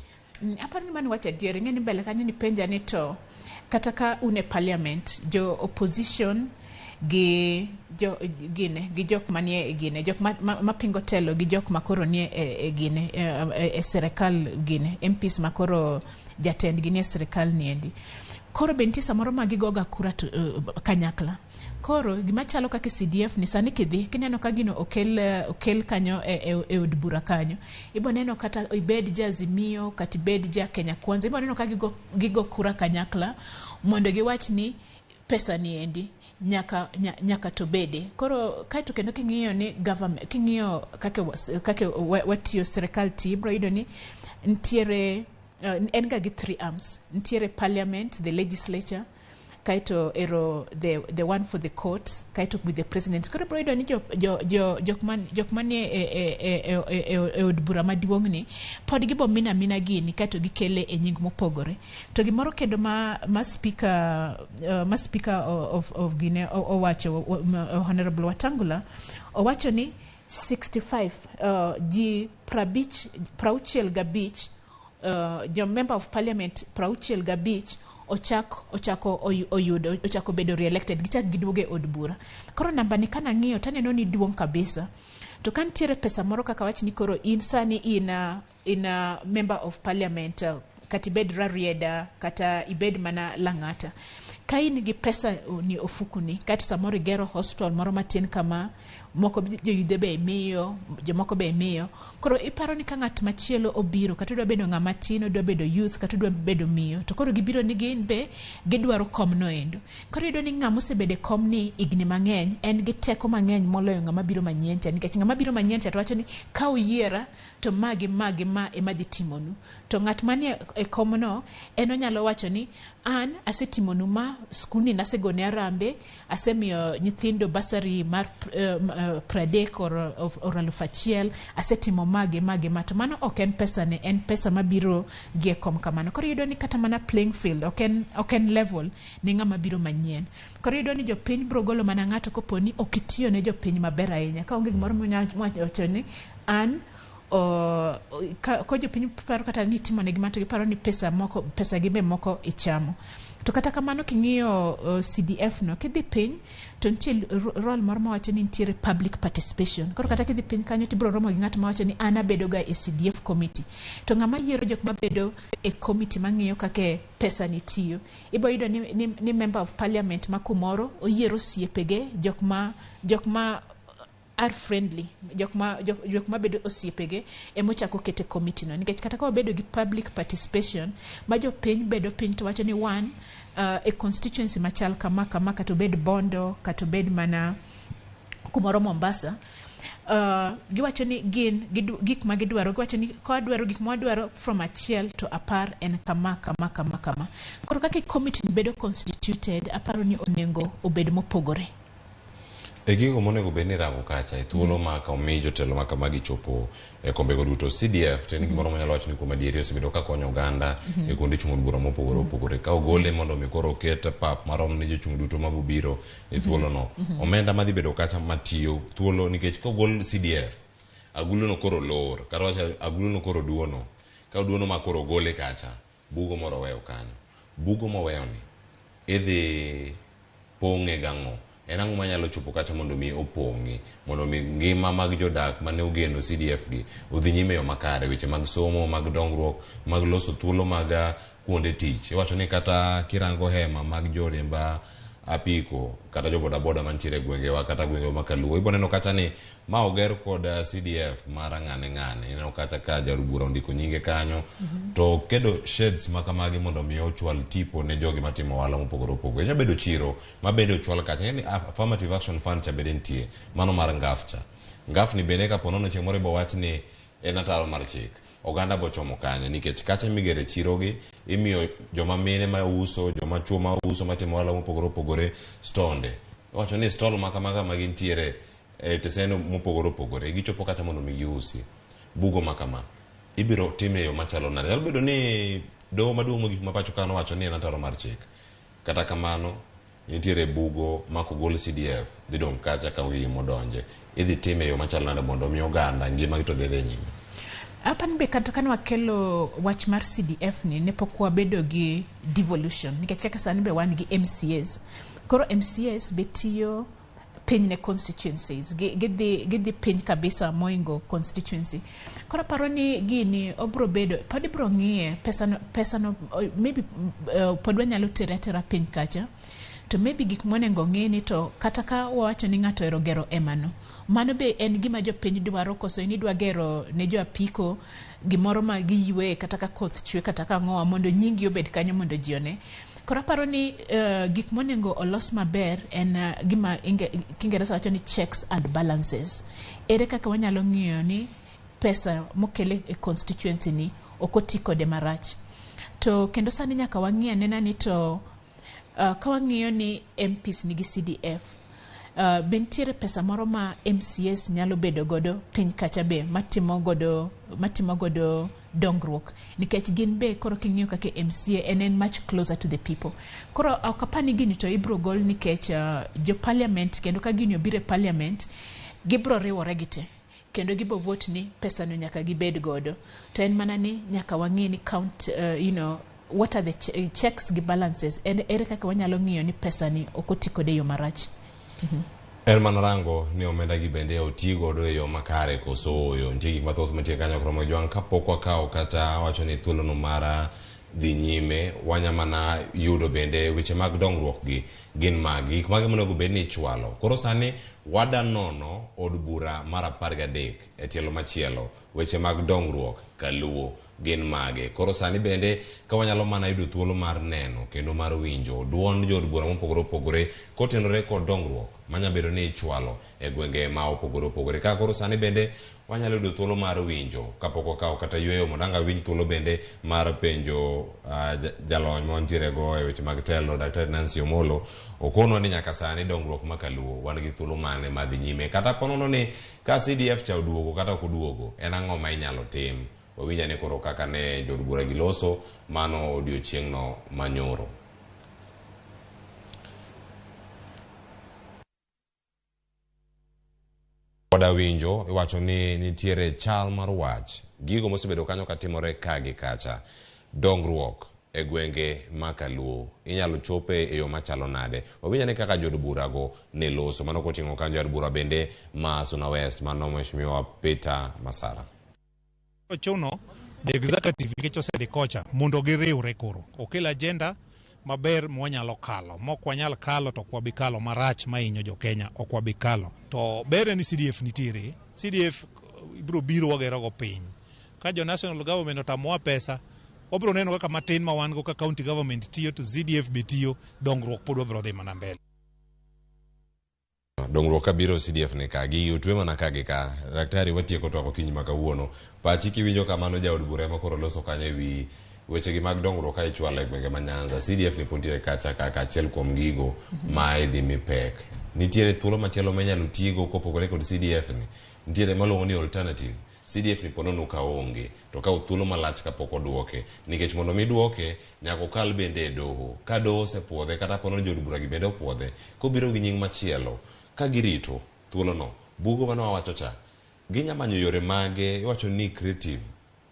Aparo ni mano wacho adier ng'eni mbele kanyo ni penja ni to kata ka une parliament jo opposition gi jok manie e gine jok mapingo telo gi jok makoro nie e gine e serikal gine MPs makoro jatend gi nie serikal niendi koro benti samoro magigoga kura kanyakla. Koro gima chalo kaka CDF ni sani kidhi kineno ka gino okel kanyo e od bura kanyo ibo neno kata ibed Azimio kata ibed Kenya Kwanza ibo neno ka gigo kura kanyakla mondo giwach ni pesa ni endi nyaka to bede. Koro kai to kendo king'iyo ni government king'iyo kake watiyo serikal tibro yudo ni ntiere en ga gi 3 arms. Ntiere parliament, the legislature, kaito ero the one for the courts, kaito with the president. Koro bro yudo ni jok manie e od bura maduong' ni pod gibo mina gini kaito gikele e nying mopogore. To gimoro kendo ma speaker of Guinea owacho Honorable Watangula owacho ni 65 ji prauchiel gabich jo member of parliament prauchiel gabich ochako bedo re-elected gichak giduoge od bura. Koro namba ni kana ng'iyo taneno ni duong' kabisa. To kan tiere pesa moro kaka wach ni koro insani ina member of parliament kata ibed Rarieda kata ibed mana Lang'ata ka in gi pesa ni ofukuni kata samoro igero hospital moro matin kama moko joyudhe be imiyo jomoko be imiyo. Koro iparo ni ka ng'at machielo obiro kata dwa bedo ng'ama tin dwa bedo youth kata dwa bedo miyo to koro gibiro ni gin be gidwaro kom no endo. Koro yudo ni ng'ama osebede kom ni igni mang'eny en gi teko mang'eny moloyo ng'ama biro manyien cha nikech ng'ama biro manyien cha to wacho ni ka uyiera to ma ema dhi timonu to ng'at manie e kom no en onyalo wacho ni an asetimonu ma skuni nasegone arambe asemiyo nyithindo basari mar pradek or alufachiel asetimo mage to mano ok en pesa ne en pesa mabiro gie kom kamano. Koro yudo ni kata mana playing field ok en level ni ng'ama biro manyien. Koro yudo ni jopiny biro golo mana ng'ato koponi ok itiyo ne jopiny maber ahinya ka onge gimoro wacho ni an ko jopiny paro kata ni timo ne gimato giparo ni pesa gi be moko ichamo. To kata kamano king'iyo CDF no kidhi piny to nitie role moro mawacho ni nitiere public participation. Koro kata kidhi piny kanyo tibiro romo gi ng'at mawacho ni an abedo ga e CDF committee. To ng'ama yiero jok mabedo e committee mang'iyo kake pesa nitiyo. Ibo yudo ni member of parliament ma kumoro oyiero siepege jok ma are friendly, jok ma bedo osiepege emochako kete committee no. Nikech kata ka bedo gi public participation ma jo piny bedo piny to wacho ni one a constituency machal kama kato bed Bondo kato bed mana kumoro Mombasa, giwacho ni gik ma gidwaro, giwacho ni ko adwaro gik ma adwaro from achiel to apar en kama. Koro kaka committee bedo constituted aparo ni onengo obed mopogore. E gigo monego bed ni rango kacha e thuolo ma ka omi jotelo ma kama gichopo e kombego duto CDF to en gimoro manyalo wacho ni kuom adieri osebedo ka konyo oganda e kuonde chung' od bura mopogore ka ogole mondo mi koro oket pap marom ne jochung' duto mabiro e thuolo no. Omenda madhi bedo kacha matiyo thuolo nikech kogol CDF agulu no koro lor kata wacha agulu no koro duono ka duono ma koro gole kacha bugo moro weyo kanyo bugo moweyo ni idhi pong'e gang'o en ang'o manyalo chopo kacha mondo mi opong'i mondo mi ngima mag jodak mane ogeno CDF gi odhi nyime yo makare weche mag somo mag dongruok mag loso thuolo mag kuonde tich. Iwacho ni kata kirango hema mag joriemba apiko kata jo boda mantiere gwengewa kata gwengewa makaluo ibo neno kacha ni ma oger kod CDF mara ng'ane ineno kata ka jarubura ondiko nyinge kanyo to kedo sheds makamagi mondo mi ochwal tipo ne jogi matimo wala mopogore nya bedo chiro ma bende ochwal kacha yani affirmative action fund cha bende ntie mano mar ngaf ni bende ka ponono chemore bo wach ni en ataro mar chik oganda bochomo kanyo nikech kacha migere chirogi imiyo joma mine ma uso joma chuo ma uso matimo wala mopogore stonde. Wacho ni stall makamaga magintiere teseno mopogore gichopo kata mondo mi giusi bugo makama ibiro time yo machalo nade. Nyalo bedo ni doho maduong' mogik ma pacho kano wacho ni en ataro mar chik kata kamano nitiere bugo makogol CDF dhi dong' kacha ka wi modonje idhi time yo machalo nade mondo mi oganda ngima gi to dhi nyime. Apan be kata kan wakelo wach mar CDF ni ne pok wabedo gi devolution nikech kaka sani be wan gi MCAs. Koro MCAs betiyo piny ne constituencies gidhi piny kabisa moingo constituency. Koro paro ni gini obro bedo pod ibro ng'iye pesa no maybe pod wanyalo tera piny kacha to maybe gik monengo ng'ini to kata ka wawacho ni ng'ato ero gero emano mano be en gima jopiny dwaro koso ni dwa gero ne jo apiko gimoro ma giywe kata ka koth chwe kata ka ng'owa mondo nyingi obed kanyo mondo jione. Koro paro ni gik monengo olos maber en gima Kingereza wacho ni checks and balances. Ere kaka wanyalo ng'iyo ni pesa mokele e constituency ni okoti kode marach. To kendo sani nyaka wang'iya nena ni to ka wang'iyo ni MPs nigi CDF bentiere pesa moro ma MCAs nyalo bedo godo piny kacha be matimo godo dongruok nikech gin be koro king'iyo kaka MCA en much closer to the people. Koro okapani gini to ibro gol nikech jo parliament kendo ka gini obire parliament gibro riwore gite kendo gibo vote ni pesa no nyaka gibed godo to en mana ni nyaka wang'i ni count what are the checks gi balances and ere kaka wanyalo ng'iyo ni pesa ni okoti kode yo marach. En manarango ni omenda gi bende otigo do yo makare koso yo ntie gik mathoth mantie kanyo kromo jwang kapok wakao kata wacho ni thuolo no mara dhi nyime wanyamana yudo bende weche mag dongruok gi gin magi gik mage monego bed ni chwalo. Koro sani wada nono od bura mara 13 e tielo machielo weche mag dongruok kaluo gin mage. Koro sani bende ka wanyalo mana yudo thuolo mar neno kendo mar winjo duond jo od bura mopogore kotenore kod dongruok manya bedo ni chwalo e gwenge ma opogore ka koro sani bende wanyalo yudo thuolo mar winjo kapok okawo kata yweyo mondo anga winj thuolo bende mar penjo jalony mantiere go e weche mag telo Dr. Nancy Omolo okonwa ni nyaka sani dongruok makaluo wan gi thuolo mane madhi nyime kata ponono ni ka CDF cha oduogo kata ok oduogo en ang'o ma inyalo tim owinja ni koro kaka ne jod bura giloso mano odiochieng'no manyoro. Oda winjo iwacho ni nitiere chal mar wach gigo mosebedo kanyo katimore kagi kacha dongruok e gwenge makaluo inyalo chope e yo machalo nade owinja ni kaka jod bura go ne loso mano koting'o kanyo jod bura bende ma Suna West mano mheshimiwa Peter Masara. Chuno the executive nikech osedhi kocha mondo giriwre koro okel agenda maber mwanyalo kalo mok wanyal kalo to kwabi kalo marach mainyo jo Kenya okwabi kalo to bere ni CDF nitiere CDF ibro biro wagero go piny ka jo national government otamwa pesa obro neno kaka matin ma wan go ka county government tiyo to CDF betiyo dongruok pod obro dhi mana mbele dongruok kabiro CDF ne kagi utwe mana kagi ka daktari watieko to okinyi makawuono pachi kiwinjo kamano jaod bura ma koro loso kanyo ewi weche gi mag dongruok ka ichwalo e gwenge ma Nyanza CDF ni pontiere kacha kaka achiel kuom gigo ma idhi mipek nitiere thuolo machielo menyalo tigo kopogore kod CDF ni nitiere malongo ni alternative CDF ni ponono ka onge to ka thuolo malach kapok oduoke nikech mondo mi duoke nyako kal bende doho ka doho se puodhe kata ponono jod bura gi bende opuodhe kobiro gi nying machielo ka girito thuolo no bugo mano wacho cha ginyamanyo yore mage iwacho ni creative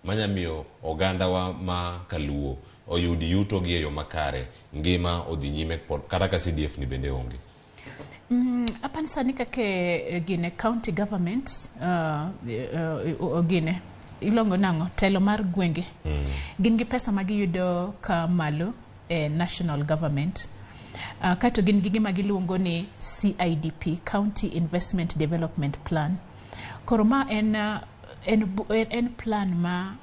manyamiyo oganda wa ma kaluo oyudi yuto gi e yo makare ngima odhi nyime kata ka CDF ni bende onge. Apan sani kake gine county governments gine ilongo nango telo mar gwenge gin gi pesa magiyudo ka malo national government kato gin gi gima giluongo ni CIDP County Investment Development Plan koro ma en plan ma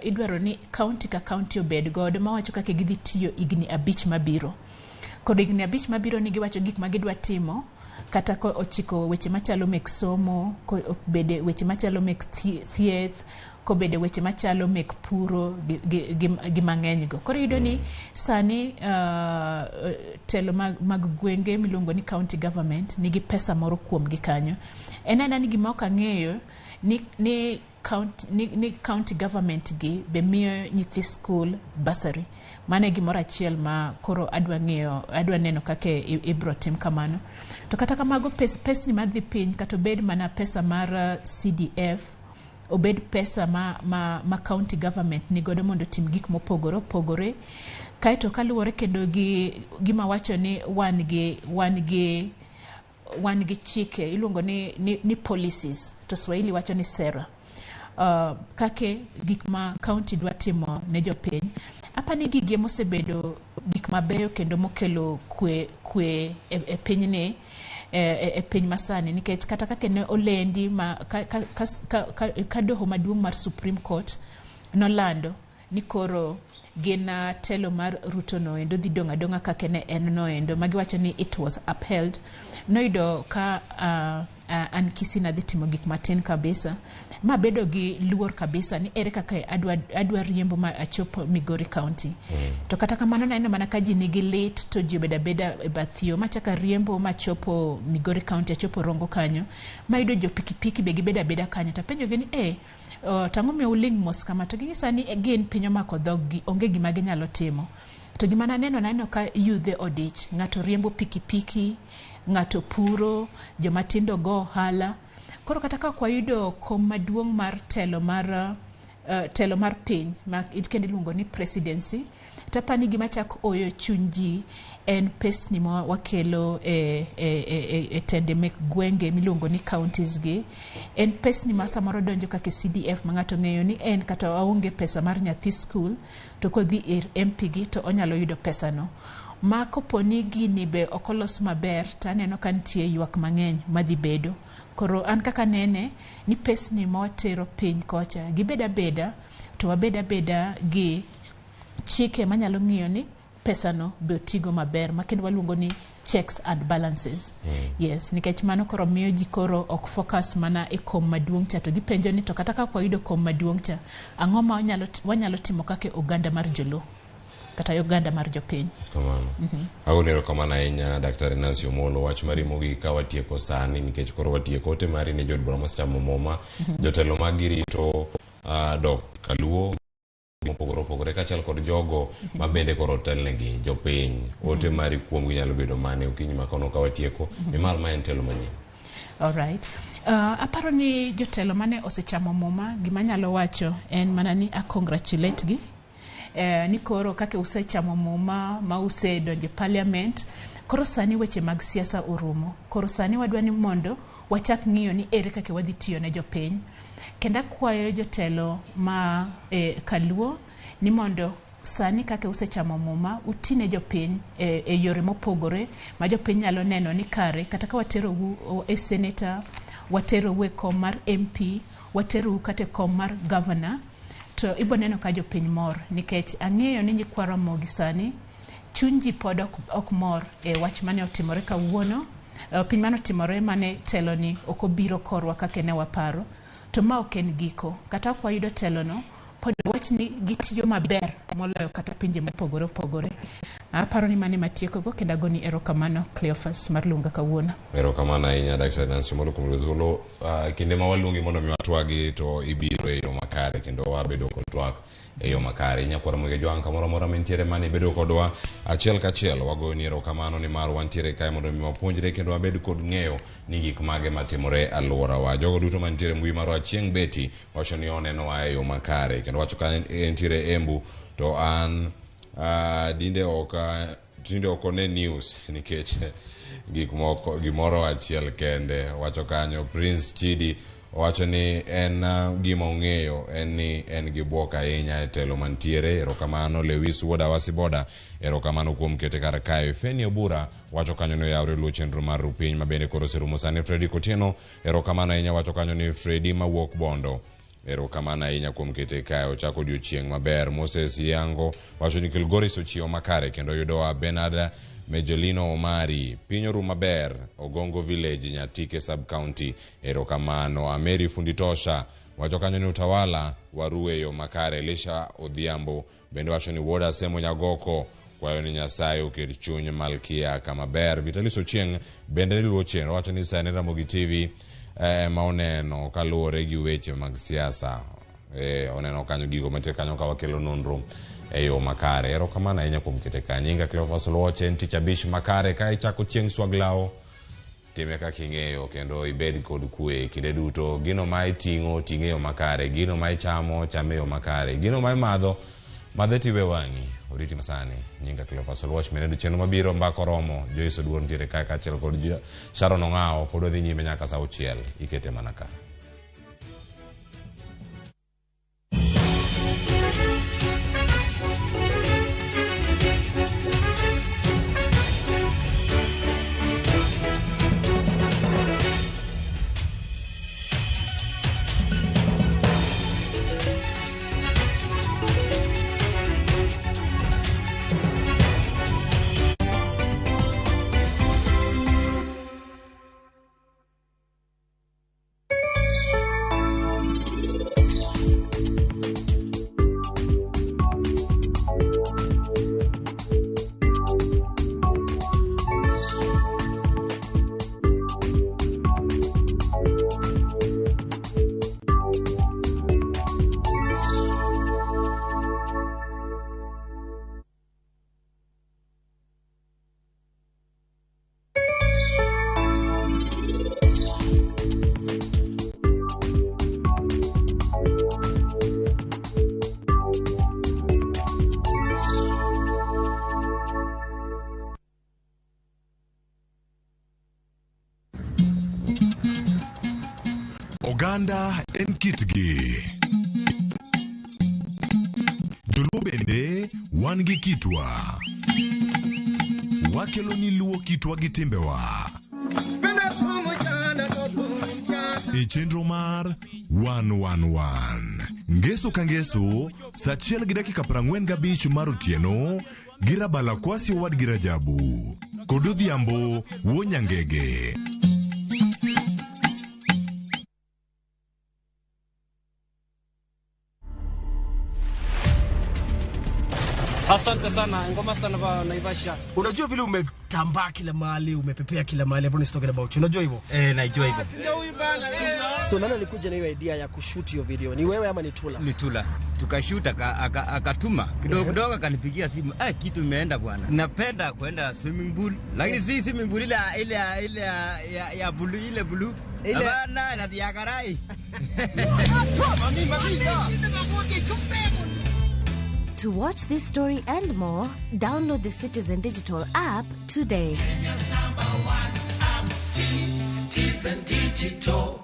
idwaro ni county ka county obed godo ma wacho kaka gidhi tiyo igni abich mabiro kod igni abich mabiro ni giwacho gik ma gidwa timo kata ko ochiko weche machalo mek somo ko bede weche machalo mek thieth ko bede weche machalo mek puro gi mang'eny go koro yudo ni sani telo mag gwenge miluongo ni county government nigi pesa moro kuom gi kanyo enana ni gima ok ang'eyo ni county government gi be miyo nyithi school bursary mane gimoro achiel ma koro adwa neno kake ibro tim kamano to kata kamago pes ni madhi piny kata bed mana pesa mar CDF obed pesa ma county government ni godo mondo tim gik mopogore kaito kaluwore kendo gi gima wacho ni wan gi chike iluongo ni policies to Swahili wacho ni sera kake gik ma county dwa timo ne jopiny apani gige mosebedo gik mabeyo kendo mokelo kwe e piny ni e piny masani nikech kata kake ne olendi ka doho maduong' mar Supreme Court nolando ni koro gina telo mar Ruto no endo dhi donga kake ne en no endo magiwacho ni it was upheld noido ka an kisina dhi timo gik matin kabisa ma bedo gi luor kabisa ni ere kaka adwa riembo ma achopo Migori County to kata kamano na eno mana ka ji nigi lit to ji beda e bathio machaka riembo ma chopo Migori County achopo Rongo kanyo ma yudo jo pikipiki be gibeda kanyo to penjo gini tango mi uling mos kama to gini sani again pinyo mako dhog onge gima ginyalo timo to gima naneno ka yudhe odich ng'ato riembo pikipiki ng'ato puro jomatindo go hala koro kata ka kwayudo kom maduong' mar telo mar piny ma kendo iluongo ni presidency tapani gima chak oyo chunji en pesni ma wakelo e tende mek gwenge miluongo ni counties gi en pesni ma samoro donjo kaka CDF ma ng'ato ng'eyo ni en kata aonge pesa mar nyathi school to kodhi ir MP gi to onyalo yudo pesa no ma koponi gini be okolos maber to aneno ka nitie ywak mang'eny madhi bedo koro an kaka nene ni pesni motero piny kocha gibeda to wabeda gi chike manyalo ng'iyo ni pesano be otigo maber makendo waluongo ni checks and balances. Yes, nikech mano koro miyo ji koro ok focus mana e kom maduong' cha to gipenjo ni to kata ka wayudo kom maduong' cha ang'o ma wanyalo timo kaka oganda mar jolo kata oganda mar jopiny. Kamano. Agonero kamana ahinya Dr. Nancy Omolo wach mari mogi ka watieko sani nikech koro watieko ote mari ne jod bura mosechamo muma jotelo mag girito dok kaluo opogore kachal kod jogo mabende koro telnegi jopiny ote mari kuom ginyalo bedo mane okinyi makono ka watieko nimar ma en telo manyien. Alright. Aparo ni jotelo mane osechamo muma gima nyalo wacho en mana ni congratulate gi ni koro kake usechamo muma ma usedonje parliament koro sani weche mag siasa orumo koro sani wadwa ni mondo wachak ng'iyo ni ere kake wadhi tiyo ne jopiny kenda kwayo jotelo ma kaluo ni mondo sani kake usechamo muma utine jopiny e yore mopogore ma jopiny nyalo neno ni kare kata ka watero e senator watero we kom mar MP watero kate kom mar governor to ibo neno ka jopiny mor nikech ang'eyo ni nyikwa Ramogi sani chunji pod ok mor e wach mane otimore kawuono piny mane otimore mane telo ni okobiro korwa kake ne waparo to ma ok en giko kata kwa yudo telo no pod wach ni gitiyo maber moloyo kata pinje mopogore opogore. Aparo ni mane matieko go kenda goni erokamano Cleophas mar lunga kawuono. Erokamano ahinya Dr. Nancy Omolo kuom dhuolo kinde ma waluongi mondo mi watwagi to ibiro e yo makare kendo wabedo kod twak e yo makare nyakwara Ramogi Jwang kamoro amora mantiere mane bedo kodwa achiel kachiel wago ni erokamano ni mar wantiere kae mondo mi wapuonjre kendo wabed kod ng'eyo ni gik mage matimore alwora wa jogo duto mantiere mbui marwa Chieng Beti wacho ni oneno wa e yo makare kendo wacho ka entiere Embu to an dinde okone news nikech gimoro achiel kende wacho kanyo Prince Chidi wacho ni en gima ong'eyo en ni en gi buok ahinya e telo mantiere erokamano Lewis Woda Wasiboda erokamano kuom kete kar kae Feni Obura wacho kanyo no yawre luo chenro mar rupiny mabende koro serumo sani Freddy Kotieno erokamano ahinya wacho kanyo ni Freddy mawuok Bondo erokamano ahinya kuom kete kae ochako odiochieng' maber Moses Yango wacho ni Kilgoris ochiewo makare kendo yudo Bernard Mejolino Omari piny oru maber Ogongo Village Nyatike sub county erokamano Ameri Funditosha wacho kanyo ni utawala warue yo makare Lisha Odhiambo bende wacho ni Woda Semo Nyagoko kwayo ni Nyasaye oket chuny Malkia kama ber Vitalis Ochieng bende niluo chenro wacho ni sani Ramogi TV ma oneno kaluwore gi weche mag siasa oneno kanyo gigo mate kanyo ka wakelo nonro eyo makare erokamano ahinya kuom kete kanyo nyinga Cleophas Luoche en tich abich makare ka ichako chieng' swaglawo time kaka ing'eyo kendo ibed kod kwe kinde duto gino ma iting'o ting'eyo makare gino ma ichamo chameyo makare gino ma imadho madhe tiwe wang'i oriti masani nyinga Cleophas Luoche menedo chenro mabiro mbako romo Joyce Oduor ntiere kae kachiel kod Sharon Ong'ao pod wadhi nyime nyaka saa 6 ikete mana ka. Oganda en kitgi. Joluo bende wan gi kitwa. Wakelo ni luo kitwa gi timbewa. E chenro mar 111. Ngeso ka ngeso, saa 1:45 mar otieno, Girabala kwasi wad girajabu. Kododhiambo wonyangege. Asante sana, ngoma sana ba Naivasha. Unajua vile umetambaa kila mahali, umepepea kila mahali, hapo ni talking about. Unajua hivyo? Najua hivyo. So nani alikuja na hiyo idea ya kushoot hiyo video? Ni wewe ama ni Tula? Ni Tula. Tukashoot akatuma. Kidogo akanipigia simu. Kitu imeenda bwana. Napenda kwenda swimming pool. Lakini si swimming pool ile ya blue ile blue. Bana na diagarai. To watch this story and more, download the Citizen Digital app today. Kenya's #1 app, Citizen Digital.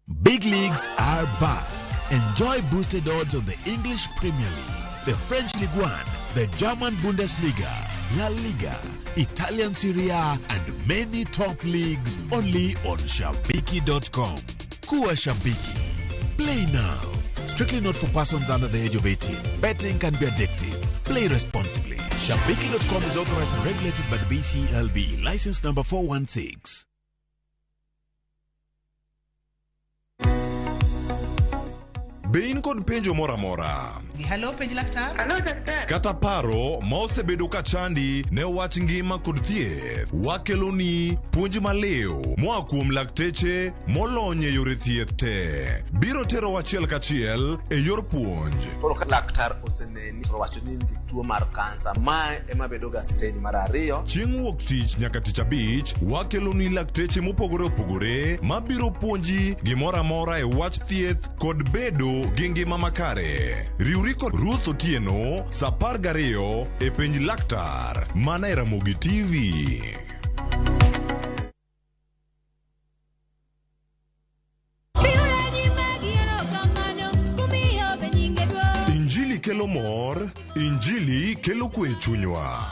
Big leagues are back. Enjoy boosted odds on the English Premier League, the French Ligue 1, the German Bundesliga, La Liga, Italian Serie A, and many top leagues only on Shabiki.com. Kuwa Shabiki. Play now. Strictly not for persons under the age of 18. Betting can be addictive. Play responsibly. Shabiki.com is authorized and regulated by the BCLB. License number 416. Bein kod penjo mora mora. Hello, penjo laktar. Hello, daktar. Kata paro ma osebedo ka chandi ne wach ngima kod thieth. Wakeloni puonj maleo moa kuom lakteche molony e yore thieth te. Biro tero wachiel kachiel e yor puonj. Koro ka laktar oseneni wacho ni nigi tuo mar kansa, mae ema bedo ga stage mar 2. Chieng' wuok tich nyaka tich abich, wakeloni lakteche mopogore opogore mabiro puonji gimora mora e wach thieth kod bedo gi ngima makare. Riwri kod Ruth Otieno, sa 12 e penj laktar, mana e Ramogi TV. Injili kelo mor, Injili kelo kwe e chunywa.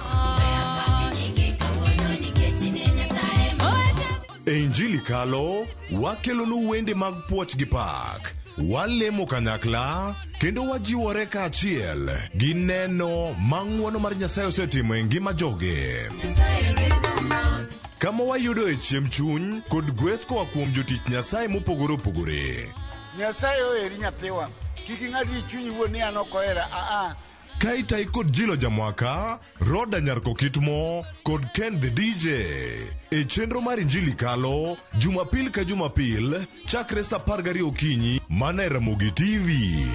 E Injili kalo, wakelonu wende mag puoch gi pak. Walemo kanyakla kendo wajiwore ka achiel gi neno mang'wono mar Nyasaye osetimo e ngima joge. Kama wayudo e chiemb chuny kod gweth koa kuom jotich Nyasaye mopogore opogore. Nyasaye oheri nyathiwa, kik ing'adi chunyi wuon ni an ok ohera. Kaitai kod Jilo Jamwaka, Roda Nyarko Kitmo, kod Ken the DJ. E chenro mar Injili kalo, Jumapil ka Jumapil, chakre sa 12 okinyi, mana e Ramogi TV.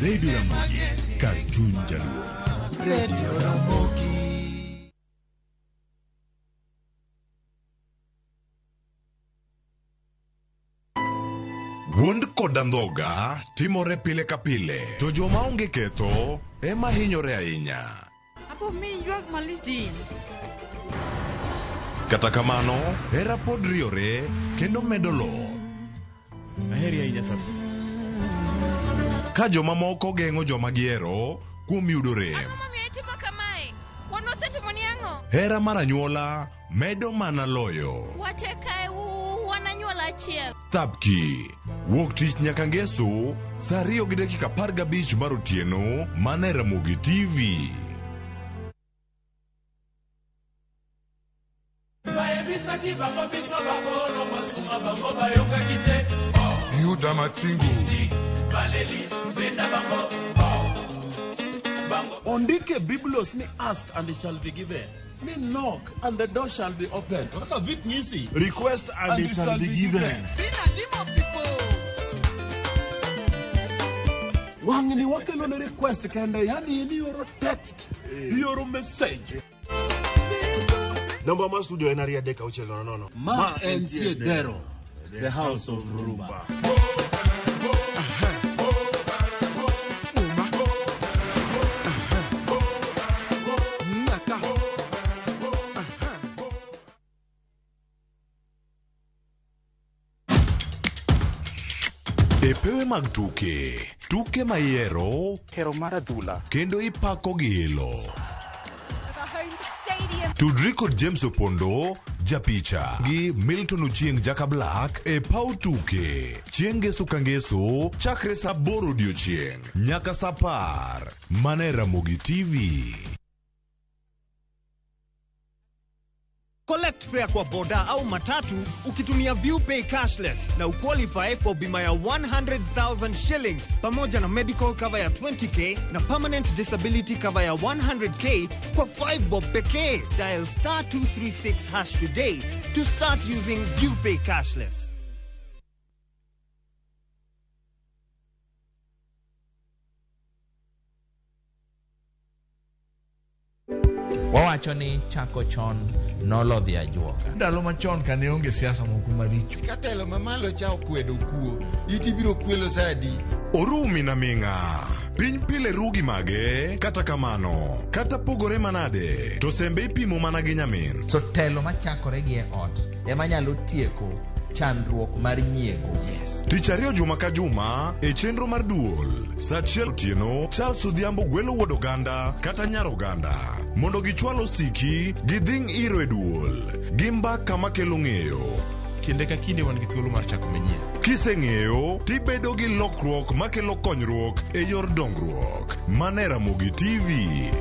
Radio Ramogi, Cartoon Jaluo. Radio Ramogi. Wund koda ndhoga timore pile ka pile, to joma onge ketho ema hinyore ahinya. Apo mi ywak malitin. Kata kamano, hera pod riore kendo medo lo. Aheri ahinya sasa. Ka joma moko geng'o joma giero kuom yudo rem. Hera mar anyuola medo mana loyo. Thapki, wuok tich nyaka ngeso, sa 2:15 mar otieno, mana e Ramogi TV. Yuda Matingu. Ondike Biblos ni ask and it shall be given. Ni knock and the door shall be opened. Request and it shall be given. Wangni wakelo ne request kende, yani ni oro text, oro message. Namba ma studio en aria deka uchel no. Ma en Dero, the house of rumba. Epewe mag tuke mayero, hero maradhula, kendo ipako gilo. Tudri kod James Opondo, japicha, gi Milton Ochieng Jaka Black, e pau tuke. Chieng' Ngeso ka Ngeso, chakre sa 8 odiochieng', nyaka sa 10, mane Ramogi TV. Collect fare kwa boda au matatu ukitumia ViewPay cashless na uqualify for bima ya 100,000 shillings pamoja na medical cover ya 20k na permanent disability cover ya 100k kwa 5 bob pekee. Dial *236# today to start using ViewPay cashless. Wawacho ni chako chon nolodhi ajuoga. Ndalo machon kane onge siasa moko maricho. Katelo mamalo chao kwedo kuo. Iti biro kwelo sadi. Orumi na minga. Piny pile rugi mage, kata kamano, kata pogore manade, to sembe ipimo mana gi nyamin. So telo machakore gi e ot, ema nyalo tieko chandruok mar nyiego. Yes. Tich ariyo juma ka juma, e chenro mar duol, sa 1 otieno, Charles Odhiambo gwelo wuod oganda, kata nyar oganda, mondo gichwalo siki, gidhing' iro e duol, gi mbaka makelo ng'eyo. Kinde ka kinde wan gi thuolo mar chako manyien. Kiseng'eyo, tibedo gi lokruok makelo konyruok e yor dongruok. Mane Ramogi TV.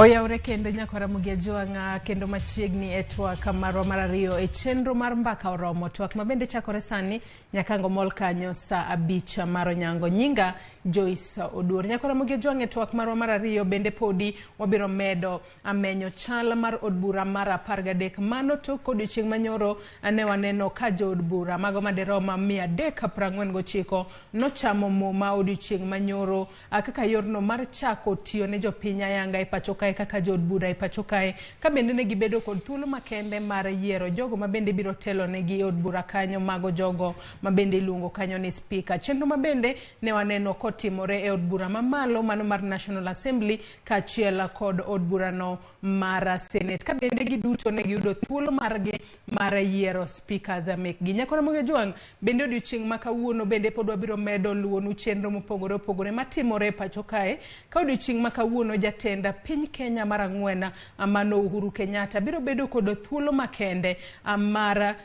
Oyaure kendo nyakora Ramogi Juanga kendo machiegni e twak marwa mar ariyo e chenro mar mbaka oromo. Twak mabende chakore sani nyakango mol kanyo sa 5 mar onyango. Nyinga Joyce Oduor. Nyakora Ramogi Juanga e twak marwa mar ariyo bende podi wabiro medo amenyo chal mar od bura mar 13 mano to odiochieng' manyoro ne waneno ka jo od bura mago maderoma 349 nochamo muma odiochieng' manyoro kaka yorno mar chako tiyo ne jopiny ayanga e pacho kae kaka jo od bura e pacho kae ka bende ne gibedo kod thuolo makende mar yiero jogo mabende biro telo negi od bura kanyo mago jogo mabende iluongo kanyo ni speaker. Chenro mabende ne waneno kotimore e od bura mamalo mano mar National Assembly kachiel kod od bura no mar Senate ka bende giduto ne giyudo thuolo margi mar yiero speakers mekgi. Nyakora Ramogi Juang bende odiochieng' ma kawuono bende pod wabiro medo luonu chenro mopogore opogore matimore e pacho kae ka odiochieng' ma kawuono jatenda piny Kenya mar 4 mano Uhuru Kenyatta biro bedo kod thuolo makende mar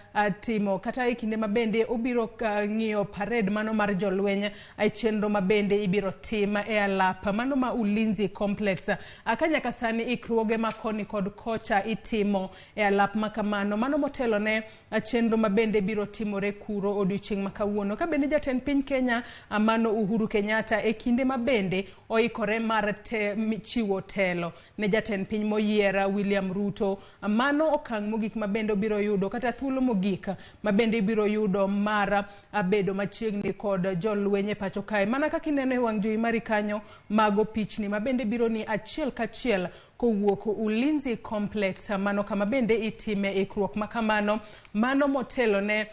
timo kata e kinde mabende obiro ng'iyo parade mano mar jolweny e chenro mabende ibiro tim e alap mano ma Ulinzi Complex akanyaka sani ikruoge makoni kod kocha itimo e alap makamano mano motelo ne chenro mabende biro timore kuro odiochieng' makawuono ka bende jatend piny Kenya mano Uhuru Kenyatta e kinde mabende oikore mar chiwo telo ne jatend piny moyiera William Ruto mano okang' mogik mabende biro yudo kata thuolo mogik mabende biro yudo mar bedo machiegni kod jolweny e pacho kae mana kaka ineno e wang' jowi mari kanyo mago pichni mabende biro ni achiel kachiel kowuok Ulinzi Complex mano kama bende itime ikruok makamano mano motelo ne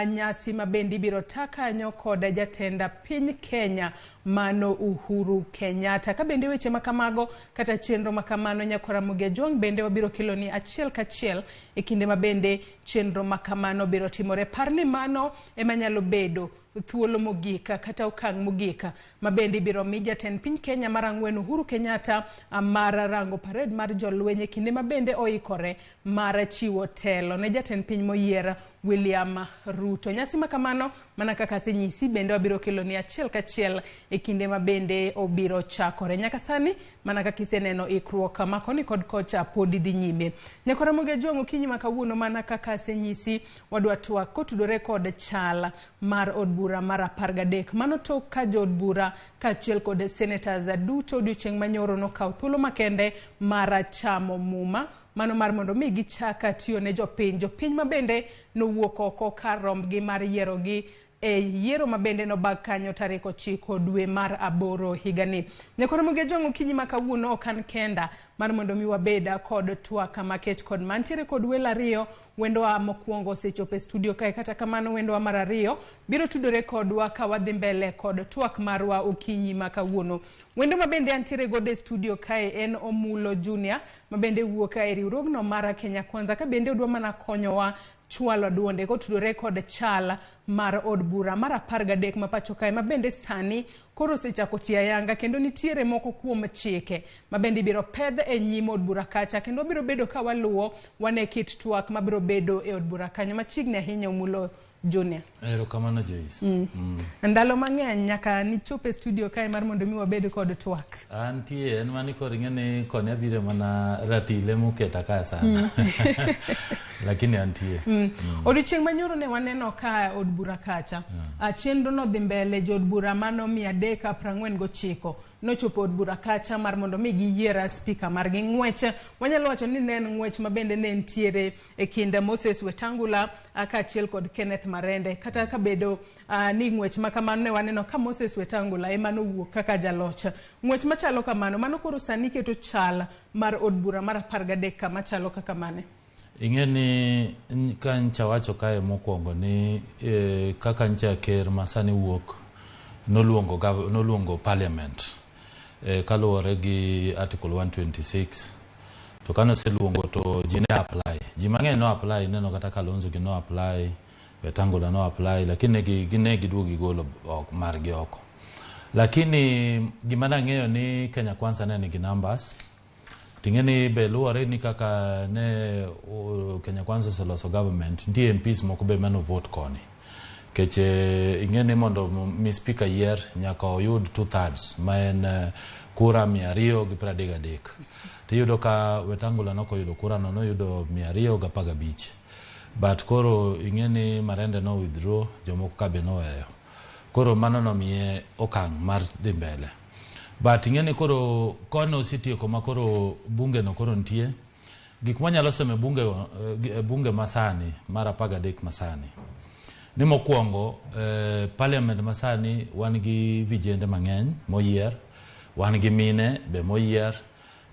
nyasi mabende biro takanyo kod jatenda piny Kenya mano Uhuru Kenyatta ka bende weche makamago kata chenro makamano Nyakora Ramogi Juang bende wabiro kelo ni achiel kachiel e kinde mabende chenro makamano biro timore. Parni mano ema nyalo bedo thuolo mogika kata okang' mogika mabende ibiro mi jatend piny Kenya mar ang'wen Uhuru Kenyatta mar rango parade mar jolweny kinde mabende oikore mar chiwo telo ne jatend piny moyier William Ruto. Nyasi makamano mana kaka senyisi bende wabiro kelo ni achiel kachiel kinde mabende obiro chakore. Nyaka sani mana kaka iseneno ikruok makoni kod kocha podi dhi nyime. Nyakora Ramogi Tv kinyi makawuono mana kaka senyisi wadwa twak kotudore kod chal mar od bura mar 13 mano tok ka jo od bura kaachiel kod senators duto odiochieng' manyoro nokawo thuolo makende mar chamo muma mano mar mondo mi gichaka tiyo ne jopiny mabende nowuok oko kar rombgi mar yierogi yiero mabende no bag kanyo tarik 9 dwe mar 8 higani. Nyakora Ramogi Tv kinyi makawuono okan kenda mar mondo mi wabeda kod twaka maket kod mantiere kod welo ariyo. Wendo wa mokwongo sechope studio kae, kata kamano wendo wa mar ariyo biro tudore kodwa ka wadhi mbele kod twak marwa okinyi makawuono. Wendo mabende antiere gode studio kae en Omulo Junior mabende wuok e riwruogno mar Kenya Kwanza ka bende odwa mana konyowa chwalo duonde kotudore kod chal mar od bura mar 13 mapacho kae mabende sani koro sechako tiayanga kendo nitiere moko kuom chike mabende biro pedh e nyim od bura kacha kendo biro bedo ka waluo wane kit twak mabiro bedo e od bura kanyo machiegni ahinya. Omulo Junior. Kamano Joyce. Ndalo mang'eny nyaka nichope studio kae mar mondo mi wabed kod twak. Antie en mani kod ng'eni konya bire mana ratile muketa ka sana. Lakini antie. Odiochieng' manyoro ne waneno ka od bura kacha. Chenro no dhi mbele jo od bura mano 349 nochopo od bura kacha mar mondo mi giyiera speaker margi. Ng'wech wanyalo wacho ni ne en ng'wech mabende ne ntiere e kind Moses Wetangula kaachiel kod Kenneth Marende, kata ka bedo ni ng'wech makamano ne waneno ka Moses Wetangula ema nowuok kaka jaloch. Ng'wech machalo kamano mano koro sani keto chal mar od bura mar 13 kama chalo kaka mane. Ingeni kancha wacho kae mokwongo ni kaka ncha ker masani wuok noluongo parliament kaluwore gi article 126 to kano se luongo to ji ne apply, ji mang'eny no apply, neno kata Kalonzo gi no apply, Wetangula no apply, lakini gine giduogi golo margi oko. Lakini gima nang'eyo ni Kenya Kwanza ne nigi numbers tingeni be luwore ni kaka ne Kenya Kwanza seloso government ndiye MPs moko be mano vote koni keche ingeni mondo mi speaker yier nyaka oyud 2/3 ma en kura 233. Tiyudo ka Wetangula noko yudo kura no yudo 215, but koro ingeni Marende no withdraw, jomoko ka be no weyo, koro mano no miye okang' mar dhi mbele. But ingeni koro kono sitieko ma koro bunge no koro ntie gik manyalo seme bunge masani mar 13 masani ni mokwongo parliament masani wan gi vijende mang'eny moyier, wan gi mine be moyier,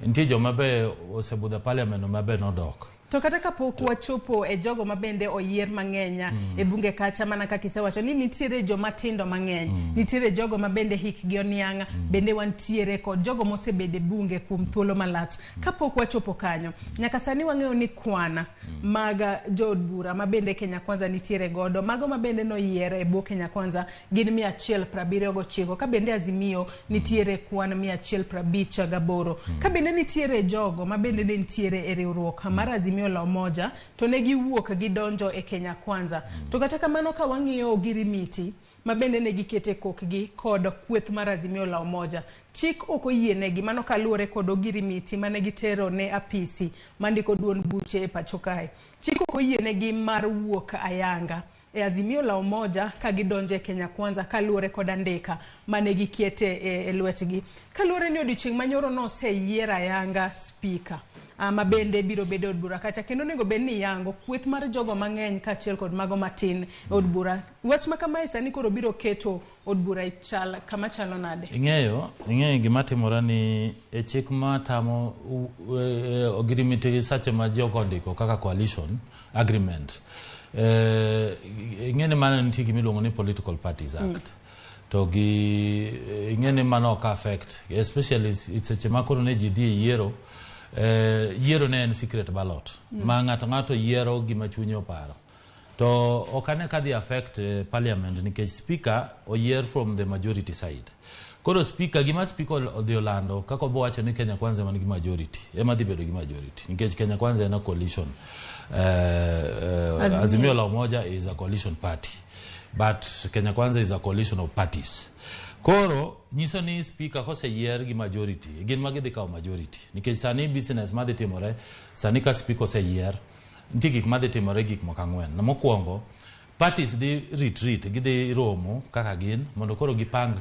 ntie joma be osebudha parliament mabe nodok. To kata kapok wachopo e jogo mabende oyier mang'enya e bunge kacha mana kaka isewacho ni nitiere joma tindo mang'eny, nitiere jogo mabende hikgi oniang', bende wantiere kod jogo mosebede bunge kuom thuolo malach. Kapok wachopo kanyo nyaka sani wang'eyo ni kwana mag jo od bura mabende Kenya Kwanza nitiere godo, mago mabende noyier e bwo Kenya Kwanza gin 179, ka bende Azimio nitiere kwan 158, ka bende nitiere jogo mabende nitiere e riwruok mar Azimio la Umoja to ne giwuok gidonjo e Kenya Kwanza. To kata kamano ka wang'iyo ogirimiti mabende ne gikete kokgi kod kweth mar Azimio la Umoja, chik ok oyienegi mano kaluwore kod ogirimiti mane gitero ne apisi mandiko duond buche e pacho kae. Chik ok oyienegi mar wuok ayanga e Azimio la Umoja ka gidonje Kenya Kwanza kaluwore kod andika mane gikiete e lwetgi. Kaluwore ni odiochieng' manyoro no oseyier ayanga speaker mabende biro bedo od bura kacha kendo nego ben ni yango kweth mar jogo mang'eny kaachiel kod mago matin od bura. Wach makamae sani koro biro keto od bura chal kama chalo nade? Ing'eyo gima timore ni e chik ma tamo ogirimiti sache ma ji okondiko kaka coalition agreement. Ing'eni mana nitie gimiluongo ni Political Parties Act. To ing'eni mano ok affect, especially seche ma koro ne ji dhi yiero. Yiero ne en secret ballot. Ma ng'ato yiero gima chunye oparo. to okane kadhi affect parliament nikech speaker oyier from the majority side. Koro speaker gima speaker odhi olando kako bo wacho ni Kenya Kwanza man gi majority ema dhi bedo gi majority nikech Kenya Kwanza ena coalition. Azimio la Umoja is a coalition party, but Kenya Kwanza is a coalition of parties. Koro nyiso ni speaker kose yier gi majority gin magi dhi kawo majority nikech sani business madhi timore sani ka speaker se yier nitie gik madhi timore gik moko ang'wen. Na mokwongo parties dhi retreat gidhi romo kaka gin mondo koro gipang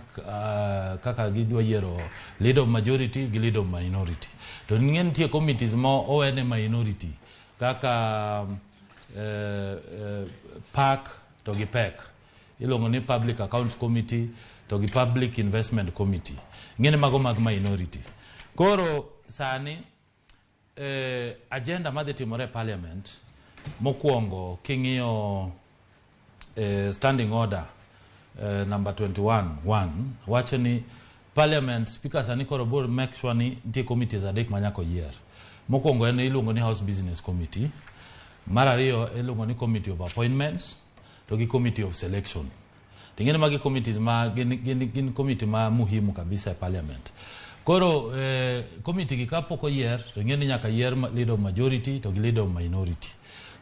kaka gidwa yiero leader of majority gi leader of minority. To ng'en nitie committees mo owene minority kaka PAC to gi PEC ilongo ni Public Accounts Committee to gi Public Investment Committee ng'ene mago mag minority. Koro sani agenda madhi timore parliament mokwongo king'iyo standing order number 21 wacho ni parliament speaker sani koro bor make sure ni nitie committees adek manyako yier. Mokwongo en iluongo ni House Business Committee, mar ariyo iluongo ni Committee of Appointments to gi Committee of Selection. Tingene magi committees ma gin committee ma muhimu kabisa e parliament. Koro committee gi kapoko yier to ng'eni nyaka yier leader of majority to gi leader of minority.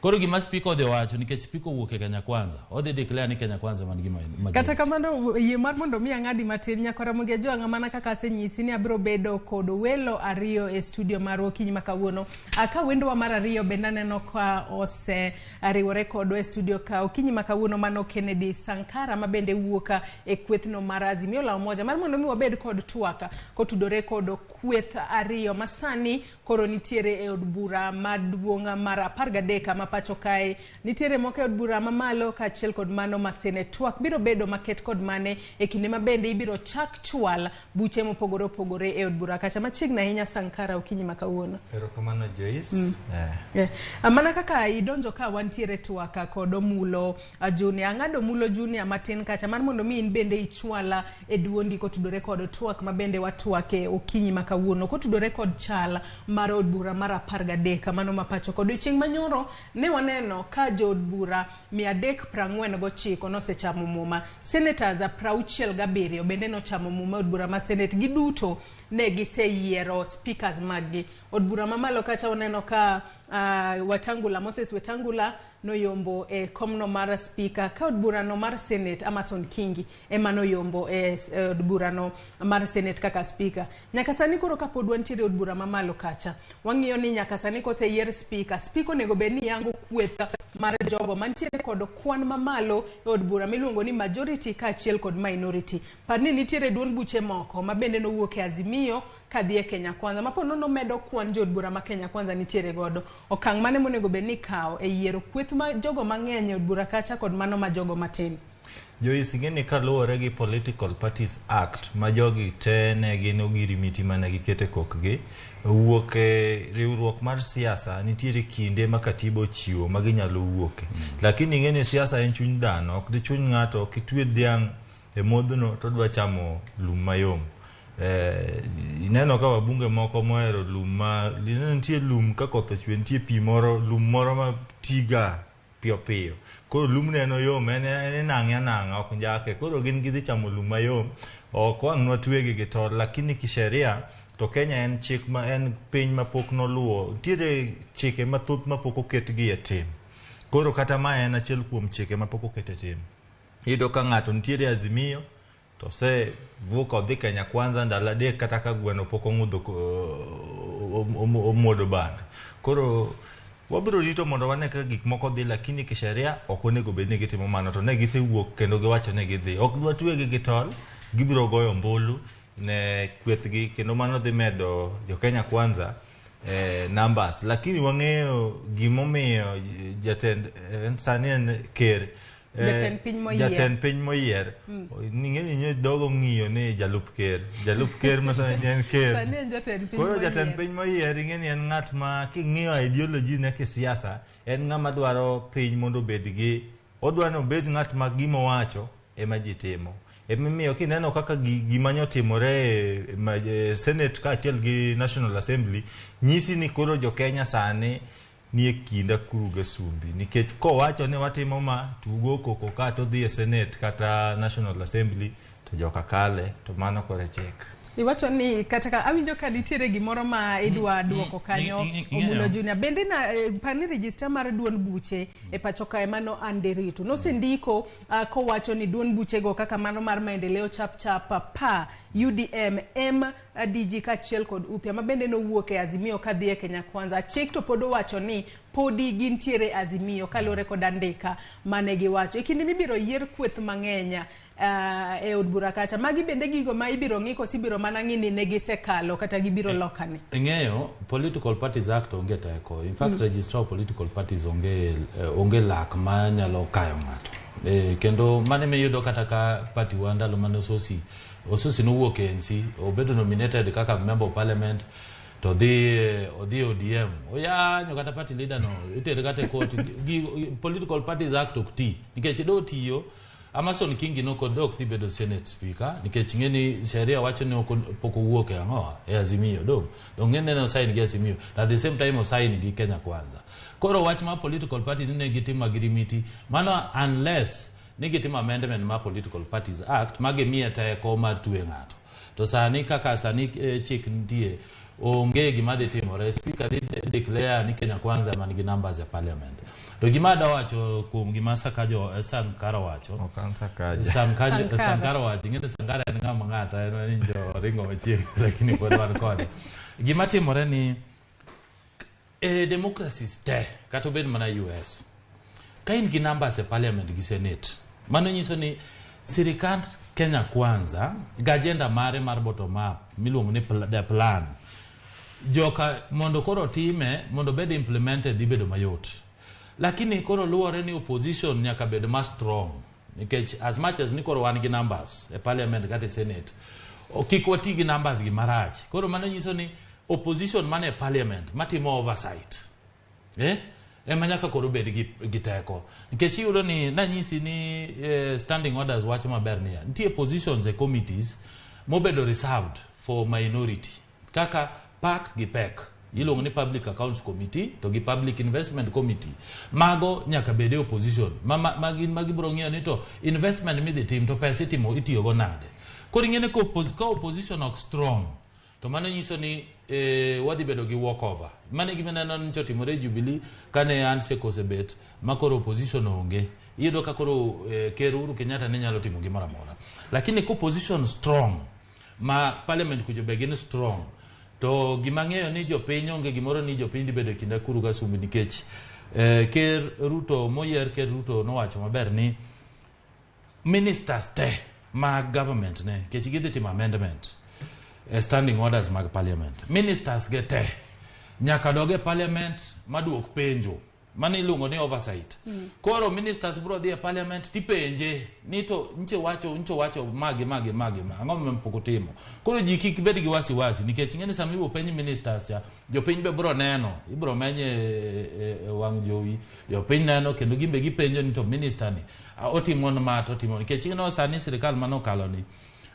Koro gima speaker odhi wacho nikech speaker wuok e Kenya Kwanza odhi declare ni Kenya Kwanza man gi majority. Kata kamano yie mar mondo mi ang'adi matin nyaka Ramogi Ajwang' mana kaka asenyisi ni abiro bedo kod welo ariyo e studio mar okinyi ma kawuono. Aka wendowa mar ariyo bende aneno ka ose riwore kodwa e studio ka okinyi ma kawuono mano Kennedy Sankara ma bende wuoka e kwethno mar Azimio la Umoja mar mondo mi wabed kod twaka kotudore kod kweth ariyo masani koro nitiere e od bura maduong' mar 13 ma pacho kae nitiere moko e od bura mamalo ka achiel kod mano ma Senate. Twak biro bedo maket kod mane e kinde ma bende ibiro chak chwal buche mopogore opogore e od bura kacha machiegni ahinya. Sankara okinyi ma kawuono. Erokamano Joyce. Mana kaka idonjo ka wantiere twaka kod Mulo Junior ang'ado Mulo Junior matin kacha mar mondo mi in bende ichwala e duondi kotudore kod twak ma bende watwake okinyi ma kawuono kotudore kod chal mar od bura mar 13 mano ma pacho kod chieng' manyoro ne waneno ka jo od bura 349 nosechamo muma. Senators 67 bende nochamo muma od bura ma Senate giduto ne giseyiero speakers magi. Od bura mamalo kacha waneno ka Wetangula Moses Wetangula noyombo e komno mar speaker ka od bura no mar Senate Amason Kingi ema noyombo e od bura no mar Senate kaka speaker. Nyaka sani koro kapod wantiere od bura mamalo kacha wang'iyo ni nyaka sani koseyier speaker onego bed ni yango kweth mar jogo mantiere kod kwan mamalo e od bura miluongo ni majority ka achiel kod minority. Parni nitiere duond buche moko ma bende nowuok e Azimio kadhi e Kenya Kwanza mapono nomedo kwan jo od bura ma Kenya Kwanza nitiere godo. Okang' mane monego bed ni kawo e yiero kweth ma jogo mang'eny od bura kacha kod mano ma jogo matin. Joyce ng'eni kaluwore gi Political Parties Act ma jogi te ne gin ogirimiti mane gikete kokgi wuok e riwruok mar siasa nitiere kinde ma katiba ochiwo ma ginyalo wuoke. Lakini ng'eni siasa en chuny dhano ok di chuny ng'ato kitwe dhiang' e modhno to dwa chamo lum mayom. Ineno ka wabunge moko mohero lum ma nitie lum ka koth ochwe nitie pi moro lum moro ma tiga piyo piyo. Koro lum neno yom en nang'a ok njake. Koro gin gidhi chamo lum mayom ok wang' nwatwegi gi tol. Lakini kisheria to Kenya en chik ma en piny ma pok noluwo. Nitiere chike mathoth ma pok oketgi e tim. Koro kata ma en achiel kuom chike ma pok oket e tim. Iyudo ka ng'ato nitiere Azimio to se vuok odhi Kenya Kwanza ndalo adek kata ka gweno pok ong'udho omuodo bando. Koro wabiro rito mondo wane ka gik moko dhi lakini kisheria ok onego bed ni gitimo mano to ne gisewuok kendo giwacho ne gidhi. Ok dwa twegi gi tol gibiro goyo ombulu ne kwethgi kendo mano dhi medo jo Kenya Kwanza numbers. Lakini wang'eyo gimomiyo jatend sani en ker Jatend piny moyier ning'eni dogo ng'iyo ni jalup ker ma sani en ker koro jatend piny moyier ing'eni en ng'at ma king'iyo ideology ne kisiasa en ng'ama dwaro piny mondo bed gi odwano bed ng'at ma gimo wacho ema ji timo. Emimiyo kineno kaka gima nyotimore Senate ka achiel gi National Assembly nyisi ni koro jo Kenya sani ni e kinda kuruga sumbi nikech kowacho ni watimo ma tugo koko ka to dhi e Senate kata National Assembly to joka kale to mano kore chek. Iwacho ni kataka awinjo ka nitiere gimoro ma idwa duoko kanyo Omulo Junior bende na pani register mar duond buche e pacho kae mano Anderitu no sindiko kowacho ni duond buche go kaka mano mar maendeleo chap pa UDM DG kachiel kod upya mabende no wuok e Azimio kadhi e Kenya Kwanza chik to podo wacho ni podi gintiere Azimio kalore kod andika mane giwacho ikindi mibiro yier kweth mang'enya e od bura kacha magi bende gigo ma ibiro ng'iko sibiro mana ng'ini ne gisekalo kata gibiro lokani ng'eyo Political Parties Act onge teko in fact registrar political parties onge lak ma nyalo kayo ng'ato kendo mane me yudo kata ka party wandalo mane ososi no wuok ANC obedo nominated kaka member of parliament to the ODM oyanyo kata party leader no itere kata court Political Parties Act okti nikech do tiyo Amason Kingi no kodok ti bedo Senate Speaker nikech ng'eni sheria wacho ni poko wuok e Azimio do ng'ene no sign gi Azimio at the same time o sign gi Kenya Kwanza koro wach ma political parties ne gitima girimiti mano unless ni gitima amendment ma Political Parties Act mage miya teko mar tuwe ng'ato to sani kaka sani chik nitie onge gima dhi timore speaker dhi declare ni Kenya Kwanza man gi numbers e parliament to gima da wacho kuom gima Sakajo Sankara wacho Sankara wacho ng'e Sankara en ng'ama ng'ata en ninjo ringo machiegni lakini pod wan kode gima timore ni democracies te kata obed mana US ka in gi numbers e parliament gi senate mano nyiso ni sirikand Kenya Kwanza ga agenda mare mar bottom up miluongo ni the plan joka mondo koro time mondo bed implemented dhi bedo mayot lakini koro luore ni opposition nyaka bed ma strong nikech as much as ni koro wan gi numbers e parliament kata senate okikwati gi numbers gi marach koro mano nyiso ni opposition mane e parliament matimo oversight manyaka koro bed gi teko nikech yudo ni nanyisi ni standing orders wacho maber niya nitie positions e committees mobedo reserved for minority kaka PAC gi PEC iluongo ni Public Accounts Committee to gi Public Investment Committee mago nyaka bede opposition magi bro ng'iyo ni to investment midhi tim to pesa itiyo go nade koro ing'ene ko opposition ok strong to mano nyiso ni wadhi bedo gi walkover mane gima neno ni chotimore Jubilee kane handshake osebet makoro opposition onge iyudo ka koro Ker Uhuru Kenyatta ne nyalo timo gimoro amora lakini ko opposition strong ma parliament kujo begin strong to gima ng'eyo ni jopiny onge gimoro ni jopiny dhi bedo kinda kuru ga sumbi nikech Ker Ruto moyier Ker Ruto nowacho maber ni ministers te mag government ne kech gidhi timo amendment standing orders mag parliament ministers gete nyaka doge parliament maduok penjo mane iluongo ni oversight koro ministers bro dhi e parliament tipenje ni to nche wacho magi ang'o mempoko timo koro ji kik bed gi wasiwasi nikech ng'eni sama ibo penj ministers ya jopiny be bro neno ibro menye wang' jowi jopiny neno kendo gimbe gipenjo ni to minister ni otimo ma to timo nikech ng'eno sani sirikal manokalo ni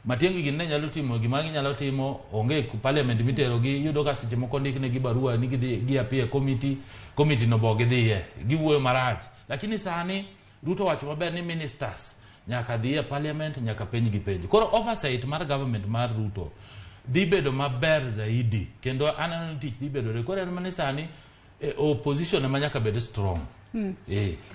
Matiangi gine nyalo timo gimagi nyalo timo onge parliament mitero gi yudo ka seche moko ndikne gi barua ni gi apie committee no bogi dhiye giwuoyo marach lakini sani Ruto wacho maber ni ministers nyaka dhiye parliament nyaka penj gi penj koro oversight mar government mar Ruto dhi bedo maber zaidi kendo anano tich dhi bedo koro en mane sani opposition ma nyaka bed strong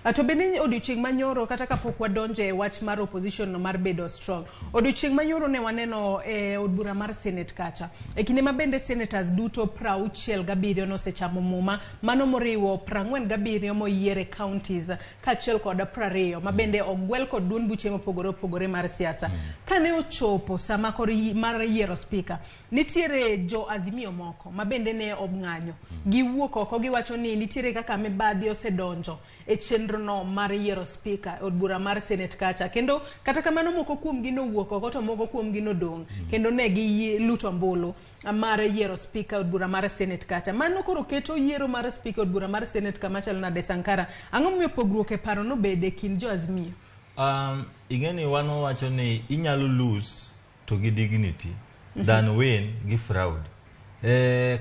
Ato bende odiochieng' manyoro kata kapok wadonje wach mar opposition no mar bedo strong. Odiochieng' manyoro ne waneno od bura mar Senate kacha. Kinde ma bende senators duto 67 nosechamo muma mano moriwo 47 moyiere counties kachiel kod 20 ma bende ogwel kod duond buche mopogore mar siasa. Kane ochopo sama mar yiero speaker nitiere jo Azimio moko ma bende ne obng'anyo. Giwuok oko giwacho ni nitiere kaka mibadhi osedonjo e chenro no mar yiero speaker od bura mar Senate kacha kendo kata kamano moko kuom gi no wuok oko to moko kuom gi no dong kendo ne gi luto mbulu mar yiero speaker od bura mar Senate kacha mano koro keto yiero mar speaker od bura mar Senate kama chal na de Sankara ang'o miyo pogruok e paro no bede kin jo Azimio ingeni wano wacho ni inyalo lose to gi dignity than win gi fraud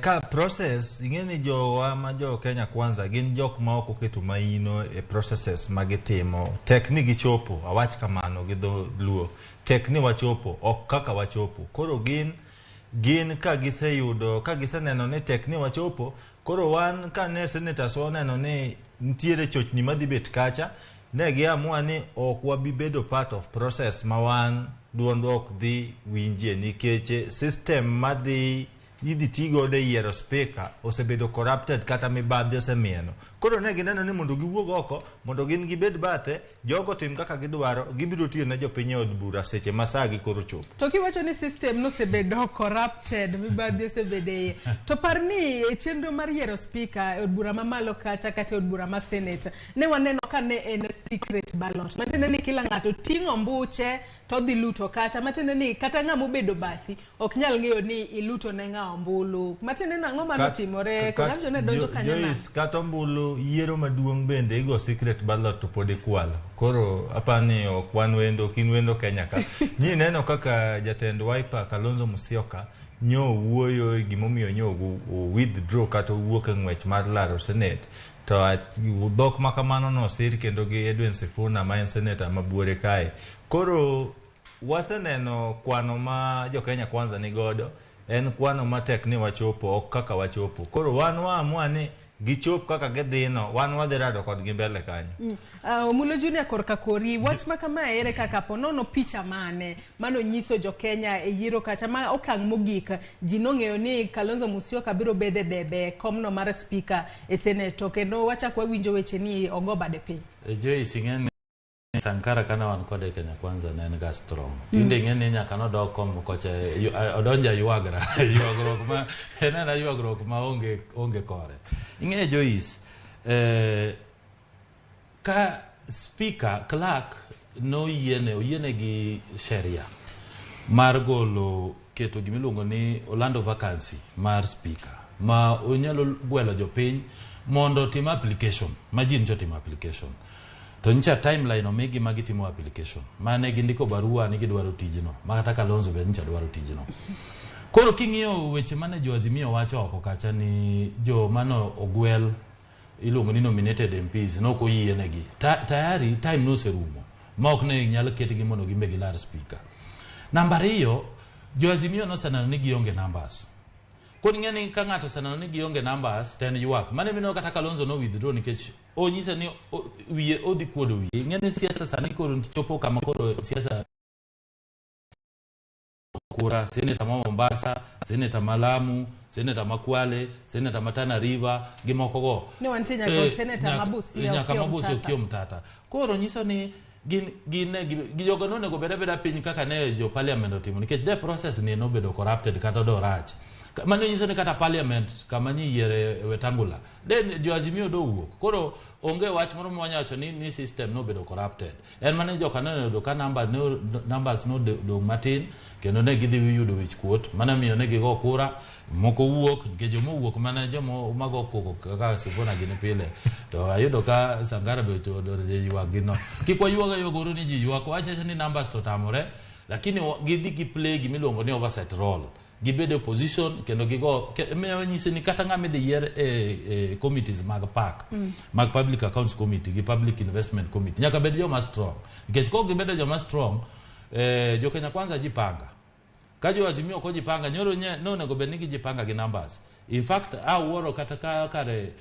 Ka process ingeni jowa ma jo Kenya Kwanza gin jok ma ok oketo maino e processes magitimo tekni gichopo awach kamano gi dho luo tekni wachopo ok kaka wachopo koro gin ka giseyudo ka giseneno ni tekni wachopo koro wan ka ne senators waneno ni ntiere chochni madhi bet kacha ne giamua ni ok wabi bedo part of process ma wan duondwa ok dhi winjie nikech system madhi idhi tigo de yiero speaker osebedo corrupted kata mibadhi osemieno koro ne gineno ni mondo giwuog oko mondo gin gibed bathe jogo tim kaka gidwaro gibiro tiyo ne jopiny od bura seche ma saa gi koro chopo to kiwacho ni system no osebedo corrupted mibadhi osebede to parni e chenro mar yiero speaker od bura mamalo kacha kata od bura ma senate ne waneno ka ne en secret ballot matende ni kila ng'ato ting'o mbuche to dhi luto kacha matende ni kata ng'amo bedo bathi ok nyal ng'eyo ni iluto ne ng'ao mbulu matende nang'o mano timore konavyo ne donjo kanyana Joyce kata mbulu yiero maduong' bende igo secret ballot to pod ikwalo koro apani ok wan wendo kin wendo Kenya ka nyi neno kaka jatend Wiper Kalonzo Musyoka nyo wuoyo gimomiyo nyo withdraw kata wuok e ng'wech mar laro senate to dhok makamano no sir kendo gi Edwin Sifuna ma en senator mabuore kae koro waseneno kwano ma jo Kenya Kwanza ni godo en kwano ma tekni wachopo ok kaka wachopo koro wan waamua ni gichop kaka gidhino wan wadhi rado kod gi mbele kanyo Mulo Junior korka kori wach makama ere kaka ponono picha mane mano nyiso jo Kenya e yiero kacha ma okang' mogik ji nong'eyo ni Kalonzo Musyoka biro bede debe komno mar speaker e senate kendo wacha kwa winjo weche ni ogo bade piny Joyce ing'eni Sankara kana wan kode Kenya Kwanza ne en ga strong tinde ing'eni nyaka nodok kom kocha odonja yuagruok ma enena yuagruok ma onge kore ing'e Joyce ka speaker Clark no oyiene gi sheria mar golo keto gimiluongo ni Orlando vacancy mar speaker ma onyalo gwelo jopiny mondo tim application ma jin jotim application to ncha timeline omegi magitimo application mane gindiko barua ni gidwaro tijno makata Kalonzo be ncha dwaro tijno koro king'iyo weche mane jo Azimio wacho oko kacha ni jo mano ogwel iluongo ni nominated MPs no ko yienegi tayari time no serumo ma ok ne nyalo ketgi mondo gimbe gilar speaker namba 2 jo Azimio no sanano ni gionge numbers kod ng'eni ka ng'ato sanano ni gionge numbers ten yuak mane mino kata Kalonzo no withdraw nikech onyisa ni wiye odhi kuodo wiye ng'eni siasa sani koro chopo kama koro siasa kura seneta ma Mombasa seneta Malamu seneta Makwale seneta Matana River gimoko go ne wantinya go seneta Mabusi okio mtata koro nyiso ni gijogo no go beda piny kaka ne jo parliament otimo nikech the process ni no bedo corrupted kata do rach mane nyiso ni kata parliament kama ni yiere Wetangula den jo Azimio do wuok koro onge wach moro mwanyacho ni system no bedo corrupted en mane jo kanene do ka numbers no do matin kendo ne gidhi yudo wich kuot mana miyo ne gigo kura moko wuok nikech jomo wuok mana jomo mago koko kaka Sifuna gini pile to ayudo ka Sangara be to do yuak gino kikwa yuaga yogoro ni ji yuak wacha ni numbers to tamore lakini gidhi gi play gimiluongo ni oversight role gibedo opposition kendo gigo me nyise ni kata ng'ame dhi yier committees mag park mag public accounts committee gi public investment committee nyaka bed joma strong nikech ko gibedo joma strong jo Kenya Kwanza jipanga ka jo Azimio ko jipanga nyoro no nego bed ni gijipanga gi numbers in fact awuoro kata kare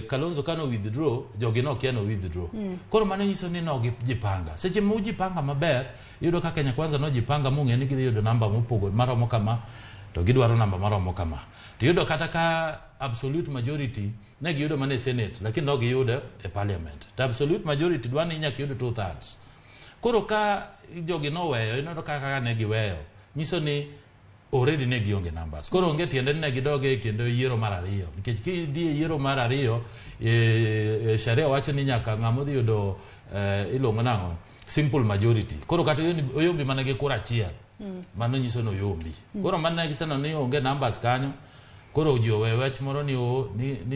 Kalonzo kano withdraw jogi no kiano withdraw koro mano nyiso ni no gijipanga seche mu jipanga maber yudo ka Kenya Kwanza no jipanga mung'e ni giyudo namba mopogo maromo kama to gidwaro namba maromo kama to yudo kata ka absolute majority ne giyudo mane senate lakini no giyudo e parliament to absolute majority dwani nyaka yudo 2/3 koro ka jogi no weyo ino kaka ne giweyo nyiso ni already ne gionge numbers koro onge tiende ne gidoge kendo yiero mar ariyo nikech ki di yiero mar ariyo sharia wacho ni nyaka ng'amo dhi yudo ilongo nango simple majority koro kata oyombi mana gi kura achiel mano nyiso no yombi koro mana gisano ni onge numbers kanyo koro ji owe wach moro ni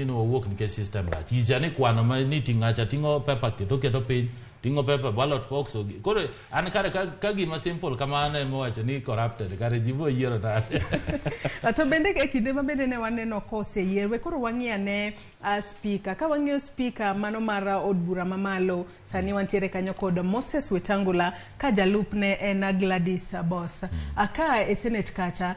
no wuok nikech system rach ijani kwano ma ni tingacha tingo paper keto piny tingo paper ballot box kore an kare ka gima simple kamano emowacho ni corrupted kare jibo yiero nade. To bende e kinde ma bende ne waneno koseyierwe koro wang'iya ne speaker ka wang'iyo speaker mano mar od bura mamalo sani wantiere kanyo kod Moses Wetangula ka jalupne en Gladys Boss aka e Senate kacha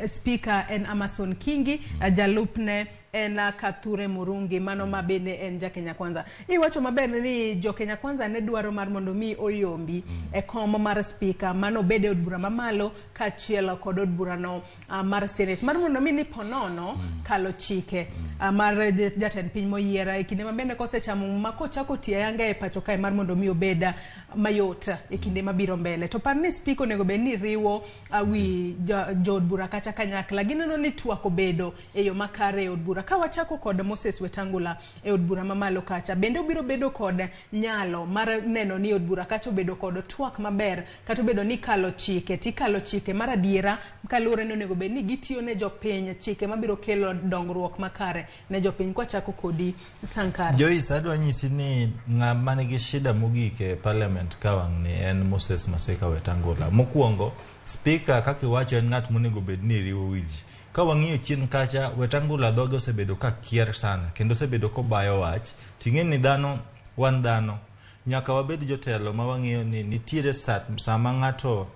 speaker en Amason Kingi jalupne en Kathure Murungi mano ma bende en ja Kenya Kwanza. Iwacho maber ni jo Kenya Kwanza ne dwaro mar mondo mi oyombi e kom mar speaker mano bede od bura mamalo ka chielo kod od bura no mar Senate mar mondo mi ni ponono kalo chike mar jatend piny moyiera e kinde ma bende kosechamo mako chako tie yanga e pacho kae mar mondo mi obeda mayot e kinde mabiro mbele to par ni speaker onego be ni riwo wi jo od bura kacha kanyakla gineno ni twako bedo e yo makare e od bura ka wachako kod Moses Wetangula e od bura mamalo kacha bende obiro bedo kod nyalo mar neno ni od bura kacha obedo kod twak maber kata obedo ni kalo chike mar adiera kalure ne onego be ni gitiyo ne jopiny chike mabiro kelo dongruok makare ne jopiny kwa chako kodi Sankara. Joyce adwa nyisi ni ng'ama nigi shida mogik e parliament kawang' ni en Moses Masika Wetangula. Mokwongo speaker kaka iwacho en ng'at monego bed ni riwo wiji. Ka wang'iyo chien kacha Wetangula dhoge osebedo ka kier sana kendo osebedo kobayo wach ting'e ni dhano wan dhano nyaka wabed jotelo ma wang'iyo ni nitiere sama ng'ato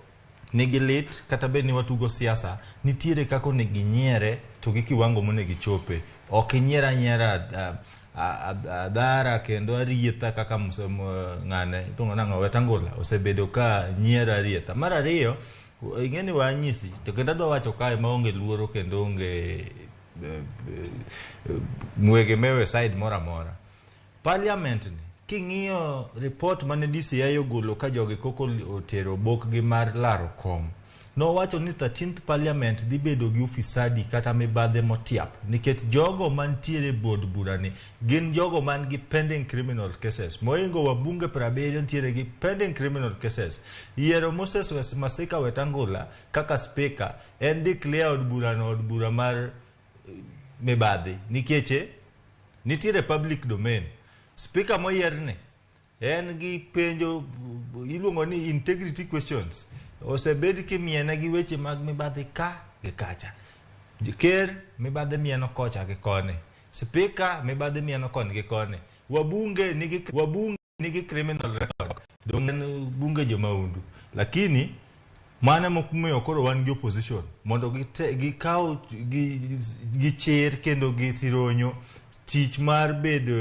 nigi lit kata bed ni watugo siasa nitiere kako onego nyiere to gi kiwango monego chope ok nyiera adhara kendo arietha kaka ng'ane itongo nang'o Wetangula osebedo ka nyiera arietha. Mar ariyo ingeni wanyisi to kendo adwa wacho kae maonge luoro kendo onge mwege mewe side mora parliament ni king'iyo report mane DCI ogolo ka jogi koko otero bokgi mar laro kom no wacho ni 13th parliament dhi bedo gi ufisadi kata mibadhe motiap nikech jogo mantiere board burani gin jogo man gi pending criminal cases moingo wabunge 70 ntiere gi pending criminal cases. Yiero Moses Masika Wetangula kaka speaker en declare od bura mar mibadhe nikech nitiere public domain. Speaker moyierne en gi penjo iluongo ni integrity questions osebed kimiene gi weche mag mibadhi ka gi kacha. Ker mibadhi mieno kocha gi kone, speaker mibadhi mieno kone gi kone, wabunge nigi criminal record dongen bunge jo maundu lakini mana mokumeyo koro wan gi opposition mondo gikaw gichir kendo gisironyo tich mar bedo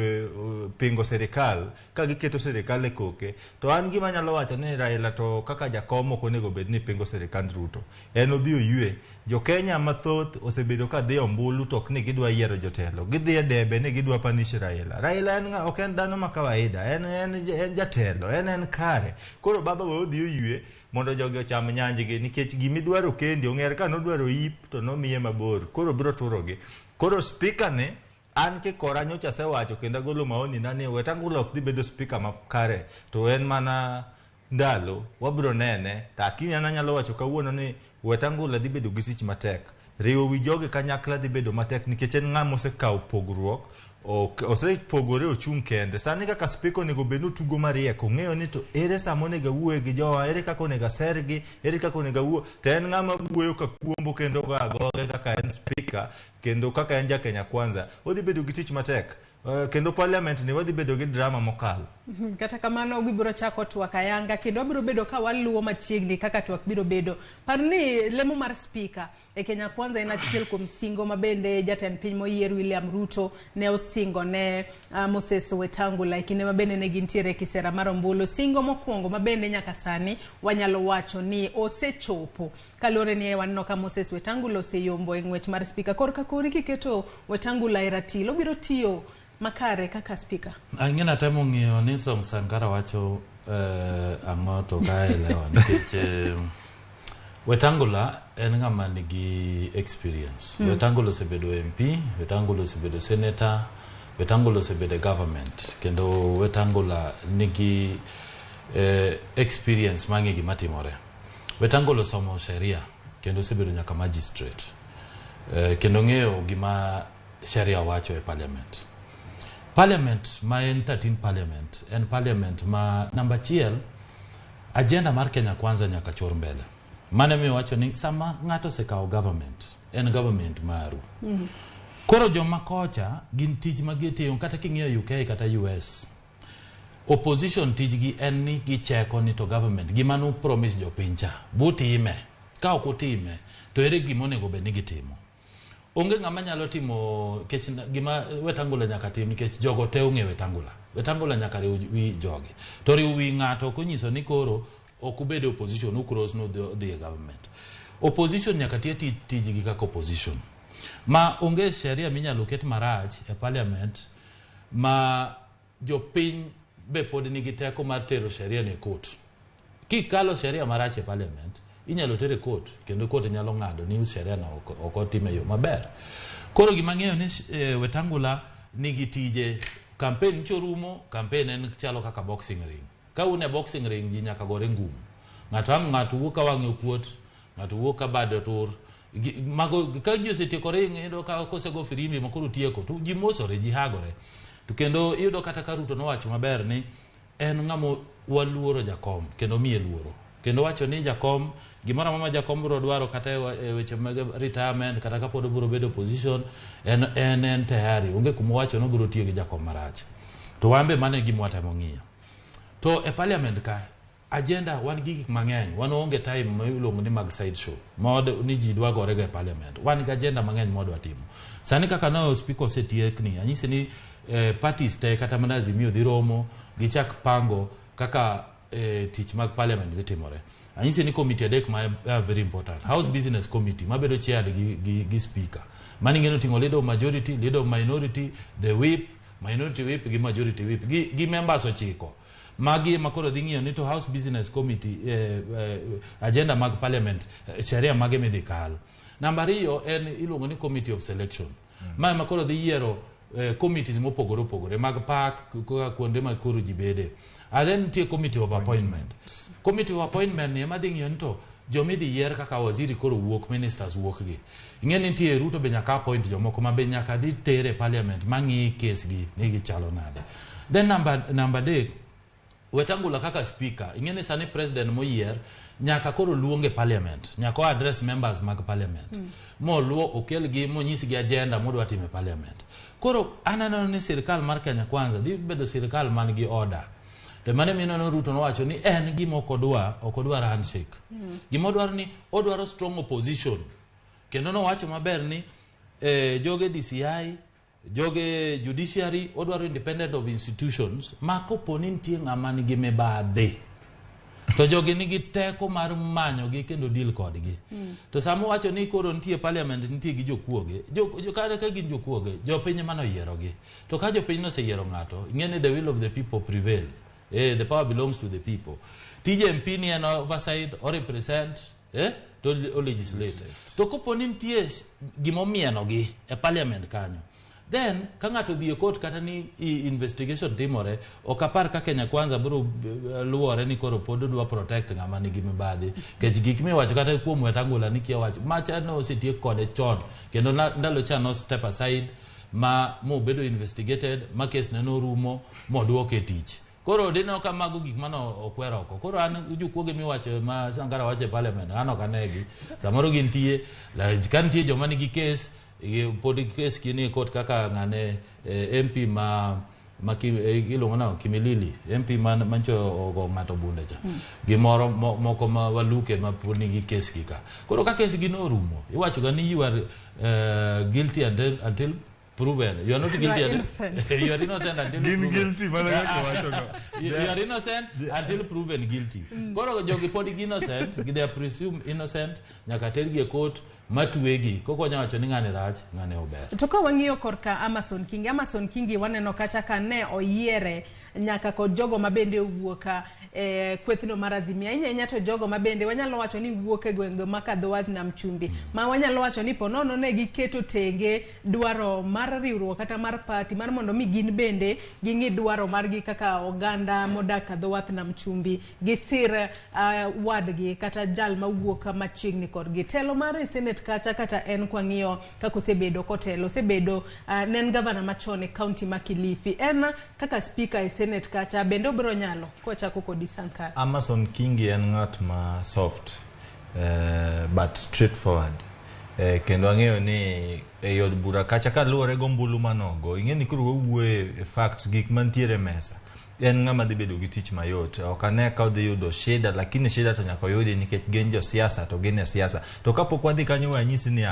pingo serikal ka giketo serikal e koke to an gima nyalo wacho ni Raila to kaka jakom ok onego bed ni pingo serikal Ruto en odhi oyue jo Kenya mathoth osebedo ka dhi ombulu to ok ni gidwa yiero jotelo gidhi e debe ni gidwa panish Raila en ok en dhano ma kawaida en jatelo en kare koro baba we odhi oyue mondo jogi ocham nyanjigi nikech gimidwaro kendi ong'er ka nodwaro yip to nomiye mabor koro biro turogi koro speaker ne an ke kora nyocha sewacho kendo golo maoni nani Wetangula ok dhi bedo speaker makare to en mana ndalo wabiro nene takini an anyalo wacho kawuono ni Wetangula dhi bedo gi tich matek riwo wi joge kanyakla dhi bedo matek nikech en ng'ama osekawo pogruok osepogore ochung' kende sani kaka speaker onego bed notugo mariek ong'eyo ni to ere sama onego wuoye gi jowa ere kaka onego sergi ere kaka onego wuo to en ng'ama wuoyo ka kuombo kendo goge kaka en speaker kendo kaka en ja Kenya Kwanza odhi bedo gi tich matek kendo parliament ni wadhi bedo gi drama mokalo kata kamano gibiro chako twak ayanga kendo biro bedo ka waluo machiegni kaka twak biro bedo parni lemo mar speaker e Kenya Kwanza en achiel kuom singo mabende jatend piny moyier William Ruto ne osingo ne Moses Wetangula kinde mabende ne gintiere kisera mar ombulu singo mokwongo mabende nyaka sani wanyalo wacho ni osechopo kalore ni wanno ka Moses Wetangula oseyombo e ng'wech mar speaker korka kori kiketo Wetangula e ratilo biro tiyo makare kaka speaker. Angina temo ng'iyo ni Sankara wacho ang'o to kaelewa nikech Wetangula en ng'ama nigi experience. Wetangula osebedo MP, Wetangula osebedo senator, Wetangula osebedo government kendo Wetangula nigi experience mangi gima timore. Wetangula osomo sheria kendo osebedo nyaka magistrate kendo ng'eyo gima sheria wacho e parliament. Parliament ma en 13 parliament en parliament ma namba chiel agenda mar Kenya kwanza nyaka chor mbele. Mane mi wacho ni sama ng'ato se kao government en government maru. Koro joma kocha gin tich magitiyo kata king'iyo UK kata US. Opposition tijgi en ni gicheko ni to government gimanu promise jo pincha butime ka ok utime to ere gimonego be ni gitimo. Onge ng'ama nyalo timo kech gima Wetangula nyaka tim nikech jogo te ong'e Wetangula nyaka riw jogi to riw wi ng'ato konyiso ni koro ok ubed opposition ukros no the government. Opposition nyaka tie tijgi kaka opposition ma onge sheria minyalo ket marach e parliament ma jopiny be pod nigi teko mar tero sheria ne court. Kikalo sheria marach e parliament inyalo tere court kendo court nyalo ng'ado ni sheria na ok otime yo maber. Koro gima ng'eyo ni Wetangula nigi tije campaign chorumo campaign en chalo kaka boxing ring. Ka une boxing ring ji nyaka gore ngum. Ng'ato wuok ka wang'e kuot, ng'ato wuok ka bade tur. Mago ka ji osetieko ring iyudo ka kosego firimbi makoro tieko to ji mosore ji hagore. To kendo iyudo kata ka Ruto nowacho maber ni en ng'amo waluoro jakom kendo miye luoro. Kendo wacho ni jakom gimora mama jakom bro dwaro kata e weche mag retirement kata ka pod bro bedo opposition en tayari onge kuma wacho no bro tiyo gi jakom marach. To wambe mane gimwatemo ng'iyo. To e parliament ka agenda wan gik mang'eny wan onge time ma iluongo ni mag side show mod ni ji dwa gore ga parliament wan ga agenda mang'eny modwa timo. Sani kaka no speaker osetiekni anyise ni parties te kata mana Azimio dhi romo gichak pango kaka tich mag parliament dhi timore. Anyise ni committee adek ma very important. House Business Committee mabedo chaired gi speaker. Mani ngeno tingo leader of majority, leader of minority, the whip, minority whip gi majority whip gi members ochiko. Magi makoro dhi ng'iyo ni to House Business Committee agenda mag parliament sheria mage medikal. Namba 2 en iluongo ni Committee of Selection. Ma makoro dhi yiero committees mopogore mag park kuonde ma koro ji bede. Then tie Committee of Appointment. Committee of Appointment ni ema dhi ng'iyo ni to jomi dhi yier kaka waziri koro wuok, ministers wuok gi. Ing'eni nitie Ruto be nyaka appoint jomoko ma be nyaka dhi tere parliament mang'i case gi ni gichalo nade. Then number 3 Wetangula kaka speaker ing'eni sani president moyier nyaka koro luonge parliament nyaka address members mag parliament mo luo okelgi monyisi gi agenda modwa time parliament. Koro anano ni sirikal mar Kenya kwanza dhi bedo sirikal man gi order. De mane minono Ruto nowacho ni en gima ok odwar handshake. Gima odwaro ni odwaro strong opposition. Kendo nowacho maber ni joge DCI joge judiciary odwaro independent of institutions ma koponi nitie ng'ama nigi mibadhi to joge nigi teko mar manyo gi kendo deal kodgi. To samo wacho ni koro nitie parliament nitie gi jokuoge kada ka gin jokuoge jopiny mano yiero gi to ka jopiny no se yiero ng'ato ing'eni the will of the people prevail. The power belongs to the people. TJ MP ni en oversight or represent to legislate. To koponi nitie gimomieno gi e parliament kanyo then ka ng'ato dhi e court kata ni investigation timore okapar ka Kenya kwanza bro luore ni koro pod dwa protect ng'ama nigi mibadhi kech gik miwacho kata kuom Wetangula ni kia wacho macha no osetiek kode chon kendo ndalo cha no step aside ma mo bedo investigated ma case ne no rumo moduoke e tich. Koro dino ka mago gik mano okwero oko. Koro an jukuoge miwacho ma Sangara wacho e parliament an ok anegi samoro gintie la kantie joma nigi case pod case kini court kaka ng'ane MP ma iluongo na Kimilili MP mancho ogo ng'ato bunde cha gimoro moko ma waluke ma pod nigi case kika. Koro ka case gi no rumo iwacho ga ni you are guilty until proven. You are not guilty until you are innocent until proven guilty. You are innocent until proven guilty. Koro jogi pod innocent, they are presumed innocent, nyaka tergi e court matuegi koko nyawacho ni ng'ane rach ng'ane ober. To ka wang'iyo korka Amason Kingi waneno kacha ka ne oyiere nyaka kod jogo mabende wuoka kwethno mar Azimio inya to jogo mabende wanyalo wacho ni wuok e gwenge makadho wadh nam chumbi ma wanyalo wacho ni ponono ne giketo tenge dwaro mar riwruok kata mar party mar mondo mi gin bende gingi dwaro margi kaka oganda modak kadho wadh nam chumbi gisir wadgi kata jal mawuok machiegni kodgi. Telo mar Senate kata en kwang'iyo kako sebedo kotelo sebedo nen governor machone county ma Kilifi en kaka speaker e Senate kacha bende obro nyalo kochako kod Sankara. Amason Kingi en ngat ma soft but straightforward. Kendo ang'eyo ni e yod bura kacha ka luore go mbulu manogo ing'eni kuro wuoye facts gik mantiere mesa en ng'ama dhi bedo gi tich mayot ok ane ka odhi yudo shida lakini shida to nyaka yudi nikech gen jo siasa to gin e siasa to kapok wadhi kanyo wanyisi ni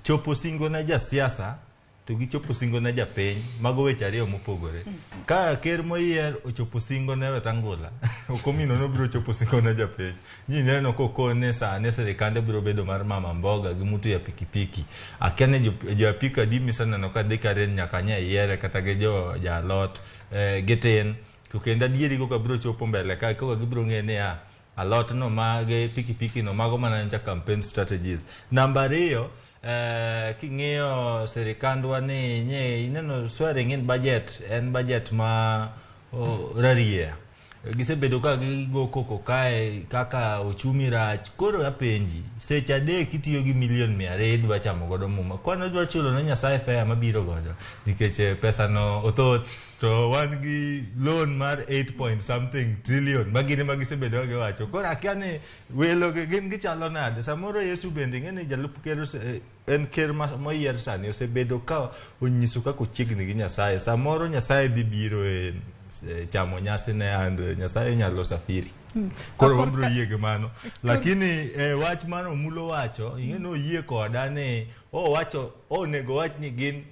chopo singo na ja siasa to gi chopo singo na ja piny mago weche ariyo mopogore ka ker moyier ochopo singo ne Wetangula okomino no biro chopo singo na ja piny ni neno kokone sane serikande biro bedo mar mama mboga gi mutu ya pikipiki akene jo apika dimi sana no ka dekaren nyaka nya yiere kata ge jo ja lot geten to kenda dieri go ka biro chopo mbele ka ko gibiro ng'ene a lot no mage pikipiki no mago mana ncha campaign strategies. Namba 2 king'iyo serikandwa ni ineno swearing in budget en budget ma rarie gisebedo ka gigo koko kae kaka ochumi rach koro apenji secha de kitiyo gi milion 200 dwa chamo godo muma kwano dwa chulo na Nyasaye fare mabiro godo nikech pesa no othoth to wan gi loan mar 8 trillion magine magisebedo ga wacho koro akiane welo gin gichalo nade samoro Yesu bende ngene jalup ker en ker moyier sani osebedo ka onyiso kako chiegni gi Nyasaye samoro Nyasaye dhi biro chamo nyasi ne and Nyasaye nyalo safiri koro wabro yie gi mano lakini wach mano mulo wacho ing'eno yie koda ne wacho onego wach ni gin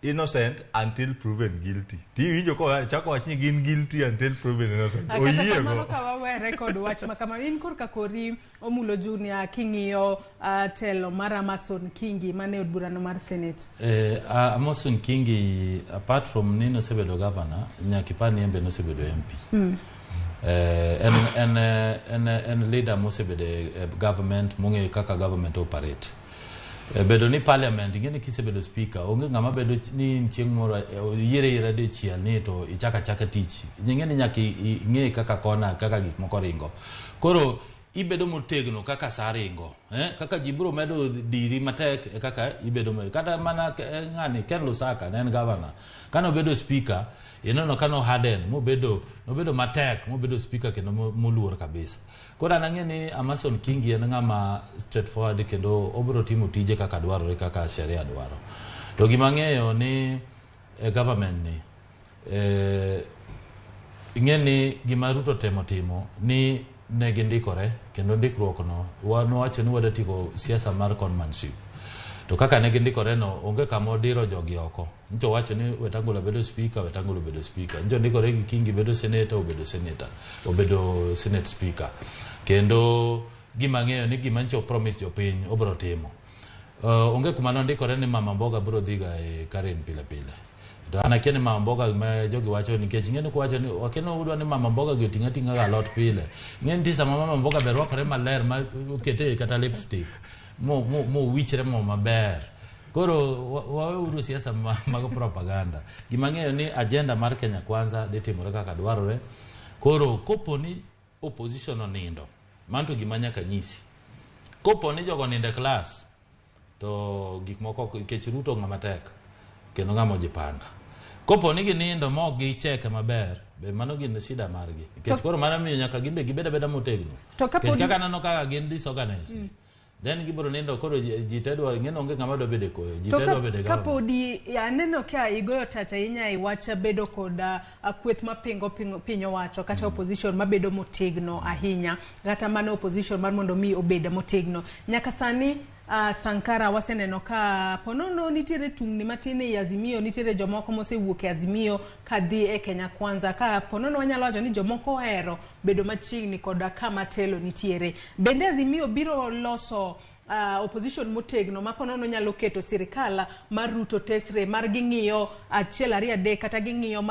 innocent until proven guilty. Ti winjo ko chako wach ni gin guilty until proven innocent. Oyie go. Ka wawe record wach makama in korka kori Omulo Junior king'iyo telo mar Amason Kingi mane od burano mar Senate. Amason Kingi apart from nino sebedo governor nyakipani embe no sebedo MP. En leader mo sebedo government munge kaka government operate. Bedo ni parliament ingene kisebedo speaker onge ngama bedo ni chieng moro yire de chiel ni to ichaka tich ingene nyaki nge kaka kona kaka gik moko ringo koro ibedo motegno kaka saringo kaka jiburo medo diri matek kaka ibedo kata mana ngani Ken Lusaka nen governor kana bedo speaker inono kano harden no bedo matek mo bedo speaker kendo moluor kabisa kora nang'eni Amason Kingi en ng'ama straightforward kendo obro timo tije kaka dwarore kaka sheria dwaro to gimang'eyo ni government ni ing'eni gima Ruto timo ni ne gindikore kendo ndikruok no wacho ni wadatiko siasa mar conmanship to kaka ne gindikore no onge kama odiro jogi oko ncho wacho ni Wetangula bedo speaker ncho ndikore gi Kingi bedo senator obedo senate speaker kendo gima ng'eyo ni gima ncho promise jopiny obro timo onge kuma ndikore ni mama mboga bro dhiga e Karen pile to anakia ni mama mboga ma jogi wacho nikech ng'eni ko wacho ni wakeno udwa ni mama mboga gi tinga ga lot pile ng'eni tisa mama mboga berwakore maler ma okete kata lipstick mo wichre mo maber koro waweuru siasa mag propaganda gimang'eyo ni agenda mar Kenya Kwanza dhi timore kaka dwarore koro kopo ni opposition onindo manto gimanyaka nyisi kopo ni jogo ninde class to gik moko kech Ruto ng'ama tek kendo ng'ama jipanga kopo ni ginindo mo gi cheke maber be mano gin shida margi kech koro mana miyo nyaka gimbe gibeda motegno kech kaka nano kaka gin disorganized then gibro nindo koro jitedwa ng'eno onge ng'ama do bede koyo jitedwa bede gaba kapodi aneno ka igoyo tata inya iwacha bedo koda akweth mapingo pinyo wacho kata opposition mabedo motegno ahinya kata mano opposition mar mondo mi obeda motegno nyaka sani Sankara waseneno ka ponono nitiere tungni matine i Azimio nitiere jomoko mosewuok e Azimio kadhi e Kenya Kwanza ka ponono wanyalo wacho ni jomoko hero bedo machiegni koda kama telo nitiere bende Azimio biro loso opposition motegno maponono nyalo keto sirikal mar Ruto tesre mar ging'iyo achiel ariyo adek kata ging'iyo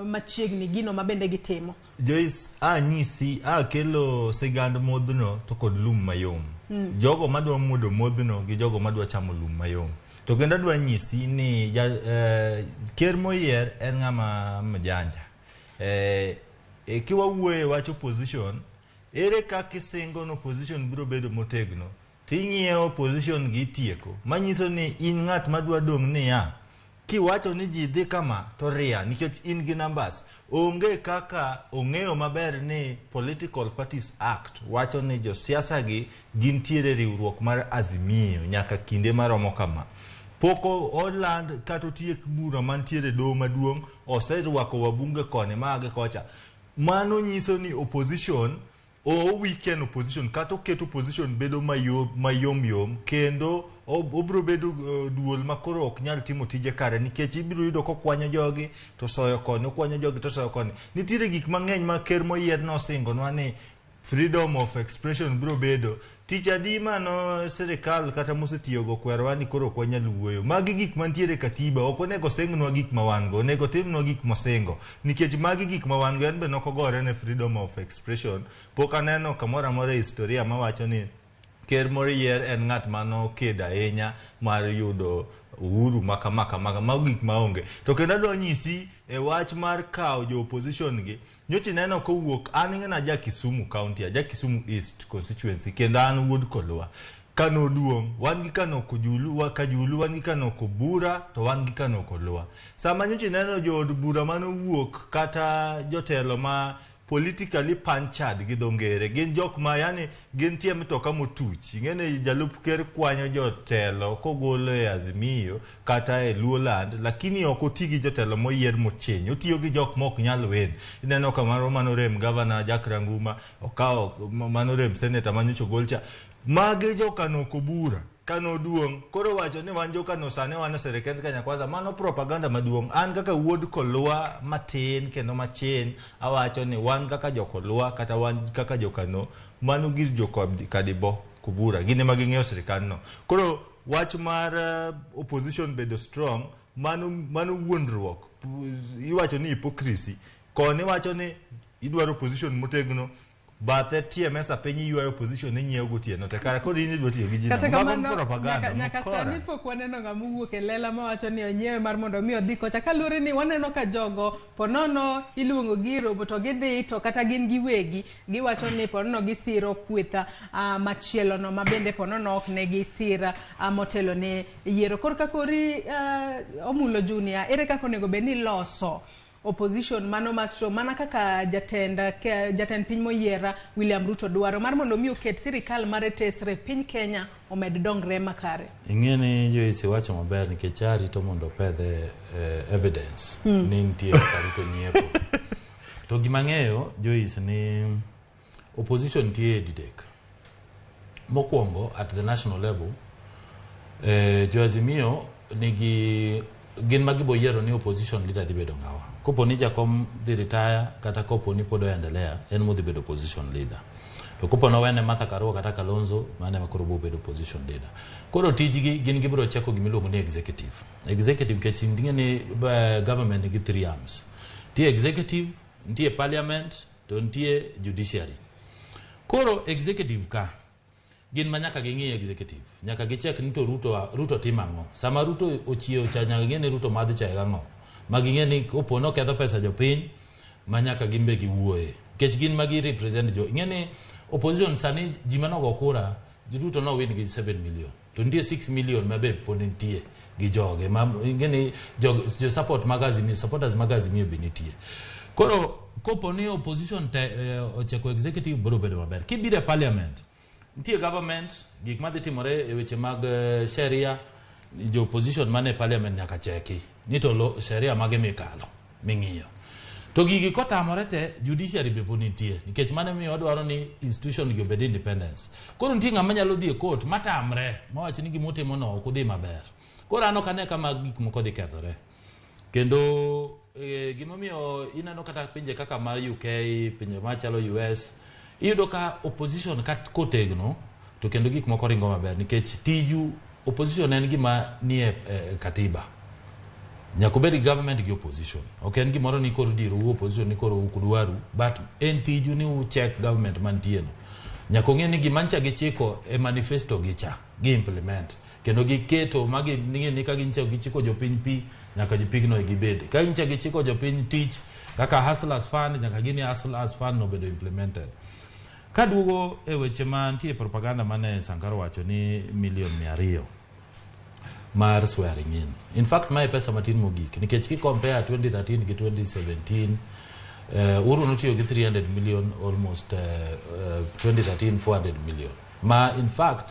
machiegni gino mabende gitimo. Joyce, nyisi kelo sigand modhno to kod lum mayom. Jogo madwa muodo modhno gi jogo madwa chamo lum mayom. To kendo adwa nyisi ni ker moyier en ng'ama mjanja. Kiwa wuoye wach opposition, ere kaka isingo no opposition biro bedo motegno, ting'iewo opposition gi tieko. Manyiso ni in ng'at madwa dong' niya, kiwacho ni ji dhi kama to ria nikech in gi numbers. Onge kaka ong'eyo maber ni Political Parties Act wacho ni josiasa gi gintiere riwruok mar Azimio nyaka kinde maromo kama. Poko Oland kato tiek bura mantiere doho maduong' oserwako wabunge kone mage kocha. Mano nyiso ni opposition weekend opposition kato keto opposition bedo mayom kendo obro bedo duol makoro ok nyal timo tije kare nikech ibiro yudo kokwanyo jogi to soyo koni, okwanyo jogi to soyo koni. Nitiere gik mang'eny ma ker moyier nosingonwa ni freedom of expression bro bedo. Tich adi mano sirikal kata mosetiyogo kwerwa ni koro ok wanyal wuoyo. Magi gik mantiere katiba, ok onego sengnwa gik ma wan go, onego timnwa gik mosengo. Nikech magi gik ma wan go en be nokogore ne freedom of expression. Pok aneno kamoro amora historia mawacho ni ker moyier en ng'at mano kedo ahinya mar yudo uhuru mago gik maonge. To kendo adwa nyisi e wach mar kawo jo opposition gi, nyochi neno kowuok an ng'ena ja Kisumu County, ja Kisumu East constituency, kendo an wuod Kolwa. Kano duong', wan gi Kano Kajulu, wan gi Kano Bura, to wan gi Kano Kolwa. Sama nyochi neno jo od bura mano wuok kata jotelo ma politically punchad gi dongere, gin jok ma yani gin tie mitoka motuch. Ngene jalup ker kwanyo jotelo kogolo e Azimio kata e Luoland, lakini ok oti gi jotelo moyier mochenyo, otiyo gi jok mok nyal wen. Ineno kamaro manorem governor Jack Ranguma, okawo manorem senator manyocho golcha. Mage jo Kano Bura, Kano duong', koro wacho ni wan jo Kano sane wan serikend Kenya Kwanza, mano propaganda maduong'. An kaka wuod Kolwa matin kendo machen, awacho ni wan kaka jo Kolwa kata wan kaka jo Kano, mano gir jo Kadibo Kubura, gine maging'eyo serikand no. Koro wach mar opposition bedo strong, mano wuondruok. Iwacho ni hypocrisy. Koni wacho ni idwaro opposition motegno, bathe tie mesa penyi yuayo opposition ni nyiewo gotieno te kare kod ini dwa tiyo gi jina propaganda nyaka sani pok waneno ng'ama wuok e lela mawacho ni onyiewe mar mondo mi odhi kocha, kaluwore ni waneno ka jogo ponono iluongo gi robo to gidhi to kata gin giwegi giwacho ni ponono gisiro kwetha machielo no mabende ponono ok ne gisira motelo ne yiero. Korka kori Omulo Junior, ere kaka onego bed ni loso opposition mano mastro mana kaka jatend piny moyiera William Ruto dwaro mar mondo mi oket sirikal mare tesre piny Kenya omed dongre makare? Ing'eni Joyce wacho maber nikech arito mondo pedhe evidence ni nitie Ruto nyiepo. To gima ng'eyo Joyce ni opposition tie didek. Mokwongo at the national level jo Azimio nigi gin magibo yiero ni opposition leader dhi bedo ng'awa. Kopo ni jakom dhi retire kata kopo ni podo endelea en modhi bedo opposition leader. To kopo no wene Martha Karua kata Kalonzo mane makoro bo bedo opposition leader. Koro tijgi gin gibiro cheko gimiluongo ni executive. Executive kech ni government nigi 3 arms. Tie executive, ntie parliament, to ntie judiciary. Koro executive ka gin manyaka ging'i executive. Nyaka gichek ni to Ruto timang'o. Sama Ruto ochiewo cha nyaka ging'e ni Ruto madhi cha gang'o. Maging'e ni kopo no ketho pesa jopiny manyaka gimbe giwuoye. Kech gin magi represent jo. Ing'e ni opposition sani ji manogo kura, Ruto no win gi 7 million. To ntie 6 million mabe pod ntie gi joge. Ing'e ni jo supporters magazimio be nitie. Koro kopo ni opposition ocheko executive biro bedo maber. Kibire parliament ntie government gik madhi timore e weche mag sheria, jo opposition mane parliament nyaka cheki ni to sheria mage mikalo ming'iyo. To gigi kotamore te judiciary be nitie nikech mane mi wadwaro ni institution gi obed independence. Koro ntie ng'ama nyalo dhi e court matamre mawach ni gimotimo no ok odhi maber. Koro ano kane kama gik moko dhi kethore. Kendo gimomiyo ineno kata pinje kaka mar UK, pinje machalo US, iyudo ka opposition kotegno to kendo gik moko ringo maber nikech tiju opposition en gima nie katiba. Nyaka bed government gi opposition. Ok en gimoro ni koro diru opposition ni koro ukudwaru, but en tiju ni u check government mantie no. Nyaka ng'e ni gimancha gi chiko e manifesto gi cha gi implement kendo gi keto magi ni ka gincha gi chiko jopiny pi nyaka jopigno gi bed. Ka gincha gi chiko jopiny tich kaka hustlers fund nyaka gini hustlers fund no bedo implemented. Kadugo e weche mantie propaganda mane Sankaro wacho ni $200,000 mar swearing in. In fact, my pesa matin mogik. Nikech ki compare 2013 gi 2017, Uhuru notiyo gi 300 million, almost 2013 400 million. Ma in fact,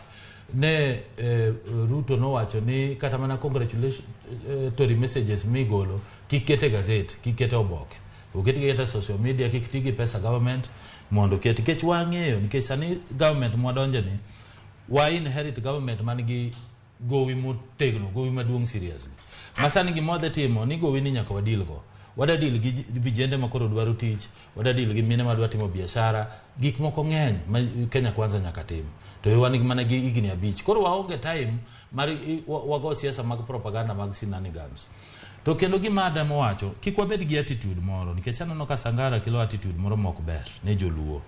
ne Ruto no wacho ni kata mana congratulatory messages migolo kikete gazette, kikete oboke. Uketi kete social media, kikitigi pesa government, mondo keti kech wang'eyo nikech sani government mwadonje ni wa inherit government manigi gowi motegno, gowi maduong' seriously. Masani gimodhe timo ni gowi ni nyaka wadil go. Wada deal gi vijende makoro dwaro tich, wada deal gi mine madwa timo biashara, gik moko ng'eny ma Kenya Kwanza nyaka tim. To wan mana gi higni 5. Koro waonge time mar wago siasa mag propaganda mag shenanigans. To kendo gima Adam wacho, kik wabed gi attitude moro nikech aneno ka Sangara kilo attitude moro mok ber ne joluo.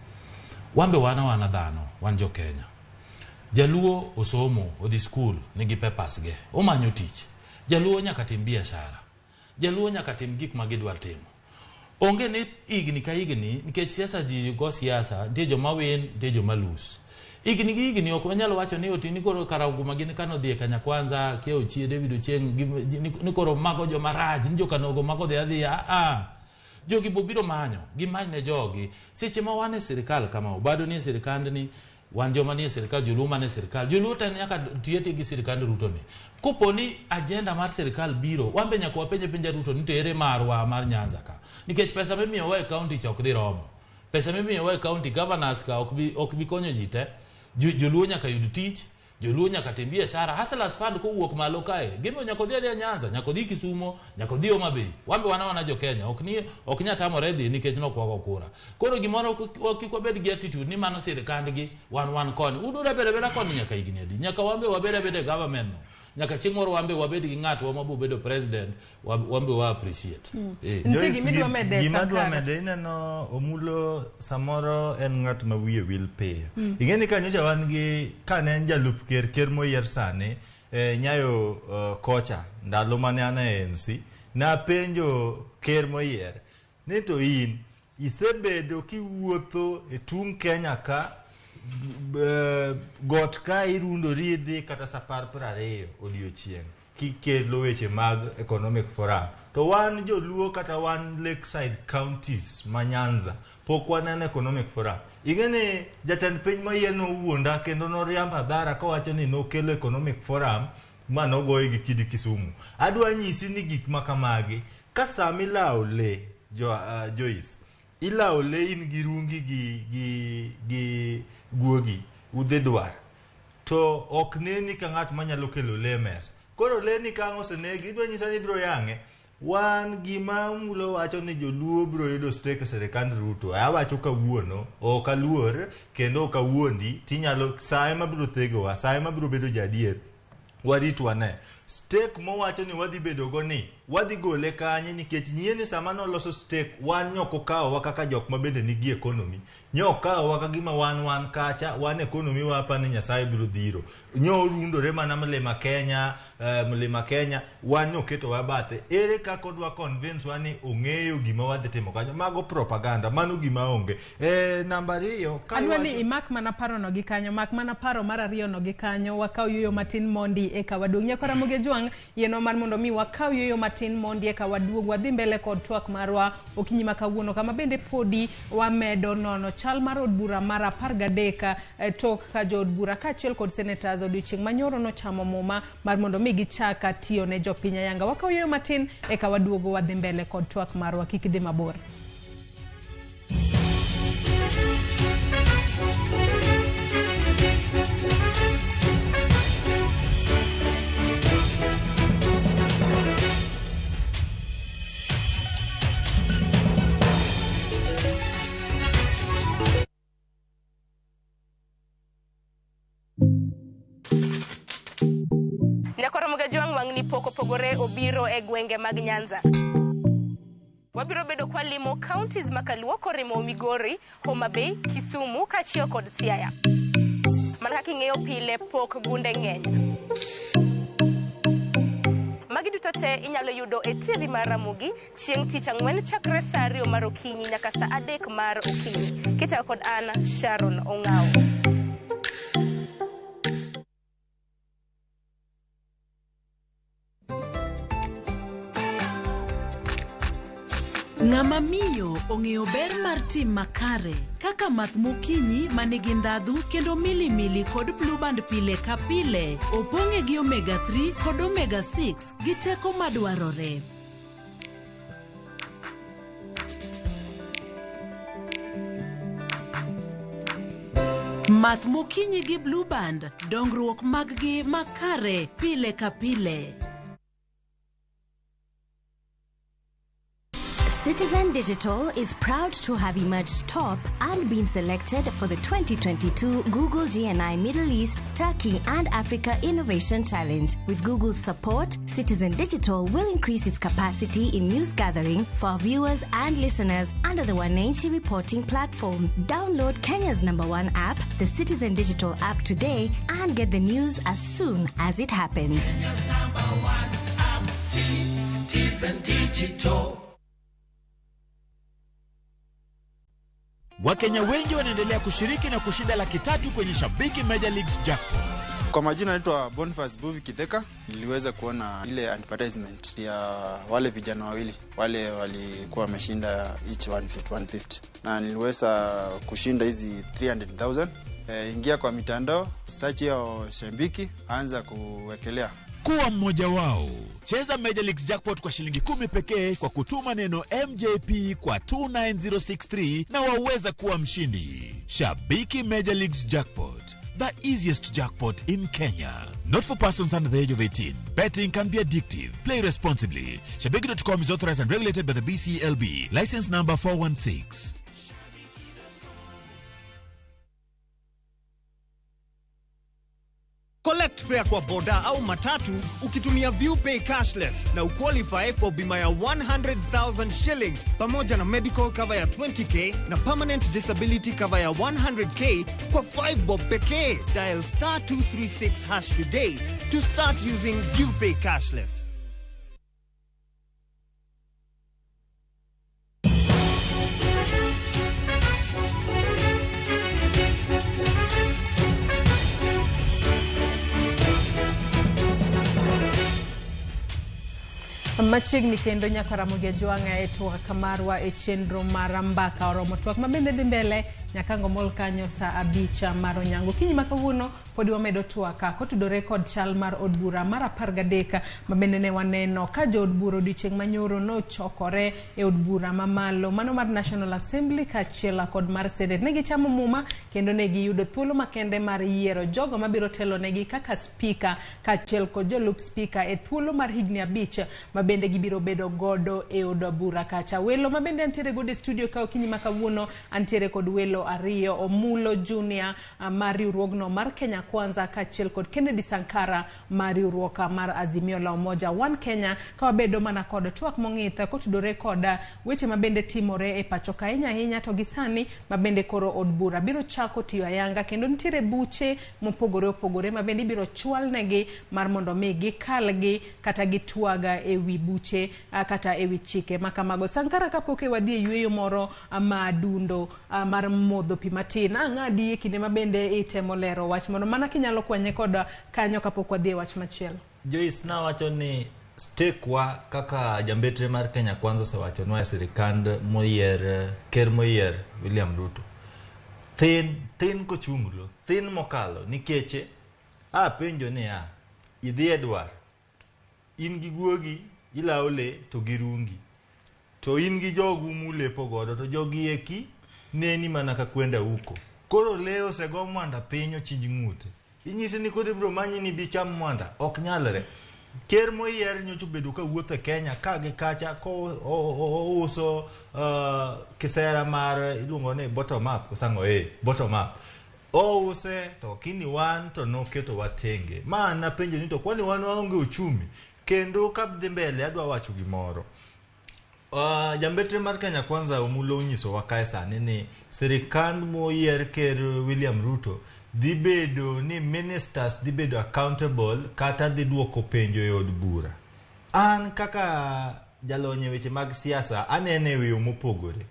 Wambe wana dhano, wan jo Kenya. Jaluo osomo, odhi school, nigi papers ge. Omanyo tich. Jaluo nyaka tim biashara. Jaluo nyaka tim gik ma gidwar timo. Onge ni igni ka igni nikech siasa ji go siasa, nitie joma win, nitie joma lose. Igni gi igni ok wanyalo wacho ni otini koro karagu magini kano dhi e Kenya Kwanza, Keo Chie, David Ochieng ni koro mago joma raj, ni jokanogo mago dhi jogi bobiro manyo, gimany ne jogi. Seche ma wane sirikal kama obado ni sirikand ni wan joma ni sirikal, joluo mane sirikal, joluo tan nyaka tiete gi sirikand Ruto ni. Kopo ni agenda mar sirikal biro, wambe nyaka wapenje penja Ruto ni tere marwa mar Nyanza ka. Nikech pesa mimiyo wa e county cha ok dhi romo. Pesa mimiyo wa e county governors ka ok bi konyo ji te. Joluo nyaka yud tich, joluo nyaka tim biashara. Hustlers fund ko wuok malo kae. Gimo nyaka dhi Nyanza, nyaka dhi Kisumo, nyaka dhi Homa Bay. Wambe wana jo Kenya, ok nyatamore dhi nikech nokwago kura. Koro gimoro kik wabed gi attitude ni mano sirikand gi wan koni. Udura beda koni nyaka igni adi. Nyaka wambe wabeda government no. Nyaka chieng' moro wambe wabed gi ng'at wa mabu bedo president, wambe wa appreciate. Gima dwa mede ineno omulo samoro en ng'at ma wiye will pay. Ingeni ka nyocha wan gi kane en jalup ker moyier sani nyayo kocha ndalo mane an e ANC na penjo ker moyier ni to in isebedo kiwuotho e tung Kenya ka got ka irundo ridhi kata sapar 20 odiochieng' kikelo weche mag economic forum to wan joluo kata wan lakeside counties ma Nyanza pok wan economic forum. Ingene jatend piny moyier no wuonda kendo noriamba dhara kawacho ni nokelo economic forum ma nogoye gi Kidi Kisumu. Adwa nyisi ni gik makamagi ka sami lao le Joyce ilao le in gi rungi gi guogi udhe dwar to ok neni ka ng'at manyalo kelo le mesa. Koro le ni kang'o senegi idwa nyisa ni biro yang'e. Wan gima mulo wacho ni joluo biro yudo stake serikand Ruto. Awacho kawuono ok aluor kendo ok awuondi tinyalo sae mabiro thegowa, sae mabiro bedo jadier. Waritwa ne stake mowacho ni wadhi bedo go ni wadhi gole kanye nikech nyieni sama noloso stake wan nyoko kawo kaka jok mabende nigi economy nyoko kawo kaka gima wan kacha wan economy wa hapa ni Nyasaye biro dhiro nyo rundore mana mlima Kenya wan nyoketo wabathe ere kako dwa convince wani ong'eyo gima wadhi timo kanyo mago propaganda mano gima onge namba 2 adwani imak mana paro no gi kanyo mak mana paro mar ariyo no gi kanyo wakaw yoyo matin mondi e kawaduong nyakora Ramogi Jwang yeno mar mondo mi wakaw yoyo matin mondi e kawaduog wadhi mbele kod twak marwa okinyi makawuono kama bende podi wamedo nono chal mar od bura mar 13 tok ka jo od bura kaachiel kod senators odiochieng' manyoro no chamo muma mar mondo mi gichaka tiyo ne jopiny ayanga wakaw yoyo matin e kawaduogo wadhi mbele kod twak marwa kik idhi mabor. Nyakora Mugajwang wang'ni poko pogore obiro e gwenge mag Nyanza. Wabiro bedo kwa limo counties makaluo korimo Migori, Homa Bay, Kisumu, Kachio kod Siaya. Mana king'eyo pile pok gunde ng'eny. Magi duto te inyalo yudo e TV mar Ramogi chieng' tich ang'wen chakre saa 2 mar okinyi nyaka saa 3 mar okinyi. Kita kod Anna Sharon Ong'ao. Ng'ama miyo ong'eyo ber mar tim makare kaka math mokinyi manigi ndhadhu kendo milimili kod blue band pile ka pile opong'e gi omega 3 kod omega 6 gi teko madwarore. Math mokinyi gi blue band dongruok mag-gi makare pile ka pile. Citizen Digital is proud to have emerged top and been selected for the 2022 Google GNI Middle East, Turkey and Africa Innovation Challenge. With Google's support, Citizen Digital will increase its capacity in news gathering for our viewers and listeners under the Wananchi reporting platform. Download Kenya's #1 app, the Citizen Digital app today and get the news as soon as it happens. Kenya's #1 app, Citizen Digital. Wakenya wengi wanaendelea kushiriki na kushinda $300,000 kwenye Shabiki Major Leagues Jackpot. Kwa majina naitwa Boniface Buvi Kitheka. Niliweza kuona ile advertisement ya wale vijana wawili wale walikuwa wameshinda each 150 na niliweza kushinda hizi 300,000. Ingia kwa mitandao, search ya Shabiki, anza kuwekelea. Kuwa mmoja wao. Cheza Major Leagues Jackpot kwa shilingi 10 pekee kwa kutuma neno MJP kwa 29063 na waweza kuwa mshindi. Shabiki Major Leagues Jackpot, the easiest jackpot in Kenya. Not for persons under the age of 18. Betting can be addictive. Play responsibly. Shabiki.com is authorized and regulated by the BCLB. License number 416. Collect fare kwa boda au matatu ukitumia ViewPay cashless na uqualify for bima ya 100,000 shillings pamoja na medical cover ya 20k na permanent disability cover ya 100k kwa 5 bob pekee. Dial *236# today to start using ViewPay cashless. Machiegni kendo nyaka Ramogi Jwang'a e twak marwa e chenro mar mbaka oromo twak mabende dhi mbele nyaka ngomol kanyo saa 5 mar onyango. Kinyi makawuono podi wamedo twaka kotudore kod chal mar od bura mar 13 mabende ne waneno ka jo od bura odiochieng' manyoro no chokore e od bura mamalo mano mar National Assembly kachiel kod mar Senate. Ne gichamo muma kendo ne giyudo thuolo makende mar yiero jogo mabiro telo negi kaka speaker kachiel kod jolup speaker e thuolo mar higni 5 mabende gibiro bedo godo e od bura kacha. Welo mabende antiere godo e studio ka okinyi makawuono antiere kod welo ariyo, Omulo Junior mar riwruogno mar Kenya Kwanza kachiel kod Kennedy Sankara mar riwruok mar Azimio la Umoja One Kenya ka wabedo mana kod twak mong'itha kotudore kod weche mabende timore e pacho ka ahinya to gisani mabende koro od bura biro chako tiyo ayanga kendo nitiere buche mopogore opogore mabende biro chwal negi mar mondo mi gikalgi kata gitwaga e wi buche kata e wi chike makamago. Sankara kapoke wadhi e yweyo moro madundo mar modho pi matin ang'adi kinde mabende itemo lero wach mondo mana kinyalo kwanye kod kanyo kapok wadhi e wach machielo. Joyce na wacho ni stekwa kaka jambetre mar Kenya Kwanza osewacho nwa sirikand moyier ker moyier William Ruto thin kochunglo thin mokalo nikeche penjo ne idhi Edward in gi guogi ilaole to girungi to in gi jogu mulepo godo to jogi eki neni mana ka kwenda huko koro leo sego mwanda pinyo chinjingute inyisi ni kodi bro manyi ni bicham mwanda ok nyalre ker moyier nyocho bedo ka wuotho Kenya ka gi kacha ko uso kisera mar iluongo ne bottom up kusango bottom up ouse to kini wan to noketo watenge. Ma napenje ni to kwani wan waonge uchumi. Kendo kabdhi mbele adwa wacho gimoro. Jambetre mar Kenya Kwanza omulo unyiso wakae sani ni sirikand moyier ker William Ruto dhi bedo ni ministers dhi bedo accountable kata dhi duoko penjo e od bura. An kaka jalonye weche mag siasa anene weyo mopogore.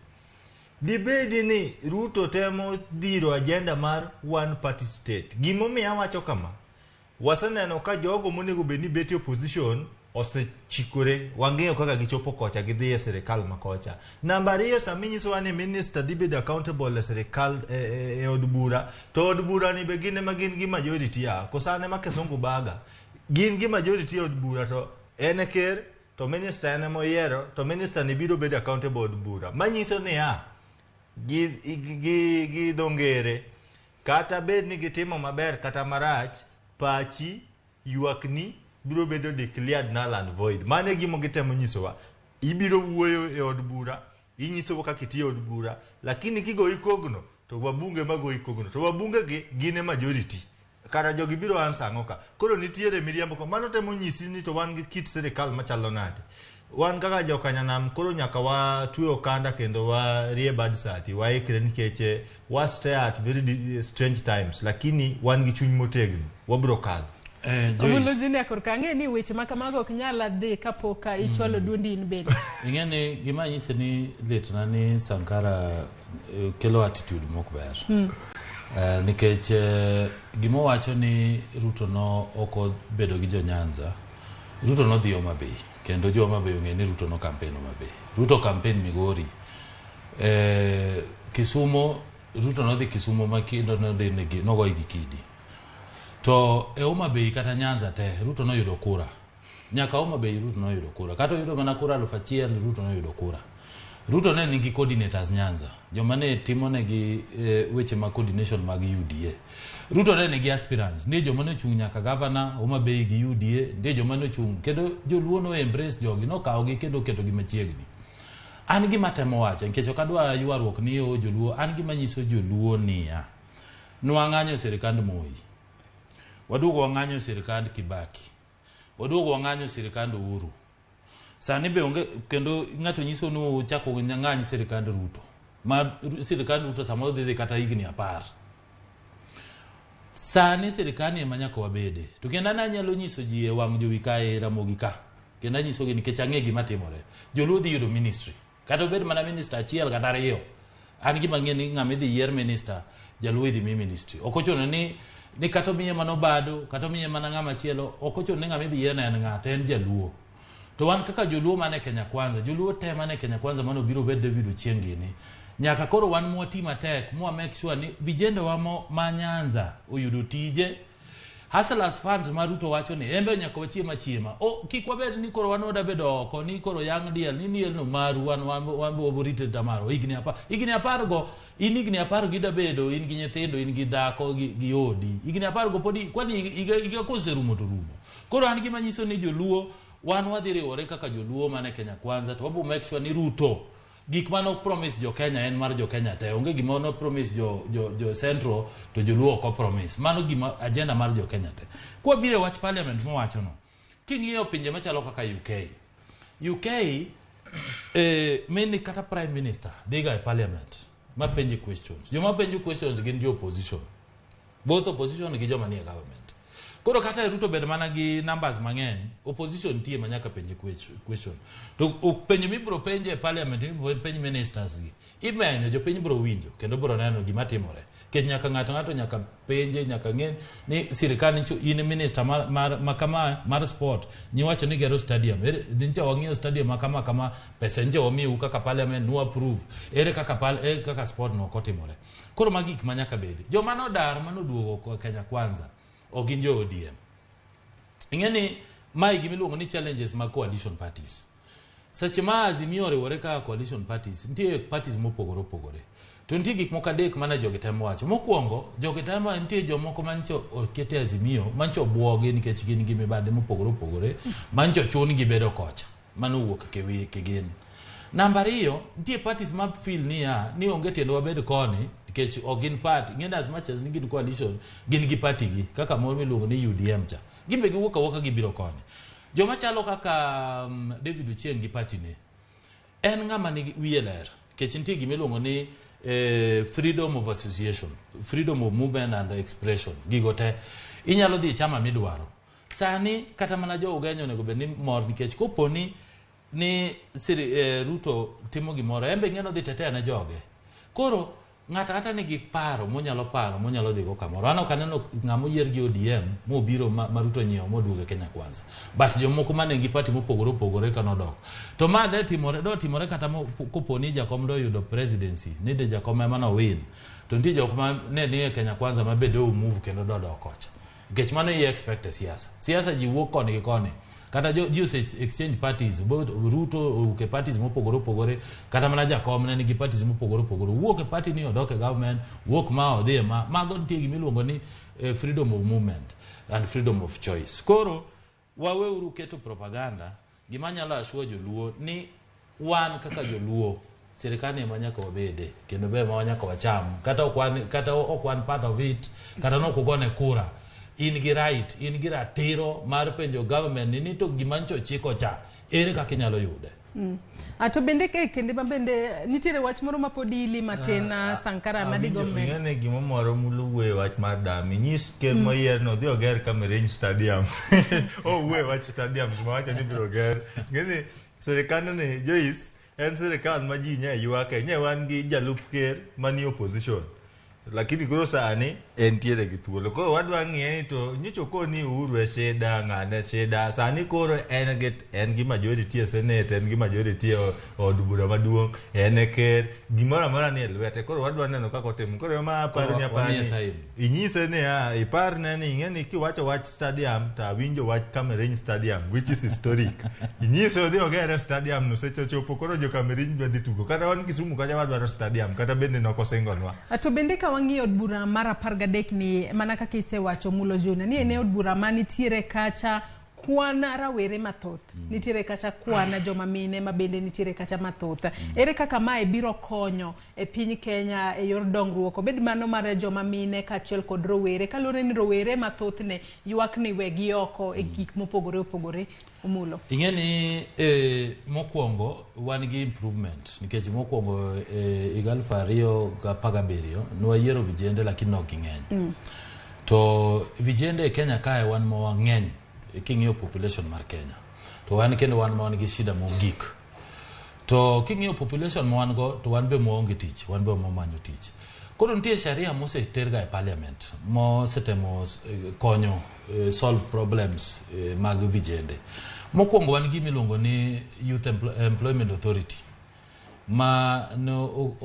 Dhi bedi ni Ruto temo dhiro agenda mar one party state. Gimomiyo awacho kama, waseneno ka jogo monego beni beti opposition osechikore, wang'eyo kaka gichopo kocha gidhi e sirikal makocha. Namba 2, saminyiso wane minister dhi bedo accountable e sirikal e od bura, to od bura ni be gine ma gin gi majority ya kosane ma Kisungu Baga gin gi majority e od bura, to ene ker to minister ene moyiero, to minister ni biro bedo accountable od bura. Manyiso ni gi dongere kata bed ni gitimo maber kata marach, pachi yuakni biro bedo declared null and void. Mane gimo gitemo nyisowa. Ibiro wuoyo e od bura, inyisowa kaka itiyo od bura, lakini kigo ikogno to wabunge mago ikogno, to wabunge gi gine majority. Kara jogi biro ansa ang'oka. Koro nitiere miriambo ko mano temo nyisi ni to wan gi kit sirikal machalo nade. Wan kaka jokanyanam koro nyaka wa tuwe okanda kendo wa rie bad sati wa ikre nikech wa stay at very strange times, lakini wan gi chuny motegno wabro kal. Omulo jini akorka ng'e ni weche makamago ok nyal dhi kapoka ichwalo duondi in bende. Ing'eni gima nyise ni litna ni Sankara kelo attitude mok ber. Nikech gimo wacho ni Ruto no oko bedo gi jo Nyanza. Ruto no dhi Homa Bay. Kendo jo Homa Bay ong'e ni Ruto no campaign Homa Bay. Ruto campaign Migori. Kisumu, Ruto no dhi Kisumu makindo no dhi nogo Kidi. To e Homa Bay kata Nyanza te Ruto no yudo kura. Nyaka Homa Bay Ruto no yudo kura. Kata yudo mana kura 1,000 Ruto no yudo kura. Ruto ne nigi coordinators Nyanza. Joma ne timo negi weche ma coordination mag UDA. Ruto ne nigi aspirants. Ne joma ne chung nyaka governor Homa Bay gi UDA, ne joma ne chung kendo joluo no embrace jogi no kaogi kendo keto gi machiegni. An gi matemo wacho nikech ok adwa ywaruok ni joluo, an gi manyiso joluo niya. Nwang'anyo sirikand Moi. Wadugo wang'anyo sirikand Kibaki. Wadugo wang'anyo sirikand Uhuru. Sani be onge kendo ng'ato nyiso no chako ng'anyo sirikand Ruto. Ma sirikand Ruto samo dhi kata higni 10. Sani sirikani ema nyaka wabede. To kendo anyalo nyiso ji e wang' jowi kae Ramogi ka. Kendo nyiso gi nikech ang'e gima timore. Joluo dhi yudo ministry. Kata obed mana minister achiel kata ariyo. An gima ng'e ni ng'ama dhi yier minister, jaluo dhi mi ministry. Ok ochuno ni kata miye mano bado, kata miye mana ng'ama chielo, ok ochuno ni ng'ama dhi yier en ng'ato, en jaluo. To wan kaka joluo mane Kenya Kwanza, joluo te mane Kenya Kwanza mano biro bed David Ochieng ni. Nyaka koro wan mwati matek, mwa make sure ni vijende wamo ma Nyanza oyudo tije. Hustlers Funds ma Ruto wacho ni embe nyaka wachiema chiema. Kik wabed ni koro wanoda bedo oko ni koro yang diel ni niel no maru wan oborite tamaro higni 10 go in higni 10 gida bedo in gi nyithindo in gi dhako gi odi higni 10 go podi kwani iga koserumo to rumo. Koro an gi manyiso ni joluo wan wadhi riwore kaka joluo mane Kenya Kwanza to wabu make sure ni Ruto gik mano promise jo Kenya en mar jo Kenya te onge gima no promise jo Central to joluo ko promise mano gima agenda mar jo Kenya te. Kwa bire wach parliament mo wacho no king'iyo pinje machalo kaka UK many kata prime minister diga e parliament ma penje questions. Joma penje questions gin jo opposition, both opposition gi joma ni e government. Koro kata Ruto bed mana gi numbers mang'eny, opposition tie manyaka penje question. To penje mibro penje e parliament, penje ministers gi. Imenyo jo penje bro winjo kendo bro neno gima timore. Ket nyaka ng'ato nyaka penje nyaka ng'en ni sirikal in minister mar sport ni wacho ni gero stadium. Dincha wang'iyo stadium kama pesa nje wamiu kaka parliament no approve. Ere kaka sport no kotimore. Koro magik manyaka bedi. Joma no dar manoduogo ko Kenya Kwanza oginjo ODM. Ing'eni mai gimiluongo ni challenges mag coalition parties. Sache ma Azimio riwore ka coalition parties, nitie parties mopogore opogore. To nitie gik moko adek mana jogi temo wacho. Mokwongo, jogi temo nitie jomoko mancho okete Azimio, mancho buoge nikech gin gi mibadhi mopogore opogore, mancho chun gi bedo kocha. Mano wuok kegin. Namba 2, nitie parties ma feel ni onge tiendo wabed koni nikech ogin party ng'enda as much as nigin coalition gin gi party gi kaka moro miluongo ni UDM cha gimbe giwuok gibiro koni joma chalo kaka David Ochieng gi party ne en ng'ama ni wiye ler kech nitie gimiluongo ni freedom of association, freedom of movement and expression gigo te inyalo dhi chama midwaro sani kata mana jo ugenyo nego be ni mor nikech koponi ni Ruto timo gimoro embe ng'eno dhi tetea ne joge koro ng'ata kata nigi paro monyalo dhigo kamoro an ok aneno ng'amo yier gi ODM mobiro ma Ruto nyiewo moduogo Kenya Kwanza but jomoko mane gi party mopogore kanodok to ma de timore kata koponi jakom do yudo presidency ni de jakom ema no win to nitie jok ma ne nie Kenya Kwanza ma bedo move kendo dodok kocha nikech mano i expect siasa ji wuok koni gi koni kata ji exchange parties both Ruto ke parties mopogore kata mana jakom ne nigi parties mopogore wuok e party ni odok e government wuok ma odhi ma go nitie gimiluongo ni freedom of movement and freedom of choice koro waweuru keto propaganda gima nyalo ashuo joluo ni wan kaka joluo serikali ema nyaka wabede kendo be ma nyaka wacham kata ok wan part of it kata no kugone kura in gi right in gi ratiro mar penjo government ni to gimancho chiko cha ere kaka inyalo yude ato bende kende bende nitiere wach moro ma pod ili matena Sankara madigo men ngene gimo moro muluwe wach mar dami nyis ker moyier no dhi oger Kamerenj Stadium we wach stadium ma wacha ni biro ger ngene serikali ne Joyce en serikali ma ji nya ywake nya wan gi jalup ker mani opposition lakini koro sani entiere gi thuolo koro wadwa ng'ie to nyicho koni Uhuru sheda ng'ane sheda sani koro en gi majority e Senate en gi majority od bura maduong' en ker gimoro amora ni lwete koro wadwa neno kako timo koro ma paro ni apani inyise ne ipar ne ni ng'eni kiwacho wach stadium ta winjo wach Kamerenj Stadium which is historic inyise odhi ogere stadium no seche chopo koro jo Kamerenj dhi tugo kata wan Kisumu kaja wadwaro stadium kata bende nokosengonwa ato bende ka wangi od bura mara 13 ni mana kaka isewacho mulo juna ni ene od bura manitiere kacha kwana rawere mathoth nitiere kacha kwana joma mine ma bende nitiere kacha mathoth ere kaka mae biro konyo e piny Kenya e yor dongruok obed mano mar joma mine kachiel kod rowere kalore ni rowere mathoth ne ywak ni wegi oko e gik mopogore umulo ingeni mokwongo wan gi improvement nikech mokwongo igalfa 2017 nwayiero vijende lakini nok ng'eny to vijende e Kenya kae wan mo ng'eny king'iyo population mar Kenya to wan kendo wan ma gi shida mogik to king'iyo population mo wan go to wan be mo onge tich wan be mo manyo tich koro nitie sharia moseterga e parliament mosetemo konyo solve problems mag vijende mokwongo wan gi miluongo ni Youth Employment Authority ma no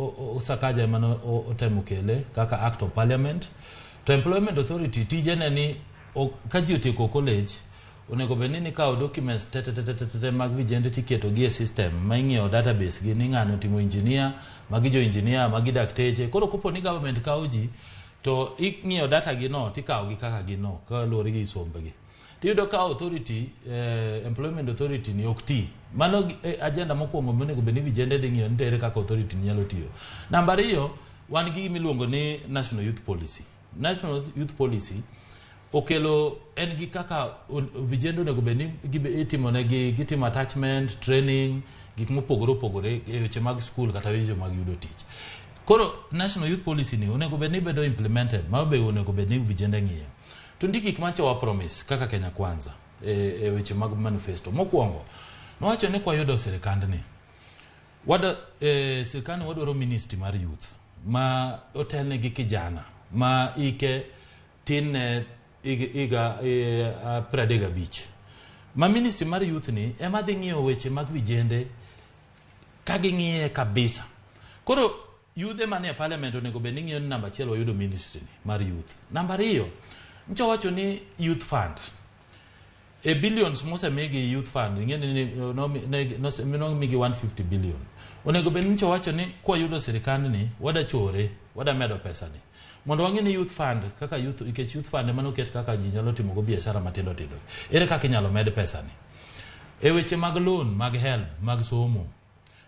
Sakaja mano otemo kele kaka act of parliament to Employment Authority tijene ni ka ji otieko college onego bedni ni kawo documents tete mag vijende tiketo gi e system ma ing'iyo database gi ni ng'ano timo engineer magi jo engineer magi dakteche koro kopo ni government kawo ji to ing'iyo data gi no tikawo gi kaka gi no ka lori gi sombe gi tiyudo ka authority Employment Authority ni okti mano agenda mokwongo monego bedni vijende dhi ng'iyo nitere kaka authority nyalo tiyo namba 2 wan gi miluongo ni National Youth Policy okelo en gi kaka vijende onego bedni itimo ne gitimo attachment training gik mopogore e weche mag school kata weche mag yudo tich koro National Youth Policy ni onego bedni bedo implemented ma be onego bedni vijende ng'iyo to ndiki gik macho wa promise kaka Kenya Kwanza e weche mag manifesto mokwongo nowacho ni kwa yudo serikandni serikani wadwaro ministry mar youth ma otelne gi kijana ma ike tin iga 35 ma ministry mar youth ni ema dhi ng'iyo weche mag vijende ka ging'iye kabisa koro youth ema e parliament onego bedni ng'iyo ni namba 1 wayudo ministry ni mar youth namba 2 ncho wacho ni youth fund billions mosemigi youth fund ing'eni no migi 150 billion onego bedni ncho wacho ni kwa yudo serikandni wada medo pesa ni mondo wang'eni youth fund kaka youth fund ema noket kaka ji nyalo timo go biashara matindo ere kaka inyalo med pesa ni e weche mag loan mag help mag somo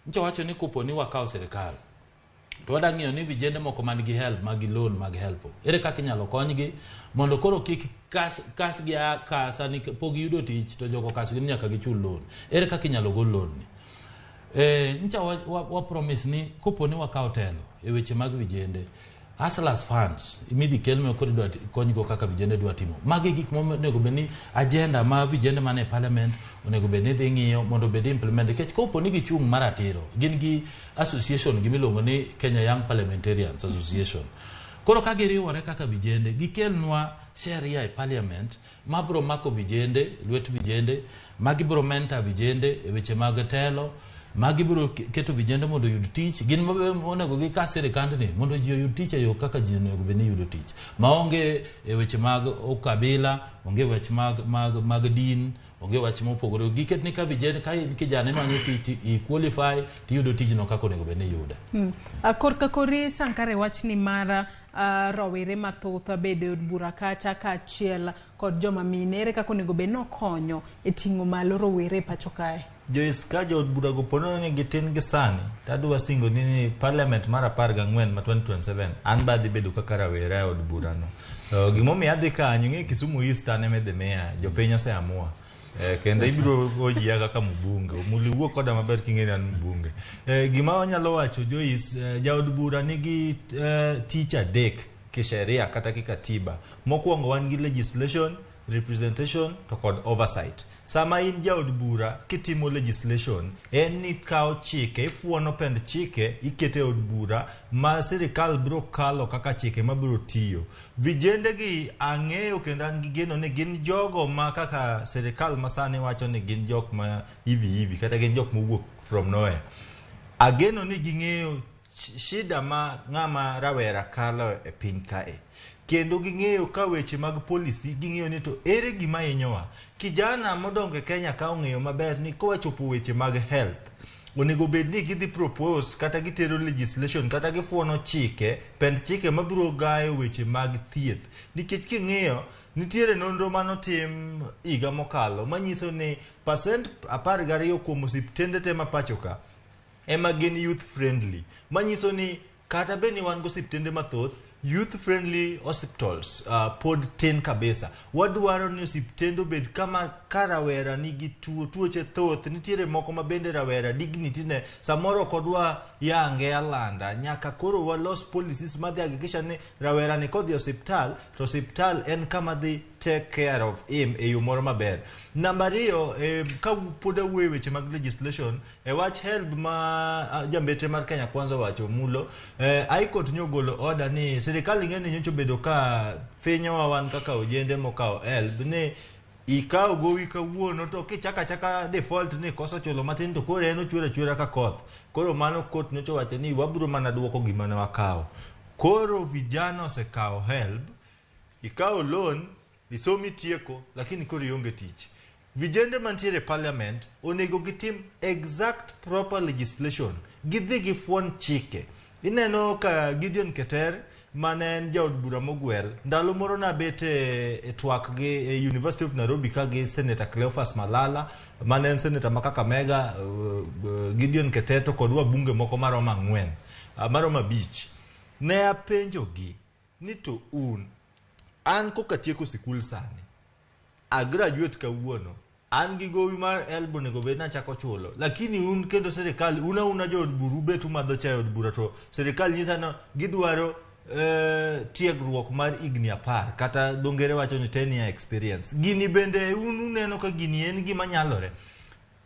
ncho wacho ni kopo ni wakawo serikal to wadang'iyo ni vijende moko man gi help mag loan mag help ere kaka inyalo konygi mondo koro kik kas gi kasa ni pog yudo tich to jogo kas gi nyaka gichul loan ere kaka inyalo gol loan ni ncha wa promise ni kopo ni wakawo telo e weche mag vijende Hustlers funds imidi kelme kodi dwa konygo kaka vijende dwa timo magi gik monego beni agenda ma vijende mane parliament onego beni dhi ng'iyo mondo bedi implement kech kopo ni gichung maratiro gin gi association gimilongo ni Kenya Young Parliamentarians Association koro ka giriwore kaka vijende gikelnwa sheria e parliament mabro mako vijende lwet vijende magibro mentor vijende e weche mag telo magibro keto vijende mondo yud tich gin monego gi ka sirikand ni mondo ji yud tich ayo kaka ji onego beni yudo tich maonge e weche mag okabila onge weche mag din onge weche mopogore giket ni ka vijende ka kijana manyo tich i qualify ti yudo tich no kaka onego beni yude korka kori sankare wach ni mara rawere mathoth bedo od bura kacha kaachiel kod joma mine ere kaka onego beni okonyo e ting'o malo rowere pacho kae Jois ka jo od bura go pono ni gitin gi sani tadwa singo ni parliament mar 14 ma 2027 an badhi bedo kaka rawere od bura no gimomi adhi kanyo ng'e Kisumu East ane medhe meya jopiny oseamua kendo ibiro ojia kaka mbunge muli wuok koda maber king'eni an mbunge gima wanyalo wacho Jois jaod bura nigi tich adek kisheria kata kikatiba mokwongo wan gi legislation representation to kod oversight sama in jaod bura kitimo legislation en ni kao chike ifuono pend chike ikete od bura ma sirikal biro kalo kaka chike mabiro tiyo vijende gi ang'eyo kendo an gi geno ni gin jogo ma kaka sirikal masani wacho ni gin jok ma hivi kata gin jok mowuok from nowhere ageno ni ging'eyo shida ma ng'ama rawera kalo e piny kae kendo ging'eyo ka weche mag policy ging'eyo ni to ere gima hinyowa kijana modongo e Kenya ka ong'eyo maber ni kowachopo weche mag health onego bed ni gidhi propose kata gitero legislation kata gifuono chike pend chike mabiro gayo weche mag thieth nikech king'eyo nitiere nonro manotim higa mokalo manyiso ni percent 12 kuom osiptende te ma pacho ka ema gin youth friendly manyiso ni kata beni wan go osiptende mathoth youth friendly hospitals pod tin kabisa wadwaro ni osiptendo bed kama karawera nigi tuoche thoth nitiere moko ma bende rawera dignity ne samoro kodwa yange alanda nyaka koro walos policies madhi hakikisha ni rawera ni kodhi hospital to hospital en kama dhi take care of him e yo moro maber namba 2 ka pod awuoyo weche mag legislation wach help ma jambete mar Kenya Kwanza wacho mulo High Court nyogolo order ni sirikal ing'eni nyocho bedo ka finyo wan kaka ojende mokao help ni ikaw gowi kawuono to kichaka default ni koso chulo matin to koro en ochwera ka koth koro mano court nyocho wacho ni wabiro mana duoko gima ne wakawo koro vijana osekawo help ikaw loan isomi tieko lakini koro ionge tich vijende mantiere parliament onego gitim exact proper legislation gidhi gifuon chike ineno ka Gideon Keter manen jaod bura mogwel ndalo moro na bete twak gi University of Nairobi ka gi Senator Cleophas Malala manen senator makaka mega Gideon Keter to kod wabunge moko maroma 4 maroma beach ne apenjo gi ni to an koka tieko sikul sani a graduate kawuono an gi gowi mar elbo nego bed na chako chulo lakini kendo sirikal una jo od buru betu madho chayo od bura to sirikal nyisa no gidwaro tiegruok mar igni 10 kata dongere wacho ni 10 year experience gini bende uneno ka gini en gima nyalore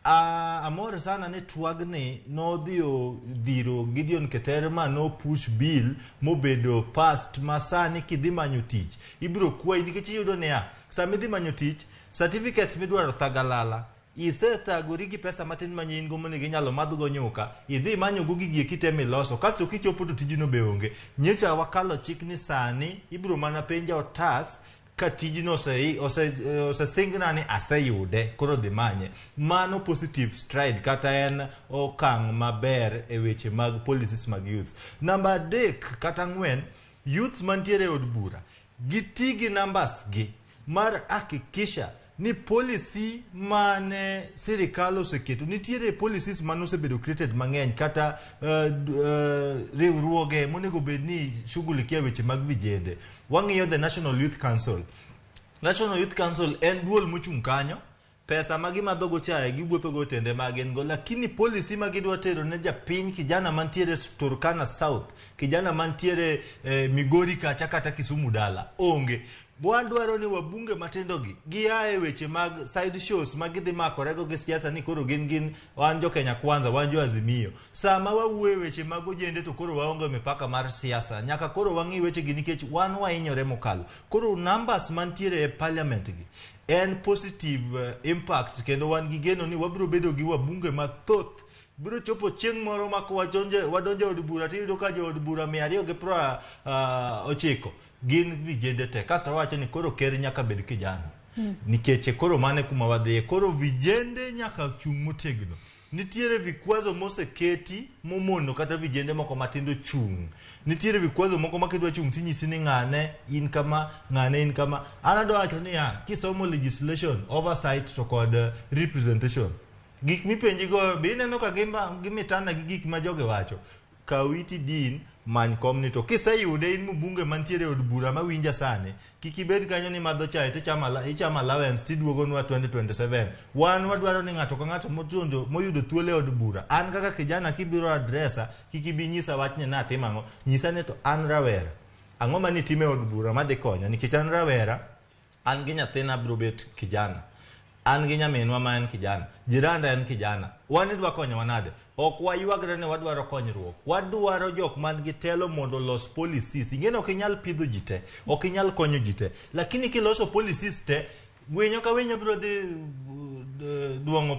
amor sana ne twagne no dhiro Gideon Keter ma no push bill mobedo past masani kidhi manyo tich ibiro kwai nikech yudo ne sami dhi manyo tich certificates midwaro thagalala isethagori gi pesa matin manyin go mone ginyalo madhgo nyuka idhi manyo go gigi kiteme loso kasto kichopo to tijino beonge nyecha wakalo chik ni sani ibiro mana penja otas ka tijino osesingna ni aseyude koro dhi manye mano positive stride kata en okang' maber e weche mag policies mag youth namba 3 kata 4 youth mantiere od bura gitigi numbers gi mar hakikisha ni policy mane sirikal oseketo. Nitiere policies mane osebedo created mang'eny kata riwruoge monego bed ni shughulikia weche mag vijende. Wang'iyo the National Youth Council. National Youth Council en duol mochung' kanyo. Pesa magi madhogo chae giwuotho go tende magen go, lakini policy magi dwa tero ne japiny kijana mantiere Turkana South, kijana mantiere Migori kacha kata Kisumu dala onge. Dwaro ni wabunge matindo gi giae weche mag side shows magidhi makorego gi siasa ni koro gin wan jo Kenya Kwanza, wan jo Azimio. Sama wawuoye weche mag ojende to koro waonge mipaka mar siasa, nyaka koro wang'i weche gi nikech wan wainyore mokalo. Koro numbers mantiere e parliament gi en positive impact, kendo wan gi geno ni wabiro bedo gi wabunge mathoth. Biro chopo chieng' moro ma wadonjo od bura tiyudo ka jo od bura 290 gin vijende te. Kasto wacho ni koro ker nyaka bed kijana. Nikech koro mane kuma wadhiye, koro vijende nyaka chung' motegno. Nitiere vikwazo moseketi momono kata vijende moko matindo chung'. Nitiere vikwazo moko makidwa chung' tinyisi ni ng'ane in kama, ng'ane in kama. Anadwa wacho ni kisomo legislation, oversight to kod representation, gik mipenji go bineno ka gimitana gi gik ma joge wacho. Kawiti din many komni to kiseyude in mbunge mantiere od bura mawinja sane, kikibed kanyo ni madho chae ichama allowance tiduogonwa 2027. Wan wadwaro ni ng'ato ka ng'ato moyudo thuolo e od bura. An kaka kijana kibiro adresa, kikibi nyisa wachne na timang'o, nyisa ni to an rawera. Ang'o mani time od bura madhi konya, nikech an rawera, an gi nyathina biro bet kijana. An gi nyaminwa ma en kijana, jiranda en kijana. Wan idwa konyo wanade. Ok wayuagre ne wadwaro konyruok. Wadwaro jok man gi telo mondo los policies. Ingeno ok inyal pidho jite, ok inyal konyo jite. Lakini kiloso policies te, winyo ka winyo biro dhi duong'o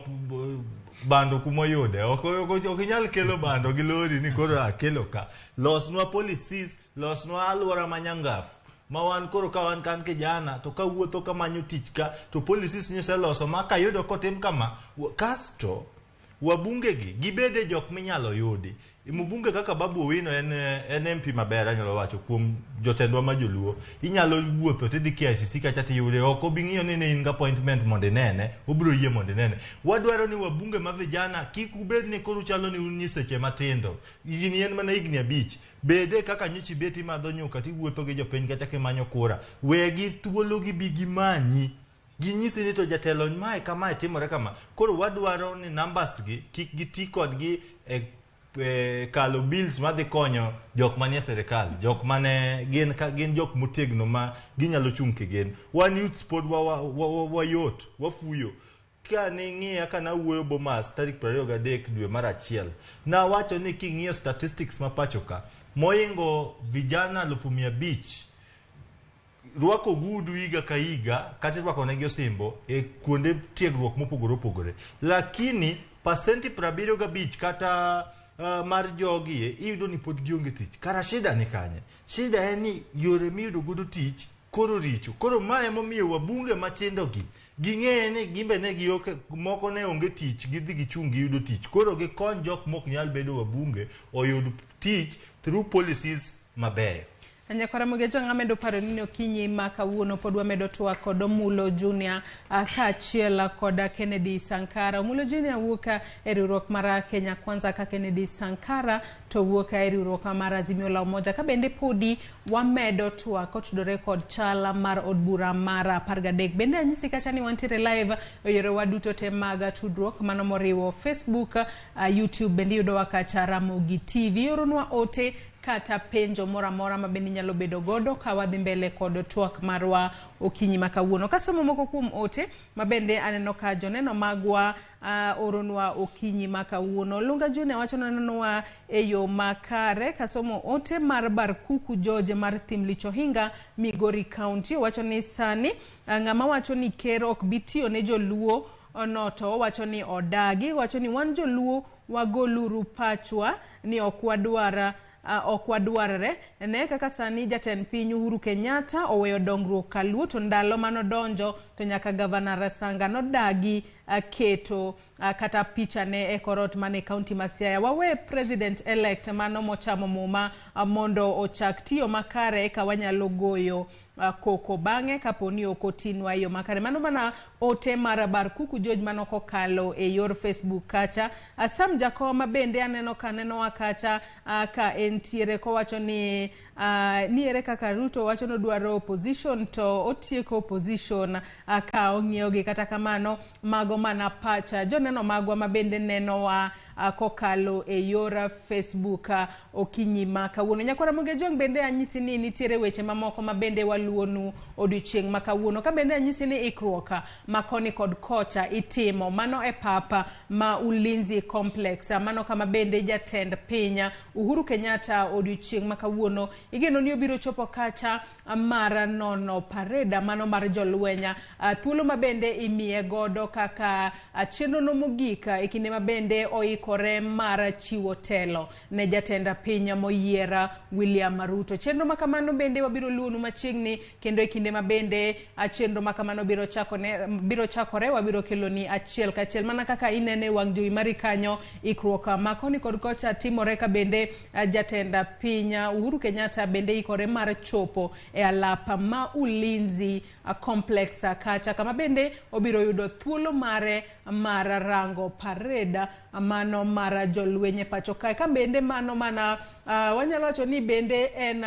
bando kumoyude. Ok inyal kelo bando gi lori ni koro akelo ka. Losnwa policies, losnwa alwora manyangafu. Ma wan koro ka wan kan kijana to ka wuotho kamanyo tich ka to policies nyiseloso ma ka yudo kotim kama, kasto wabunge gi gibede jok minyalo yudi. Mbunge kaka Babu Owino en MP maber, anyalo wacho kuom jotendwa ma joluo. Inyalo wuotho tidhi KICC kacha tiyude, ok obing'iyo ni in ga appointment mondo inene, obiro yie mondo inene. Wadwaro ni wabunge ma vijana kik ubed ni koro chalo ni unyiseche matindo. Igni en mana igni 5. Bede kaka nyochi beti madho nyuka tiwuotho gi jopiny kacha kimanyo kura. Wegi thuolo gi bigi manyi. Ginyisi ni to jatelo mae kama timore kama. Koro wadwaro ni numbers gi kik giti kod gi kalo bills madhi konyo jok manie serikal, jok mane gin jok motegno ma ginyalo chung' kigen. Wan youth pod wayot, wafuyo. Ka ning'iya kana wuoyo Bomas tarik 23 dwe mar 1, na wacho ni king'iyo statistics ma pacho ka, moingo vijana 500 rwako gudu higa ka higa, kati rwako negi osimbo kuonde tiegruok mopogore opogore. Lakini pasenti 75 kata mar jogi iyudo ni pod gionge tich. Kara shida ni kanye? Shida en ni yore miyudo gudu tich koro richo. Koro mae momiyo wabunge matindo gi ging'e ni gimbe ne gioke moko ne onge tich, gidhi gichung' giyudo tich. Koro gikony jok mok nyal bedo wabunge oyud tich through policies mabeyo. Ramogi ng'amedo paro ni okinyi ma kawuono pod wamedo twak kod Omulo Junior kaachiel koda Kennedy Sankara. Omulo Junior wuok e riwruok mar Kenya Kwanza ka Kennedy Sankara to wuok e riwruok mar Azimio la Umoja. Ka bende podi wamedo twak kotudore kod chala mar od bura mar 13. Bende anyisi kacha ni wantiere live yore waduto te mag tudruok mano moriwo Facebook, YouTube, bende yudo wakacha Ramogi TV. Oronwa ote kata penjo mora ma bende nyalo bedo godo ka wadhi mbele kod twak marwa okinyi makawuono. Kasomo moko kuom ote ma bende aneno ka joneno magwa oronwa okinyi makawuono. Lunga June wacho nanonwa e yo makare. Kasomo ote mar Barkuku George mar Thimlicho Hinga, Migori County. Wacho ni sani ng'ama wacho ni ker ok bitio ne joluo onoto. Wacho ni odagi. Wacho ni wan joluo wagoluru pachwa ni okwadwarre. Ne kaka sani jatend piny Uhuru Kenyatta oweyo dongruok kaluo to ndalo manodonjo to nyaka gavana Rasanga nodagi keto kata picha ne ekorot mane county ma Siaya. Wawe president elect mano mochamo muma mondo ochak tiyo makare eka wanyalo goyo koko bange kaponi okotinwa yo makare. Mano mana ote marabar kuku George mano kokalo e yor Facebook kacha. Sam Jakoma bende aneno kaneno wakacha ka entiere ko wacho ni niere kaka Ruto wacho no dwaro opposition to otieko opposition ka ong'iogi kata kamano mago mana pacha joneno magwa mabende neno wa kokalo e yora Facebook okinyi makawuono. Nyakora Ramogi Tv bende anyisi ni nitiere weche mamoko mabende waluonu odiochieng' makawuono ka bende anyisi ni ikruoka makoni kod kocha itimo mano e papa ma Ulinzi Complex mano kama bende jatend pinya Uhuru Kenyatta odiochieng' makawuono igeno ni obiro chopo kacha mara nono pareda mano mar jolwenya thuolo mabende imiye godo kaka chenro no mogika ekinde mabende oikore mara chiwo telo ne jatenda pinya moyiera William Ruto. Chenro makamano bende wabiro luonu machiegni kendo ekinde mabende chenro makamano biro chakore wabiro keloni achiel kachiel mana kaka inene wang' jowi mari kanyo ikruoka makoni kod kocha timore ka bende jatenda pinya Uhuru Kenyatta bende ikore mar chopo e alapa ma Ulinzi Complex kacha kama bende obiro yudo thuolo mare mara rango pareda mano mara jolwenye pacho kae ka bende mano mana wanyalo wacho ni bende en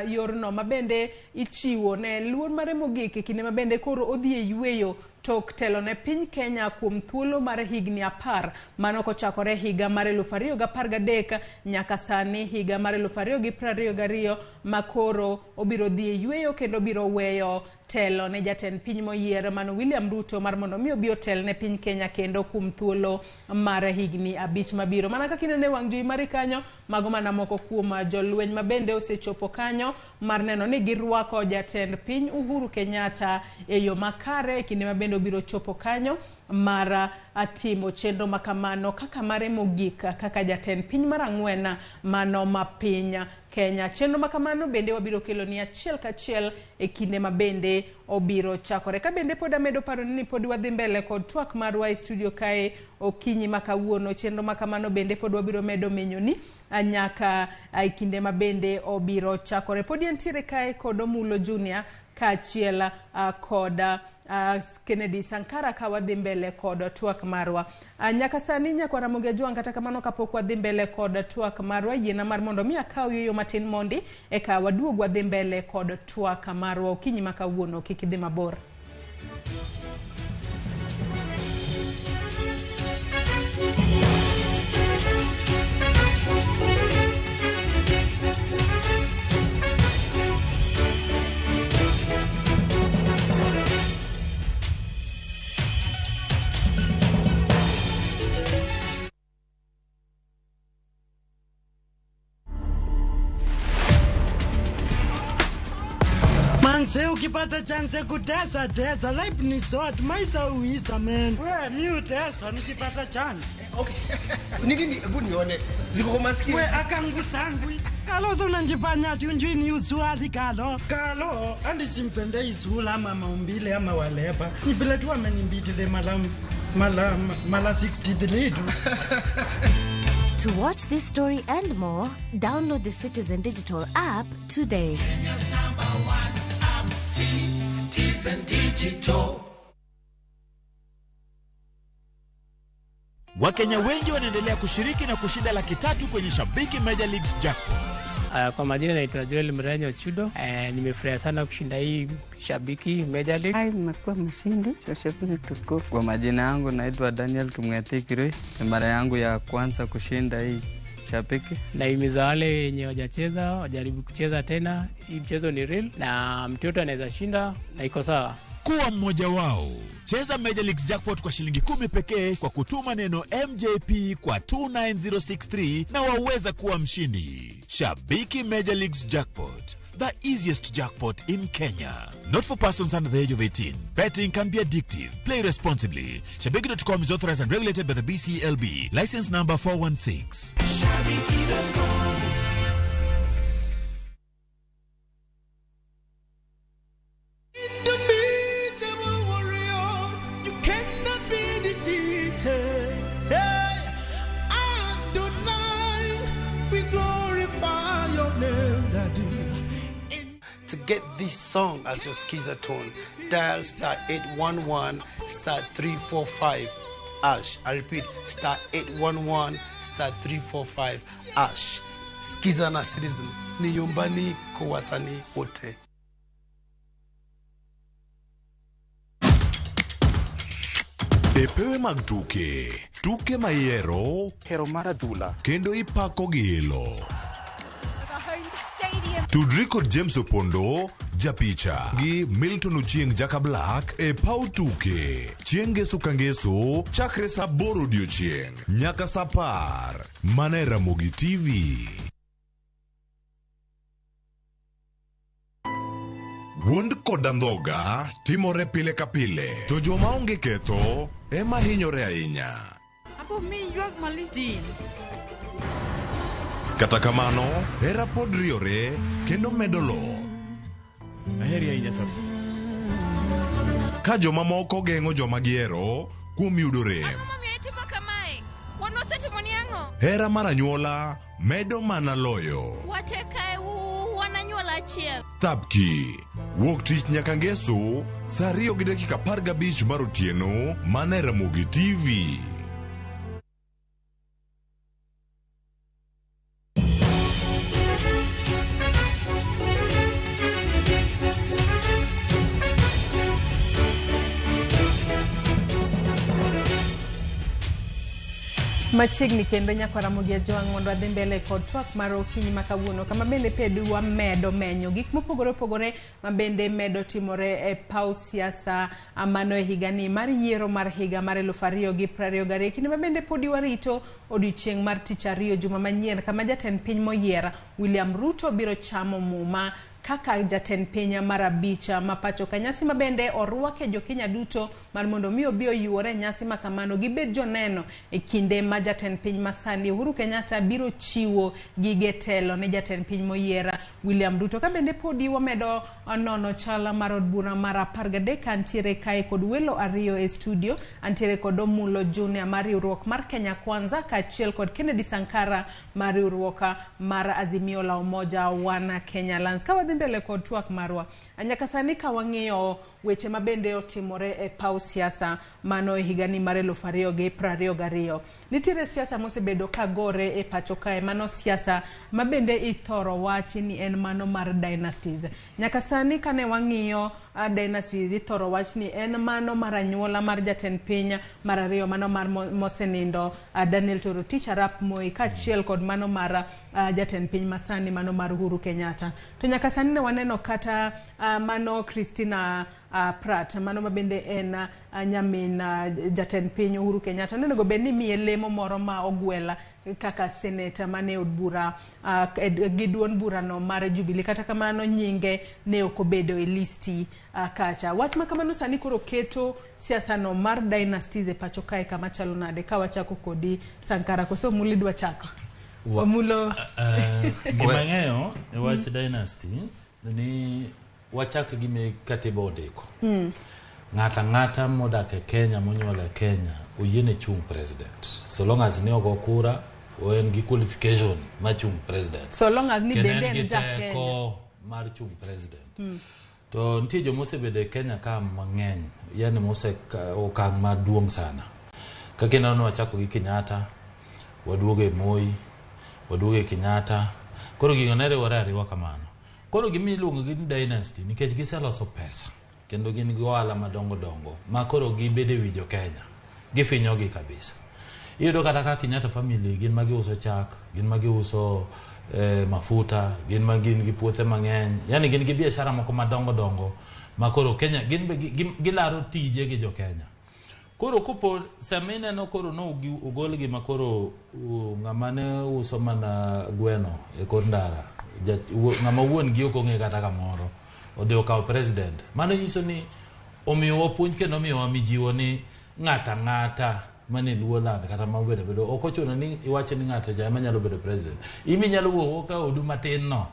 yorno mabende ichiwo ne luor mare mogik kinde mabende koro odhi e yweyo tok telo ne piny Kenya kuom thuolo mar higni 10 mano kochakore higa mar 2013 nyaka sani higa mar 2022 makoro obiro dhi e yweyo kendo biro weyo telo ne jatend piny moyier mano William Ruto mar mondo mi obi otel ne piny Kenya kendo kuom thuolo mar higni 5 mabiro. Mana kaka inene wang' jowi mari kanyo mago mana moko kuom jolweny mabende osechopo kanyo mar neno ni girwako jatend piny Uhuru Kenyatta e yo makare kinde mabende obiro chopo kanyo mara atimo chenro makamano kaka mare mogika kaka jatend piny mar 4 mano mapinya Kenya. Chenro makamano bende wabiro kelo ni achiel kachiel e kinde mabende obiro chakore. Ka bende pod amedo paro ni pod wadhi mbele kod twak marwa e studio kae okinyi makawuono. Chenro makamano bende pod wabiro medo menyoni nyaka kinde mabende obiro chakore. Pod entiere kae kod Omulo Junior kachiel koda Kennedy Sankara ka wadhi mbele kod twak marwa. Nyaka sani nyakwa Ramogi Tv kata kamano kapok wadhi mbele kod twak marwa yiena mar mondo mi akaw yoyo matin mondi eka waduog wadhi mbele kod twak marwa okinyi makawuono kik idhi mabor. Manze ukipata chance kutesa tesa life ni short maisha uisa man. Wewe ni utesa nikipata chance. Okay. Nini hebu nione. Ziko kwa masikio. Wewe akangu sangwi. Kalo so unanjifanya ati unjui ni uswali kalo. Kalo andi simpende isula ama maumbile ama walepa. Nibile tu amenimbitile mala 63 tu. To watch this story and more, download the Citizen Digital app today. Kenya's #1 app, Citizen Digital. Wakenya wengi wanaendelea kushiriki na kushinda $300,000 kwenye Shabiki Major Leagues Jackpot. Kwa majina naitwa Joel Mrenyo Chudo. Nimefurahia sana kushinda hii Shabiki Major League. Nimekuwa mshindi wa Shabiki tukufu. Kwa majina yangu naitwa Daniel Tumwetikirwe. Ni mara yangu ya kwanza kushinda hii Shabiki. Naimiza wale wenye hawajacheza wajaribu kucheza tena. Hii mchezo ni real na mtoto anaweza shinda na iko sawa. Kuwa mmoja wao. Cheza Major Leagues Jackpot kwa shilingi 10 pekee kwa kutuma neno MJP kwa 29063 na waweza kuwa mshindi. Shabiki Major Leagues Jackpot, the easiest jackpot in Kenya. Not for persons under the age of 18. Betting can be addictive. Play responsibly. Shabiki.com is authorized and regulated by the BCLB. License number 416. Shabiki.com. Indomitable warrior. defeated. Hey, Adonai, we glorify your name, Daddy. To get this song as your skiza tone, dial *811 *345 #. I repeat, *811 *345 #. Skiza na citizen ni yumbani kwa wasanii wote. Epewe mag tuke mayero, hero maradhula, kendo ipako gilo. Tudri kod James Opondo, japicha, gi Milton Ochieng Jaka Black, e pau tuke. Chieng' Ngeso ka Ngeso, chakre sa 8 odiochieng', nyaka sa 10, mana e Ramogi TV. Wuond kod andhoga timore pile ka pile, to joma onge ketho ema hinyore ahinya. Apo mi yuak malitin. Kata kamano, hera pod riore kendo medo lo. Aheri ahinya to. Ka joma moko geng'o joma gihero kuom yudo rem. Hera mar anyuola medo mana loyo. Tapki, wuok tich nyaka Ngeso, saa 2:15 mar otieno, mana e Ramogi TV. Machiegni kendo nyaka Ramogi Jowang' mondo adhi mbele kod twak mar okinyi makawuono kama bende pedwa medo menyo gik mopogore opogore mabende medo timore e paw siasa amano e higani mar yiero mar higa mar 2022 kinde mabende podi warito odiochieng' mar tich ariyo juma manyien kama jatend piny moyiera William Ruto biro chamo muma kaka jatend piny mar abicha mapacho ka nyasi mabende orwake jokenya duto mar mondo mi obi oyuore nyasi makamano gibed joneno e kinde ma jatend piny masani Uhuru Kenyatta biro chiwo gige telo ne jatend piny moyiera William Ruto ka bende podi wamedo nono chala mar od bura mar 13 antiere kae kod welo ariyo e studio antiere kod Omulo Junior mar riwruok mar Kenya Kwanza kaachiel kod Kennedy Sankara mar riwruok mar Azimio la Umoja wana Kenya Lands ka wadhi mbele kod twak marwa anyaka sani ka wang'iyo weche mabende otimore e paw siasa mano e higani mar 2022 nitiere siasa mosebedo kagore e pacho kae mano siasa mabende ithoro wachi ni en mano mar dynasties nyaka sani kane wang'iyo dynasties ithoro wach ni en mano mar anyuola mar jatend piny mar ariyo mano mar mosenindo Daniel Toroitich arap Moi kaachiel kod mano mar jatend piny masani mano mar Uhuru Kenyatta to nyaka sani ne waneno kata mano Christina Pratt mano mabende en nyamin jatend piny Uhuru Kenyatta nonego bed ni miye lemo moro ma ogwela kaka senator mane od bura gi duond burano mar Jubilee kata kamano nyinge ne okobedo e listi kacha wach makamano sani koro keto siasa no mar dynasties e pacho kae kama chalo nade ka wachako kodi Sankara koso muli dwa chako Omulo gima ng'eyo e wach dynasty ni wachak gi me katiba odeko ng'ata modak e Kenya monyuol e Kenya oyiene chung president so long as ni ogo kura o en gi qualification ma chung president so long as ni bende en ja Kenya mar chung president to nitie jo mosebedo e Kenya ka mang'eny yani mose okang' maduong' sana kaka neno wachako gi Kenyatta waduoge Moi waduoge Kenyatta koro gingonere wariwa kamano koro gimi luongo gi dynasty nikech giseloso pesa kendo gin gi ohala madongo ma koro gibede wijo Kenya gifinyogi kabisa iyudo kata ka Kenyatta family gin magi uso chak gin magi uso mafuta gin magi gi puothe mang'eny yani gin gi biashara moko madongo ma koro Kenya gin gilaro tije gi jo Kenya koro kupo samine no koro no ugol gi makoro ng'amane uso mana gweno e kor ndara ng'ama wuon gi okong'e kata kamoro odhi okawo president mano nyiso ni omiyo wapuonj kendo omiyo wamijiwo ni ng'ata mane luo land kata mabedo ok ochuno ni iwache ni ng'ata ja ema nyalo bedo president imi nyalo wuok ka odu matin no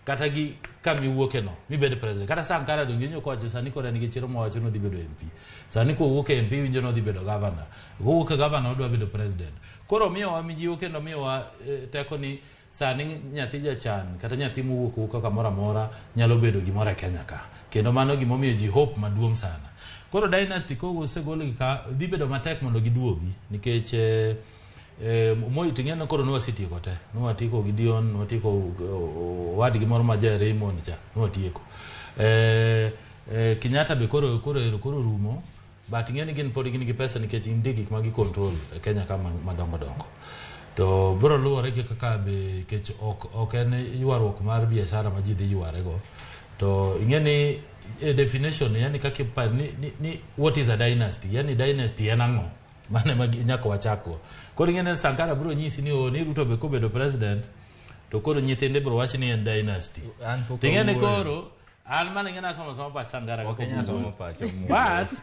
kata gi kami wuoke no mi bed president kata Sankara donge nyo ko sani ko nigi chiro mo wacho no dhi bedo MP sani ko wuoke MP winjo no dhi bedo governor ko wuoke governor odwa bedo president koro miyo wa mijiwo kendo miyo wa teko ni sani nyathi jachan kata nyathi mowuok kaka mora nyalo bedo gimoro e Kenya ka kendo mano gimo miyo ji hope maduong' sana koro dynasty kogo segol ka dhi bedo matek mondo giduogi nikech Moi ting'eno koro nwasitieko te nwatieko Gideon nwatieko wadgi moro ma ja Raymond cha nwatieko Kenyatta be koro rumo but ing'eni gin pod gin gi pesa nikech nitie gik ma gi control e Kenya ka madongo to bro luwore gi kaka be kech ok en ywaruok mar biashara ma ji dhi yware go to ing'eni definition yani kaka ni what is a dynasty yani dynasty en ang'o mane nyaka wachako koro ing'eni Sankara bro nyisi ni ni Ruto be kobedo president to koro nyithinde bro wach ni en dynasty ing'eni koro an mane ng'ena somo pa Sankara ko somo pa but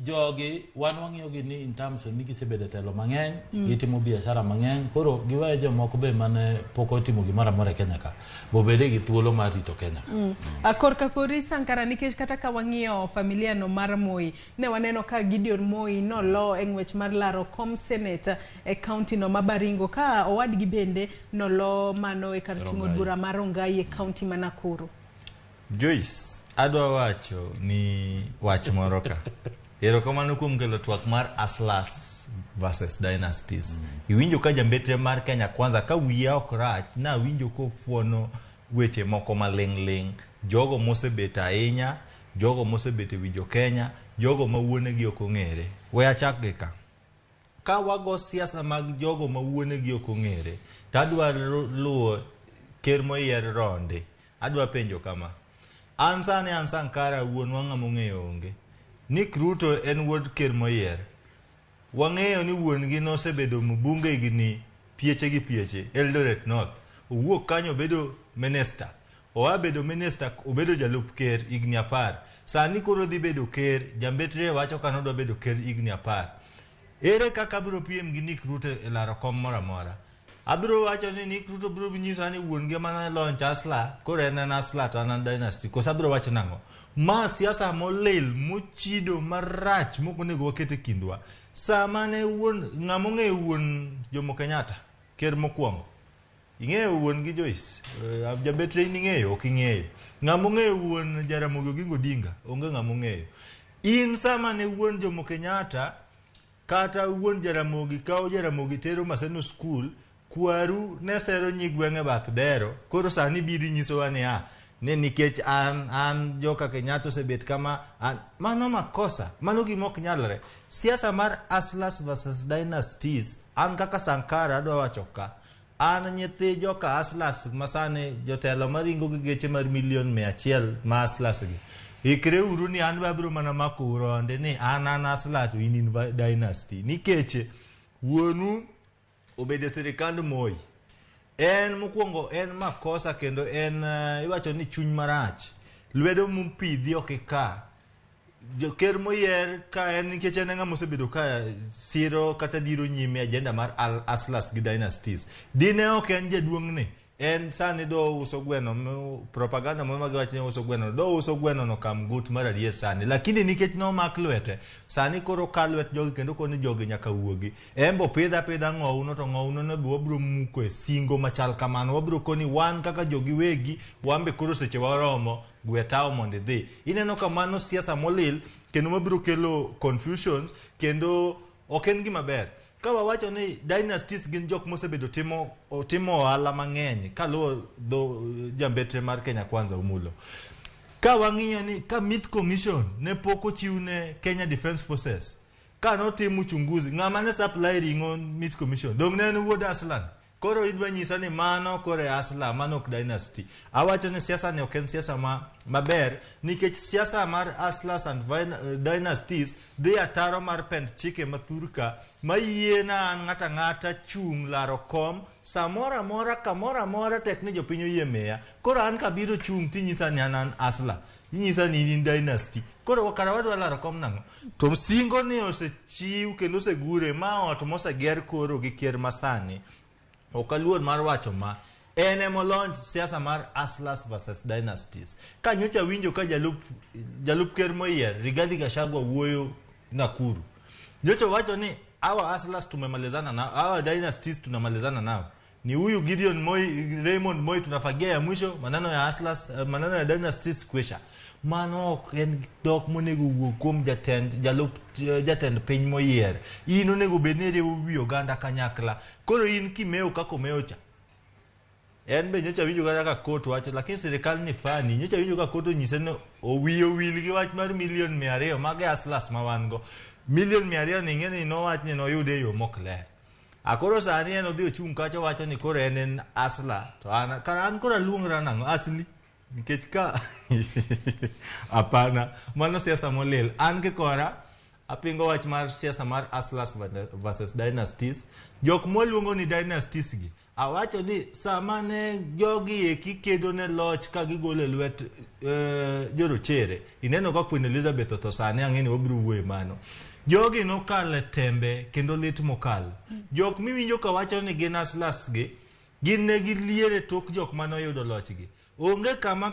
jogi wan wang'iyogi ni in terms of ni gisebedo telo mang'eny gitimo biashara mang'eny koro giweyo jomoko be mane pok otimo gimoro amora e Kenya ka bobede gi thuolo mar rito Kenya ka korka kori Sankara nikech kata ka wang'iyo familia no mar Moi ne waneno ka Gideon Moi nolo e ng'wech mar laro kom senate e county no ma Baringo ka owadgi bende nolo mano e kar ting'o bura mar Rongai e county ma Nakuru. Joyce adwa wacho ni wach moro ka erokamano kuom kelo twak mar Aslas versus Dynasties. Iwinjo ka jambetre mar Kenya Kwanza ka wiya ok rach na winjo ko fuono weche moko maling' jogo mosebet ahinya jogo mosebet winjo Kenya jogo ma wuonegi ok ong'ere. We achak gi ka wago siasa mag jogo ma wuonegi ok ong'ere tadwa luwo ker moyier Ronde adwa penjo kama an Sankara wuon wang'a mong'eyo onge Nick Ruto en wuod ker moyier wang'eyo ni wuon-gi nosebedo mbunge gini pieche Eldoret North owuok kanyo bedo minister obedo minister obedo jalup ker igni 10 sani koro dhi bedo ker jambetre wacho kano dwa bedo ker igni 10 ere kaka biro piem gi Nick Ruto e laro kom mora abiro wacho ni Nick Ruto biro nyisa ni wuon-gi mana launch Asla koro en Asla to an dynasty kosa biro wacho nang'o ma siasa molil mochido marach mokonego wakete kindwa sama ne wuon ng'amo ng'eyo wuon Jomo Kenyatta ker mokwongo ing'eyo wuon gi Joyce jabetre ing'eyo ok ing'eyo ng'amo ng'eyo wuon Jaramogi Oginga Odinga onge ng'amo ng'eyo in sama ne wuon Jomo Kenyatta kata wuon Jaramogi kawo Jaramogi tero Maseno school kwaru ne sero nyigweng'e bath dero koro sani biri nyisowa ni ne nikech an joka Kenyatta osebet kama mano makosa mano gimok nyalre siasa mar Aslas versus Dynasties an kaka Sankara adwa wacho ka an nyithi joka Aslas masane jotelo maringo gi geche mar $100,000 ma Aslas gi ikre uru ni an babro mana mako Ronde ni an Aslas to in Dynasty nikech wuonu obede sirikand Moi en mokwongo en makosa kendo en iwacho ni chuny marach lwedo mupidhi ok ka ker moyier ka en nikech en ng'ama osebedo ka siro kata dhiro nyime agenda mar Aslas gi Dynasties dine ok en jaduong'ne en sani do uso gweno propaganda mo magiwacho ni uso gweno do uso gweno no kam gut mar adier sani lakini nikech no mak lwete sani koro ka lwet jogi kendo koni jogi nyaka wuogi embo pidha ng'ouno to ng'ouno no bi wabro muko e singo machal kamano wabro koni wan kaka jogi wegi wambe koro seche waromo gwetao mondo dhi ineno kamano siasa molil kendo mabro kelo confusions kendo ok en gima ber ka wawacho ni Dynasties gin jok mosebedo timo ohala mang'eny kaluwo do jambetre mar Kenya Kwanza umulo ka wang'iyo ni ka Meat Commission ne pok ochiwne Kenya Defence Forces ka notimo uchunguzi ng'ama ne supply ring'o Meat Commission dong ne en wuod Aslan koro idwa nyisa ni mano kore Asla mano ok Dynasty awacho ni siasa ne ok en siasa maber nikech siasa mar Aslas and Dynasties dhi ataro mar pend chike mathurka mayiena ng'ata chung laro kom samora mora kamora mora tekni jopiny oyie meya koro an kabiro chung tinyisa ni an Asla inyisa ni in Dynasty koro kara wadwa laro kom nang'o to singo ni osechiw kendo osegure ma ot moseger koro gi ker masani okaluor mar wacho ma ene molonj siasa mar Hustlers versus Dynasties. Ka nyocha winjo ka jalup ker moyier Rigathi Gachagua wuoyo Nakuru. Nyocha wacho ni hawa Hustlers tumemalizana nao, hawa Dynasties tunamalizana nao. Ni huyu Gideon Moi, Raymond Moi tunafagia ya mwisho, maneno ya Hustlers, maneno ya Dynasties kwesha. Mano en dok monego wuok kuom jatend piny moyier. In onego bednere uwi oganda kanyakla. Koro in kimeo kako meocha. En be nyocha winjo kaka kot wacho, lakini sirikal ni fani. Nyocha winjo ka kot onyise no owiyo wil gi wach mar $200,000 mag Hustlers ma wan go. $200,000 ni ng'eni nowach ni noyude yo mokler. Akoro sani en odhi ochung' kacho wacho ni koro en Hustler. To an koro luongra nang'o asli. Nikech ka apana mano siasa molil. An ke kora apingo wach mar siasa mar Hustlers versus Dynasties. Jok moluongo ni Dynasties gi awacho ni sama ne jogi eki kedo ne loch ka gigole lwet jorochere. Ineno ka Queen Elizabeth otosane ang'eni wabiro wuoye mano. Jogi no kale tembe kendo lit mokalo. Jok miwinjo ka wacho ni gin Hustlers gi gin ne giliere tok jok manoyudo loch gi. Onge kama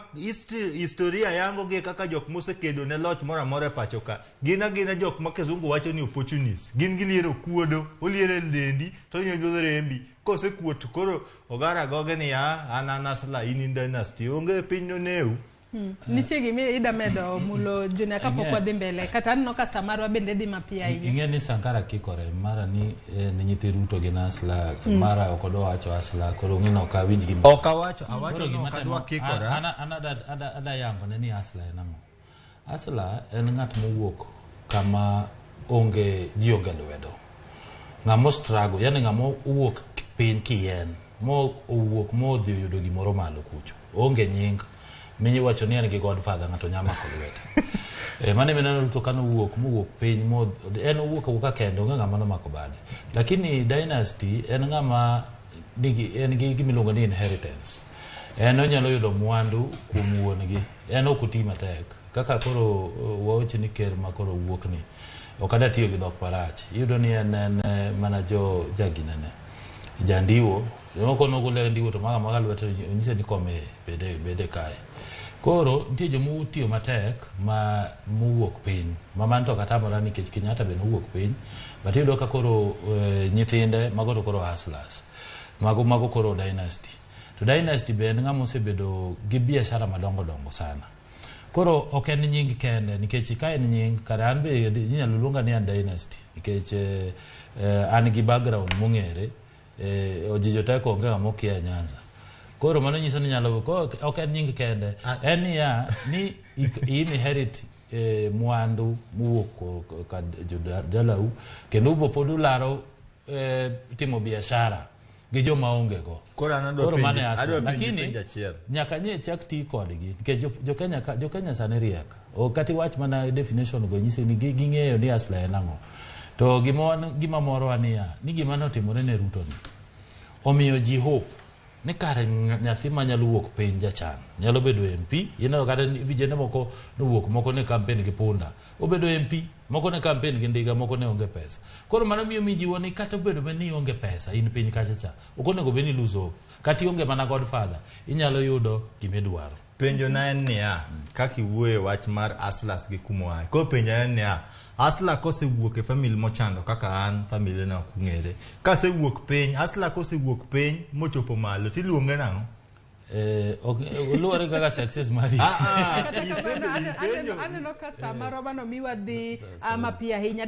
historia yango gi kaka jok mosekedo ne loch mora mora pacho ka. Gina jok ma kizungu wacho ni opportunists. Gin giliero kuodo, oliere dendi, to nyonyo rembi. Kose kuot koro ogara goge ni an Hustler in Dynasty. Onge piny no neu. Nitie gimi ida medo mulo junior kapok wadhi mbele. Kata anno ka samarwa bende dhi mapia hivi. Ing'e ni Sankara kikore mara ni nyithi Ruto gi Hustler, mara okodo wacho Hustler, koro ng'ino ka winj gi. Okawacho no kadwa kikore. Ana yango ne ni Hustler enang'o. Hustler en ng'at mowuok kama onge ji onge lwedo. Ng'amo struggle, yani ng'amo uwuok piny kien, mo uwuok mo dhi yudo gimoro malo kucho. Onge nying. Minyi wacho ni en gi Godfather ng'ato nyama kod lwete. Mane menano Ruto kano wuok piny mo en wuok kendo ng'ama no mako bade. Lakini Dynasty en ng'ama en gi gimiluongo ni inheritance. En onyalo yudo mwandu kuom wuongi. En okuti matek. Kaka koro waoche ni ker ma koro wuok ni. Okada tiyo gi dhok parach. Yudo ni en mana jaginene. Jandiwo. Yoko no gole ndiwo to maga lwete onyise ni kome bede kae. Koro nitie jomu tiyo matek ma muwuok piny. Maman to kata mora nikech Kenyatta be nowuok piny. But yudo ka koro nyithinde mago to koro Hustlers. Mago koro Dynasty. To Dynasty be en ng'ama osebedo gi biashara madongo sana. Koro ok en nying kende nikech ka en nying kara an be inyalo luonga ni an Dynasty nikech an gi background mong'ere. Ojijo teko onge ng'ama okia Nyanza. Koro mano nyiso ni nyalo ok en nying kende. En ni inherit mwandu muwuok ka jodalau kendo ubo pod ularo timo biashara gi joma onge go. Koro mane asa. Lakini nyaka nye chak ti kodgi nikech jo Kenya sani riek. Kati wach mana definition go nyise ni ging'eyo ni Hustler en ang'o. To gima moro ania ni gima notimore ne Ruto ni. Omiyo ji hope ni kare nyathi manyalo wuok piny jachan nyalo bedo MP. Ineno kata vijende moko nowuok moko ne campaign gi punda. Obedo MP, moko ne campaign gi ndiga, moko ne onge pesa. Koro mano miyo mijiwo ni kata obedo ni onge pesa in piny kacha. Okonego beni lose hope. Kati onge mana Godfather inyalo yudo gimedwaro. Penjo na en niya, kaki wuoye wach mar Hustlers gi kumoae. Ko penjo en niya, Hustler kose wuok e family mochando kaka an family na kung'ere. Kase wuok piny, Hustler kose wuok piny mochopo malo tiluonge nang'o? Luore kaka success mari. Aneno ka samaro bano miwa dhi ama pia hinya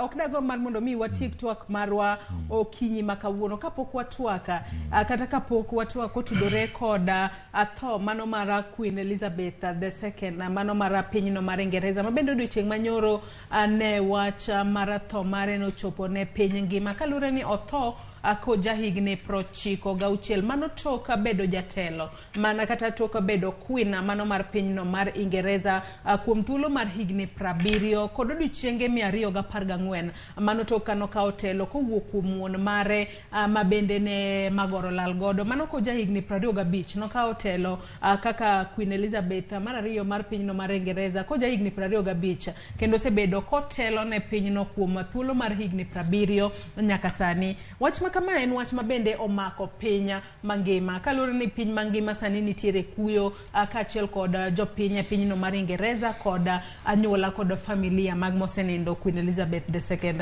ok dago mar mondo miwa TikTok marwa okinyi makawuono kapok watwaka kata kapok watwaka otudore koda atho mano mara Queen Elizabeth II mano mara pinyno mar Ingereza mabende odiochieng' manyoro ne wach maratho mare no chopo ne piny ngima kalure ni otho ako jahigni 96 mano toka bedo jatelo mana kata toka bedo queen mano mar pinyno mar Ingereza kuom thuolo mar higni 70 kod odiochienge 214 mano toka no ka otelo kowuok kuom wuon mare mabende ne magoro lal godo mano ko jahigni 25 no ka otelo kaka Queen Elizabeth mar ariyo mar pinyno mar Ingereza ko jahigni 25 kendo sebedo kotelo ne pinyno kuom thuolo mar higni 70 nyaka sani. Wach kama en wach mabende omako pinya mangima kalure ni piny mangima sani nitiere kuyo kaachiel kod jopiny e pinyno mar Ingereza kod anyuola kod familia mag mosenindo Queen Elizabeth II.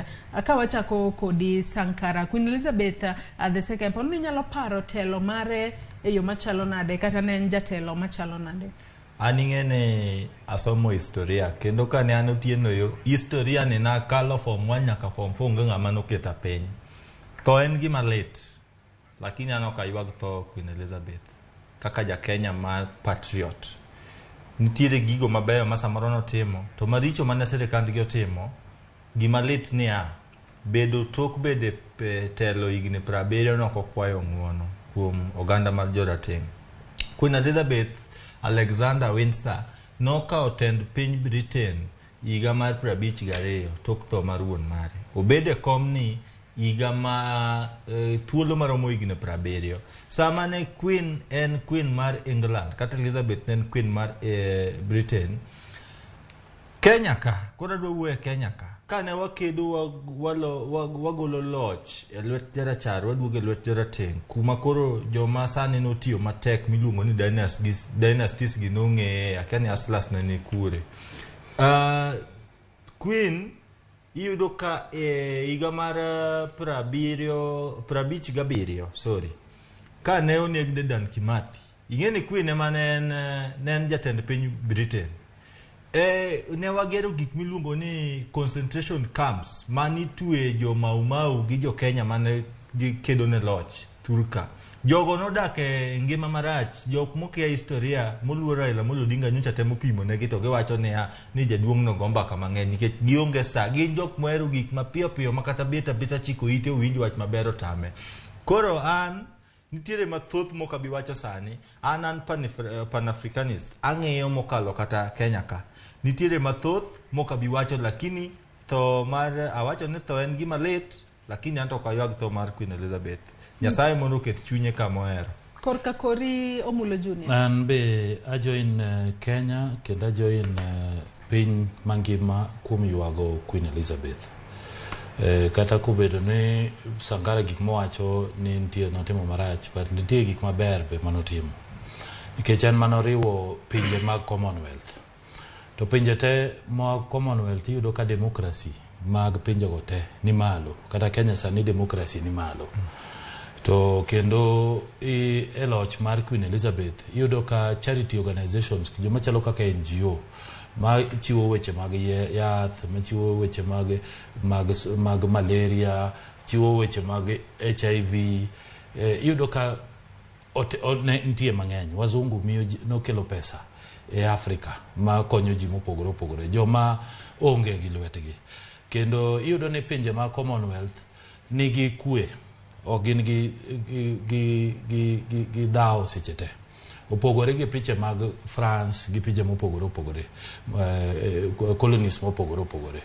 Ka wachako kodi Sankara, Queen Elizabeth II poni inyalo paro telo mare e yo machalo nade kata ne en jatelo machalo nade? Aningene asomo historia kendo kane an otieno yo historia ni na kalo form 1 nyaka form 4 ng'a mano keta piny. To en gima lit, lakini anoka ywag to Queen Elizabeth kaka ja Kenya ma patriot. Nitiere gigo mabeyo ma samoro notimo to maricho mane sirikand gi otimo. Gima lit ni bedo tok bede telo higni 70 nokokwayo ng'uono kuom oganda mar jorateng'. Queen Elizabeth Alexander Windsor nokao tend piny Britain higa mar 52 tok tho mar wuon mare. Obede kom ni higa ma thuolo maromo higni 70. Sama ne Queen en Queen mar England kata Elizabeth en Queen mar Britain. Kenya ka, kora dwa Kenya ka. Kane wakedo wagolo loch e lwet jarachar waduoge lwet jarateng' kuma koro joma sani notiyo matek miluongo ni dynasties gi nong'e akani aslas ne kure. Queen iyudo ka higa mar 57 kane oneg Dedan Kimathi. Ing'eni Queen ema ne en jatend piny Britain. Ne wagero gik miluongo ni concentration camps mani tue jo Mau gi jo Kenya mane kedo ne loch Turka. Jogo nodak e ngima marach. Jok mokia historia moluora Raila Amolo Odinga nyocha temo pimo ne gi to giwacho ni jaduong' no gomba kama ng'eny nikech gionge sa. Gin jok mohero gik mapiyo makata beta chiko ite winj wach maber otame. Koro an nitiere mathoth mokabi wacho sani. An pan-africanist. Ang'eyo mokalo kata Kenya ka. Nitiere mathoth mokabi wacho lakini tho mar awacho ni tho en gima lit lakini anto kaywag tho mar Queen Elizabeth. Nyasaye mondo ket chunye kama ohero. Korka kori Omulo Junior. An be ajoin Kenya kendo ajoin piny mangima kuom ywago Queen Elizabeth. Kata kubedo ni Sankara gik mowacho ni nitie notimo marach, but nitie gik maber be manotimo. Nikech en manoriwo pinje mag Commonwealth. To pinje te mag Commonwealth yudo ka demokrasi mag pinjego te ni malo. Kata Kenya sani demokrasi ni malo. To kendo e loch mar Queen Elizabeth yudo ka charity organizations joma chalo kaka NGO ma chiwo weche mag yath, ma chiwo weche mag malaria, chiwo weche mag HIV, yudo ka nitie mang'eny. Wazungu miyo nokelo pesa e Afrika ma konyo ji mopogore opogore, joma onge gi lwetgi. Kendo iyudo ni pinje ma Commonwealth nigi kwe, o gin gi dhaw seche te. Opogore gi pinje mag France gi pinje mopogore opogore, colonies mopogore opogore.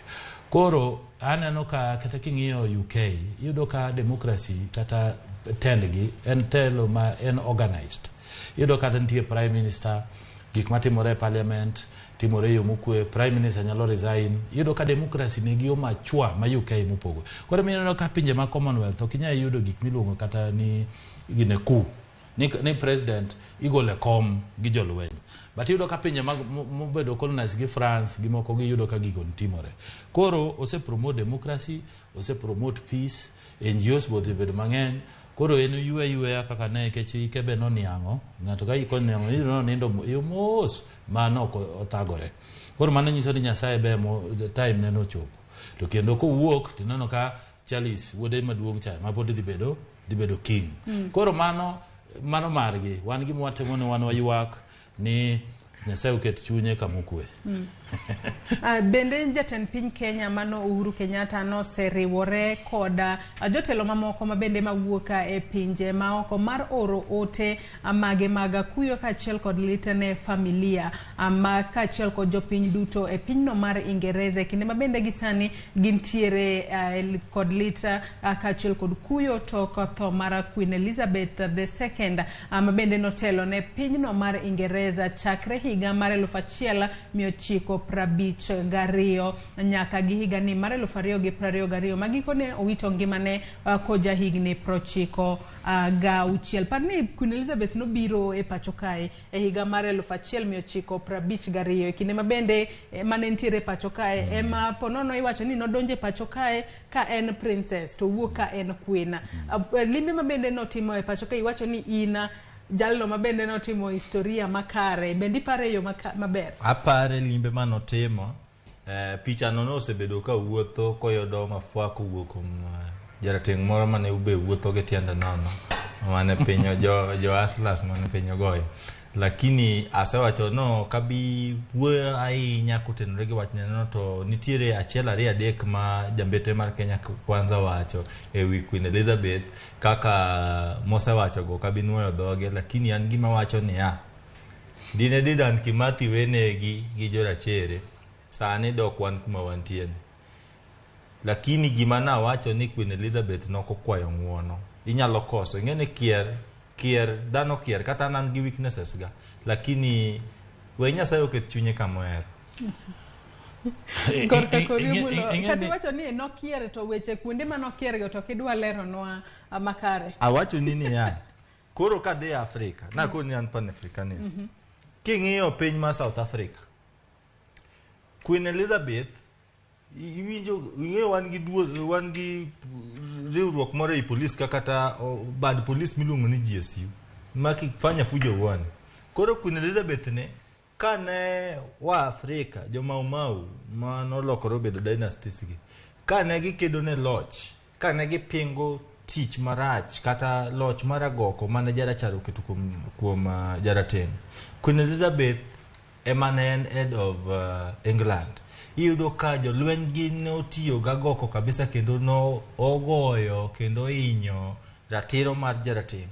Koro aneno ka kata king'iyo UK iyudo ka demokrasi kata tendgi en telo ma en organized. Iyudo ka nitie prime minister, gik matimore e parliament timore yo mokwe, prime minister nyalo resign. Iyudo ka demokrasi nigi yo machwa ma UK mopogo. Koro mineno ka pinje ma Commonwealth ok inyal yudo gik miluongo kata ni gine ku ni president igole kom gi jolweny. But iyudo ka pinje mobedo colonized gi France gi moko giyudo ka gigo timore. Koro ose promote democracy, ose promote peace, NGOs bodhi bedo mang'eny. Koro en ywe kaka ne kechi ike be noniang'o, ng'ato ka iko niang'o ino nindo yo mos mano otagore. Koro mano nyiso ni Nyasaye be time ne nochopo. To kendo kowuok tineno ka Charles wuode maduong' cha ma pod dhi bedo king. Koro mano margi, wan gima watimo ni wan waywak ni Nyasaye oket chunye kama okwe. Bende jatend piny Kenya mano Uhuru Kenyatta noseriwore koda jotelo mamoko ma bende mawuoka e pinje maoko mar oro ote mage mag kuyo kaachiel kod lit ne familia kaachiel kod jopiny duto e pinyno mar Ingereza kinde ma bende gisani gintiere kod lit kaachiel kod kuyo tok tho mar Queen Elizabeth II ma bende notelo ne pinyno mar Ingereza chakre higa mar 1952 nyaka gi higa ni mar 2022 magikone owito ngimane koja higni 90 ga uchiel. Parni Queen Elizabeth nobiro e pacho kae e higa mar 1952 kinde mabende mane ntiere pacho kae ema ponono iwacho ni nodonje pacho kae ka en princess to wuok ka en queen. Limbe mabende notimo e pacho kae iwacho ni ina jalno mabende notimo historia makare bendi pare yo maber. Apare limbe manotimo picha no osebedo ka wuotho koyodo mafuako wuok jarateng' moro mane ube wuotho gi tiende nono mane pinyo jo aslas mane pinyo goyo, lakini asewacho no kabi wuoyo ahinya kotenore gi wachne no to nitiere achiel ariyo adek ma jambete mar Kenya Kwanza wacho ewi Queen Elizabeth kaka mosewacho go kabi nuoyo dhoge, lakini an gima wacho ni dine Dedan Kimathi wenegi gi jorachere sani dok wan kuma wantieni. Lakini gima na wacho ni Queen Elizabeth noko kwayo ng'uono inyalo koso ngene kier dano kier kata nan gi weaknesses ga, lakini we Nyasaye oket chunye kamoher. Korka korimulo kati wacho ni nokier to weche kuonde manokier go to kidwa lero nwa makare. Awacho nini koro ka de Afrika na ko ni an pan-africanist. King'iyo piny ma South Africa, Queen Elizabeth wan gi riwruok moro e police kata bad police miluongo ni GSU makifanya fujo wani. Koro Queen Elizabeth ne kane wa Afrika jo Mau manolokoro bedo dynasties gi kane gikedo ne loch, kane gipingo tich marach kata loch maragoko mane jaracharo keto kuom jarateng', Queen Elizabeth emane en head of England. Iyudo ka jolweny gi notiyo gagoko kabisa kendo no ogoyo kendo inyo ratiro mar jarateng'.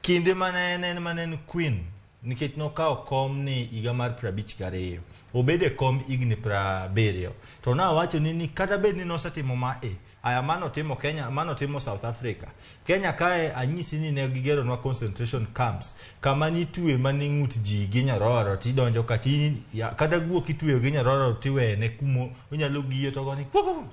Kinde mane en queen nikech nokawo kom ni higa mar 52 obede kom igni 70 to na wacho ni kata bed ni nosetimo aya mano timo Kenya, mano timo South Africa. Kenya kae anyisi ni ne gigero nwa concentration camps kama nitue mani ng'ut ji gi Nyororo tidonjo kata guok itue gi Nyororo tiwene kumo onyalo giye to goni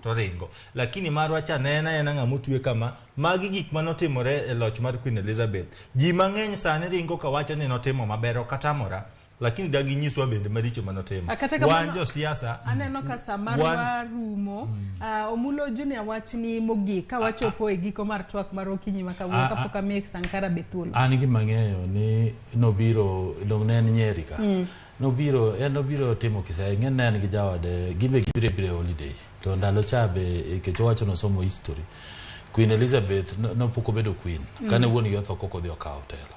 to ringo, lakini marwa cha nena ng'ama otue kama. Magi gik manotimore e loch mar Queen Elizabeth. Ji mang'eny sani ringo ka wacho ni notimo maber kata mora, lakini dagi nyiswa bende maricho manotimo. Wan jo siasa aneno ka samarwa rumo omulo Junior wachni mogik ka wachopo e giko mar twak mar okinyi makawuono kapok Amiek Sankara bethuolo. An gima ng'eyo ni nobiro dong ne en nyeri ka nobiro timo kisa ng'en en gi jaode gimbe gibire holiday to ndalo chabe kecho wacho no somo history. Queen Elizabeth nopoko bedo queen kane wuon gi otho koko dhi okawo telo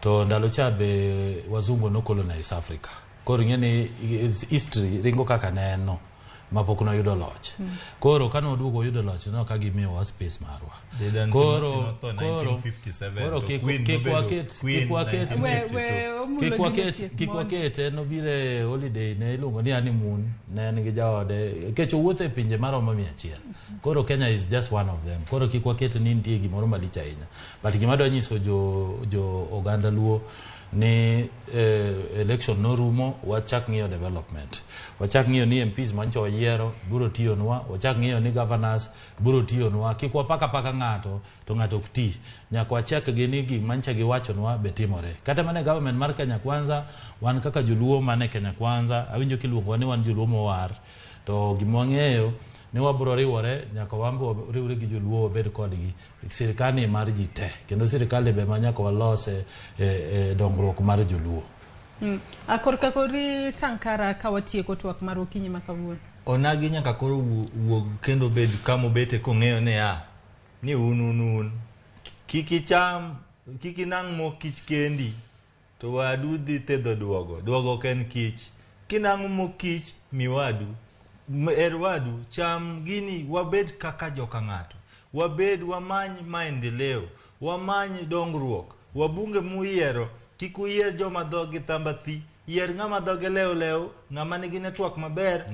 to ndalo chabe wazungu no colonize Africa. Koro ng'eni history ringo kaka neno mapok no yudo loch. Koro kano duogo yudo loch no ka gimiyo wa space marwa. Koro kikwaket no bire holiday ne ilungo ni honeymoon ne en gi jaode kecho wuotho e pinje maromo 100. Koro Kenya is just one of them. Koro kikwaket ni nitie gimoro malich ahinya. But gima dwa nyiso jo oganda Luo ni election no rumo wachak ng'iyo development, wachak ng'iyo ni MPs mancho yiero buro tiyo nwa, wachak ng'iyo ni governors buro tiyo nwa, kikwa paka ng'ato to ng'ato ok ti nyaka wachak gi ni gi mancha gi wacho nwa betimore. Kata mane government mar Kenya Kwanza wan kaka joluo mane Kenya Kwanza awinjo kiluongo ni wan joluo mowar to gima ng'eyo ni wabro riwore nyaka wambo riwre gi joluo obed kodgi sirikani mar ji te kendo sirikali be manyaka walose dongruok mar joluo. Korka kori Sankara kawatieko twak mar okinyi makawuono onagi nyaka koro wuog kendo bed kamo bete kong'eyo ni unun kikinang' mo kich kendi to wadu dhi tedho duogo ken kich kinang' mo kich miwadu wadu cham gini wabed kaka joka ng'ato, wabed wamany maendeleo, wamany dongruok, wabunge muyiero kik uyier joma dhogi thambathi, yier ng'ama dhoge leo ng'ama nigi network maber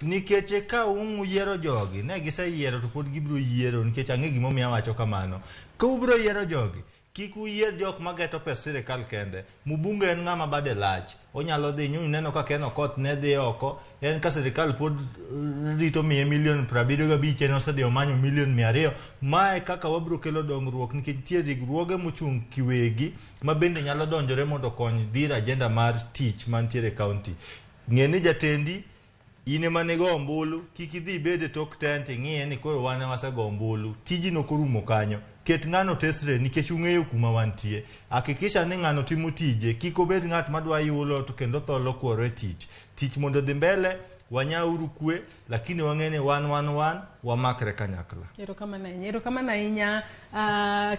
nikech ka uyiero jogi ne giseyiero to pod gibiro yiero nikech ang'e gimomiyo wacho kamano. Ka ubiro yiero jogi kiku yier jok mageto pes sirikal kende. Mbunge en ng'ama bade lach. Onyalo dhi nyu neno ka keno koth ne dhi oko. En ka sirikal pod rito $175 million osedhi omanyo $200 million. Mae kaka wabro kelo dongruok nikech tie rigruoge mochung' kiwegi ma bende nyalo donjore mondo kony dhir agenda mar tich mantiere county. Ng'eni jatendi ine manego ombulu kiki dhi bede tok tent ng'iye ni koro wane wasego ombulu tiji no korumo kanyo ket ng'ano tesre nikech ung'eyo kuma wantie hakikisha ni ng'ano timo tije kiko bed ng'at madwa yulo to kendo tholo kuore tich mondo dhi mbele wanyauru kwe lakini wang'ene wan wamakre kanyakla. Erokamano ahinya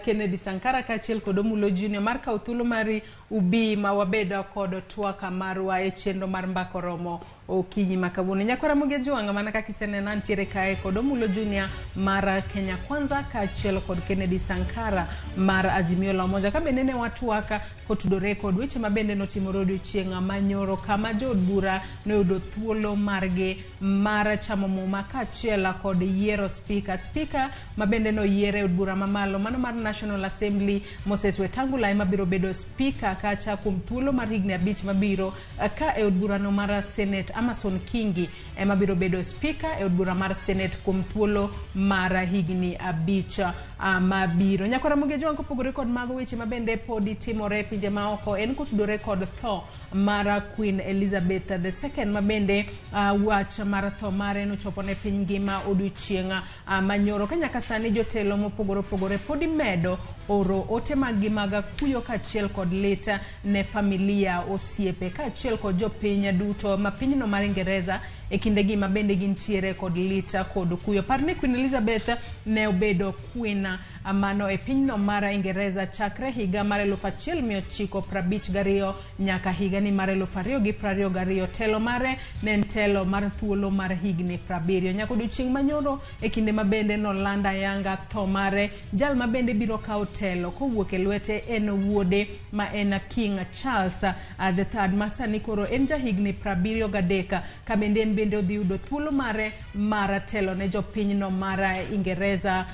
Kennedy Sankara kaachiel kod Omulo Junior mar kawo thuolo mari ubi ma wabedo kod twaka marwa e chenro mar mbako romo okinyi ma kawuono. Nyako Ramogi Jwanga mana kaka iseneno ntiere kae kod Omulo Junior mar Kenya Kwanza kaachiel kod Kennedy Sankara mar Azimio la Umoja ka bende ne watwaka kotudore kod weche ma bende notimore odiochieng' manyoro kama jood bura noyudo thuolo margi mar chamo muma kaachiel kod yiero speaker ma bende noyiere od bura mamalo mano mar National Assembly Moses Wetangula ema biro bedo speaker kacha kuom thuolo mar higni 5 mabiro ka e od bura no mar Senate Amason Kingi ema biro bedo speaker e od bura mar Senate kuom thuolo mar higni 5 mabiro. Nyako Ramogi Jwanga kopogore kod mago weche ma bende podi timore pinje maoko en kotudore kod tho mar Queen Elizabeth II ma bende wach mar tho mare nochopo ne piny ngima odiochieng' manyoro ka nyaka sani jotelo mopogore podi medo oro ote mag kuyo kaachiel kod lit ne familia osiepe kaachiel kod jopiny duto ma pinyno mar Ingereza e kindegi ma bende gintiere kod lit kod kuyo. Parne Queen Elizabeth ne obedo queen mano e pinyno mar Ingereza chakre higa mar 1952 nyaka higa ni mar 2022. Telo mare ne en telo mar thuolo mar higni 70. Nyaka odiochieng' manyoro e kinde ma bende nolanda yanga tho mare jal ma bende biro kawo telo kowuok e lwete en wuode ma en King Charles III ma sani koro en ja higni 73 ka bende en bende odhi yudo thuolo mare mar telo ne jopinyno mar Ingereza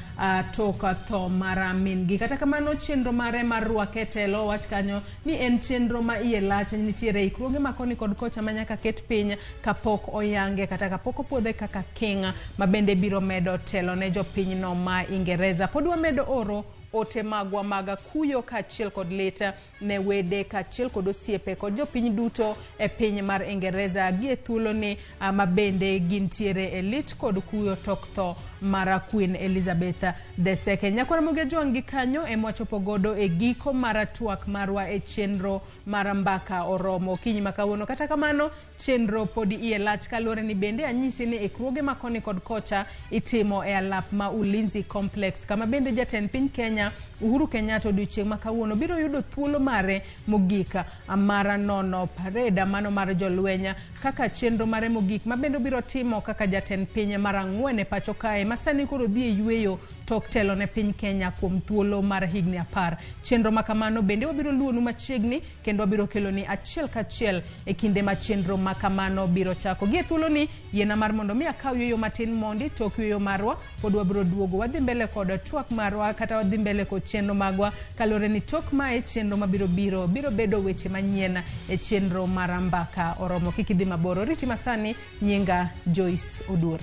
tok tho mar min-gi. Kata kamano chenro mare mar rwake telo wach kanyo ni en chenro ma iye lach nitiere ikruoge makoni kod kocha ma nyaka ket piny kapok oyange kata kapok opuodhe kaka king ma bende biro medo telo ne jopinyno ma Ingereza. Pod wamedo oro ote magwa mag kuyo kaachiel kod lit ne wede kaachiel kod osiepe kod jopiny duto e piny mar Ingereza gi e thuolo ni ma bende gintiere e lit kod kuyo tok tho mar Queen Elizabeth II. Nyako Ramogi Jwanga kanyo e mwachopo godo e giko mar twak marwa e chenro mar mbaka oromo okinyi ma kawuono. Kata kamano chenro podi iye lach kaluwore ni bende anyisi ni ikruoge makoni kod kocha itimo e alap ma Ulinzi Complex kama bende jatend piny Kenya Uhuru Kenyatta odiochieng' ma kawuono biro yudo thuolo mare mogik mar nono parade mano mar jolwenya kaka chenro mare mogik ma bende biro timo kaka jatend piny mar 4 e pacho kae masani koro dhi e yweyo tok telo ne piny Kenya kuom thuolo mar higni 10. Chenro makamano bende wabiro luonu machiegni kendo wabiro keloni achiel kachiel e kinde ma chenro makamano biro chako. Gie thuolo ni yiena mar mondo mi akaw yweyo matin mondi tok yweyo marwa pod wabiro duogo wadhi mbele kod twak marwa kata wadhi mbele kod chenro magwa kalore ni tok mae chenro mabiro biro bedo weche manyien e chenro mar mbaka oromo. Kik idhi maboro, riti masani. Nyinga Joyce Odur.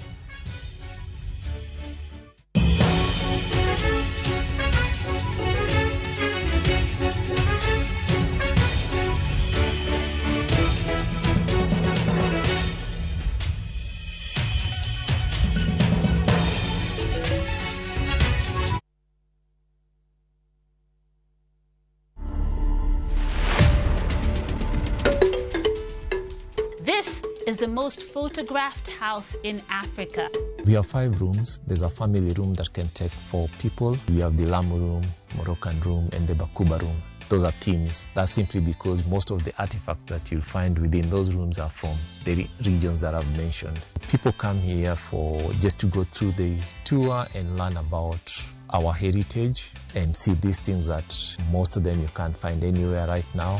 This is the most photographed house in Africa. We have 5 rooms. There's a family room that can take 4 people. We have the Lamu room, Moroccan room, and the Bakuba room. Those are themes. That's simply because most of the artifacts that you'll find within those rooms are from the regions that I've mentioned. People come here just to go through the tour and learn about our heritage and see these things that most of them you can't find anywhere right now.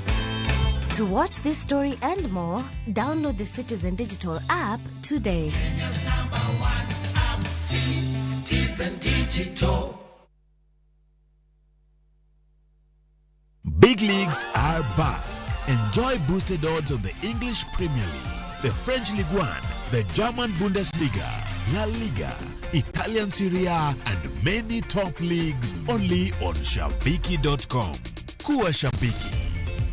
To watch this story and more, download the Citizen Digital app today. Kenya's #1 app, Citizen Digital. big leagues are back. Enjoy boosted odds on the English Premier League, the French Ligue 1, the German Bundesliga, La Liga, Italian Serie A, and many top leagues only on Shabiki.com. Kuwa Shabiki.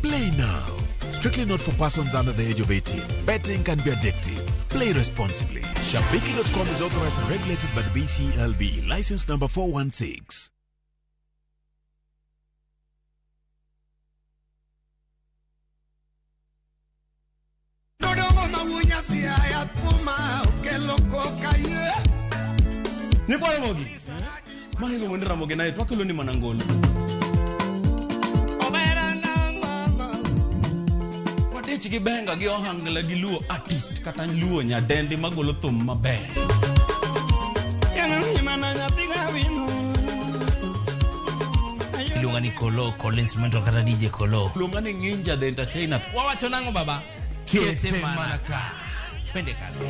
Play now. Strictly not for persons under the age of 18. Betting can be addictive. Play responsibly. Shabiki.com is authorized and regulated by the BCLB. License number 416. Ni kwa Ramogi. Mangi ngo ndira Ramogi naye twakelo ni manangolo. Wadechi gibenga gi ohangla gi luo artist kata luo nyadendi magolo thum maber. Ilungani Kolo, Kolo instrumental kata DJ Kolo. Lungani Ninja the entertainer. Wawacho nango baba? Kete manaka. Twende kazi.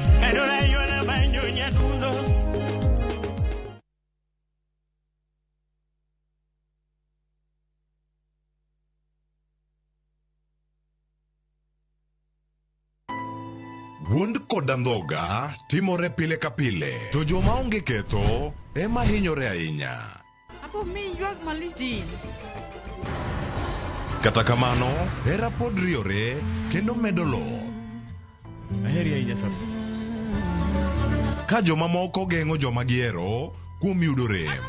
Wund koda ndhoga timore pile ka pile, to joma onge ketho ema hinyore ahinya. Apo mi yuag malitin. Kata kamano, hera pod riore kendo medo lo. Aheri ahinya sabu. Ka joma moko geng'o joma giero kuom yudo rem.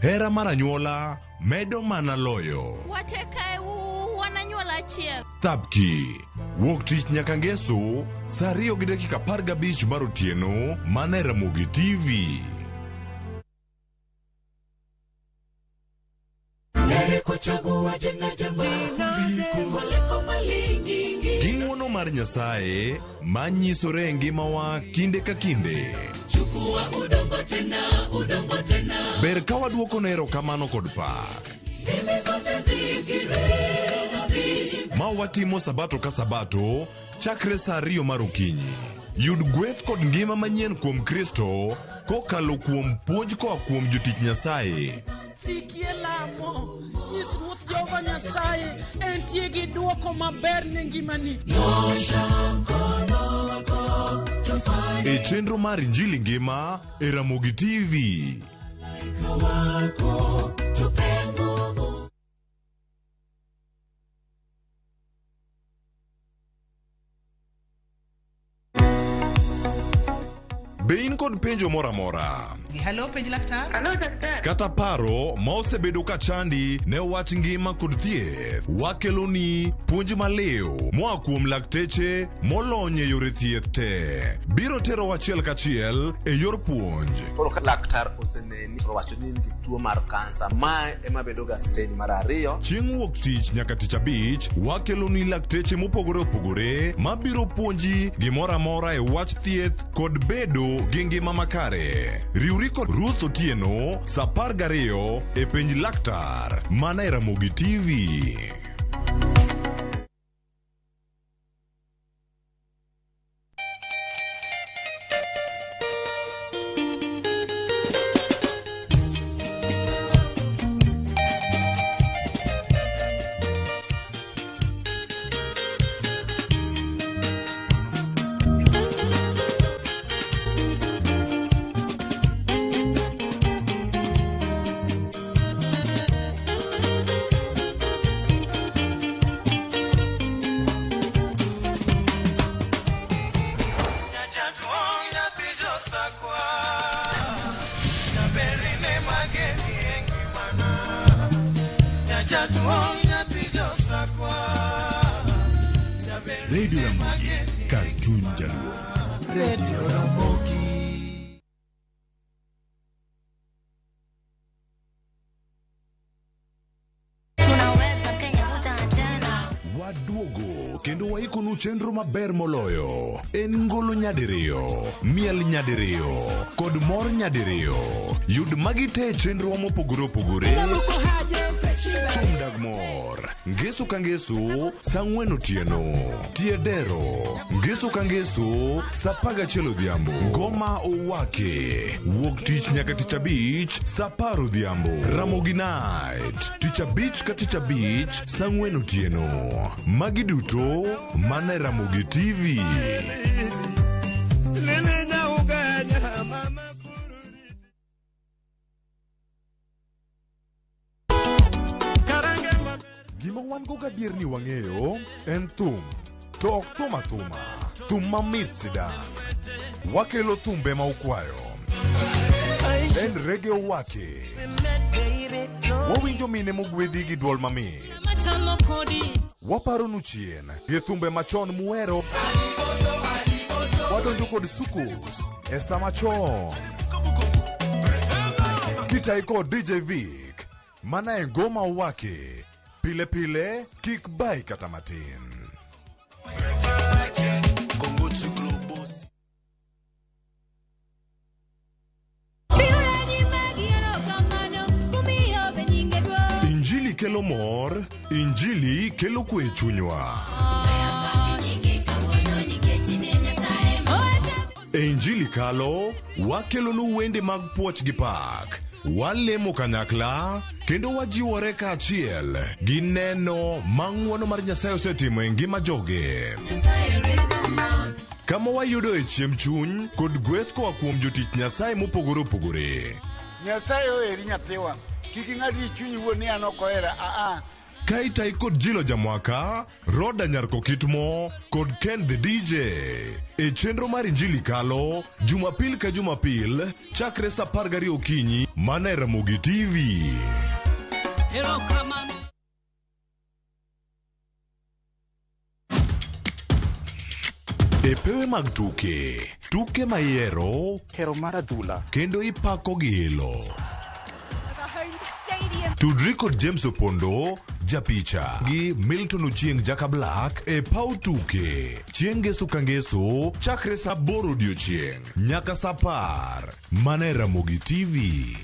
Hera mar anyuola medo mana loyo. Tapki, wuok tich nyaka ngeso, saa 2:15 mar otieno, mana e Ramogi TV. Ging'wono mar Nyasaye manyisore e ngimawa kinde ka kinde. Ber ka waduoko ne erokamano kod pak. Ma watimo sabato ka sabato chakre saa 2 mar okinyi. Yud gweth kod ngima manyien kuom Kristo kokalo kuom puonj koa kuom jotich Nyasaye. Sikie lamo, nyis Ruoth Jehova Nyasaye entie gi duoko maber ne ngimani. E chenro mar Injili ngima e Ramogi TV. Bein kod penjo mora mora. Hello, penj laktar. Hello, daktar. Kata paro ma osebedo ka chandi ne wach ngima kod thieth. Wakeloni puonj maleo moa kuom lakteche molony e yore thieth te. Biro tero wachiel kachiel e yor puonj. Koro laktar oseneni wacho ni nigi tuo mar kansa ma ema bedo ga stage mar 2. Chieng' wuok tich nyaka tich abich wakeloni lakteche mopogore opogore ma biro puonji gimora mora e wach thieth kod bedo gi ngima makare. Riuri kod Ruth Otieno saa 12 e penj laktar mana e Ramogi TV. Radio Ramogi, Cartoon Jaluo. Radio Ramogi. Waduogo kendo waikonu chenro maber moloyo. En ngolo nyadiriyo, miel nyadiriyo, kod mor nyadiriyo. Yud magi te chenro mopogore opogore. Thum Dagmor, Ngeso Kangeso, Sang'wen otieno, Tiedero, Ngeso Kangeso, Sapaga Chelo Dhiambo, Ngoma Owake, Wuok Tich nyaka Tich Abich, Saparo Dhiambo, Ramogi Night, Tich Abich ka Tich Abich, Sang'wen otieno. Magi duto, mana Ramogi TV. Gima wan go gadier ni wang'eyo en thum, to ok thum athuma, thum mamit sidan. Wakelo thumbe ma ukwayo, en rege owake. Wawinjo mine mogwedhi gi duol mamit. Waparo nu chien gi thumbe machon muero. Wadonjo kod sukus e sama chon. Kitai kod DJ Vic, mana e ngoma owake. Pile pile, kik bai kata matin. Injili kelo mor, Injili kelo kwe chunywa. E Injili kalo, wakelo nu wende mag puoch gi pak. Walemo kanyakla, kendo wajiwore kaachiel gi neno mang'wono mar Nyasaye osetimo e ngima joge. Kama wayudo e chiem chuny kod gweth koa kuom jotich Nyasaye mopogore opogore. Nyasaye oheri nyathiwa, kik ing'adi chunyi wuon ni an ok ohera, Kaitai kod Jilo Jamwaka, Roda Nyarko Kitmo, kod Ken the DJ. E chenro mar Injili kalo, Jumapil ka Jumapil, chakre sa 12 okinyi, mana e Ramogi TV. E pewe mag tuke maiero, hero mar adhula, kendo ipako gi ilo. Tudri kod James Opondo, Japicha, gi Milton Ochieng Jaka Black e pau tuke. Chieng' Ngeso ka Ngeso, chakre sa 8 odiochieng' nyaka sa 10, mana e Ramogi TV.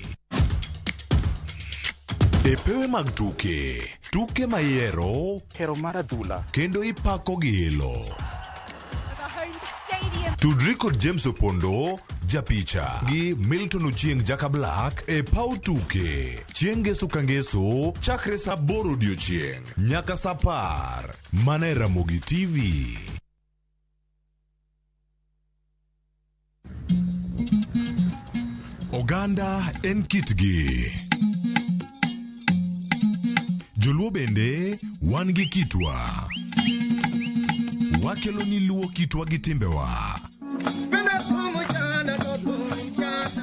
E pewe mag tuke maiero, hero mar adhula, kendo ipako gi ilo. Tudri kod James Opondo, Japicha, gi Milton Ochieng Jaka Black e pau tuke. Chieng' Ngeso ka Ngeso, chakre sa 8 odiochieng' nyaka sa 10, mana e Ramogi TV. Oganda en kitgi. Joluo bende wan gi kitwa. Wakelo ni luo kitwa gi timbewa.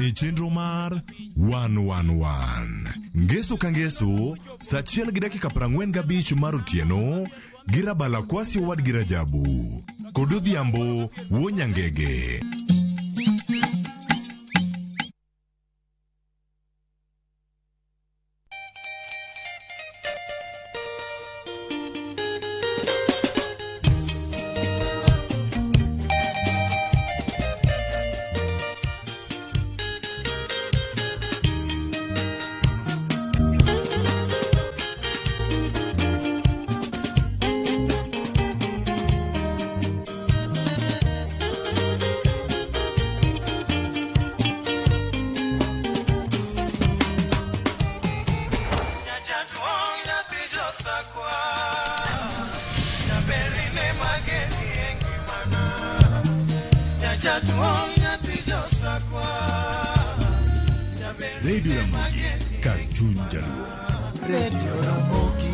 E chenro mar 111 Ngeso ka Ngeso, sa 1:45 mar otieno, gi Rabala Kwasi Owad gi Rajabu, kod Odhiambo wuo Nyangege. Radio Ramogi, Cartoon Jaluo. Radio Ramogi.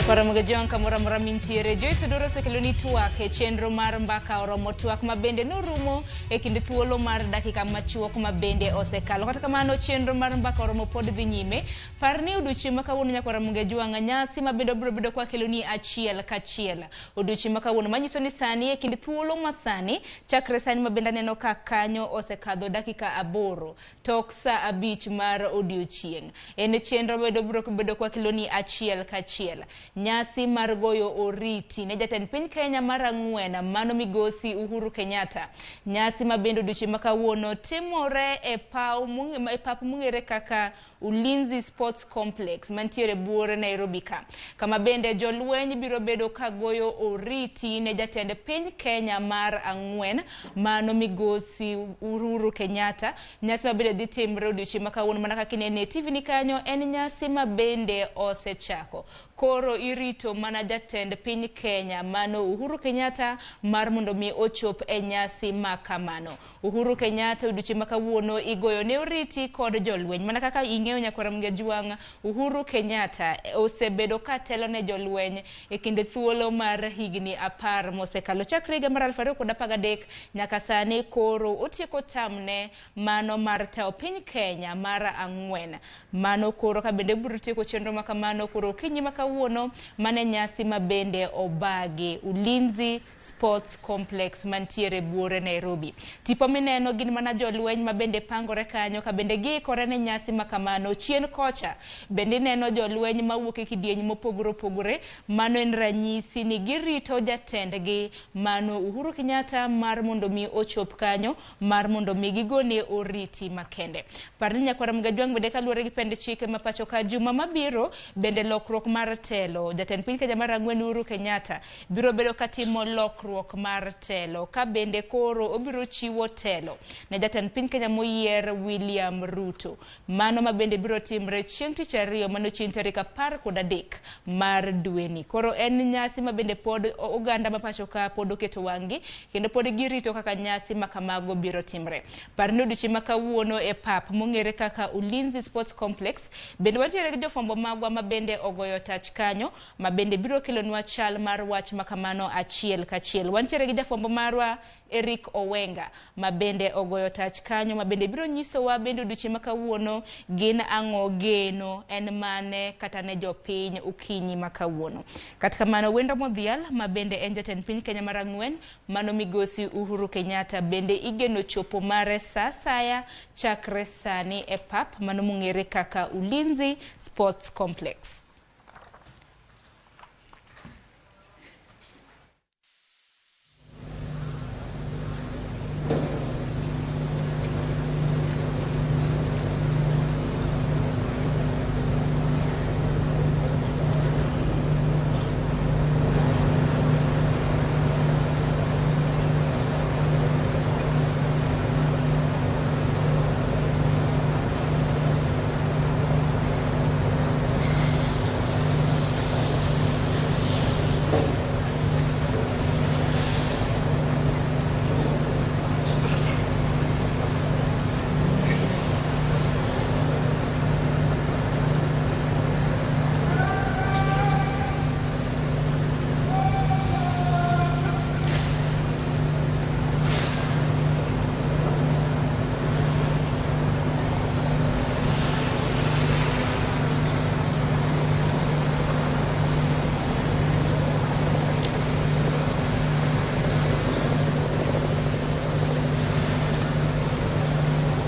Ramogi Tv kamora mintiere Joyce Doro sekeloni tuak e chenro mar mbaka oromo tuak mabende norumo e kinde thuolo mar dakika machuok mabende osekalo. Kata kamano chenro mar mbaka oromo pod dhi nyime. Parni odiochieng' ma kawuono nyaka Ramogi Tv nyasi mabende biro bedo kwa keloni achiel kachiel. Odiochieng' ma kawuono manyiso ni sani e kinde thuolo masani chakre sani mabende neno ka kanyo osekadho dakika 8 tok saa 5 mar odiochieng'. En chenro biro bedo kwa keloni achiel kachiel. Nyasi mar goyo oriti ne jatend piny Kenya mar 4 mano migosi Uhuru Kenyatta. Nyasi mabendo odiochieng' ma kawuono timore e pap mung'ere kaka Ulinzi Sports Complex mantiere buore Nairobi ka. Kama bende jolweny biro bedo ka goyo oriti ne jatend piny Kenya mar 4 mano migosi Uhuru Kenyatta. Nyasi mabende dhi timre odiochieng' ma kawuono mana kaka inene TV ni kanyo en nyasi mabende osechako. Koro irito mana jatend piny Kenya mano Uhuru Kenyatta mar mondo mi ochop e nyasi makamano. Uhuru Kenyatta odiochieng' ma kawuono igoyo ne oriti kod jolweny. Mana kaka ing'eyo nyaka Ramogi Tv Uhuru Kenyatta osebedo ka telo ne jolweny e kinde thuolo mar higni 10 mosekalo chakre higa mar 2013 nyaka sani. Koro otieko tamne mano mar tao piny Kenya mar 4 mano koro ka bende biro tieko chenro makamano koro kinyi makawuono mane nyasi mabende obagi Ulinzi Sports Complex mantiere buore Nairobi. Tipo mineno gin mana jolweny mabende pangore kanyo ka bende giikore ne nyasi makamano. Chien kocha bende neno jolweny mawuok e kidieny mopogore opogore. Mano en ranyisi ni girito jatendgi mano Uhuru Kenyatta mar mondo mi ochop kanyo mar mondo mi gigone oriti makende. Parni nyaka Ramogi Tv bende kaluwore gi pend chike mapacho ka juma mabiro bende lokruok mar telo. Jatend piny Kenya mar 4 Uhuru Kenyatta biro bedo katimo lokruok mar telo ka bende koro obiro chiwo telo ne jatend piny Kenya moyier William Ruto. Mano mabende biro timre chieng' tich ariyo mano chieng' tarik 13 mar dweni. Koro en nyasi mabende pod oganda mapacho ka pod oketo wang'i kendo pod girito kaka nyasi makamago biro timre. Parni odiochieng' ma kawuono e pap mong'ere kaka Ulinzi Sports Complex bende wantiere gi jofwambo magwa mabende ogoyo tach kanyo mabende biro kelonwa chal mar wach makamano achiel kachiel. Wantiere gi jafwambo marwa Eric Owenga mabende ogoyo tach kanyo mabende biro nyisowa bende odiochieng' ma kawuono gin ang'o geno en mane kata ne jopiny ukinyi makawuono. Kata kamano wendo modhial mabende en jatend piny Kenya mar 4 mano migosi Uhuru Kenyatta bende igeno chopo mare saa saya chakre sani e pap mano mong'ere kaka Ulinzi Sports Complex.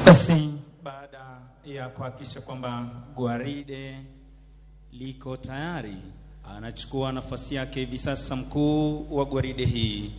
Basi baada ya kuhakikisha kwamba gwaride liko tayari, anachukua nafasi yake hivi sasa mkuu wa gwaride hii.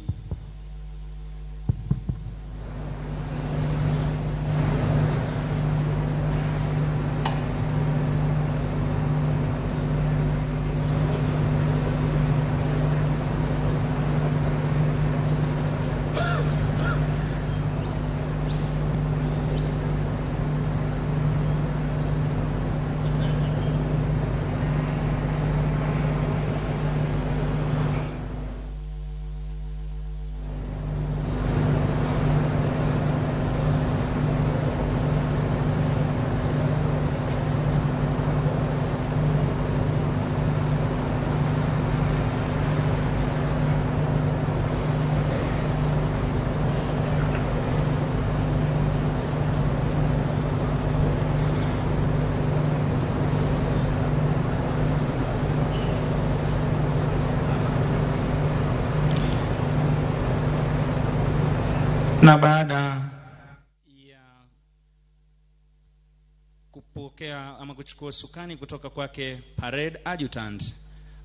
Na baada ya kupokea ama kuchukua usukani kutoka kwake Parade Adjutant,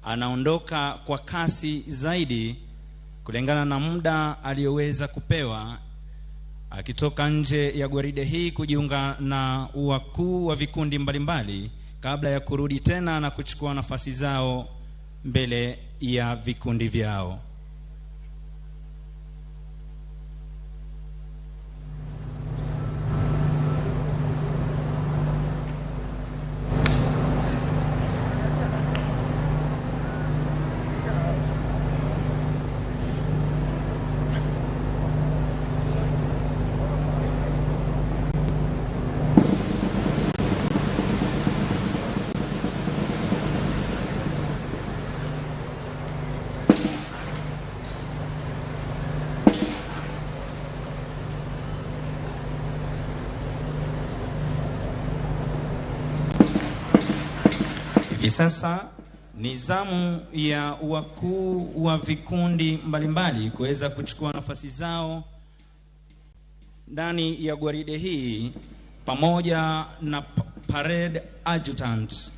anaondoka kwa kasi zaidi kulingana na muda aliyoweza kupewa, akitoka nje ya gwaride hii kujiunga na wakuu wa vikundi mbalimbali kabla ya kurudi tena na kuchukua nafasi zao mbele ya vikundi vyao. Sasa ni zamu ya wakuu wa vikundi mbalimbali kuweza kuchukua nafasi zao ndani ya gwaride hii pamoja na Parade Adjutant.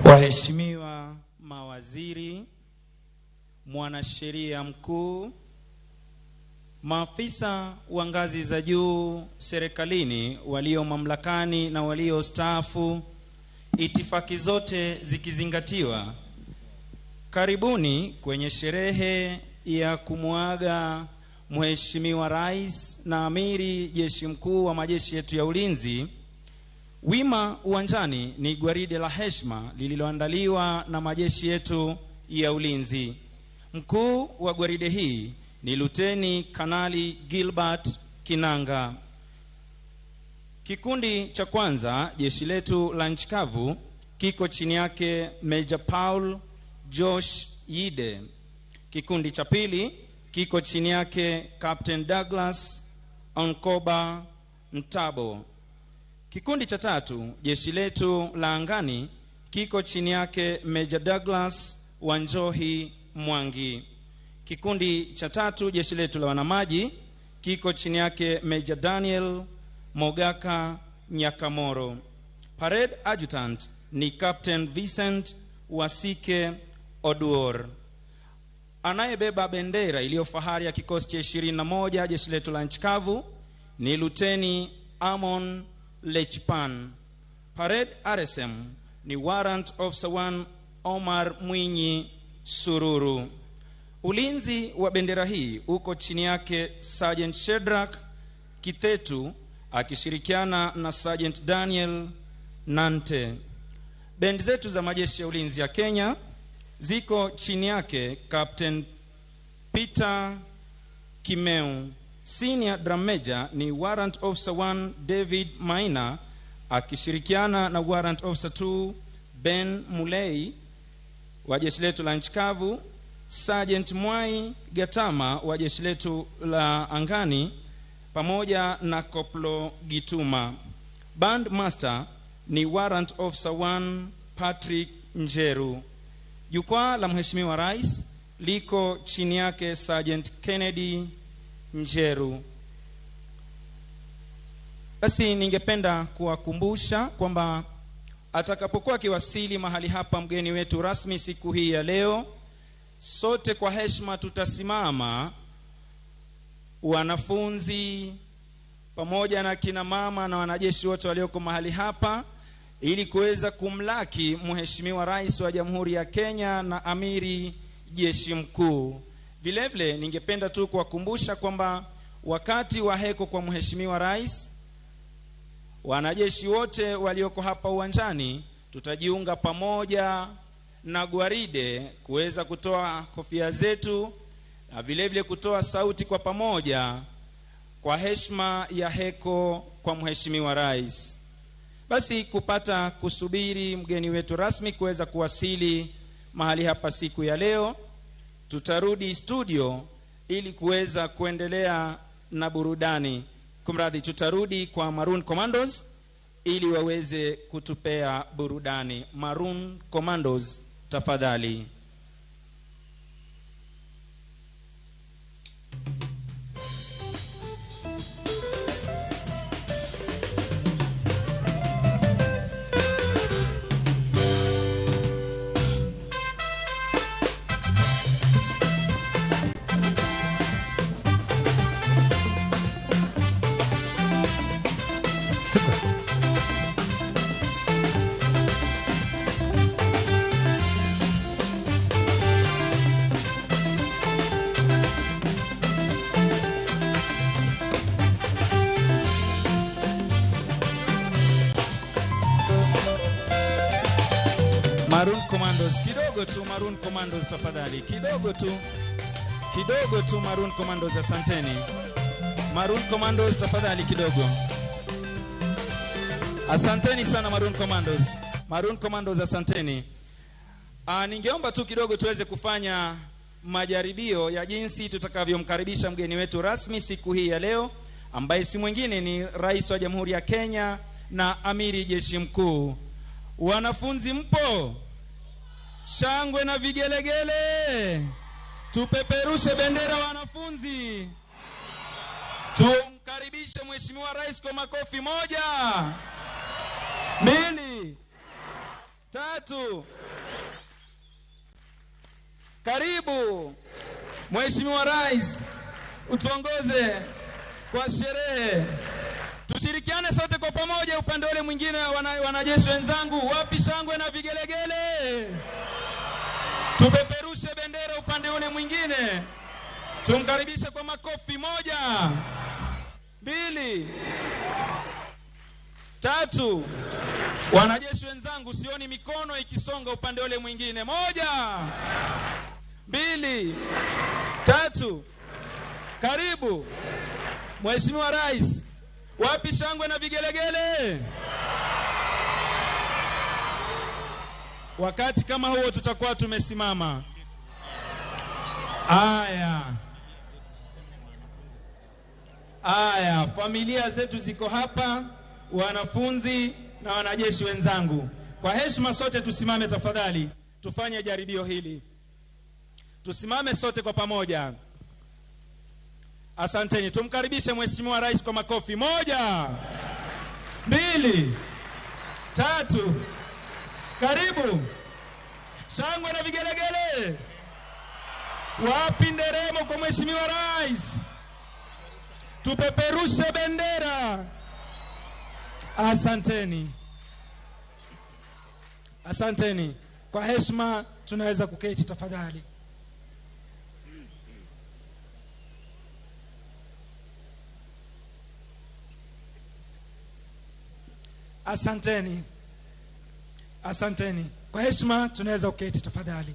Waheshimiwa mawaziri, mwanasheria mkuu, maafisa wa ngazi za juu serikalini walio mamlakani na walio staafu, itifaki zote zikizingatiwa, karibuni kwenye sherehe ya kumuaga Mheshimiwa Rais na Amiri Jeshi Mkuu wa majeshi yetu ya ulinzi. Wima uwanjani ni gwaride la heshima lililoandaliwa na majeshi yetu ya ulinzi. Mkuu wa gwaride hii ni Luteni Kanali Gilbert Kinanga. Kikundi cha kwanza, jeshi letu la nchi kavu, kiko chini yake Major Paul Josh Yide. Kikundi cha pili kiko chini yake Captain Douglas Onkoba Ntabo. Kikundi cha tatu, jeshi letu la angani, kiko chini yake Major Douglas Wanjohi Mwangi. Kikundi cha tatu, jeshi letu la wanamaji, kiko chini yake Major Daniel Mogaka Nyakamoro. Parade Adjutant ni Captain Vincent Wasike Oduor. Anayebeba bendera iliyo fahari ya kikosi cha 21 jeshi letu la nchi kavu ni Luteni Amon Lechpan. Parade RSM ni Warrant Officer 1 Omar Mwinyi Sururu. Ulinzi wa bendera hii uko chini yake Sergeant Shedrack Kithetu akishirikiana na Sergeant Daniel Nante. Bendi zetu za majeshi ya ulinzi ya Kenya ziko chini yake Captain Peter Kimeu. Senior Drum Major ni Warrant Officer 1 David Maina akishirikiana na Warrant Officer 2 Ben Mulei wa jeshi letu la nchi kavu, Sergeant Mwai Gatama wa jeshi letu la angani pamoja na Koplo Gituma. Band Master ni Warrant Officer 1 Patrick Njeru. Jukwaa la Mheshimiwa Rais liko chini yake Sergeant Kennedy Njeru. Basi ningependa kuwakumbusha kwamba atakapokuwa akiwasili mahali hapa mgeni wetu rasmi siku hii ya leo, sote kwa heshima tutasimama, wanafunzi pamoja na kina mama na wanajeshi wote walioko mahali hapa, ili kuweza kumlaki Mheshimiwa Rais wa Jamhuri ya Kenya na Amiri Jeshi Mkuu. Vile vile ningependa tu kuwakumbusha kwamba wakati wa heko kwa Mheshimiwa Rais, wanajeshi wote walioko hapa uwanjani tutajiunga pamoja na gwaride kuweza kutoa kofia zetu na vile vile kutoa sauti kwa pamoja kwa heshima ya heko kwa Mheshimiwa Rais. Basi kupata kusubiri mgeni wetu rasmi kuweza kuwasili mahali hapa siku ya leo, tutarudi studio ili kuweza kuendelea na burudani. Kumradhi, tutarudi kwa Maroon Commandos ili waweze kutupea burudani. Maroon Commandos, tafadhali. Maroon Commandos, kidogo tu Maroon Commandos tafadhali, kidogo tu Maroon Commandos, asanteni. Maroon Commandos tafadhali kidogo. Asanteni sana Maroon Commandos. Maroon Commandos, asanteni. Ningeomba tu kidogo tuweze kufanya majaribio ya jinsi tutakavyomkaribisha mgeni wetu rasmi siku hii ya leo, ambaye si mwingine ni Rais wa Jamhuri ya Kenya na Amiri Jeshi Mkuu. Wanafunzi mpo? Shangwe na vigelegele. Tupeperushe bendera wanafunzi. Tumkaribishe Mheshimiwa Rais kwa makofi. 1, 2, 3. Karibu Mheshimiwa Rais, utuongoze kwa sherehe. Tushirikiane sote kwa pamoja upande ule mwingine. Wanajeshi wenzangu, wapi shangwe na vigelegele? Tupeperushe bendera upande ule mwingine. Tumkaribishe kwa makofi. 1, 2, 3. Wanajeshi wenzangu, sioni mikono ikisonga upande ule mwingine. 1, 2, 3. Karibu Mheshimiwa Rais, wapi shangwe na vigelegele? Wakati kama huo tutakuwa tumesimama. Aya, familia zetu ziko hapa, wanafunzi na wanajeshi wenzangu. Kwa heshima sote tusimame tafadhali. Tufanye jaribio hili. Tusimame sote kwa pamoja. Asanteni. Tumkaribishe Mheshimiwa Rais kwa makofi. 1, 2, 3. Karibu. Shangwe na vigelegele. Wapi nderemo kwa Mheshimiwa Rais? Tupeperushe bendera. Asanteni. Asanteni. Kwa heshima tunaweza kuketi tafadhali. Asanteni. Asanteni. Kwa heshima tunaweza kuketi tafadhali.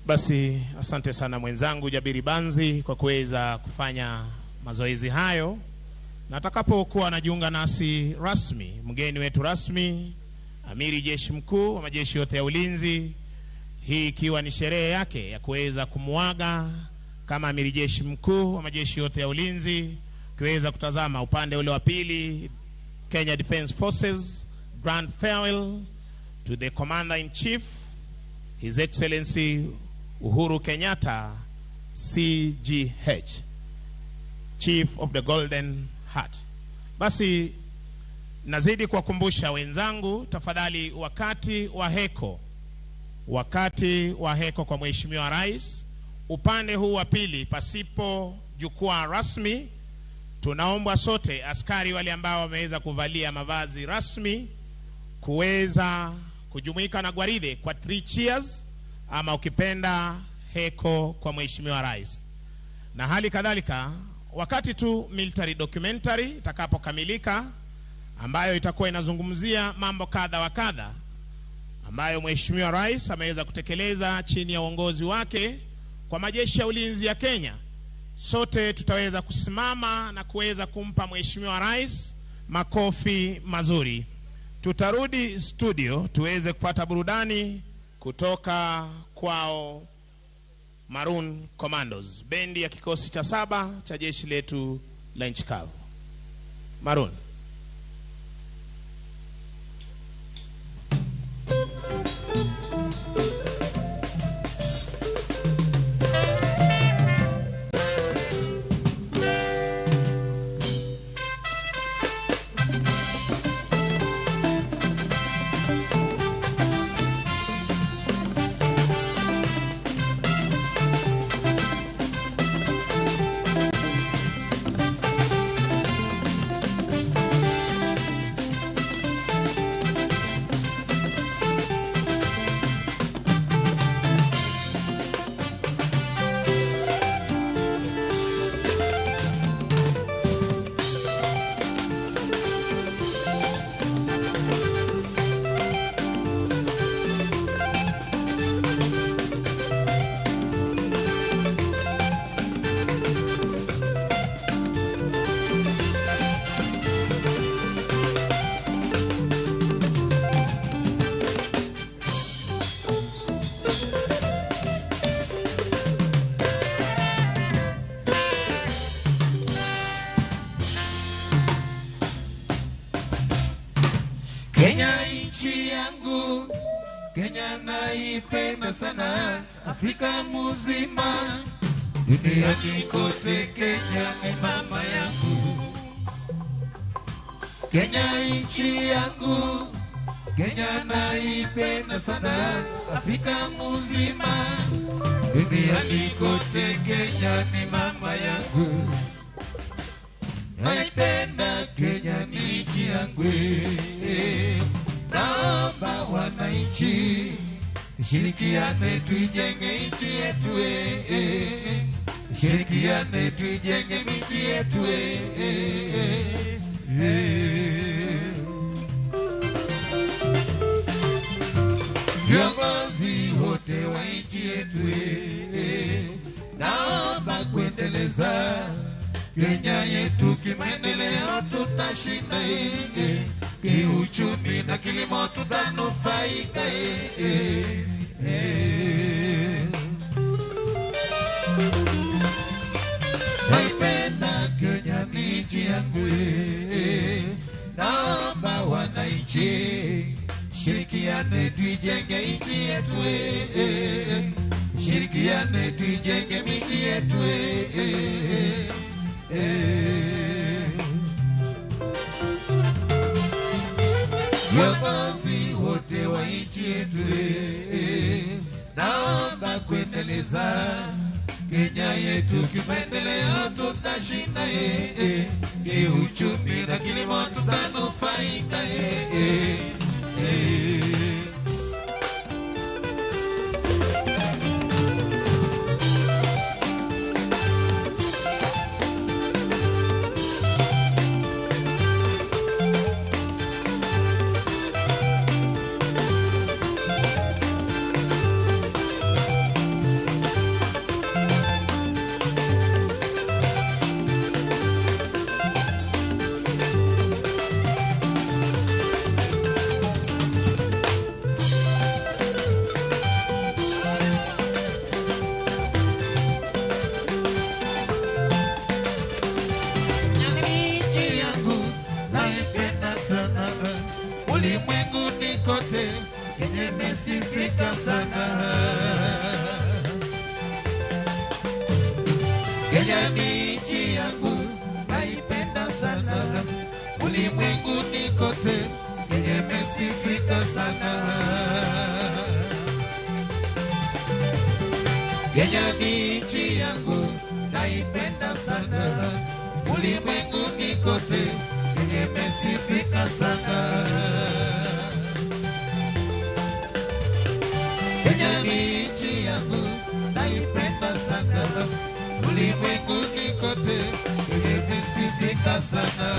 Basi asante sana mwenzangu Jabiri Banzi kwa kuweza kufanya mazoezi hayo. Na atakapokuwa anajiunga nasi rasmi, mgeni wetu rasmi, Amiri Jeshi Mkuu wa majeshi yote ya ulinzi, hii ikiwa ni sherehe yake ya kuweza kumuaga kama Amiri Jeshi Mkuu wa majeshi yote ya ulinzi, kuweza kutazama upande ule wa pili, Kenya Defence Forces, Grand Farewell to the Commander-in-Chief, His Excellency Uhuru Kenyatta, CGH, Chief of the Golden Heart. Basi nazidi kuwakumbusha wenzangu, tafadhali wakati wa heko kwa Mheshimiwa Rais, upande huu wa pili pasipo jukwaa rasmi, tunaomba sote askari wale ambao wameweza kuvalia mavazi rasmi kuweza kujumuika na gwaride kwa 3 cheers, ama ukipenda heko kwa Mheshimiwa Rais. Na hali kadhalika wakati tu military documentary itakapokamilika, ambayo itakuwa inazungumzia mambo kadha wa kadha ambayo Mheshimiwa Rais ameweza kutekeleza chini ya uongozi wake kwa majeshi ya ulinzi ya Kenya, sote tutaweza kusimama na kuweza kumpa Mheshimiwa Rais makofi mazuri. Tutarudi studio tuweze kupata burudani kutoka kwao Maroon Commandos, bendi ya kikosi cha 7 cha jeshi letu la nchi kavu. Maroon. Kenya nchi yangu, Kenya naipenda sana, Afrika muzima, duniani kote Kenya ni mama yangu. Kenya nchi yangu, Kenya naipenda sana, Afrika muzima, duniani kote Kenya ni mama yangu. Naipenda Kenya ni nchi yangu, naomba wananchi shirikiane tuijenge nchi yetu, shirikiane tuijenge nchi yetu. Viongozi wote wa nchi yetu, naomba kuendeleza Kenya yetu kimaendeleo, tutashinda kiuchumi na kilimo tutanufaika. Naipenda Kenya ni nchi yangu, naomba wananchi shirikiane tuijenge nchi yetu, shirikiane tuijenge miji yetu. Viongozi wote wa nchi yetu, naomba kuendeleza Kenya yetu kimaendeleo, tutashinda kiuchumi na kilimo tutanufaika. sana, ulimwenguni kote Kenya imesifika sana. Kenya ni nchi yangu, naipenda sana, ulimwenguni kote Kenya imesifika sana. Kenya ni nchi yangu, naipenda sana, ulimwenguni kote Kenya imesifika sana. Kenya ni nchi yangu, naipenda sana, ulimwenguni kote Kenya imesifika sana.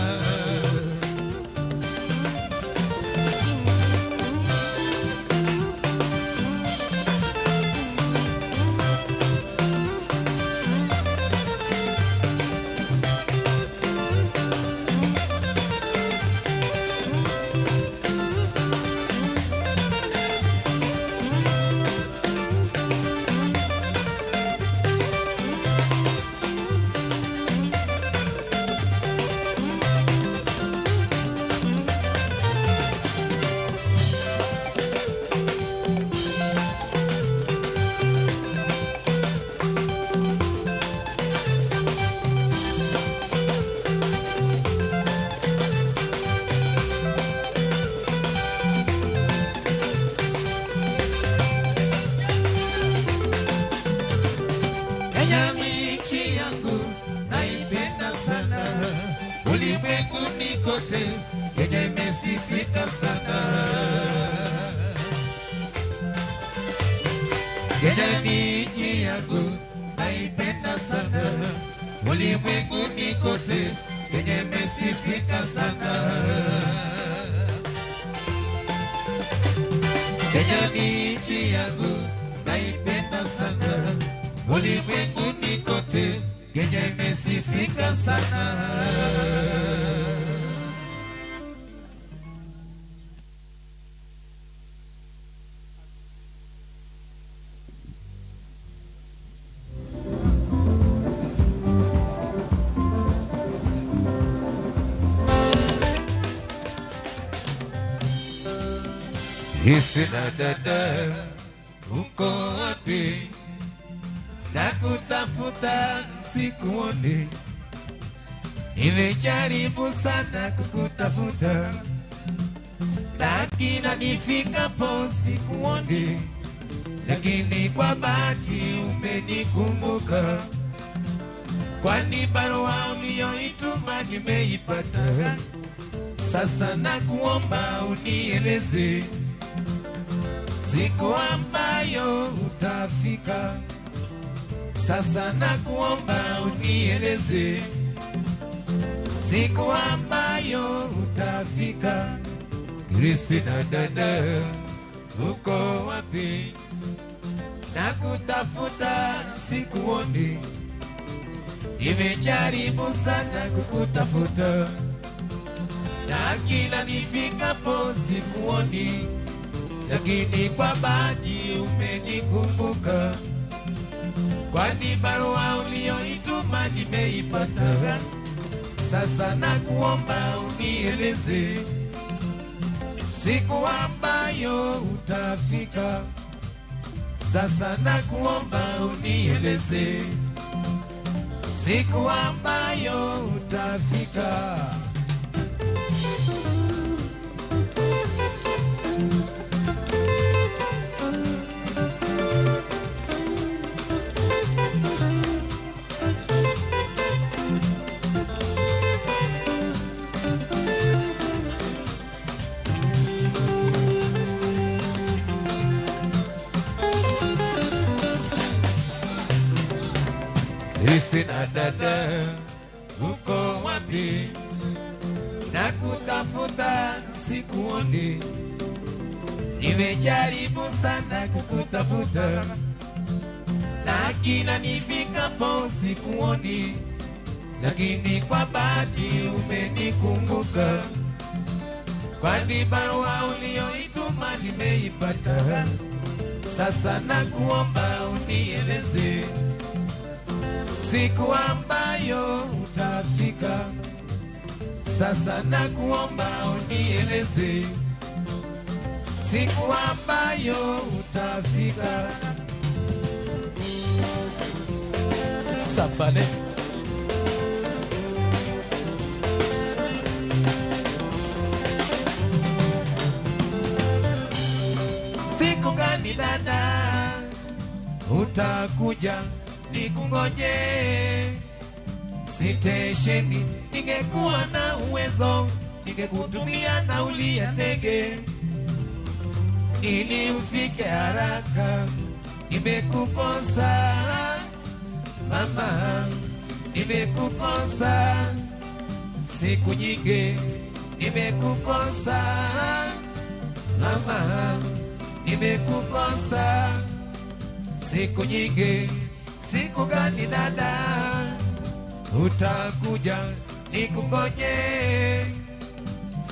Kenya ni nchi yangu, naipenda sana, ulimwenguni kote Kenya imesifika sana. Kenya ni nchi yangu, naipenda sana, ulimwenguni kote Kenya imesifika sana. Kenya ni nchi yangu, naipenda sana, ulimwenguni kote Kenya imesifika sana. Sina dada, uko wapi? Nakutafuta sikuoni, nimejaribu sana kukutafuta, lakini nifikapo sikuoni, lakini kwa bahati umenikumbuka, kwani barua uliyoituma nimeipata. Sasa nakuomba unieleze siku ambayo utafika. Sasa nakuomba unieleze siku ambayo utafika. Kristina dada, uko wapi? Nakutafuta sikuoni, nimejaribu sana kukutafuta, na kila nifikapo sikuoni, lakini kwa bahati umenikumbuka, kwani barua uliyoituma nimeipata. Sasa nakuomba unieleze siku ambayo utafika. Sasa nakuomba unieleze siku ambayo utafika. Kristina dada, uko wapi? Nakutafuta sikuoni, nimejaribu sana kukutafuta, na kila nifikapo sikuoni, lakini kwa bahati umenikumbuka, kwani barua uliyoituma nimeipata. Sasa nakuomba unieleze siku ambayo utafika. Sasa nakuomba unieleze siku ambayo utafika. Sabale. Siku gani dada utakuja nikungoje sitesheni? Ningekuwa na uwezo ningekutumia nauli ya ndege ili ufike haraka. Nimekukosa mama, nimekukosa siku nyingi, nimekukosa mama, nimekukosa siku nyingi. Siku gani dada utakuja nikungoje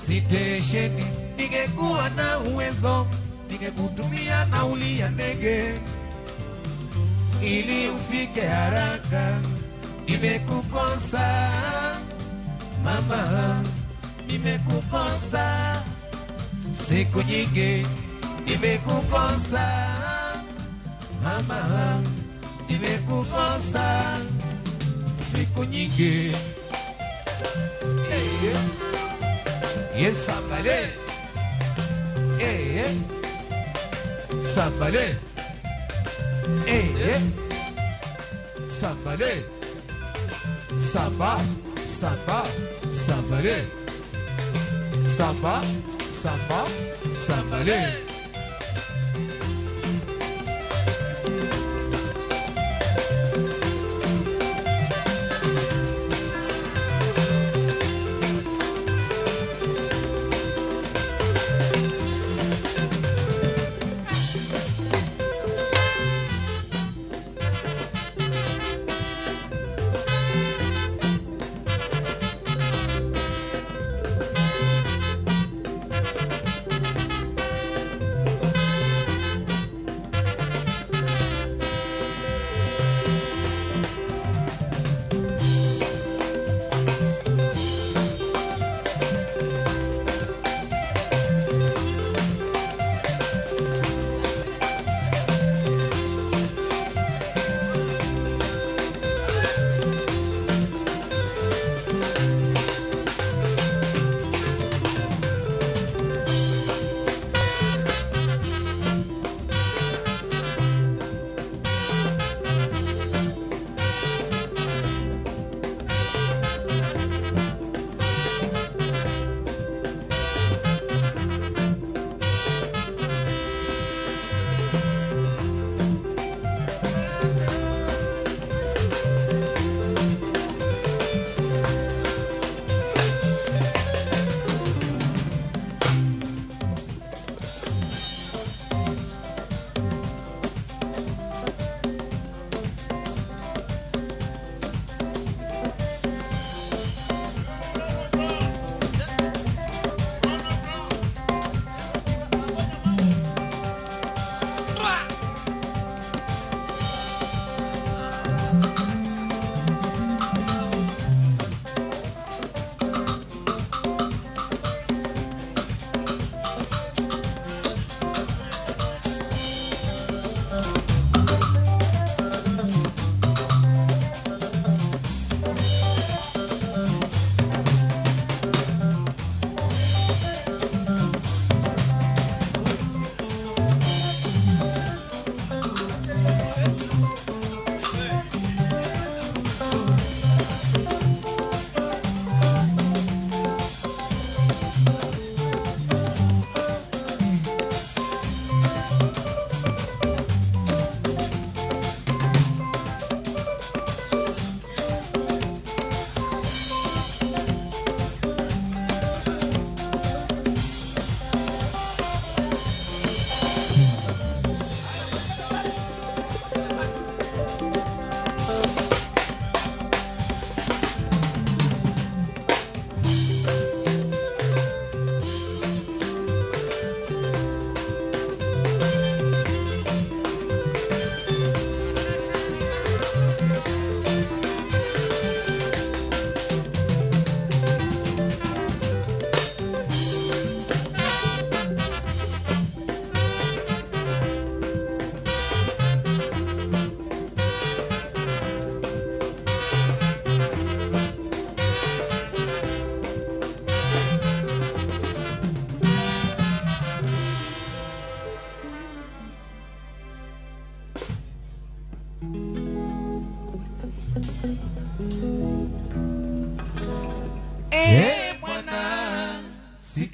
sitesheni? Ningekuwa na uwezo ningekutumia nauli ya ndege ili ufike haraka. Nimekukosa mama, nimekukosa siku nyingi, nimekukosa mama, nimekukosa siku nyingi. Yes, somebody. Hey, somebody. Hey, somebody. Samba, samba, somebody. Samba, samba, somebody.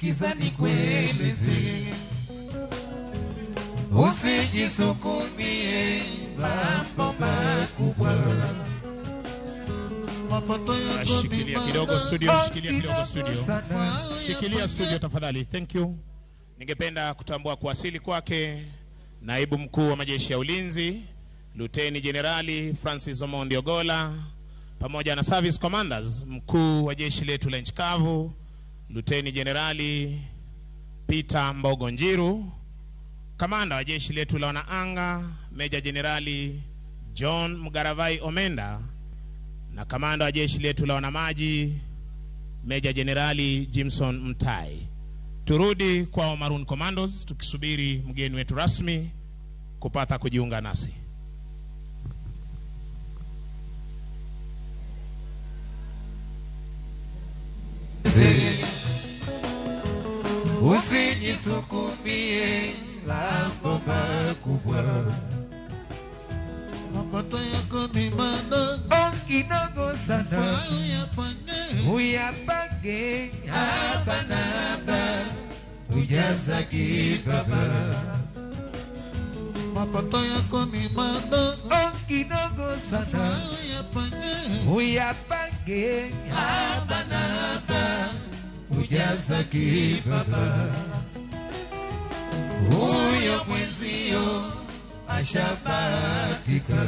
sikiza nikueleze, usijisukumie mambo makubwa. Shikilia kidogo studio, shikilia kidogo studio. Shikilia studio tafadhali. Thank you. Ningependa kutambua kuwasili kwake Naibu Mkuu wa Majeshi ya Ulinzi, Luteni Jenerali Francis Omondi Ogola, pamoja na Service Commanders, Mkuu wa Jeshi letu la Nchi Kavu, Luteni Jenerali Peter Mbogo Njiru, Kamanda wa Jeshi letu la Wanaanga, Meja Jenerali John Mugaravai Omenda, na Kamanda wa Jeshi letu la Wanamaji, Meja Jenerali Jimson Mtai. Turudi kwa Maroon Commandos tukisubiri mgeni wetu rasmi kupata kujiunga nasi. Usijisukumie mambo makubwa. Mapato yako ni madogo kidogo sana, uyapange hapa na hapa, ujaza kibaba. Mapato yako ni madogo kidogo sana, uyapange hapa na hapa, ujaza kibaba. Huyo mwenzio ashabahatika,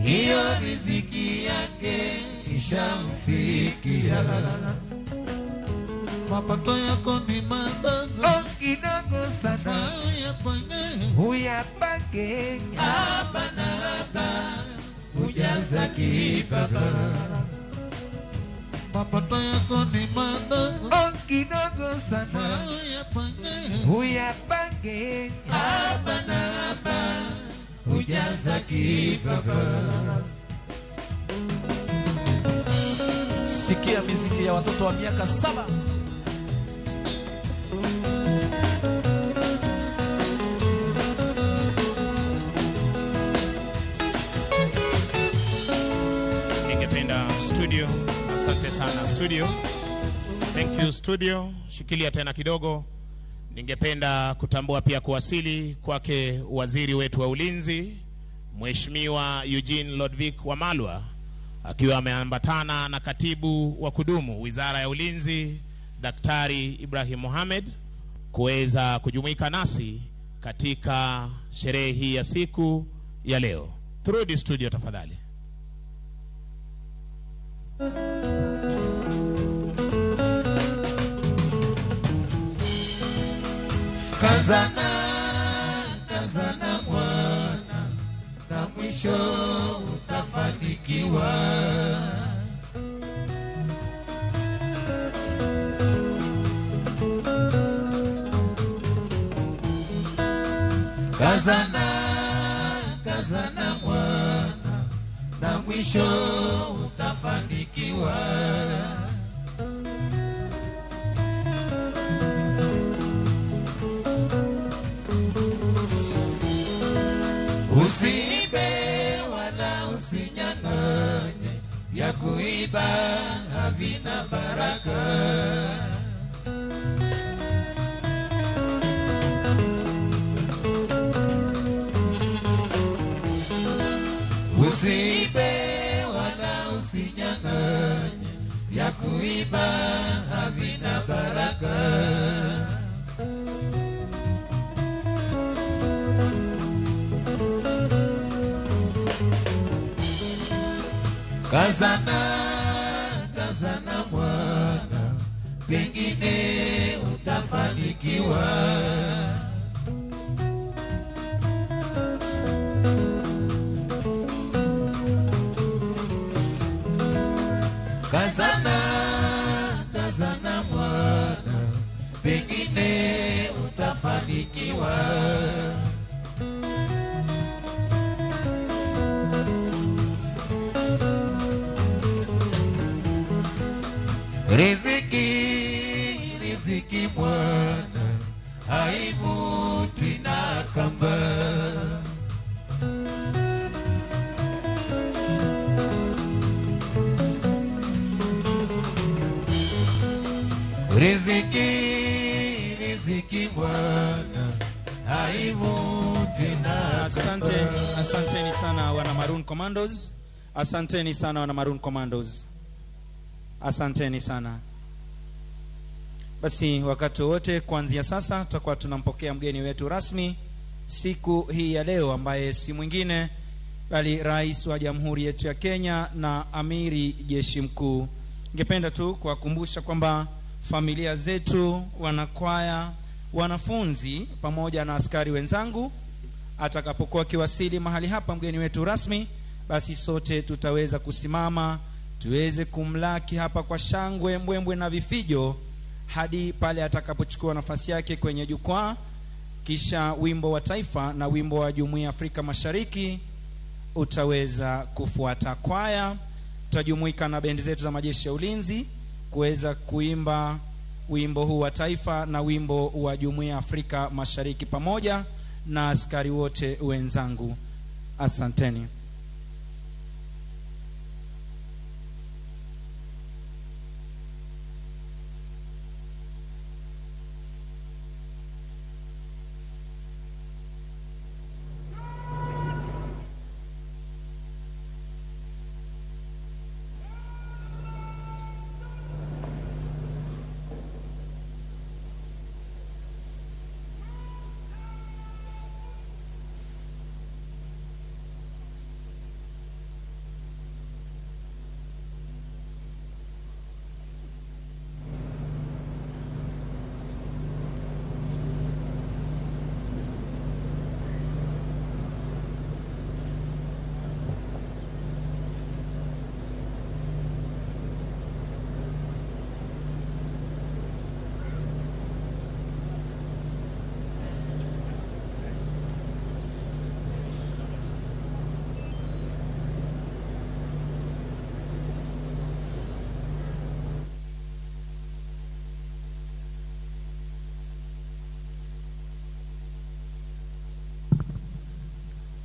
hiyo riziki yake ishamfikia. Mapato yako ni madogo kidogo sana, uyapange hapa na hapa, ujaza kibaba. Mapato yako ni madogo kidogo sana, uyapange hapa na hapa, ujaza kibaba. Sikia miziki ya watoto wa miaka 7. Ningependa studio, asante sana studio. Thank you studio. Shikilia tena kidogo. Ningependa kutambua pia kuwasili kwake waziri wetu wa ulinzi, Mheshimiwa Eugene Lodvik Wamalwa, akiwa ameambatana na katibu wa kudumu Wizara ya Ulinzi, Daktari Ibrahim Mohamed, kuweza kujumuika nasi katika sherehe hii ya siku ya leo. Turudi studio tafadhali. Kazana, kazana mwana, na mwisho utafanikiwa. Kazana, kazana mwana, na mwisho utafanikiwa. Usiibe wala usinyang'anye, vya kuiba havina baraka. Usiibe wala usinyang'anye, vya kuiba havina baraka. Kazana, kazana mwana, pengine utafanikiwa. Kazana, kazana mwana, pengine utafanikiwa. Riziki, riziki mwana, haivutwi na kamba. Riziki Bwana haivuti na Asanteni sana wana Maroon Commandos. Asanteni sana wana Maroon Commandos. Asanteni sana. Basi wakati wote kuanzia sasa tutakuwa tunampokea mgeni wetu rasmi siku hii ya leo, ambaye si mwingine bali Rais wa Jamhuri yetu ya Kenya na Amiri Jeshi Mkuu. Ningependa tu kuwakumbusha kwamba familia zetu, wanakwaya, wanafunzi pamoja na askari wenzangu, atakapokuwa kiwasili mahali hapa mgeni wetu rasmi, basi sote tutaweza kusimama tuweze kumlaki hapa kwa shangwe, mbwembwe na vifijo hadi pale atakapochukua nafasi yake kwenye jukwaa. Kisha wimbo wa taifa na wimbo wa Jumuiya ya Afrika Mashariki utaweza kufuata. Kwaya tutajumuika na bendi zetu za majeshi ya ulinzi kuweza kuimba wimbo huu wa taifa na wimbo wa Jumuiya ya Afrika Mashariki pamoja na askari wote wenzangu. Asanteni.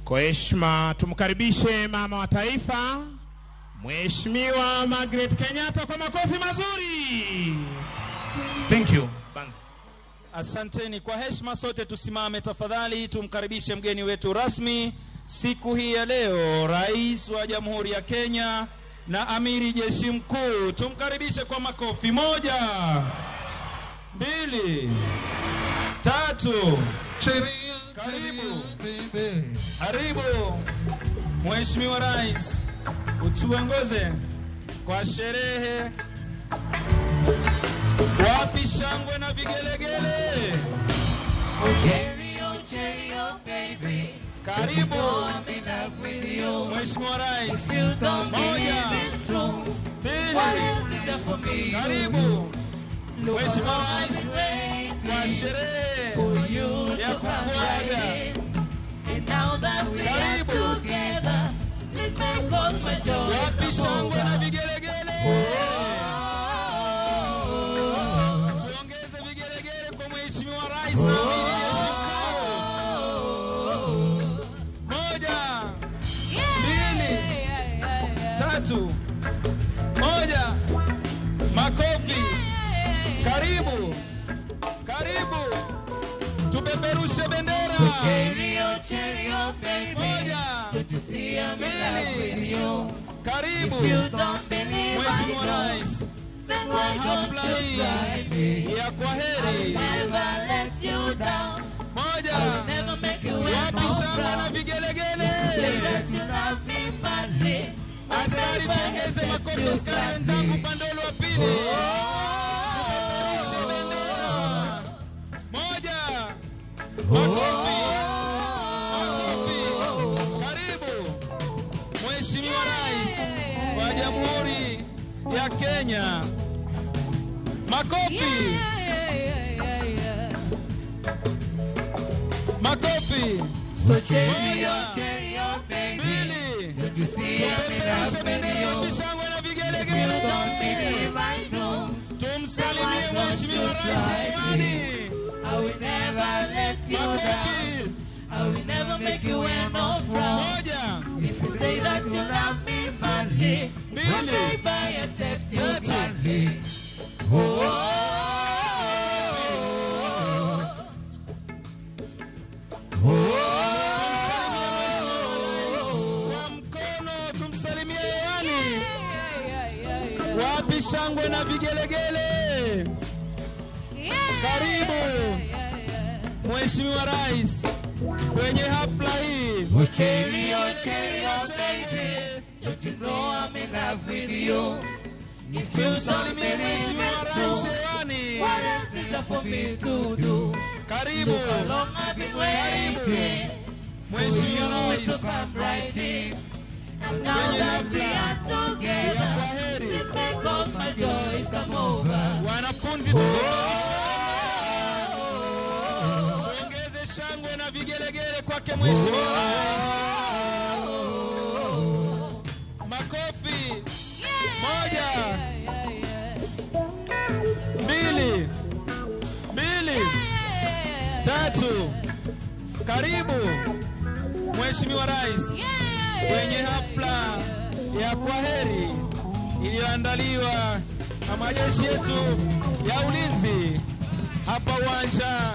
Kwa heshima tumkaribishe mama wa taifa Mheshimiwa Margaret Kenyatta kwa makofi mazuri. Thank you. Asanteni. Kwa heshima sote tusimame tafadhali, tumkaribishe mgeni wetu rasmi siku hii ya leo, Rais wa Jamhuri ya Kenya na Amiri Jeshi Mkuu. Tumkaribishe kwa makofi. 1 2 3. Karibu. Karibu Mheshimiwa Rais, utuongoze kwa sherehe. Wapi shangwe na vigelegele? Cheerio, baby. Karibu I'm in love with you. Mheshimiwa Rais. If you don't believe it's true, what else is there for me? Karibu Mheshimiwa Rais kwa sherehe ya kukuaga. And now that we are together, let's make all my joys Wapi shangwe na vigelegele? Tuongeze vigelegele kwa Mheshimiwa Rais na Amiri Jeshi Mkuu. 1 2 3. 1. Makofi. Karibu. Karibu. Tupeperushe bendera. Cheerio, baby. Good to see I'm in love with you. Karibu. If you don't believe Mheshimiwa I Rais, then why don't you try me? ya kwaheri. I'll never let you down. 1. I'll never make you wear Wapi no shangwe na frown. vigelegele? Say that you love me madly. Askari tuongeze makofi, askari wenzangu upande wa pili. Tupeperushe bendera. 1. Makofi. Makofi. Karibu Mheshimiwa Rais wa Jamhuri ya Kenya. Makofi. Makofi. So cheerio, baby. Good to see I'm in love with you. If you don't believe I do, tumsalimie Mheshimiwa Rais hewani. I will never let you down. I will never make you wear no frown. If you say that you love me madly, one day I accept you gladly. Oh. shangwe na vigelegele. Karibu Mheshimiwa Rais kwenye hafla hii. Oh cherry, baby, don't you know I'm in love with you? If you don't believe me so, what else is there for me to do? Karibu. Look how long I've been waiting for you to come right in. And now that we are together, please make all my joys come over. Wanafunzi tuongeze shangwe na vigelegele kwake Mheshimiwa Rais. Makofi. Moja. Mbili. Tatu. Karibu Mheshimiwa Rais kwenye hafla ya kwaheri iliyoandaliwa na majeshi yetu ya ulinzi hapa uwanja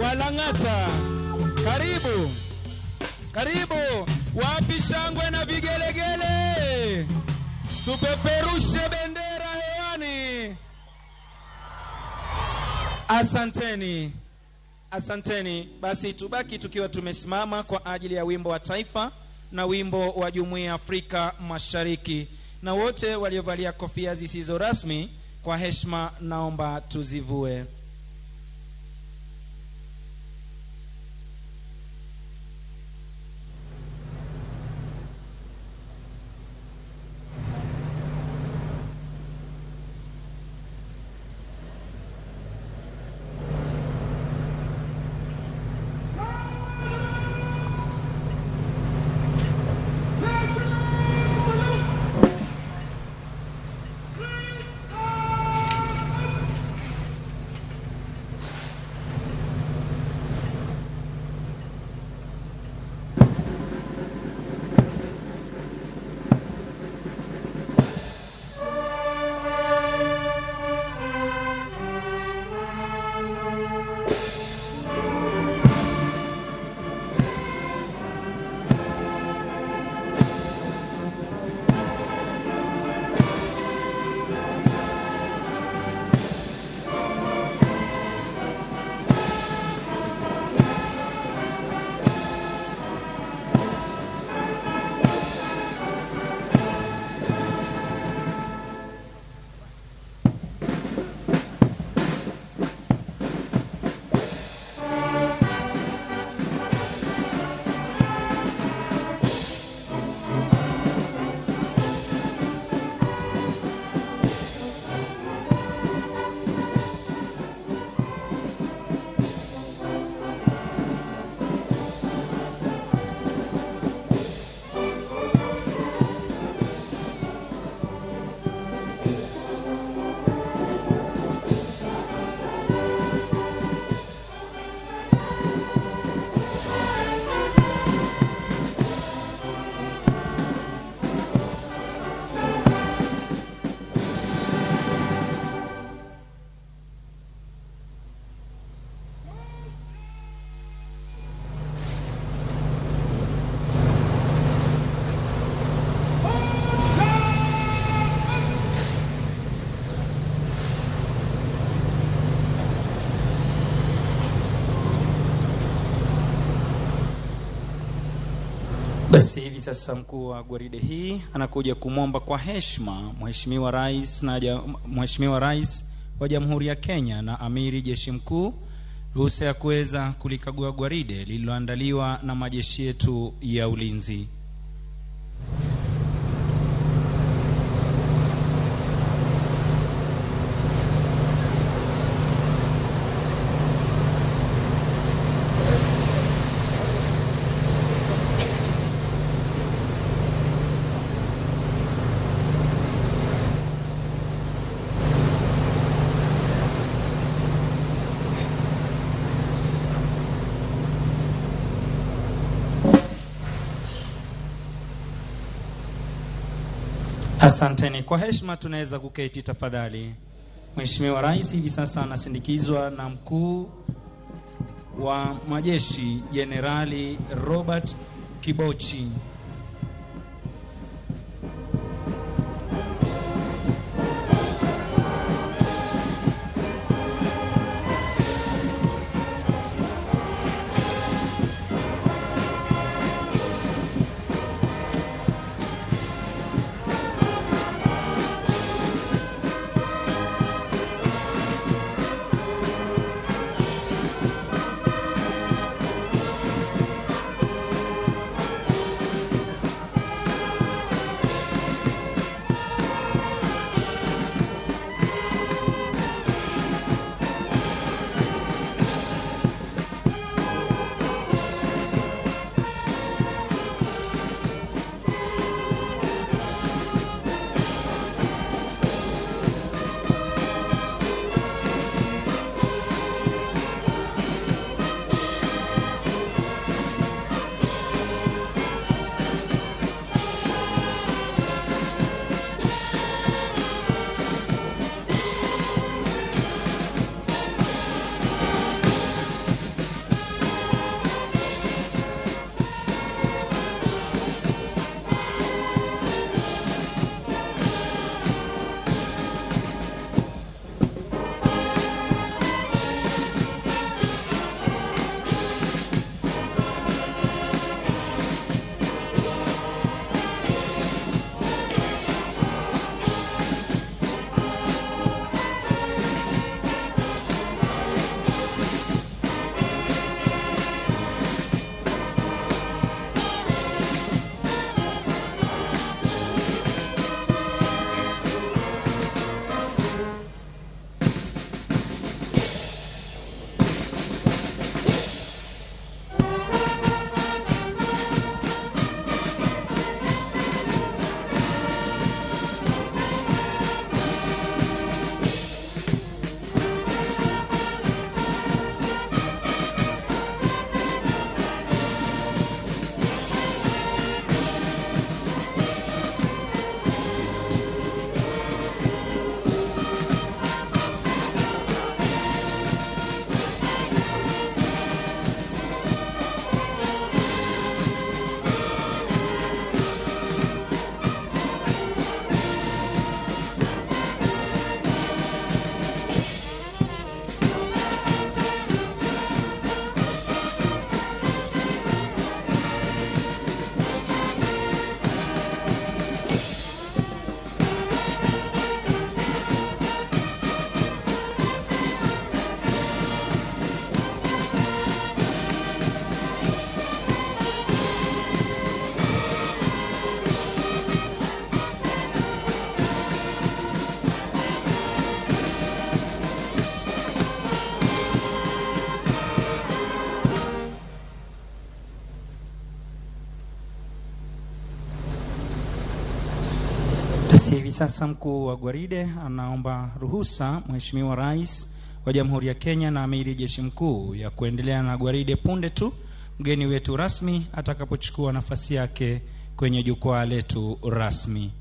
wa Lang'ata. Karibu, wapi shangwe na vigelegele? Tupeperushe bendera hewani. Asanteni. Basi tubaki tukiwa tumesimama kwa ajili ya wimbo wa taifa na wimbo wa Jumuiya ya Afrika Mashariki. Na wote waliovalia kofia zisizo rasmi, kwa heshima naomba tuzivue. Basi hivi sasa mkuu wa gwaride hii anakuja kumwomba kwa heshima Mheshimiwa Rais wa Jamhuri ya Kenya na Amiri Jeshi Mkuu ruhusa ya kuweza kulikagua gwaride lililoandaliwa na majeshi yetu ya ulinzi. Asanteni. Kwa heshima tunaweza kuketi tafadhali. Mheshimiwa Rais hivi sasa anasindikizwa na mkuu wa majeshi Jenerali Robert Kibochi. sasa mkuu wa gwaride anaomba ruhusa Mheshimiwa Rais wa Jamhuri ya Kenya na Amiri Jeshi Mkuu ya kuendelea na gwaride punde tu mgeni wetu rasmi atakapochukua nafasi yake kwenye jukwaa letu rasmi.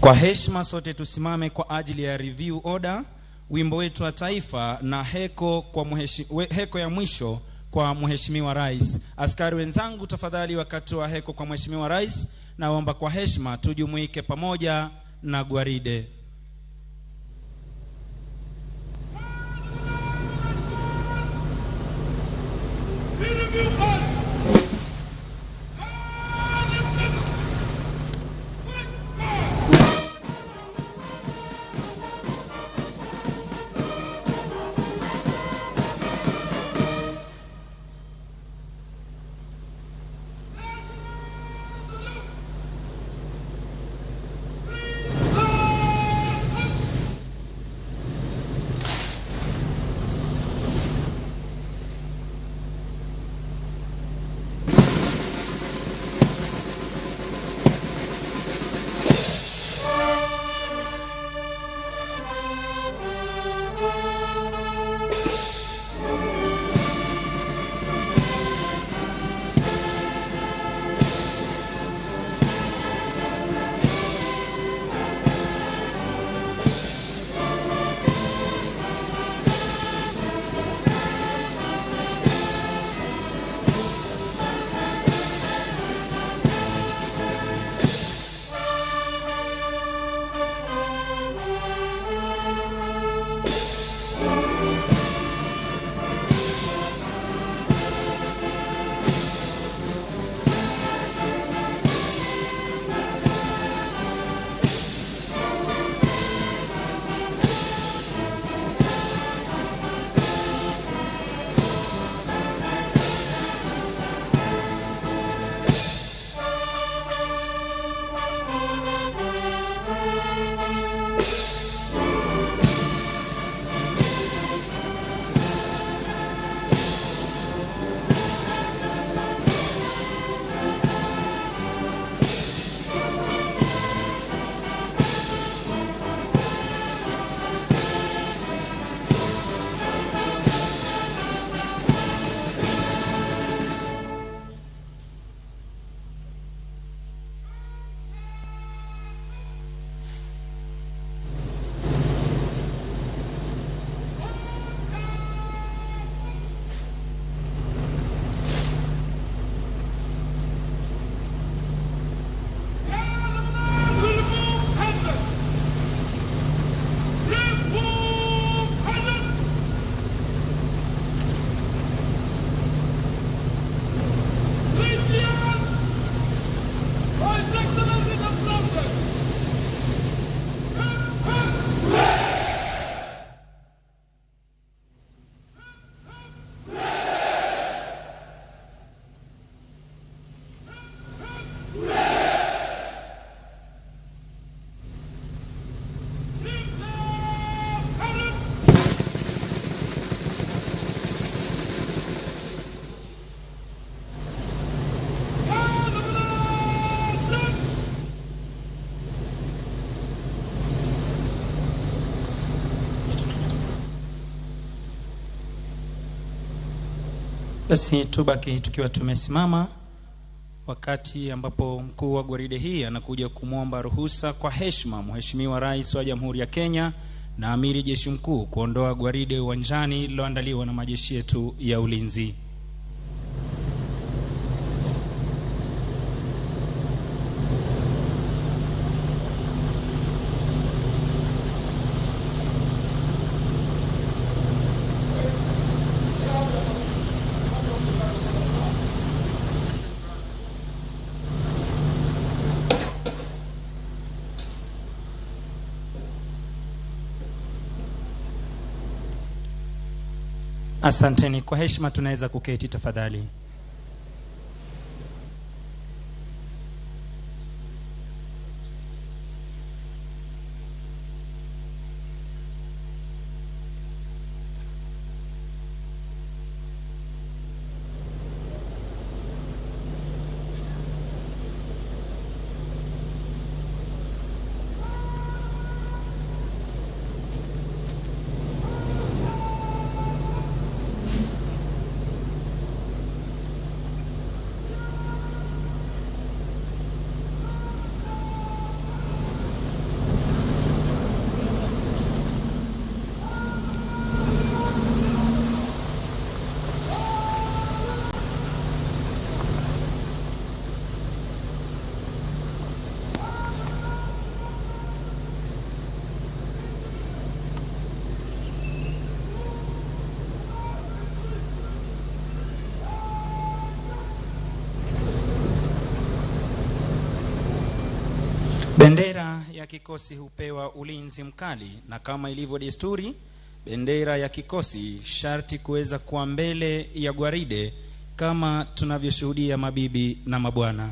Kwa heshima sote tusimame kwa ajili ya review order, wimbo wetu wa taifa na heko ya mwisho kwa Mheshimiwa Rais. Askari wenzangu, tafadhali wakati wa heko kwa Mheshimiwa Rais, naomba kwa heshima tujumuike pamoja na gwaride. Basi tubaki tukiwa tumesimama wakati ambapo mkuu wa gwaride hii anakuja kumwomba ruhusa kwa heshima Mheshimiwa Rais wa Jamhuri ya Kenya na Amiri Jeshi Mkuu kuondoa gwaride uwanjani lililoandaliwa na majeshi yetu ya ulinzi. Asanteni, kwa heshima tunaweza kuketi tafadhali. Bendera ya kikosi hupewa ulinzi mkali, na kama ilivyo desturi, bendera ya kikosi sharti kuweza kuwa mbele ya gwaride kama tunavyoshuhudia mabibi na mabwana.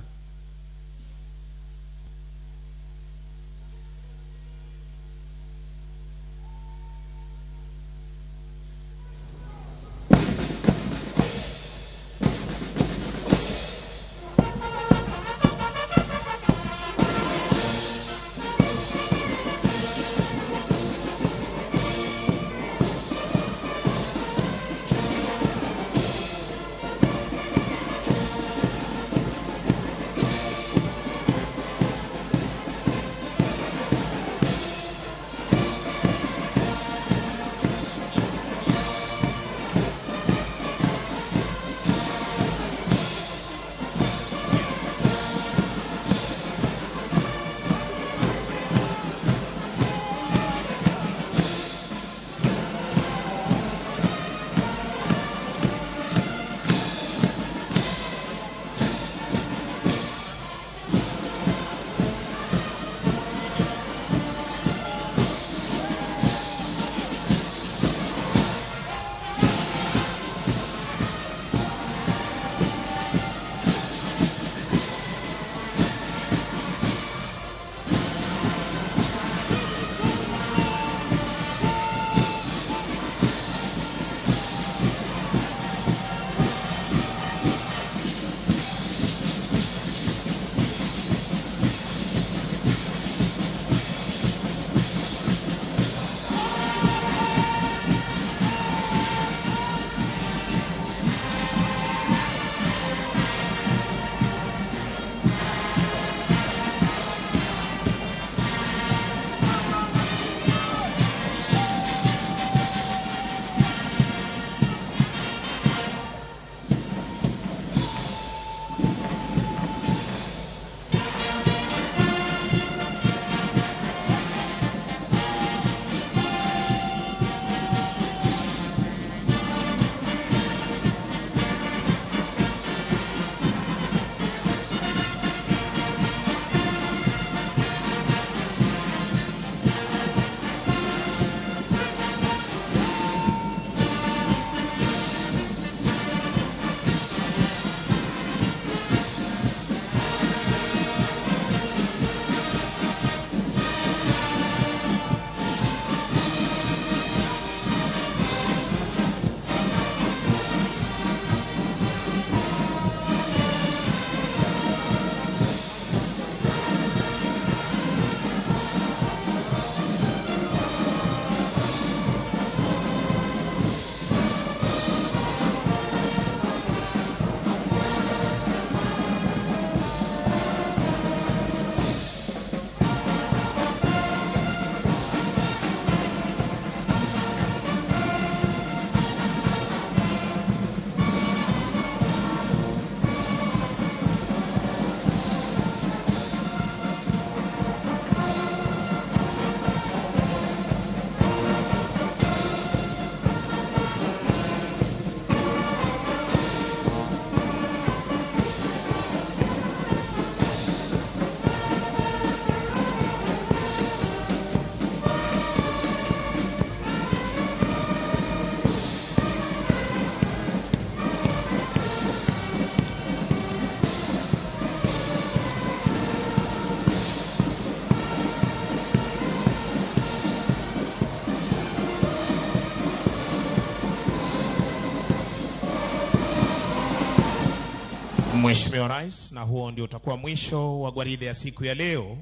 Mheshimiwa Rais, na huo ndio utakuwa mwisho wa gwaride ya siku ya leo.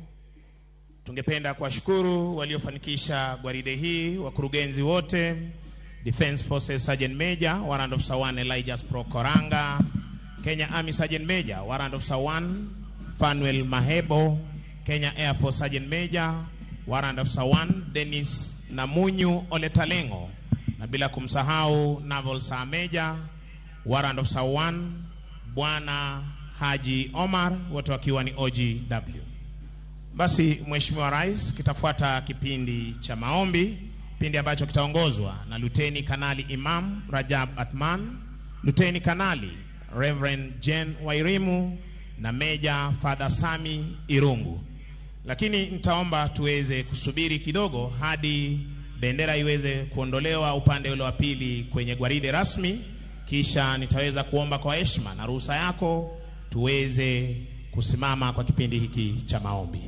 Tungependa kuwashukuru waliofanikisha gwaride hii, wakurugenzi wote, Defense Forces Sergeant Major, Warrant Officer 1 Elijah Pro Koranga, Kenya Army Sergeant Major, Warrant Officer 1 Fanuel Mahebo, Kenya Air Force Sergeant Major, Warrant Officer 1 Dennis Namunyu Oletalengo, na bila kumsahau Naval Sir Major, Warrant Officer 1 Bwana Haji Omar, wote wakiwa ni OGW. Basi Mheshimiwa Rais, kitafuata kipindi cha maombi, kipindi ambacho kitaongozwa na Luteni Kanali Imam Rajab Atman, Luteni Kanali Reverend Jen Wairimu na Meja Father Sami Irungu. Lakini nitaomba tuweze kusubiri kidogo hadi bendera iweze kuondolewa upande ule wa pili kwenye gwaride rasmi, kisha nitaweza kuomba kwa heshima na ruhusa yako tuweze kusimama kwa kipindi hiki cha maombi.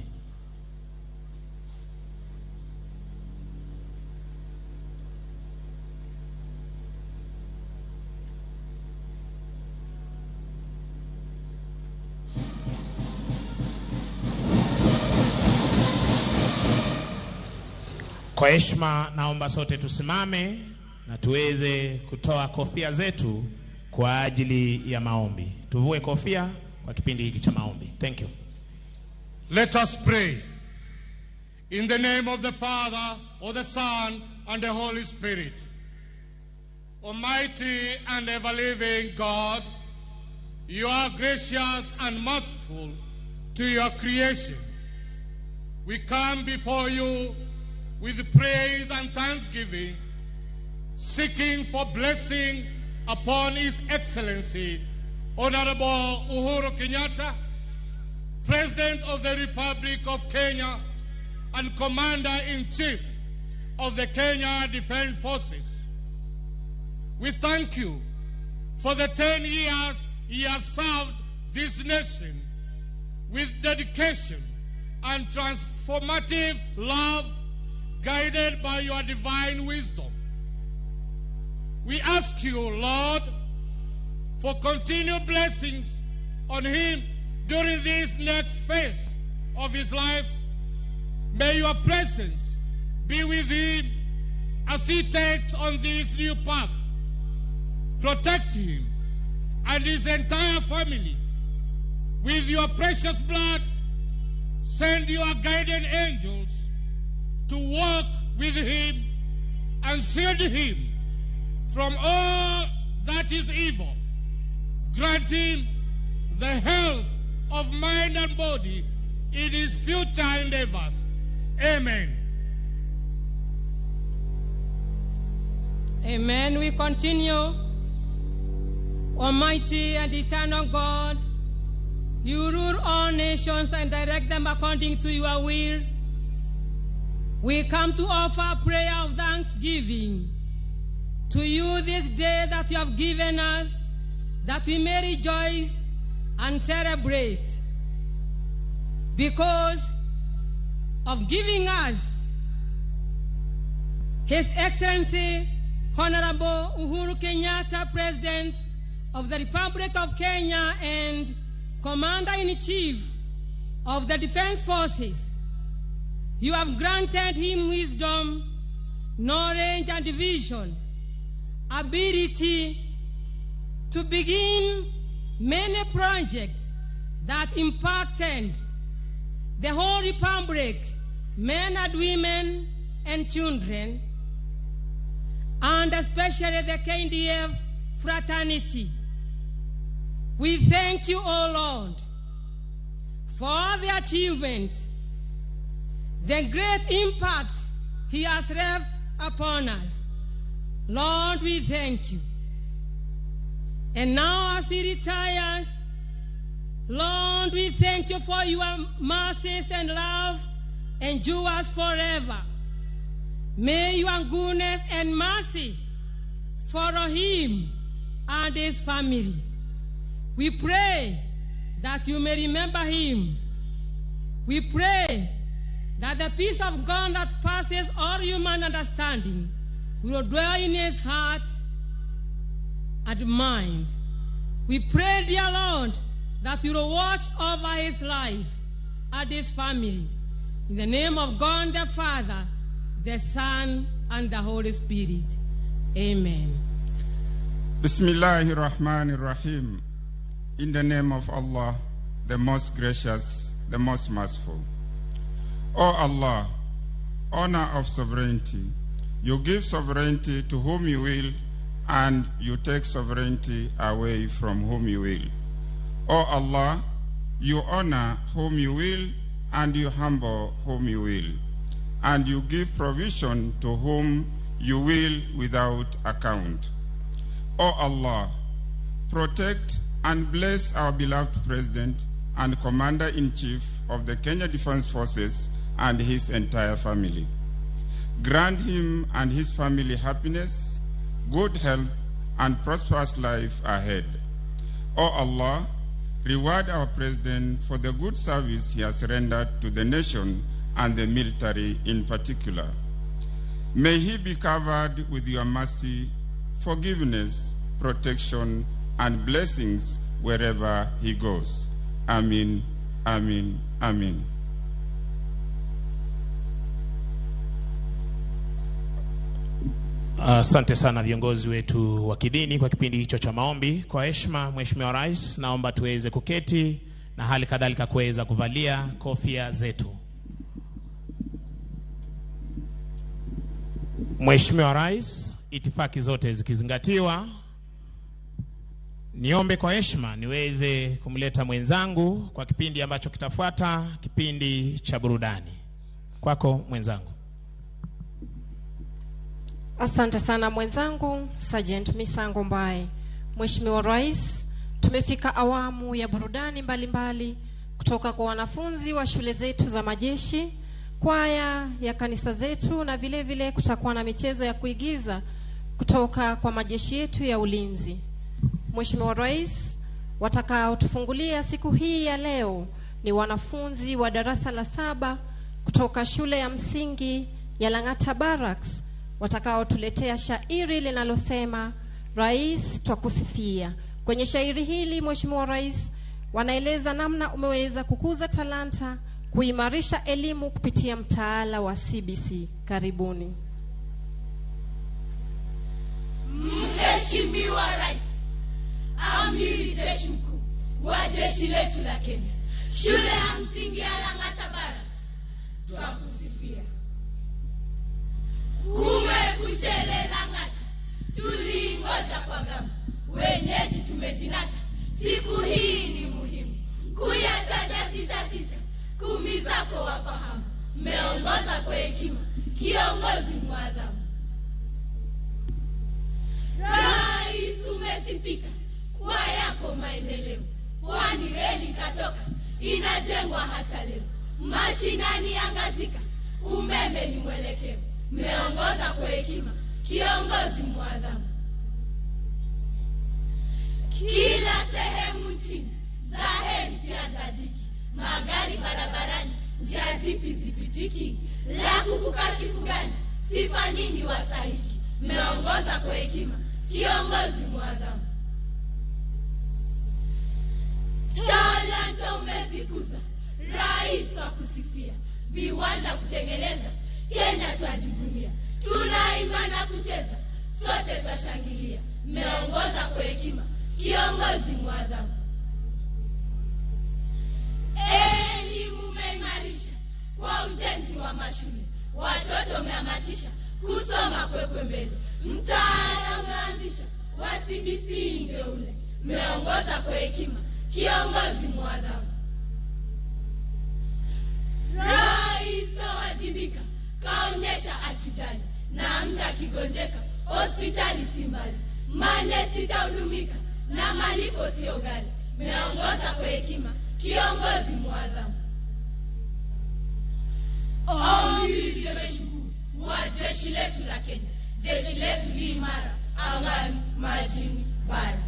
Kwa heshima naomba sote tusimame na tuweze kutoa kofia zetu kwa ajili ya maombi. Tuvue kofia kwa kipindi hiki cha maombi. Thank you. Let us pray. In the name of the Father, of the Son, and the Holy Spirit. Almighty and ever-living God, you are gracious and merciful to your creation. We come before you with praise and thanksgiving, seeking for blessing upon His Excellency, Honorable Uhuru Kenyatta, President of the Republic of Kenya and Commander-in-Chief of the Kenya Defense Forces. We thank you for the 10 years he has served this nation with dedication and transformative love, guided by your divine wisdom. We ask you, Lord, for continued blessings on him during this next phase of his life. May your presence be with him as he takes on this new path. Protect him and his entire family with your precious blood. Send your guardian angels to walk with him and shield him from all that is evil. Grant him the health of mind and body in his future endeavors. Amen. Amen. We continue. Almighty and eternal God, you rule all nations and direct them according to your will. We come to offer prayer of thanksgiving to you this day that you have given us, that we may rejoice and celebrate because of giving us His Excellency Honorable Uhuru Kenyatta, President of the Republic of Kenya and Commander-in-Chief of the Defense Forces. You have granted him wisdom, knowledge, and vision, ability to begin many projects that impacted the whole Republic, men and women and children, and especially the KDF fraternity. We thank you, O Lord, for all the achievements, the great impact he has left upon us. Lord, we thank you. And now as he retires, Lord, we thank you for your mercies and love endure us forever. May your goodness and mercy follow him and his family. We pray that you may remember him. We pray that the peace of God that passes all human understanding will dwell in his heart and mind. We pray, dear Lord, that you will watch over his life and his family. In the name of God the Father, the Son, and the Holy Spirit. Amen. Bismillahirrahmanirrahim. In the name of Allah, the most gracious, the most merciful. O Allah, honor of sovereignty, you give sovereignty to whom you will, and you take sovereignty away from whom you will. O Allah, you honor whom you will, and you humble whom you will, and you give provision to whom you will without account. O Allah, protect and bless our beloved President and Commander-in-Chief of the Kenya Defense Forces and his entire family. Grant him and his family happiness, good health, and prosperous life ahead. O Allah, reward our President for the good service he has rendered to the nation and the military in particular. May he be covered with your mercy, forgiveness, protection, and blessings wherever he goes. Amen, amen, amen. Asante sana viongozi wetu wa kidini kwa kipindi hicho cha maombi. Kwa heshima Mheshimiwa Rais, naomba tuweze kuketi na hali kadhalika kuweza kuvalia kofia zetu. Mheshimiwa Rais, itifaki zote zikizingatiwa, niombe kwa heshima niweze kumleta mwenzangu kwa kipindi ambacho kitafuata, kipindi cha burudani. Kwako mwenzangu. Asante sana mwenzangu Sergeant Misango Mbae. Mheshimiwa Rais, tumefika awamu ya burudani mbalimbali kutoka kwa wanafunzi wa shule zetu za majeshi, kwaya ya kanisa zetu, na vile vile kutakuwa na michezo ya kuigiza kutoka kwa majeshi yetu ya ulinzi. Mheshimiwa Rais, watakao tufungulia siku hii ya leo ni wanafunzi wa darasa la 7 kutoka shule ya msingi ya Lang'ata Barracks, watakao tuletea shairi linalosema Rais twakusifia. Kwenye shairi hili Mheshimiwa Rais, wanaeleza namna umeweza kukuza talanta, kuimarisha elimu kupitia mtaala wa CBC. Karibuni. Mheshimiwa Rais, Amiri Jeshi Mkuu wa jeshi letu la Kenya, shule ya msingi ya Lang'ata Barracks, twakusifia. Kumekuchele Lang'ata, tulingoja kwa gamu, wenyeji tumetinata, siku hii ni muhimu, kuyataja sita, 10 zako wafahamu, meongoza kwa hekima, kiongozi mwadhamu. Rais umesifika kwa yako maendeleo, kwani reli katoka inajengwa hata leo, mashinani angazika, umeme ni mwelekeo, meongoza kwa hekima, kiongozi mwadhamu. Kila sehemu nchini zaheri pia zadiki, magari barabarani, njia zipi zipitiki, la kukukashifu gani, sifa nyingi wasahiki, meongoza kwa hekima, kiongozi mwadhamu. Talanta umezikuza, Rais twakusifia, viwanja kutengeneza, Kenya twajivunia, tunaimba na kucheza, sote twashangilia, meongoza kwa hekima, kiongozi mwadhamu. Elimu umeimarisha kwa ujenzi wa mashule, watoto umehamasisha kusoma kwekwe mbele, mtaala umeanzisha wa CBC ingeule, meongoza kwa hekima, kiongozi mwadhamu. Rais wajibika, kaonyesha atujali, na mta kigonjeka, hospitali si mbali, manesi tahudumika, na malipo sio ghali, meongoza kwa hekima, kiongozi mwadhamu. Amiri Jeshi Mkuu wa jeshi letu la Kenya, jeshi letu li imara, angani, majini, bara.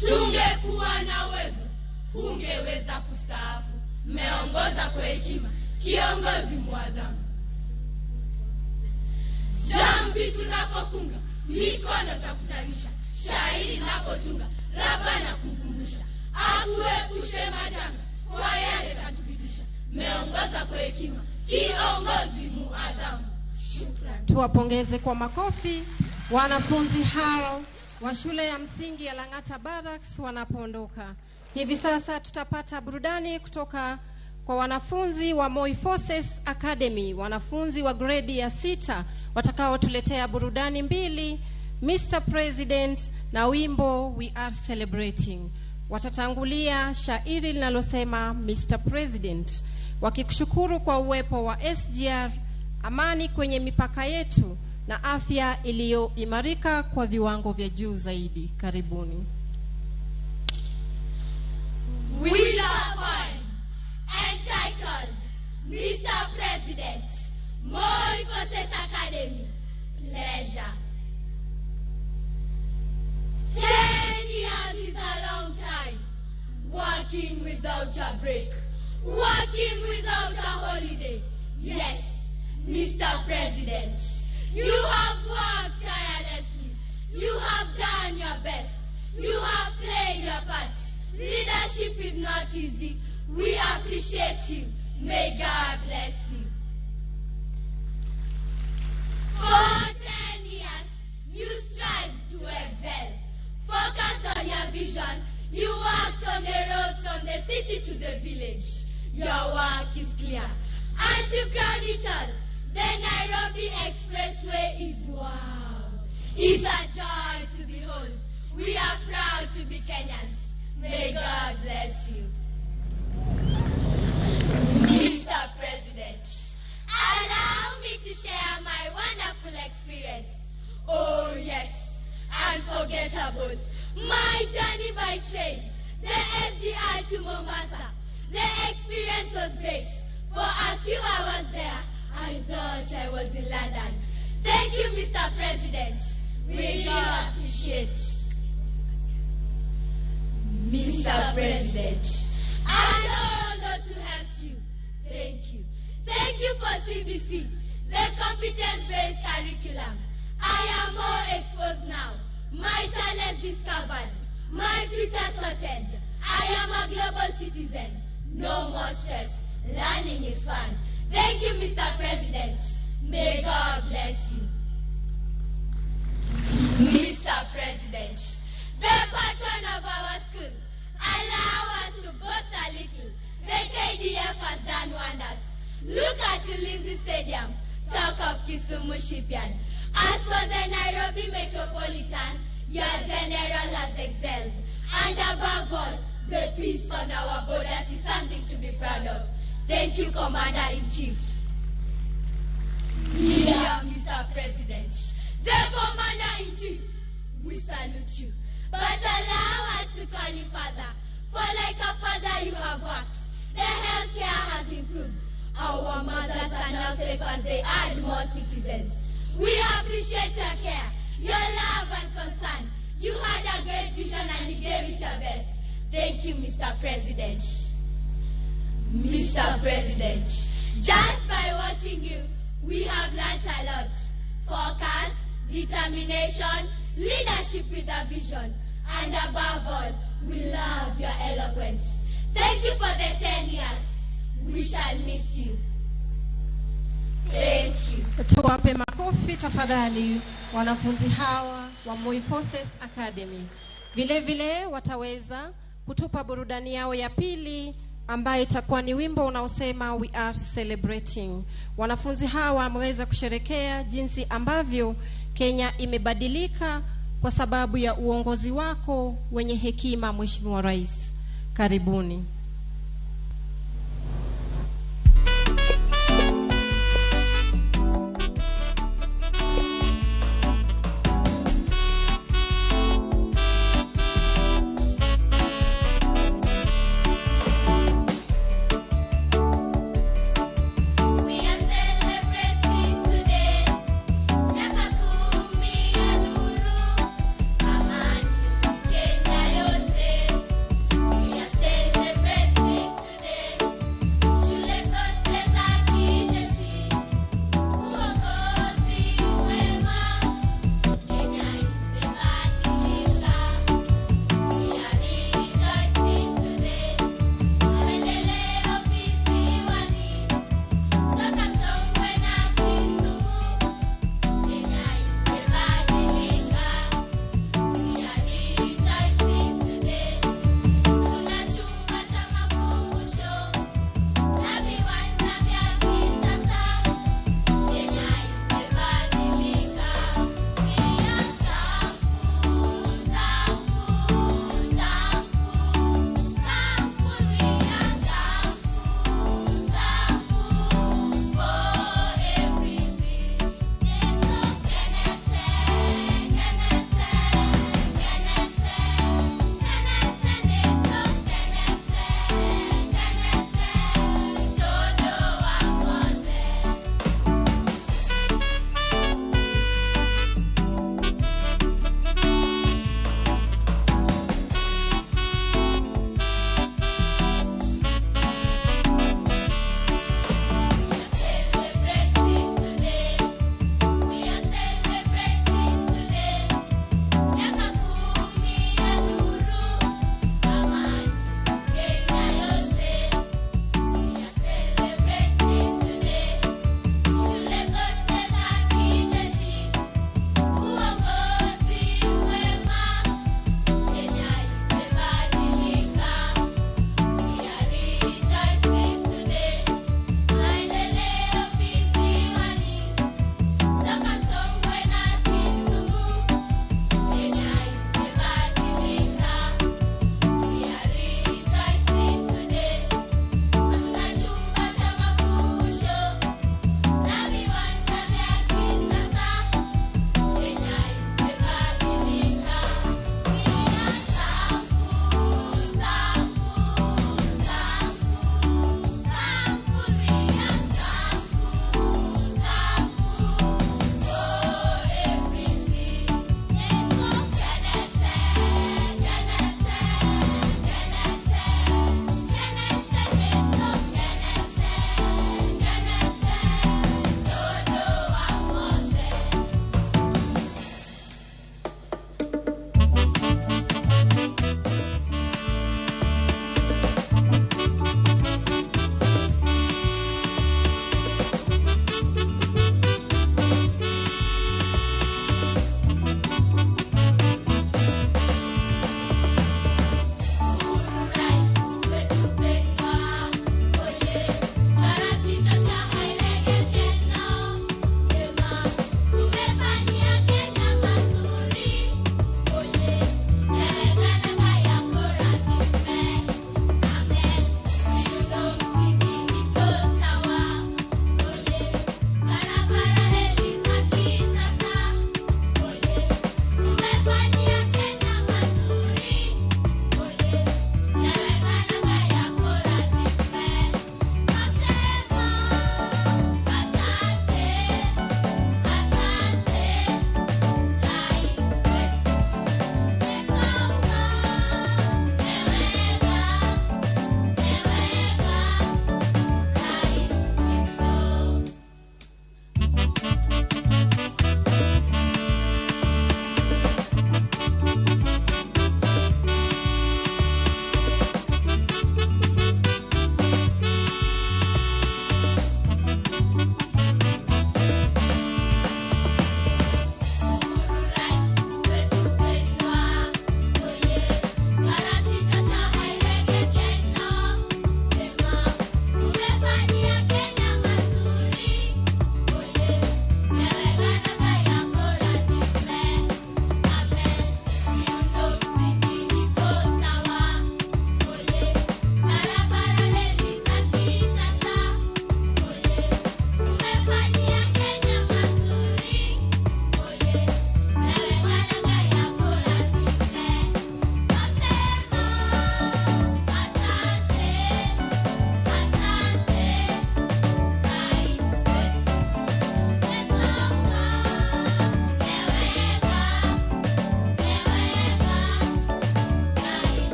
Tungekuwa na uwezo, ungeweza kustaafu, meongoza kwa hekima, kiongozi mwadhamu. Jambi tunapofunga, mikono takutanisha, shairi napotunga, Rabana kukumbusha, akuepushe majanga, kwa yale katupitisha, meongoza kwa hekima, kiongozi muadhamu. Shukrani. Tuwapongeze kwa makofi wanafunzi hao wa shule ya msingi ya Lang'ata Barracks wanapoondoka. Hivi sasa tutapata burudani kutoka kwa wanafunzi wa Moi Forces Academy, wanafunzi wa grade ya 6 watakao tuletea burudani mbili, Mr. President na wimbo We Are Celebrating. Watatangulia shairi linalosema Mr. President, wakikushukuru kwa uwepo wa SGR, amani kwenye mipaka yetu na afya iliyoimarika kwa viwango vya juu zaidi. Karibuni. With a poem entitled Mr. President, Moi Forces Academy, Pleasure. 10 years is a long time, working without a break, working without a holiday. Yes, Mr. President, you have worked tirelessly, you have done your best, you have played your part. Leadership is not easy. We appreciate you. May God bless you. For 10 years, you strived to excel. Focused on your vision, you worked on the roads from the city to the village. Your work is clear. And to crown it all, the Nairobi Expressway is wow. It's a joy to behold. We are proud to be Kenyans. May God bless you. Mr. President, allow me to share my wonderful experience. Oh yes, unforgettable. My journey by train, the SGR to Mombasa. The experience was great. For a few hours there, I thought I was in London. Thank you, Mr. President. We really appreciate Mr. President, and all those who helped you, thank you. Thank you for CBC, the competence-based curriculum. I am more exposed now, my talents discovered, my future sorted. I am a global citizen, no more stress, learning is fun. Thank you, Mr. President. May God bless you. Mr. President, the patron of our school, allow us to boast a little. The KDF has done wonders. Look at Ulinzi Stadium, talk of Kisumu Shipyard. As for the Nairobi Metropolitan, your general has excelled. And above all, the peace on our borders is something to be proud of. Thank you, Commander-in-Chief. Dear Mr. President, the Commander-in-Chief, we salute you. But allow us to call you Father, for like a father you have worked. The healthcare has improved. Our mothers are now safe as they add more citizens. We appreciate your care, your love and concern. You had a great vision and you gave it your best. Thank you, Mr. President. Mr. President, just by watching you, we have learnt a lot. Focus, determination, leadership with a vision, and above all, we love your eloquence. Thank you for the 10 years. We shall miss you. Thank you. Tuwape makofi tafadhali wanafunzi hawa wa Moi Forces Academy. Vile vile wataweza kutupa burudani yao ya pili ambayo itakuwa ni wimbo unaosema We Are Celebrating. Wanafunzi hawa wameweza kusherekea jinsi ambavyo Kenya imebadilika kwa sababu ya uongozi wako wenye hekima, Mheshimiwa Rais. Karibuni. Celebrating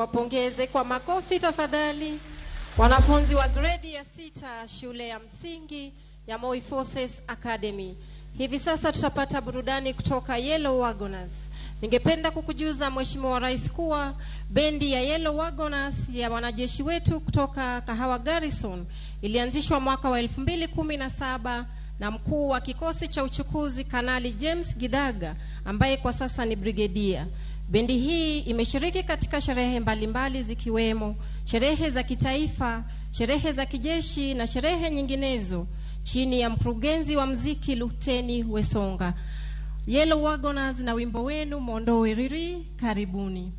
Tuwapongeze kwa makofi tafadhali wanafunzi wa grade ya 6 shule ya msingi ya Moi Forces Academy. Hivi sasa tutapata burudani kutoka Yellow Wagoners. Ningependa kukujuza Mheshimiwa Rais kuwa bendi ya Yellow Wagoners ya wanajeshi wetu kutoka Kahawa Garrison ilianzishwa mwaka wa 2017 na mkuu wa kikosi cha uchukuzi Kanali James Gidaga ambaye kwa sasa ni brigedia. Bendi hii imeshiriki katika sherehe mbalimbali zikiwemo sherehe za kitaifa, sherehe za kijeshi na sherehe nyinginezo chini ya mkurugenzi wa muziki Luteni Wesonga. Yellow Wagoners na wimbo wenu Mondowe Riri, karibuni.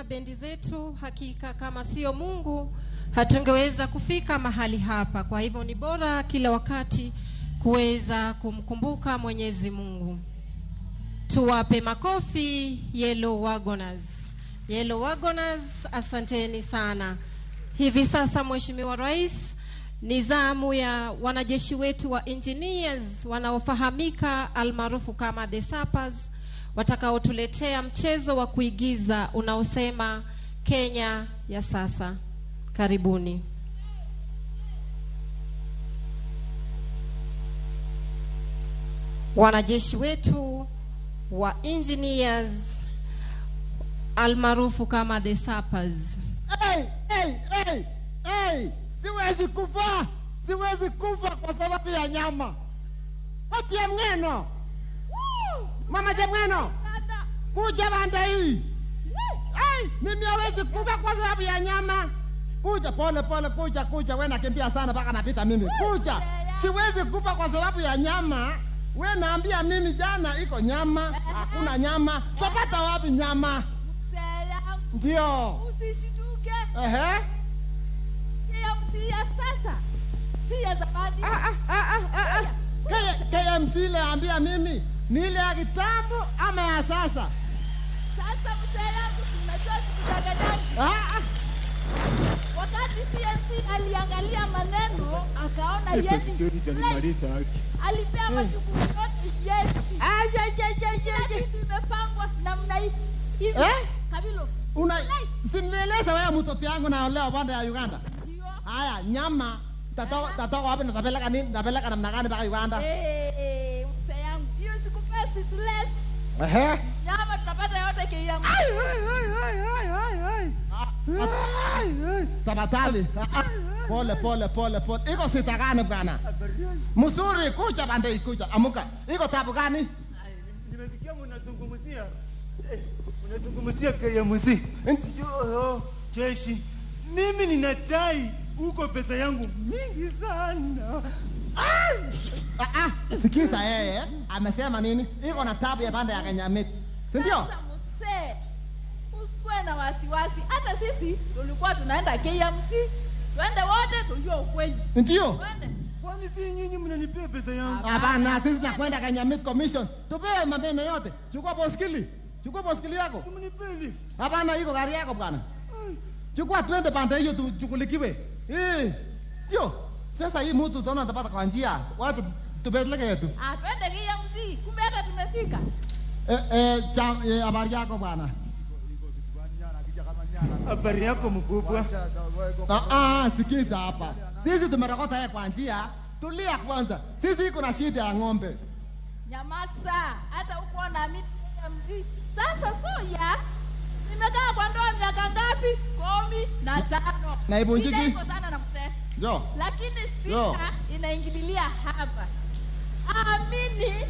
Bendi zetu hakika kama sio Mungu hatungeweza kufika mahali hapa. Kwa hivyo ni bora kila wakati kuweza kumkumbuka Mwenyezi Mungu. Tuwape makofi Yellow Wagoners. Yellow Wagoners, asanteni sana. Hivi sasa Mheshimiwa Rais Ni zamu ya wanajeshi wetu wa engineers wanaofahamika almaarufu kama the sappers watakaotuletea mchezo wa kuigiza unaosema Kenya ya sasa. Karibuni. Wanajeshi wetu wa engineers almaarufu kama the sappers. Hey, siwezi kufa kwa sababu ya nyama. Wati ya mngeno. Mama Jemweno. Kuja banda hii. Mimi hawezi kufa kwa sababu ya nyama. Kuja pole, kuja. Wewe nakimbia sana mpaka napita mimi. Kuja. Siwezi kufa kwa sababu ya nyama. Wewe naambia mimi jana iko nyama, hakuna nyama. Tupata wapi nyama? Ndio. Usishituke. KMC ya sasa. Si ya zamani. KMC ile ambia mimi ni ile ya kitambo ama ya sasa? Sasa mtaalamu tunajua tukudanganya. Wakati CNC aliangalia maneno akaona yes. Alipea majukumu yote yes. Kitu imepangwa namna hii. Kabilo. Sinieleza wewe mtoto yangu na leo banda ya Uganda. Ndio. Haya, nyama tatoka wapi na tapeleka nini? Tapeleka namna gani mpaka Uganda? Mzee yangu. Hiyo sikupesi tu less. Nyama tunapata yote KMC. Sabatali. Pole. Iko sita gani bwana? Mzuri, kuja bande, kuja. Amuka. Iko tabu gani? Nimesikia mnazungumzia. Unazungumzia KMC. Ndio jeshi. Mimi ninatai huko pesa yangu mingi sana. Sikiza yeye, amesema nini? Iko na tabu ya banda ya Kenyamit. Si ndio? Sasa mse. Usikuwe na wasiwasi. Hata sisi tulikuwa tunaenda KMC. Twende wote tujue ukweli. Ndio. Twende. Kwani si nyinyi mnanipea pesa yangu? Hapana, sisi tunakwenda Kenyamit Commission. Tupewe mameno yote. Chukua boskili yako. Mnipee lift. Hapana, iko gari yako bwana. Chukua twende banda hiyo tuchukulikiwe. Ndio. Sasa hii mtu tunaona atapata kwa njia. Watu tupeleke yetu. Twende KMC. Kumbe hata tumefika. Habari yako bwana. Habari yako mkubwa. Sikiza hapa. Sisi tumerekota yeye kwa njia. Tulia kwanza. Sisi iko na shida ya ng'ombe. Nyamasa, hata uko na miti KMC. Sasa soya nimekaa kwa ndoa miaka ngapi? 15. Na ibunjiki? Sija iko sana na mzee. Jo. Lakini sita inaingililia hapa. Amini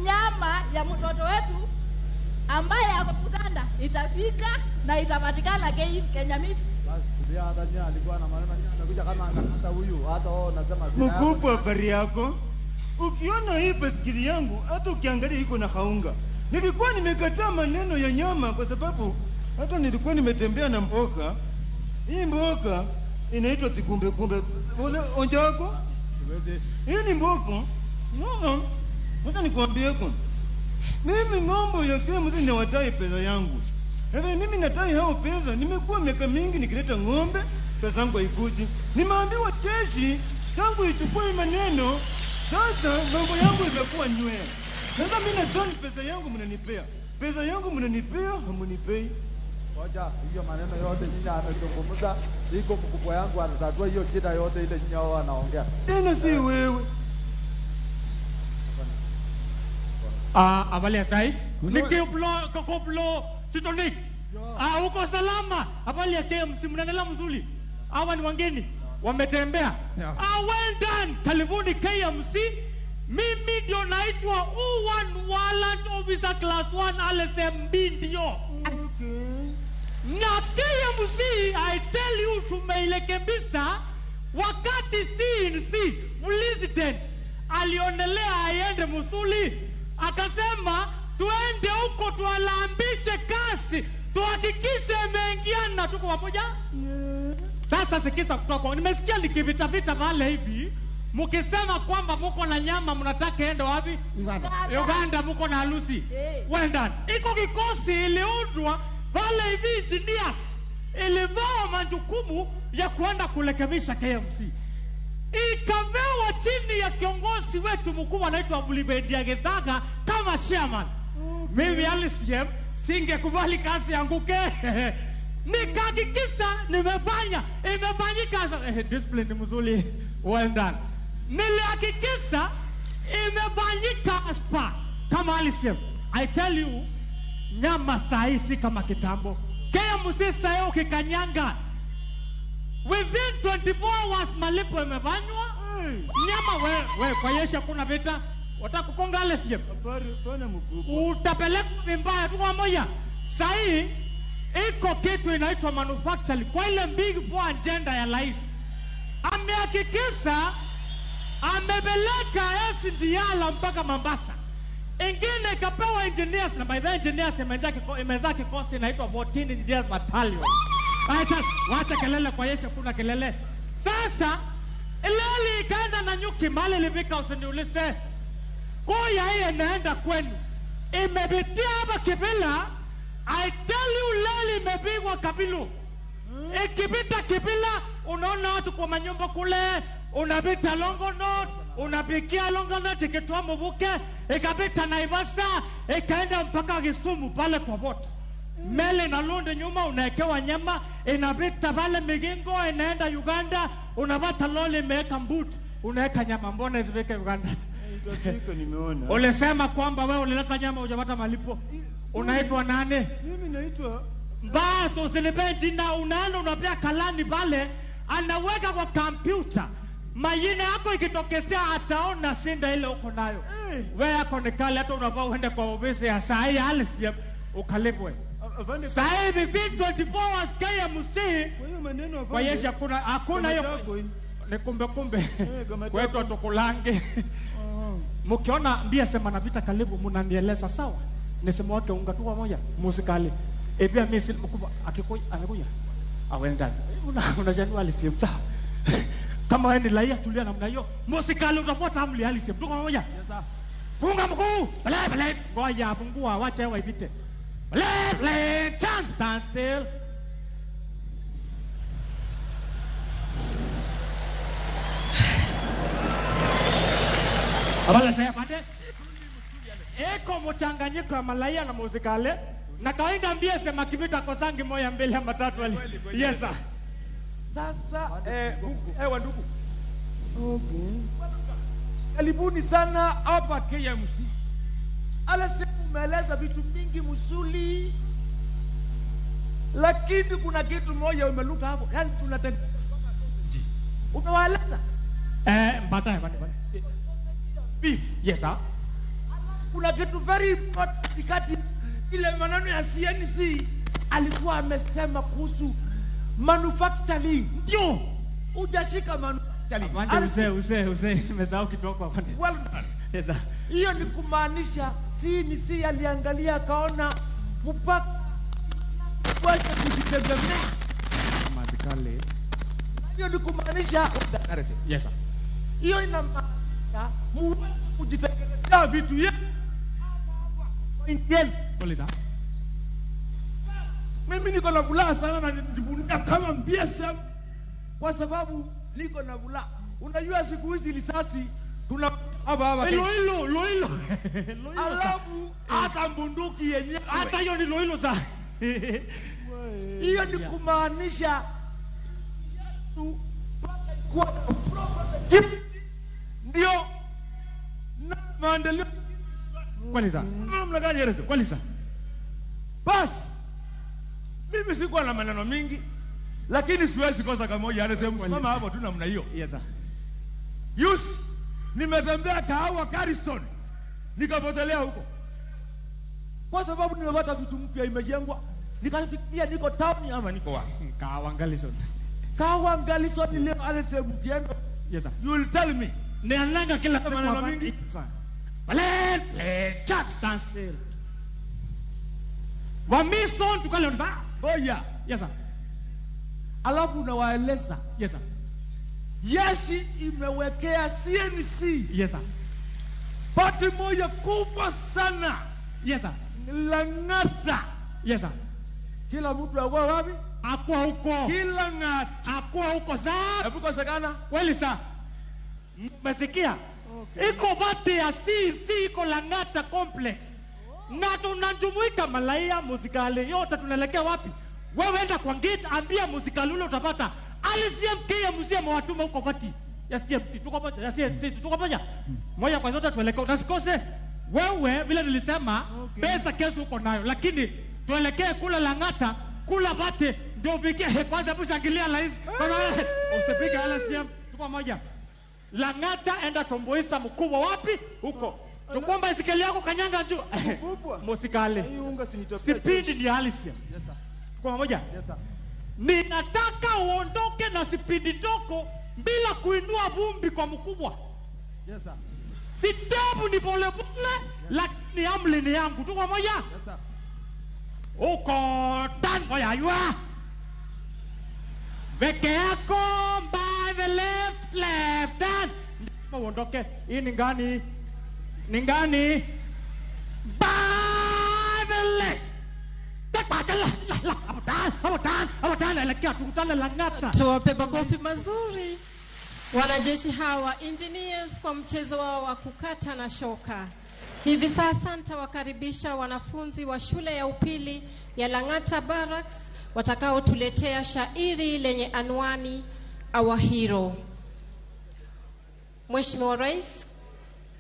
nyama ya mtoto wetu ambaye akakutanda itafika na itapatikana Kenyamit. Basi kulia hata nyanya alikuwa na maneno anakuja kama anakata huyu hata wao nasema mkubwa. Habari yako? Ukiona hii basikili yangu hata ukiangalia iko na haunga. Nilikuwa nimekataa maneno ya nyama kwa sababu hata nilikuwa nimetembea na mboka. Hii mboka inaitwa zikumbe. Wale onja wako? Hii ni mboka. Hata nikwambie kwa. Mimi mambo ya KMC ni watai pesa yangu. Mimi natai hao pesa. Nimekuwa miaka mingi nikileta ng'ombe, pesa yangu haikuji. Nimeambiwa jeshi tangu ichukue maneno. Sasa mambo yangu imekuwa nywea. Sasa mimi nadhani pesa yangu mnanipea. Pesa yangu mnanipea, hamunipei. Ngoja, hiyo maneno yote nyinyi amezungumza, iko mkubwa yangu anatatua hiyo shida yote ile nyinyi wao wanaongea. Tena si wewe. Habari ya sai? Nikoplo sitonik. Uko salama? Habari ya KMC mnaendelea mzuri? Hawa ni wageni wametembea. Well done. Karibuni KMC. Mimi ndio naitwa U1 Warrant Officer Class 1 LSMB ndio. Na KMC, I tell you tumeirekebisha wakati CNC president alionelea aende Musuli, akasema tuende huko tualambishe kasi, tuhakikishe imeingiana, tuko pamoja? Sasa sikiza kutoka. Nimesikia nikivita pale hivi mukisema kwamba muko na nyama mnataka ende wapi? Uganda muko na harusi. Wenda iko kikosi iliundwa pale hivi engineers ilivaa majukumu ya kuenda kurekebisha KMC. ikapewa chini ya kiongozi wetu mkuu anaitwa Bulibedia Githaga kama chairman. Mimi alisiem singekubali kazi yanguke. Nikahakikisha imefanyika discipline mzuri, well done. Nilihakikisha imefanyika aspa kama alisiem. I tell you, nyama sahi si kama kitambo. Kaya musisa yao kikanyanga, within 24 hours malipo imefanywa. Nyama we kwa yesha kuna vita watakukonga alisiem. Utapelekwa vibaya tu kwa moja. Sahi iko kitu inaitwa manufacturing kwa ile big four agenda ya rais. Amehakikisha amepeleka SDL mpaka Mombasa. Ingine kapewa engineers, na by the engineers imezaa kikosi inaitwa 14 engineers battalion. Wacha kelele kwa yesha kuna kelele. Sasa ileli ikaenda na nyuki mali ilifika usiniulize. Koya hii inaenda kwenu. Imepitia hapa Kibila. I tell you leli imepigwa Kabilu. Ikipita Kibila unaona watu kwa manyumba kule, unapita Longonot, unapikia Longonot ikitoa Mubuke, ikapita Naivasha, ikaenda mpaka Kisumu pale kwa boti. Meli na Lunde nyuma unaekewa nyama, inapita pale Migingo inaenda Uganda, unapata loli imeweka mbuti, unaweka nyama. Mbona isipeke Uganda? Nimeona. Ulisema kwamba wewe ulileta nyama hujapata malipo. Unaitwa nani? Mimi naitwa basi usinipe jina. Unaenda unapea kalani pale, anaweka kwa kompyuta. Majina yako ikitokezea ataona sinda ile uko nayo. Wewe yako ni kale, hata unafaa uende kwa ofisi ya sahi halisi ukalipwe. Sahi within 24 hours kaya msi. Kwa hiyo maneno kwa yesha hakuna hiyo. Ni kumbe. Kwetu atukulange. Mkiona mbia sema na vita karibu mnanieleza sawa. Nisema wake unga tu moja musikali. Pia mimi si mkubwa anakuja. Awenda. Unajua alisimta. Kama wewe ni laia tulia namna hiyo. Musikali utapata amli alisim. Tuko moja. Funga mkuu. Bale. Ngoja pungua wacha wewe ipite. Bale. Stand still. Abala saya pande. Eko mchanganyiko ya malaia na muzikale. Na kawaida mbia sema kivita kosangi moja mbele ama tatu wali. Yes sir. Sasa ewa ndugu. Okay. Karibuni sana hapa KMC. Alasema umeeleza vitu mingi msuli. Lakini kuna kitu moja umeluka hapo. Yaani tunatengeneza. Umewaeleza? Mbata bani. Beef. Yes sir. Kuna kitu very important kati ile maneno ya CNC alikuwa amesema kuhusu manufacturing. Ndio. Ujashika manufacturing. Use nimesahau kidogo hapo. Well done. Yes sir. Hiyo ni kumaanisha CNC aliangalia kaona mpaka waweze kujitegemea. Mazikale. Hiyo ni kumaanisha yes sir. Hiyo inamaanisha kujitegemea vitu yetu. Polisa. Mimi niko na furaha sana na nijivunia kama mbiesa kwa sababu niko na furaha. Unajua siku hizi risasi tuna hapa. Loilo. Alafu hata bunduki yenyewe. Hata hiyo ni loilo za. Hiyo ni kumaanisha tu kwa ndio na maendeleo. Kwaliza. Namna gani yerezo? Kwaliza. Bas. Mimi sikuwa na maneno mingi. Lakini siwezi kosa kama moja anasema msimama hapo tu namna hiyo. Yes sir. Yusi nimetembea Kahawa Garrison. Nikapotelea huko. Kwa sababu nimepata vitu mpya imejengwa. Nikafikiria niko town ama niko wapi? Kahawa Garrison. Kahawa Garrison ni leo anasema ukienda. Yes sir. You will tell me. Niananga kila maneno mingi. Yes sir. Bale, chat stand still. Wamison tukale unza. Boya. Yes sir. Alafu unawaeleza. Yes sir. Yeshi imewekea CNC. Yes sir. Pati moja kubwa sana. Yes sir. Langata. Yes sir. Kila mtu akwa wapi? Akwa huko. Kila ngata. Akwa huko za. Hebu kosekana. Kweli sir. Umesikia? Iko bati ya CC iko Lang'ata complex. Na tunajumuika Malaya Musikali yote tunaelekea wapi? Wewe enda kwa gate ambia Musikali ule utapata. CMK mzee mwatuma huko bati ya CMC tuko pamoja, ya CMC tuko pamoja. Moja kwa zote tuelekee. Usikose wewe vile nilisema pesa kesho uko nayo, lakini tuelekee kula Lang'ata, kula bati ndio bike kwanza mshangilia rais. Usipige LCM tuko pamoja. Lang'ata enda tomboisa mkubwa wapi? Huko. Tukomba isikeli yako kanyanga juu. Musikali. Sipindi ni halisi. Yes sir. Tuko pamoja? Yes sir. Ninataka uondoke na sipindi ndoko bila kuinua vumbi kwa mkubwa. Yes sir. Sitabu ni pole pole, lakini amli ni yangu. Tuko pamoja? Yes sir. Uko tango ya yua. Beke yako by the left hand. Uondoke. Hii ni ngani? Ni ngani? By the left. Tuwape makofi mazuri wanajeshi hawa engineers kwa mchezo wao wa kukata na shoka. Hivi sasa nitawakaribisha wanafunzi wa shule ya upili ya Lang'ata Barracks watakao tuletea shairi lenye anwani Our Hero. Mheshimiwa Rais,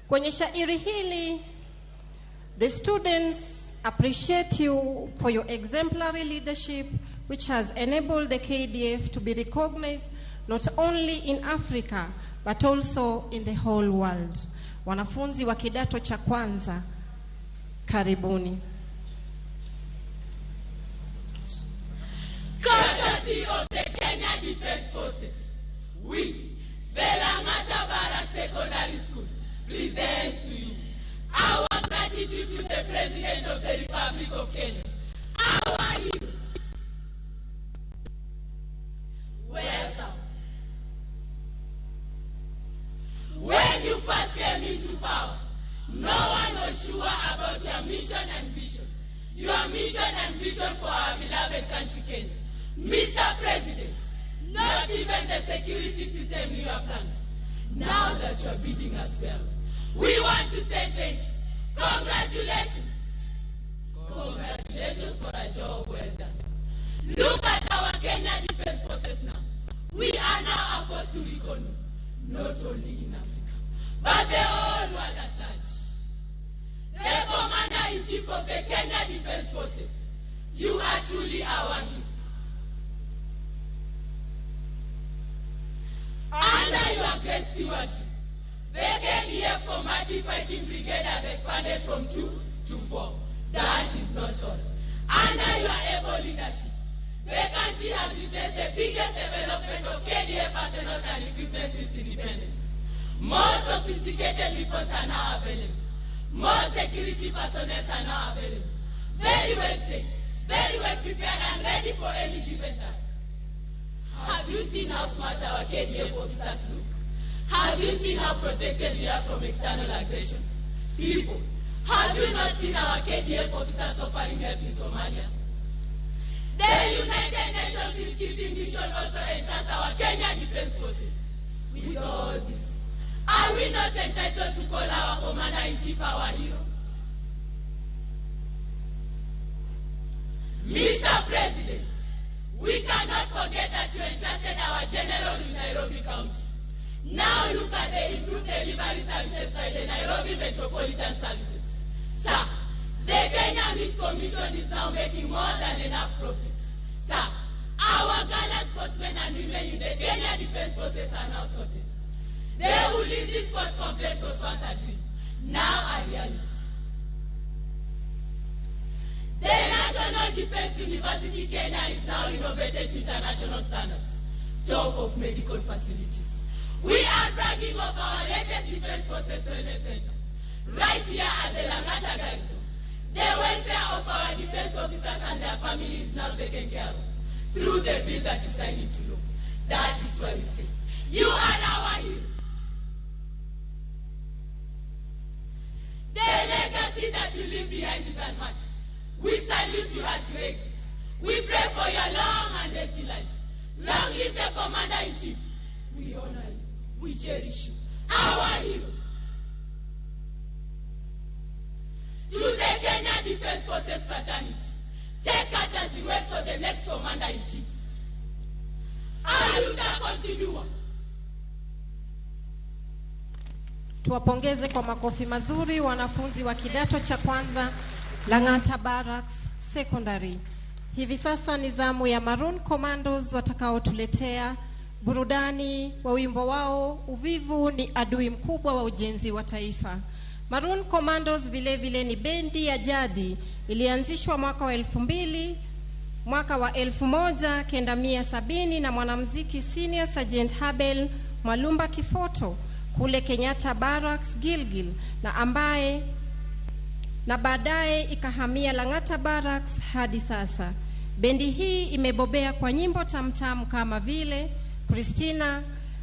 kwenye shairi hili, the students appreciate you for your exemplary leadership which has enabled the KDF to be recognized not only in Africa but also in the whole world. Wanafunzi wa kidato cha kwanza, karibuni. Courtesy of the Kenya Defense Forces, we, the Lang'ata Barracks Secondary School, present to you our gratitude to the President of the Republic of Kenya, our hero. Welcome. When you first came into power, no one was sure about your mission and vision. Your mission and vision for our beloved country, Kenya. Mr. President, not even the security system knew your plans. Now that you are bidding us well, we want to say thank you. Congratulations. Congratulations for a job well done. Look at our Kenya Defense Forces now. We are now a force to reckon with, not only in Africa, but the whole world at large. The Commander-in-Chief of the Kenya Defense Forces, you are truly our hero. Under your great stewardship, the KDF Combative Fighting Brigade has expanded from 2 to 4. That is not all. Under your able leadership, the country has witnessed the biggest development of KDF arsenals and equipment since independence. More sophisticated weapons are now available. More security personnel are now available. Very well trained, very well prepared and ready for any given task. Have you seen how smart our KDF officers look? Have you seen how protected we are from external aggressions? People, have you not seen our KDF officers offering help in Somalia? The United Nations peacekeeping mission also entrusts our Kenya Defense Forces. With all this, are we not entitled to call our Commander-in-Chief our hero? Mr. President, we cannot forget that you entrusted our general in Nairobi County. Now look at the improved delivery services by the Nairobi Metropolitan Services. Sir, the Kenya Meat Commission is now making more than enough profits. Sir, our gallant sportsmen and women in the Kenya Defense Forces are now sorted. The Ulinzi Sports Complex was once a dream, now a reality. The National Defense University Kenya is now renovated to international standards. Talk of medical facilities. We are bragging of our latest Defense Forces Wellness Center, right here at the Lang'ata Garrison. The welfare of our defense officers and their families is now taken care of through the bill that you signed into law. That is why we say, you are our hero. The legacy that you leave behind is unmatched. We salute you as you exist. We pray for your long and healthy life. Long live the Commander-in-Chief. We honor you, we cherish you, our hero. To the Kenya Defense Forces fraternity, take heart as you wait for the next commander-in-chief. Aluta continua. Tuwapongeze kwa makofi mazuri wanafunzi wa kidato cha kwanza Lang'ata Barracks Secondary. Hivi sasa ni zamu ya Maroon Commandos watakaotuletea burudani wa wimbo wao Uvivu ni adui mkubwa wa ujenzi wa taifa. Maroon Commandos vile vile ni bendi ya jadi ilianzishwa mwaka wa 1970 na mwanamuziki Senior Sergeant Habel Mwalumba Kifoto kule Kenyatta Barracks Gilgil, na baadaye ikahamia Lang'ata Barracks hadi sasa. Bendi hii imebobea kwa nyimbo tamtamu kama vile Christina,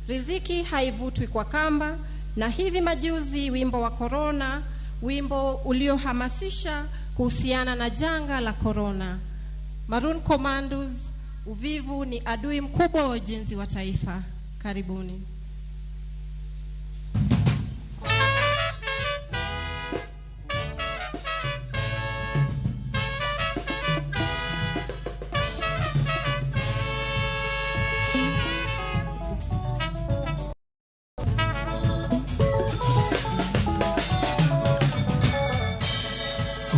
Riziki haivutwi kwa kamba, na hivi majuzi wimbo wa Corona, wimbo uliohamasisha kuhusiana na janga la Corona. Maroon Commandos, uvivu ni adui mkubwa wa ujenzi wa taifa. Karibuni.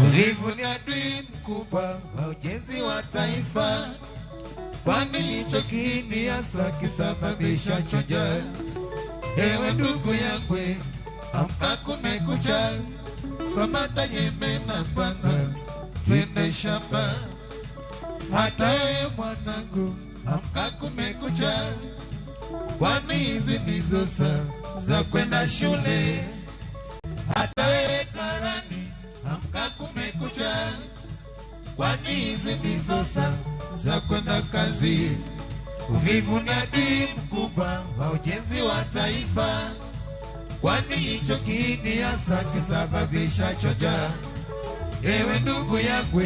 Uvivu ni adui mkubwa wa ujenzi wa taifa, kwani hicho kiini hasa kisababisha njaa. Ewe ndugu yangu, amka kumekucha, kamata jembe na panga, twende shamba. Hata wewe mwanangu, amka kumekucha, kwani hizi ndizo saa za kwenda shule. Hata wewe karani, amka kumekucha, kwani hizi ndizo saa za kwenda kazi. Uvivu ni adui mkubwa wa ujenzi wa taifa, kwani hicho kiini hasa kisababisha njaa. Ewe ndugu yangu,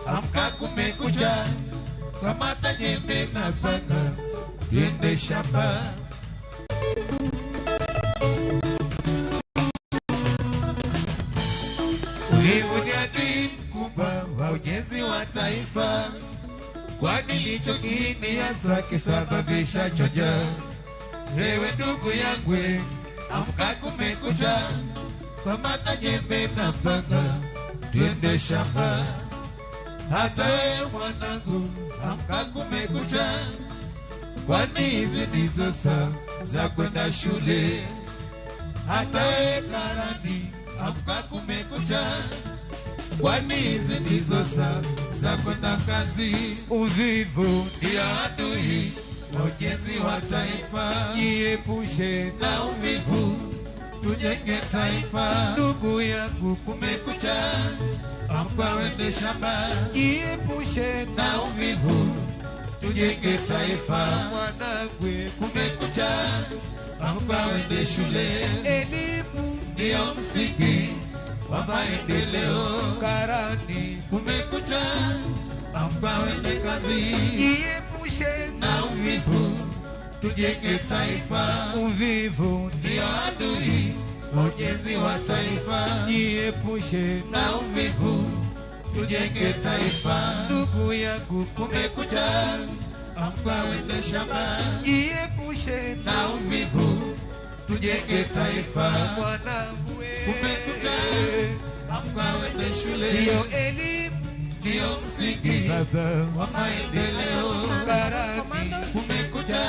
amka kumekucha, kamata jembe na panga, twende shamba. Uvivu ni adui mkubwa wa ujenzi wa taifa, kwani hicho kiini hasa kisababisha njaa. Ewe ndugu yangu, amka kumekucha, kamata jembe na panga, twende shamba. Hata wewe mwanangu, amka kumekucha, kwani hizi ndizo saa za kwenda shule. Hata wewe karani, amka kumekucha, kwani hizi ndizo saa za kwenda kazi. Uvivu ndio adui wa ujenzi wa taifa, jiepushe na uvivu, tujenge taifa. Ndugu yangu, kumekucha, amka wende shamba, jiepushe na uvivu, tujenge taifa. Mwanangu, kumekucha, amka wende shule. Elimu ndio msingi wa maendeleo. Karani, kumekucha, amka wende kazi, jiepushe na uvivu, tujenge taifa. Uvivu ndio adui wa ujenzi wa taifa, jiepushe na uvivu, tujenge taifa. Ndugu yangu, kumekucha, amka wende shamba, jiepushe na uvivu, tujenge taifa. Mwanangu, kumekucha, amka wende shule. Ndio elimu ndio msingi wa maendeleo. Karani, kumekucha,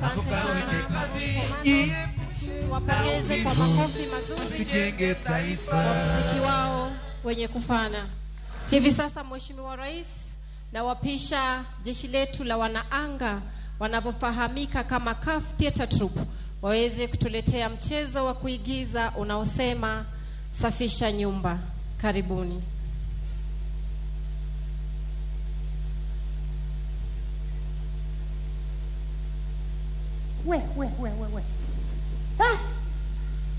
amka wende kazi, Wapongeze kwa makofi mazuri tujenge taifa. muziki wao wenye kufana. Hivi sasa Mheshimiwa Rais na wapisha jeshi letu la wanaanga wanavyofahamika kama CAF Theatre Troupe waweze kutuletea mchezo wa kuigiza unaosema safisha nyumba. Karibuni. We.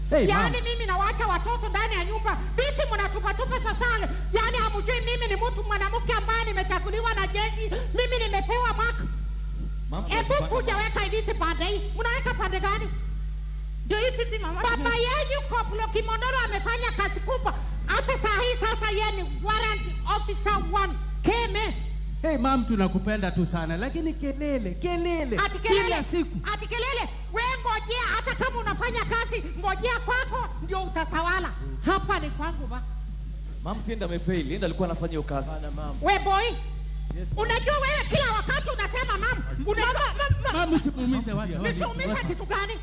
Hey, yaani mama. mimi nawacha watoto ndani ya nyumba, vipi mnatupa sasa? Yaani hamjui mimi ni mtu mwanamke ambaye nimechaguliwa na jeshi, mimi nimepewa maka. Hebu kuja weka hivi pande hii. Mnaweka pande gani? Ndio hii sisi mama. Baba yenu Koplo Kimondoro amefanya kazi kubwa. Hata saa hii sasa yeye ni warrant officer 1 Keme. Hey mam, tunakupenda tu sana lakini kelele kila siku. Ati kelele. Wewe ngojea, hata kama unafanya kazi ngojea kwako ndio utatawala. Hapa ni kwangu ba. Mam sienda amefail, enda alikuwa anafanya hiyo kazi. We boy. Yes, unajua wewe kila wakati unasema mam. Mam usimuumize watu. Nisiumize kitu gani?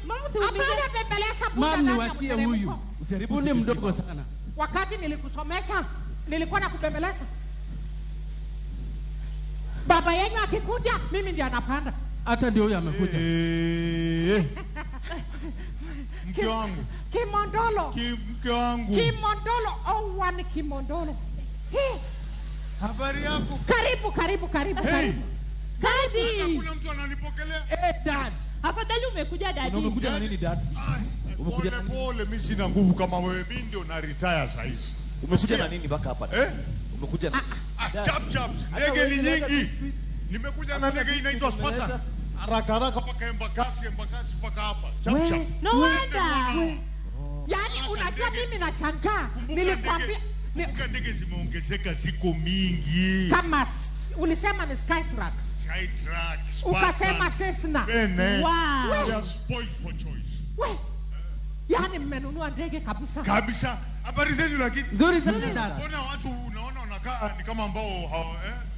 Hapana bembeleza bunda ndani ya mteremko. Mam huyu. Usijaribu ni mdogo sana. Wakati nilikusomesha nilikuwa nakubembeleza. Baba yenu akikuja mimi ndiye anapanda. Hata ndio huyu amekuja. Mke wangu. Kimondolo. Mke wangu. Kimondolo. Oh, one Kimondolo. Habari yako? Karibu. Kuna mtu ananipokelea. Dad. Afadhali umekuja dadi. Umekuja na nini dad? Umekuja pole, mimi sina nguvu kama wewe. Mimi ndio na retire sasa hizi. Umekuja na nini baka hapa? Umekuja na chap. Ndege ni nyingi. Nimekuja na ndege inaitwa Spartan. Haraka paka Embakasi paka hapa. Chap. No wonder. Yaani unajua mimi nachangaa. Nilikwambia ndege zimeongezeka ziko mingi. Kama ulisema ni Skytrack. Ukasema Cessna. Wow. We are spoiled for choice. Yaani mmenunua ndege kabisa. Habari zenu lakini nzuri sana dada. Mbona watu unaona unakaa ni kama ambao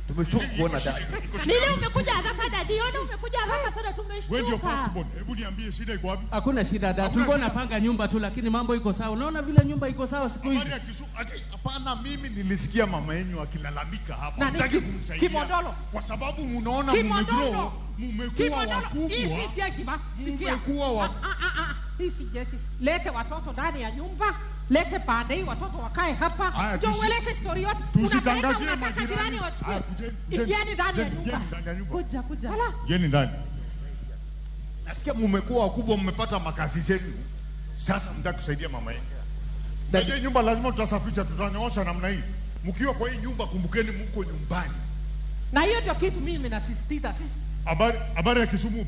tumeshtuka kuona dada. Nile umekuja haraka dadi, ona umekuja haraka sana tumeshtuka. Wewe ndio first born. Hebu niambie shida iko wapi? Hakuna shida dada. Tulikuwa napanga nyumba tu lakini mambo iko sawa. Unaona vile nyumba iko sawa siku hizi. Hapana, mimi nilisikia mama yenu akilalamika hapa. Nataka kumsaidia. Kimondolo. Kwa sababu mnaona mmegrow, mmekuwa wakubwa. Hizi jeshi ba. Mmekuwa wakubwa. Hizi jeshi. Lete watoto ndani ya nyumba. Lete pande hii watoto wakae hapa. Ndio ueleze story yote. Tusitangazie majirani. Ingieni ndani ya nyumba. Kuja. Hala. Ingieni ndani. Nasikia mmekuwa wakubwa, mmepata makazi zenu. Sasa mtaka kusaidia mama yenu. Ndio nyumba lazima tutasafisha, tutanyoosha namna hii. Mkiwa kwa hii nyumba kumbukeni mko nyumbani. Na hiyo ndio kitu mimi nasisitiza. Habari ya Kisumu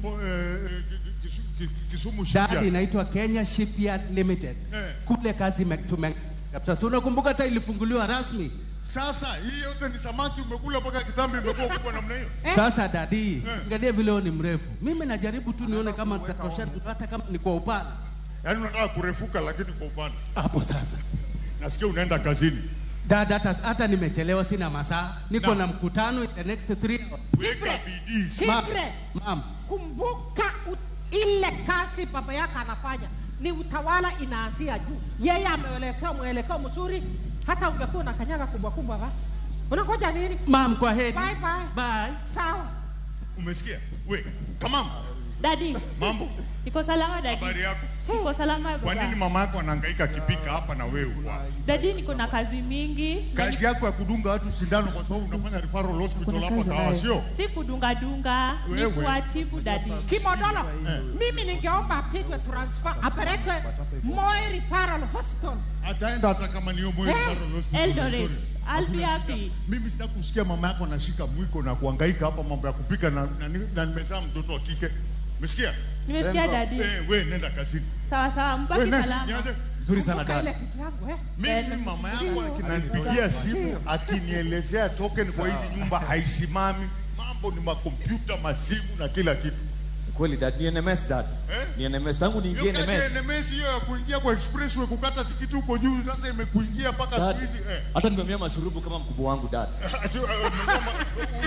Kisumu Shipyard. Dad inaitwa Kenya Shipyard Limited. Kule kazi kabisa. Unakumbuka hata ilifunguliwa rasmi. Sasa hii yote ni samaki umekula mpaka kitambi imekuwa kubwa namna hiyo. Sasa dadi, angalia vile ni mrefu. Mimi najaribu tu nione kama nitatosha hata kama ni kwa upana. Yaani unataka kurefuka lakini kwa upana. Hapo sasa. Nasikia unaenda kazini. Dada hata nimechelewa sina masaa. Niko na mkutano in the next 3 hours. Weka bidii. Ma'am. Kumbuka ile kazi baba yako anafanya ni utawala inaanzia juu. Yeye mwelekeo mzuri, hata ungekuwa na kanyaga kubwa ba. Unangoja nini? Ma'am, kwa heri. Bye. Sawa. Umesikia? Kama Daddy. Mambo? Niko salama daddy. Habari yako? Niko salama baba. Kwa nini mama yako anahangaika kipika hapa na wewe uko hapa? Daddy, niko na kazi mingi. Kazi yako ya kudunga watu sindano kwa sababu unafanya referral hospital hapa Tawa, sio? Si kudunga, ni kuatibu daddy. Kimondolo. Mimi ningeomba apigwe transfer, apelekwe Moi Referral Hospital. Ataenda hata kama ni Moi Referral Hospital. Eldoret. I'll be happy. Mimi sitaki kusikia mama yako anashika mwiko na kuhangaika hapa mambo ya kupika na nimezaa mtoto wa kike. Umesikia? Nimesikia daddy. Wewe nenda kazini. Sawa, mbaki salama. Nzuri sana dada. Mimi mama yangu akinipigia simu akinielezea token kwa hizi nyumba haisimami. Mambo ni makompyuta, masimu na kila kitu. Kweli dad, ni NMS dad. Ni NMS tangu niingie NMS. NMS hiyo ya kuingia kwa expressway kukata tikiti huko juu sasa imekuingia mpaka siku hizi. Hata nimemea mashurubu kama mkubwa wangu dad.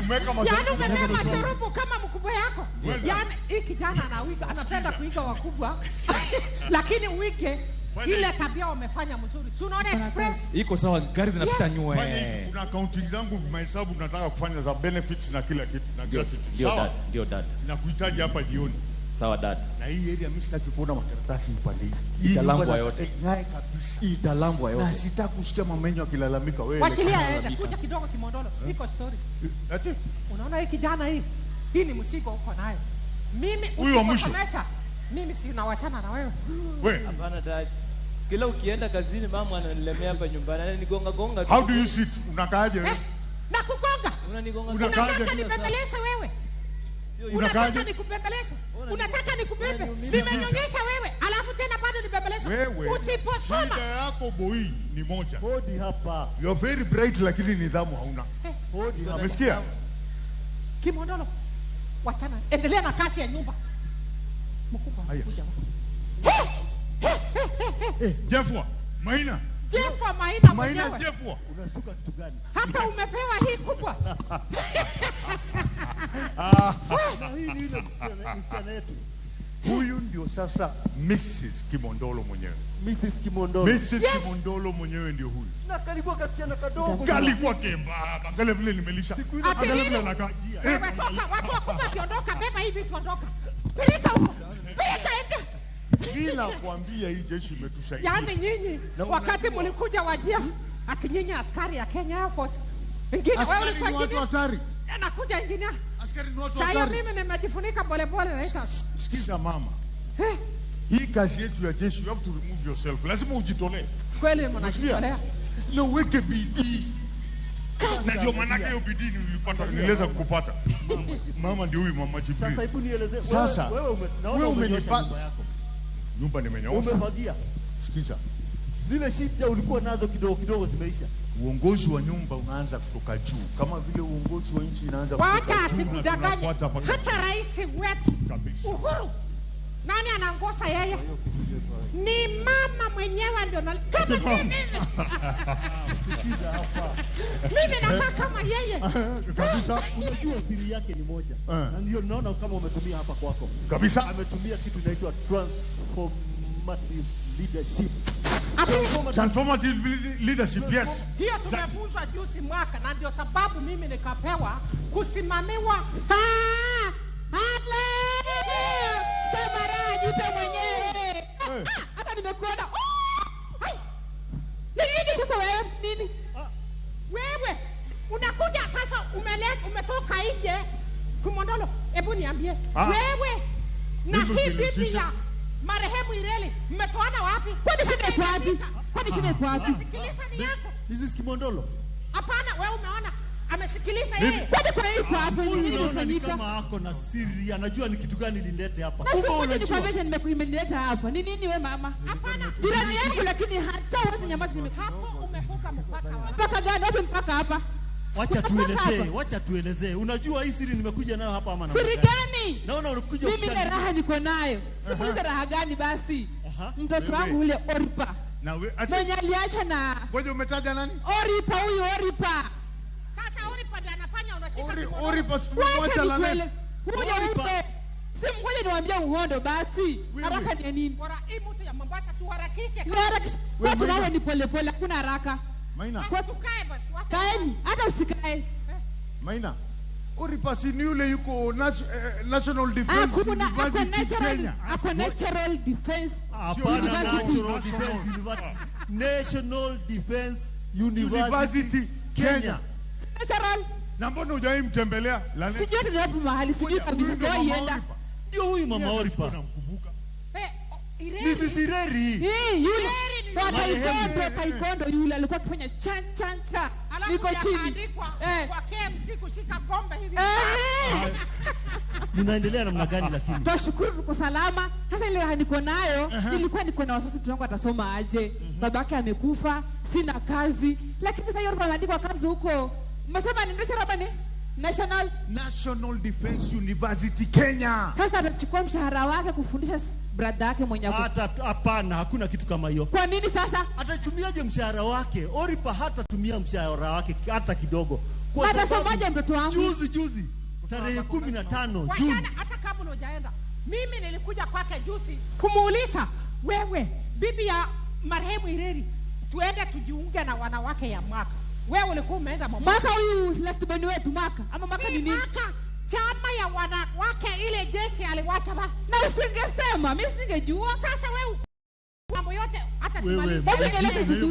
Umeka mashurubu. Yaani umemea mashurubu kama mkubwa yako. Yaani hii kijana anapenda kuiga wakubwa. Lakini uige ile tabia umefanya mzuri. Si unaona express? Iko sawa, gari zinapita nywe. Kuna accounting zangu mahesabu nataka kufanya za benefits na kila kitu na kila kitu. Ndio dad. Nakuhitaji hapa jioni. Sawa dad. Na hii area mimi sitaki kuona makaratasi upande hii. Italambwa yote. Ngai kabisa. Italambwa yote. Na sitaki kusikia mamenyo akilalamika wewe. Wachilia aende, kuja kidogo Kimondolo. Iko story. Ati? Unaona hii kijana hii? Hii ni msigo uko nayo. Mimi usiposomesha. Mimi si nawachana na wewe. Wewe. Hapana dad. Kila ukienda kazini mama ananilemea hapa nyumbani. Ananigonga. How do you sit? Unakaaje wewe? Na kugonga. Unanigonga. Unakaaje? Nibembeleze wewe. Unataka nikubembeleze? Unataka nikubebe? Nimenyonyesha wewe, alafu tena bado nibembeleze. Usiposoma. Shida yako boy ni moja. Hodi hapa. You are very bright lakini nidhamu hauna. Hodi hapa. Umesikia? Kimondolo. Wachana. Endelea na kazi ya nyumba. Mkubwa kuja. Jefwa, Maina. Jefwa Maina mwenyewe. Maina Jefwa. Unashtuka kitu gani? Hata umepewa hii kubwa. Hii ni ile msichana yetu. Huyu ndio sasa Mrs. Kimondolo mwenyewe. Mrs. Kimondolo. Mrs. Kimondolo mwenyewe ndio huyu. Na kalikuwa kasichana kadogo. Kalikuwa kemba. Angalia vile nimelisha. Angalia vile anakajia. Wewe toka, watu wakubwa kiondoka, beba hivi tuondoka. Peleka huko. Peleka ende. Bila kuambia hii jeshi imetusaidia. Yaani nyinyi wakati mlikuja Wajia, ati nyinyi askari ya Kenya Air Force. Wengine wewe ulikuwa ni watu hatari. Nakuja ingine. Askari ni watu hatari. hatari. Sasa mimi nimejifunika pole pole naita. Sikiza mama. Hii kazi yetu ya jeshi, you have to remove yourself. Lazima ujitolee. Kweli mnajitolea. Na uweke bidii. Na ndio maana hiyo bidii nilipata, niliweza kukupata. Mama ndio huyu mama Jibril. Sasa hebu nielezee. Sasa wewe umenipata nyumba yako. Nyumba nimenyoosha. Umefagia. Sikiza. Zile shida ulikuwa nazo kidogo kidogo zimeisha. Uongozi wa nyumba unaanza kutoka juu, kama vile uongozi wa nchi inaanza kutoka juu. Wacha asikudanganye. Hata rais wetu Uhuru, nani anaongoza yeye? Ni mama mwenyewe ndio kama mimi. Sikiza hapa. Mimi nakaa kama yeye. Kabisa. Unajua siri yake ni moja. Na ndio naona kama umetumia hapa kwako. Kabisa. Ametumia kitu inaitwa transformative leadership. Transformative leadership, yes. Hiyo tumefunzwa juzi mwaka, na ndio sababu mimi nikapewa kusimamiwa. Samara jipe mwenyewe. Hata nimekuona. Ni nini sasa wewe? Nini? Wewe unakuja sasa umetoka nje. Kimondolo, hebu niambie. Wewe na hii bibi ya marehemu Ireli mmetoana wapi? Kwani shida iko wapi? Kwani shida iko wapi? Sikiliza ni yako. Hizi si Kimondolo? Hapana, wewe umeona amesikiliza yeye. Kwani kuna iko wapi? Huyu unaona ni kama ako na siri, anajua ni kitu gani lilete hapa. Kumbe unajua. Nimeleta hapa. Ni nini wewe mama? Hapana. Jirani yangu lakini hata wewe nyamazi hapo umevuka mpaka wapi? Mpaka gani? Wapi mpaka hapa? Wacha tuelezee. Unajua hii siri nimekuja nayo hapa ama na siri gani? Naona unakuja mimi na raha niko nayo. Sikuuliza raha gani basi? Mtoto wangu ule Oripa. Na wewe mwenye aliacha na wewe umetaja nani? Oripa, huyu Oripa. Sasa Oripa ndiye anafanya unashika Oripa simwacha la nani? Oripa. Simngoja niwaambie uhondo basi. Haraka ni nini? Bora hii mtu ya Mombasa si harakishe. Watu wao ni pole pole, hakuna haraka. Maina. Kwa tukae basi. Kaeni, hata usikae. Maina. Oripa si ni yule yuko National Defense University Kenya. Ako Natural Defense. Hapana, Natural Defense University. National Defense University Kenya. Natural. Na mbona hujai mtembelea? Sijui ndio hapo mahali, sijui kabisa sijaenda. Ndio huyu mama Oripa. Ni Sisireri. Yule Taikondo yule alikuwa akifanya chan. Niko chini. Kwa KMC kushika gombe hivi. Mnaendelea namna gani lakini? Tunashukuru tuko salama. Sasa ile niko nayo, nilikuwa niko na wasiwasi wangu atasoma aje. Babake amekufa, sina kazi. Lakini sasa yeye anaandikwa kazi huko. Msema ni ndio hapa ni National Defense University Kenya. Sasa atachukua mshahara wake kufundisha brother yake mwenye hapana, hakuna kitu kama hiyo. Kwa nini sasa? Atatumiaje mshahara wake? Oripa hatatumia mshahara wake hata kidogo. Kwa sababu mtoto wangu juzi tarehe 15 Juni. Hata kabla hujaenda, mimi nilikuja kwake juzi kumuuliza, wewe bibi ya marehemu Ireri, tuende tujiunge na wanawake ya mwaka. Wewe ulikuwa umeenda Mombasa. Mwaka huyu last bond wetu mwaka. Ama mwaka ni nini? Mwaka chama ya wanawake ile jeshi aliwacha ba. Na usingesema, mimi singejua. Sasa wewe mambo yote hata simaliza.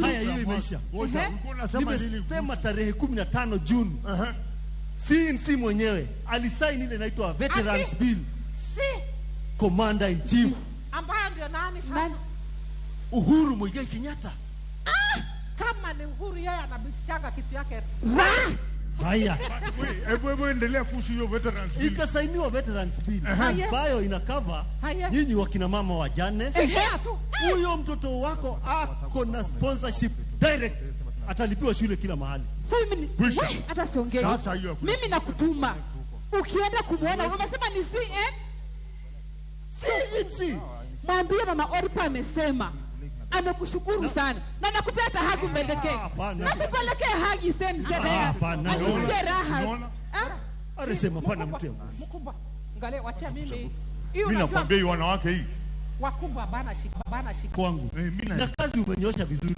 Haya, hiyo imeisha. Nimesema tarehe 15 Juni. CNC mwenyewe alisign ile inaitwa Veterans Bill. Commander in Chief. Ambayo ndio nani sasa? Uhuru Muigai Kenyatta. Kama ni Uhuru yeye anabishanga kitu yake. Haya. Hebu endelea kuhusu hiyo veterans bill. Ikasainiwa veterans bill ambayo ina cover nyinyi wakina mama wajane. Huyo mtoto wako ako na sponsorship direct, atalipiwa shule kila mahali. Sasa mimi hata siongei. Sasa hiyo Mimi nakutuma. Ukienda kumuona unasema ni CNC. Mwambie mama Oripa amesema amekushukuru sana na nakupea hata haki mbelekee. Nasipelekee haki same. Hapana. Anipe raha. Aresema pana mtemo. Mkubwa, ngale wacha mimi. Mimi nakwambia hii wanawake hii. Wakubwa bana shika. Kwangu. Na kazi umenyosha vizuri.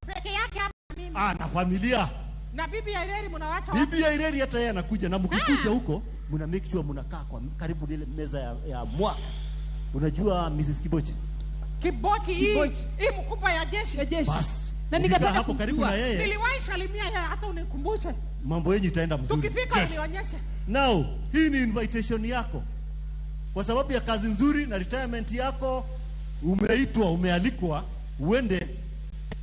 Peke yake hapa mimi. Na familia. Na bibi ya Ireri mnawacha. Bibi ya Ireri hata yeye anakuja, na mkikuja huko mna make sure mnakaa kwa karibu ile meza ya mwaka. Unajua Mrs. Kibochi hii mkubwa ya jeshi. Bas. Na nikapata hapo karibu na yeye. Niliwahi salimia yeye, hata unikumbushe. Mambo yenu itaenda mzuri. Tukifika unionyeshe. Now, hii ni invitation yako. Kwa sababu ya kazi nzuri na retirement yako, umeitwa, umealikwa uende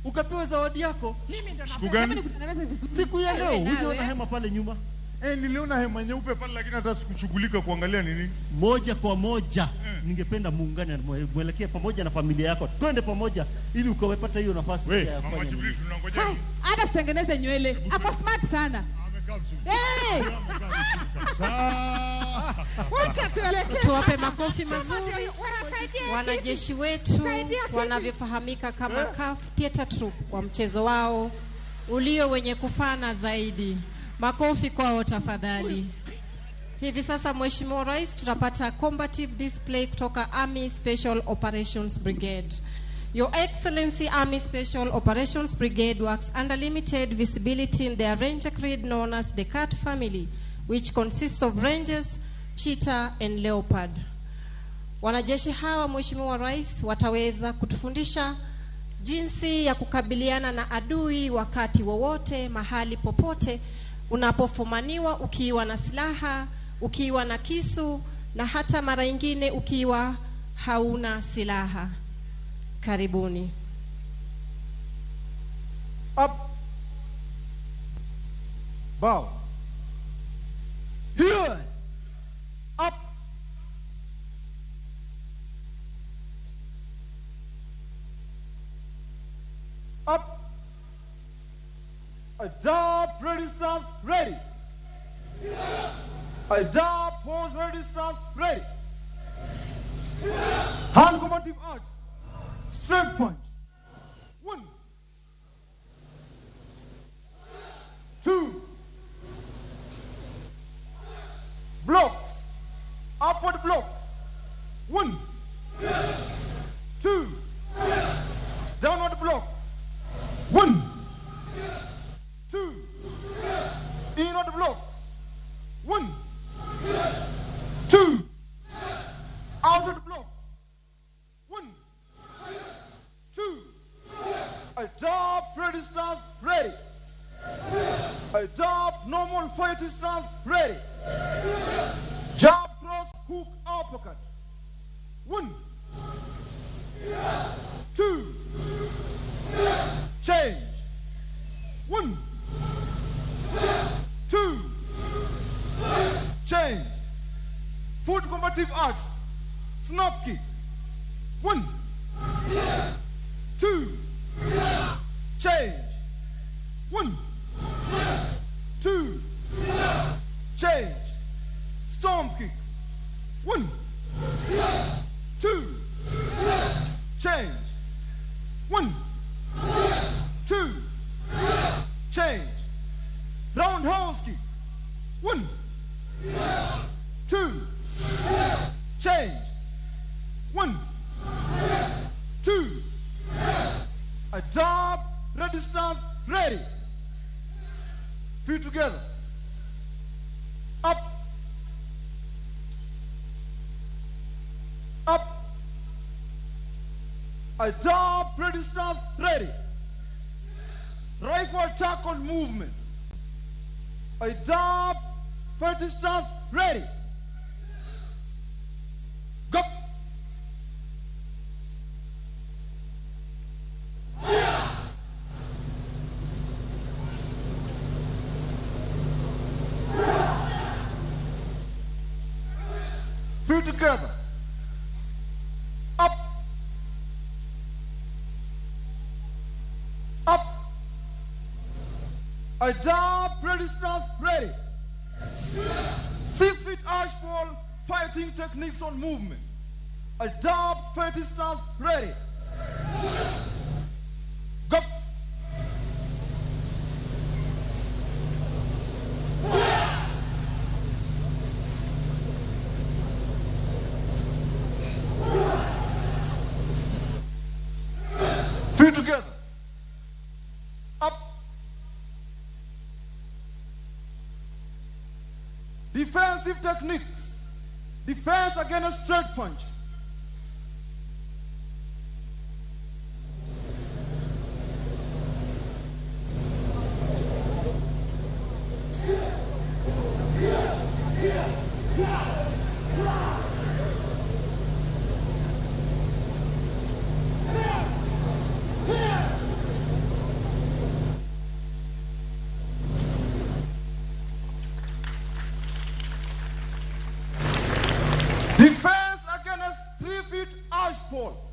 ukapewa zawadi yako. Mimi ndo napenda vizuri. Siku ya leo uliona hema pale nyuma? Niliona hema nyeupe pale, lakini hata sikushughulika kuangalia nini. Moja kwa moja ningependa muungane na mwelekee pamoja na familia yako. Twende pamoja ili ukawepata hiyo nafasi ya kufanya. Mama Jibril, tunangoja. Hata sitengeneze nywele. Hapo smart sana. Tuwape makofi mazuri wanajeshi wetu wanavyofahamika kama CAF Theatre Troupe kwa mchezo wao ulio wenye kufana zaidi. Makofi kwao tafadhali. Hivi sasa Mheshimiwa Rais, tutapata combative display kutoka Army Special Operations Brigade. Your Excellency, Army Special Operations Brigade works under limited visibility in their ranger creed known as the Cat family, which consists of rangers, cheetah and leopard. Wanajeshi hawa Mheshimiwa Rais wataweza kutufundisha jinsi ya kukabiliana na adui wakati wowote, mahali popote unapofumaniwa, ukiwa na silaha, ukiwa na kisu na hata mara nyingine ukiwa hauna silaha. Karibuni. Up. Bow. Here. Up. Up. Adopt, ready, stance, ready. Adopt, pose, ready, stance, ready. Hand combative arts. Strength punch. 1, 2. Blocks. Upward blocks. 1, 2. Downward blocks. 1, 2. Inward blocks. 1, 2. Outward blocks. 1, 2. Adopt, ready, stance, ready. Adopt, normal fighting stance, ready. Jab, cross, hook, uppercut. 1, 2. Change. 1, 2. Change. Foot combative arts. Snap kick. 1, 2. Change. 1, 2. Change. Storm kick. 1, 2. Change. 1, 2. Change. Roundhouse kick. 1, 2. Change. 1, 2. Adopt, ready, stance, ready. Feet together. Up. Up. Adopt, ready, stance, ready. Rifle attack on movement. Adopt, fighting stance, ready. Go. Feet together. Up. Up. I dab, ready, stance, ready. 6 feet arch pole, fighting techniques on movement. I dab, 30 stance, ready. Go. Feet together. Up. Defensive techniques. Defense against straight punch. Defense against 3 feet arch pole.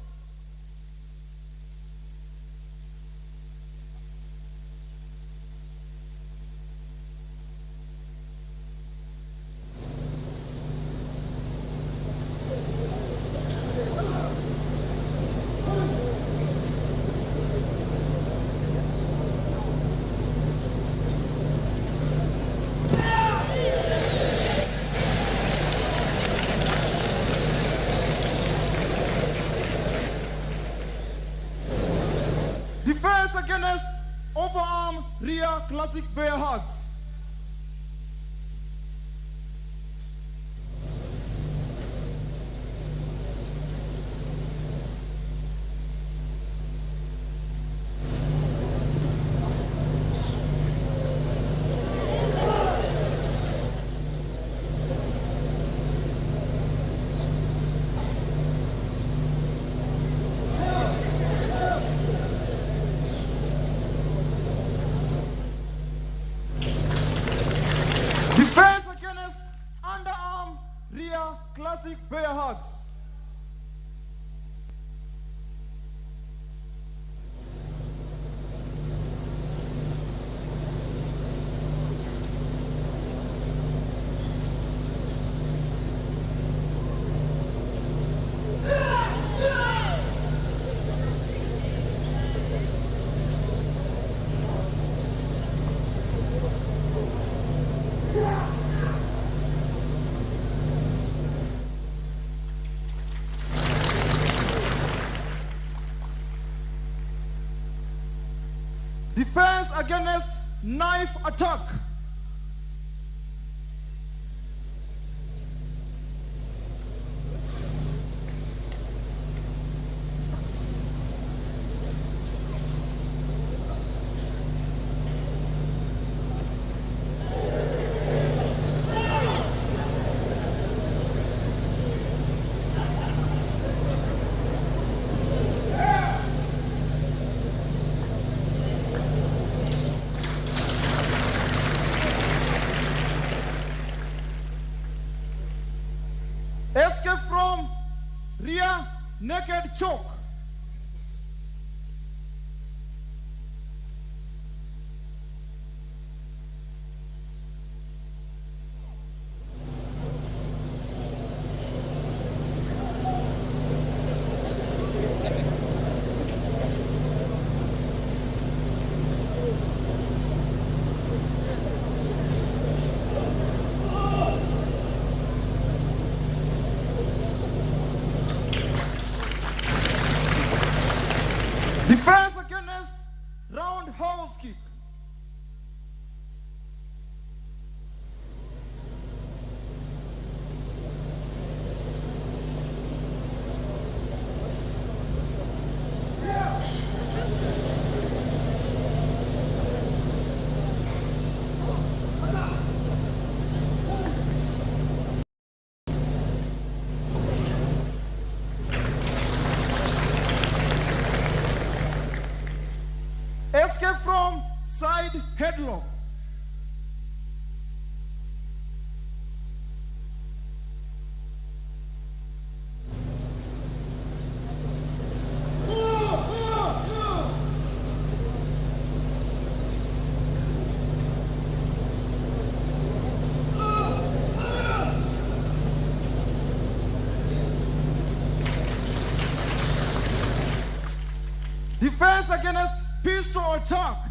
Defense against overarm rear classic bear hugs. Defense against underarm rear classic bear hugs. Defense against knife attack. Escape from rear naked choke. Defense against roundhouse kick. Escape from side headlock. defense against pistol attack.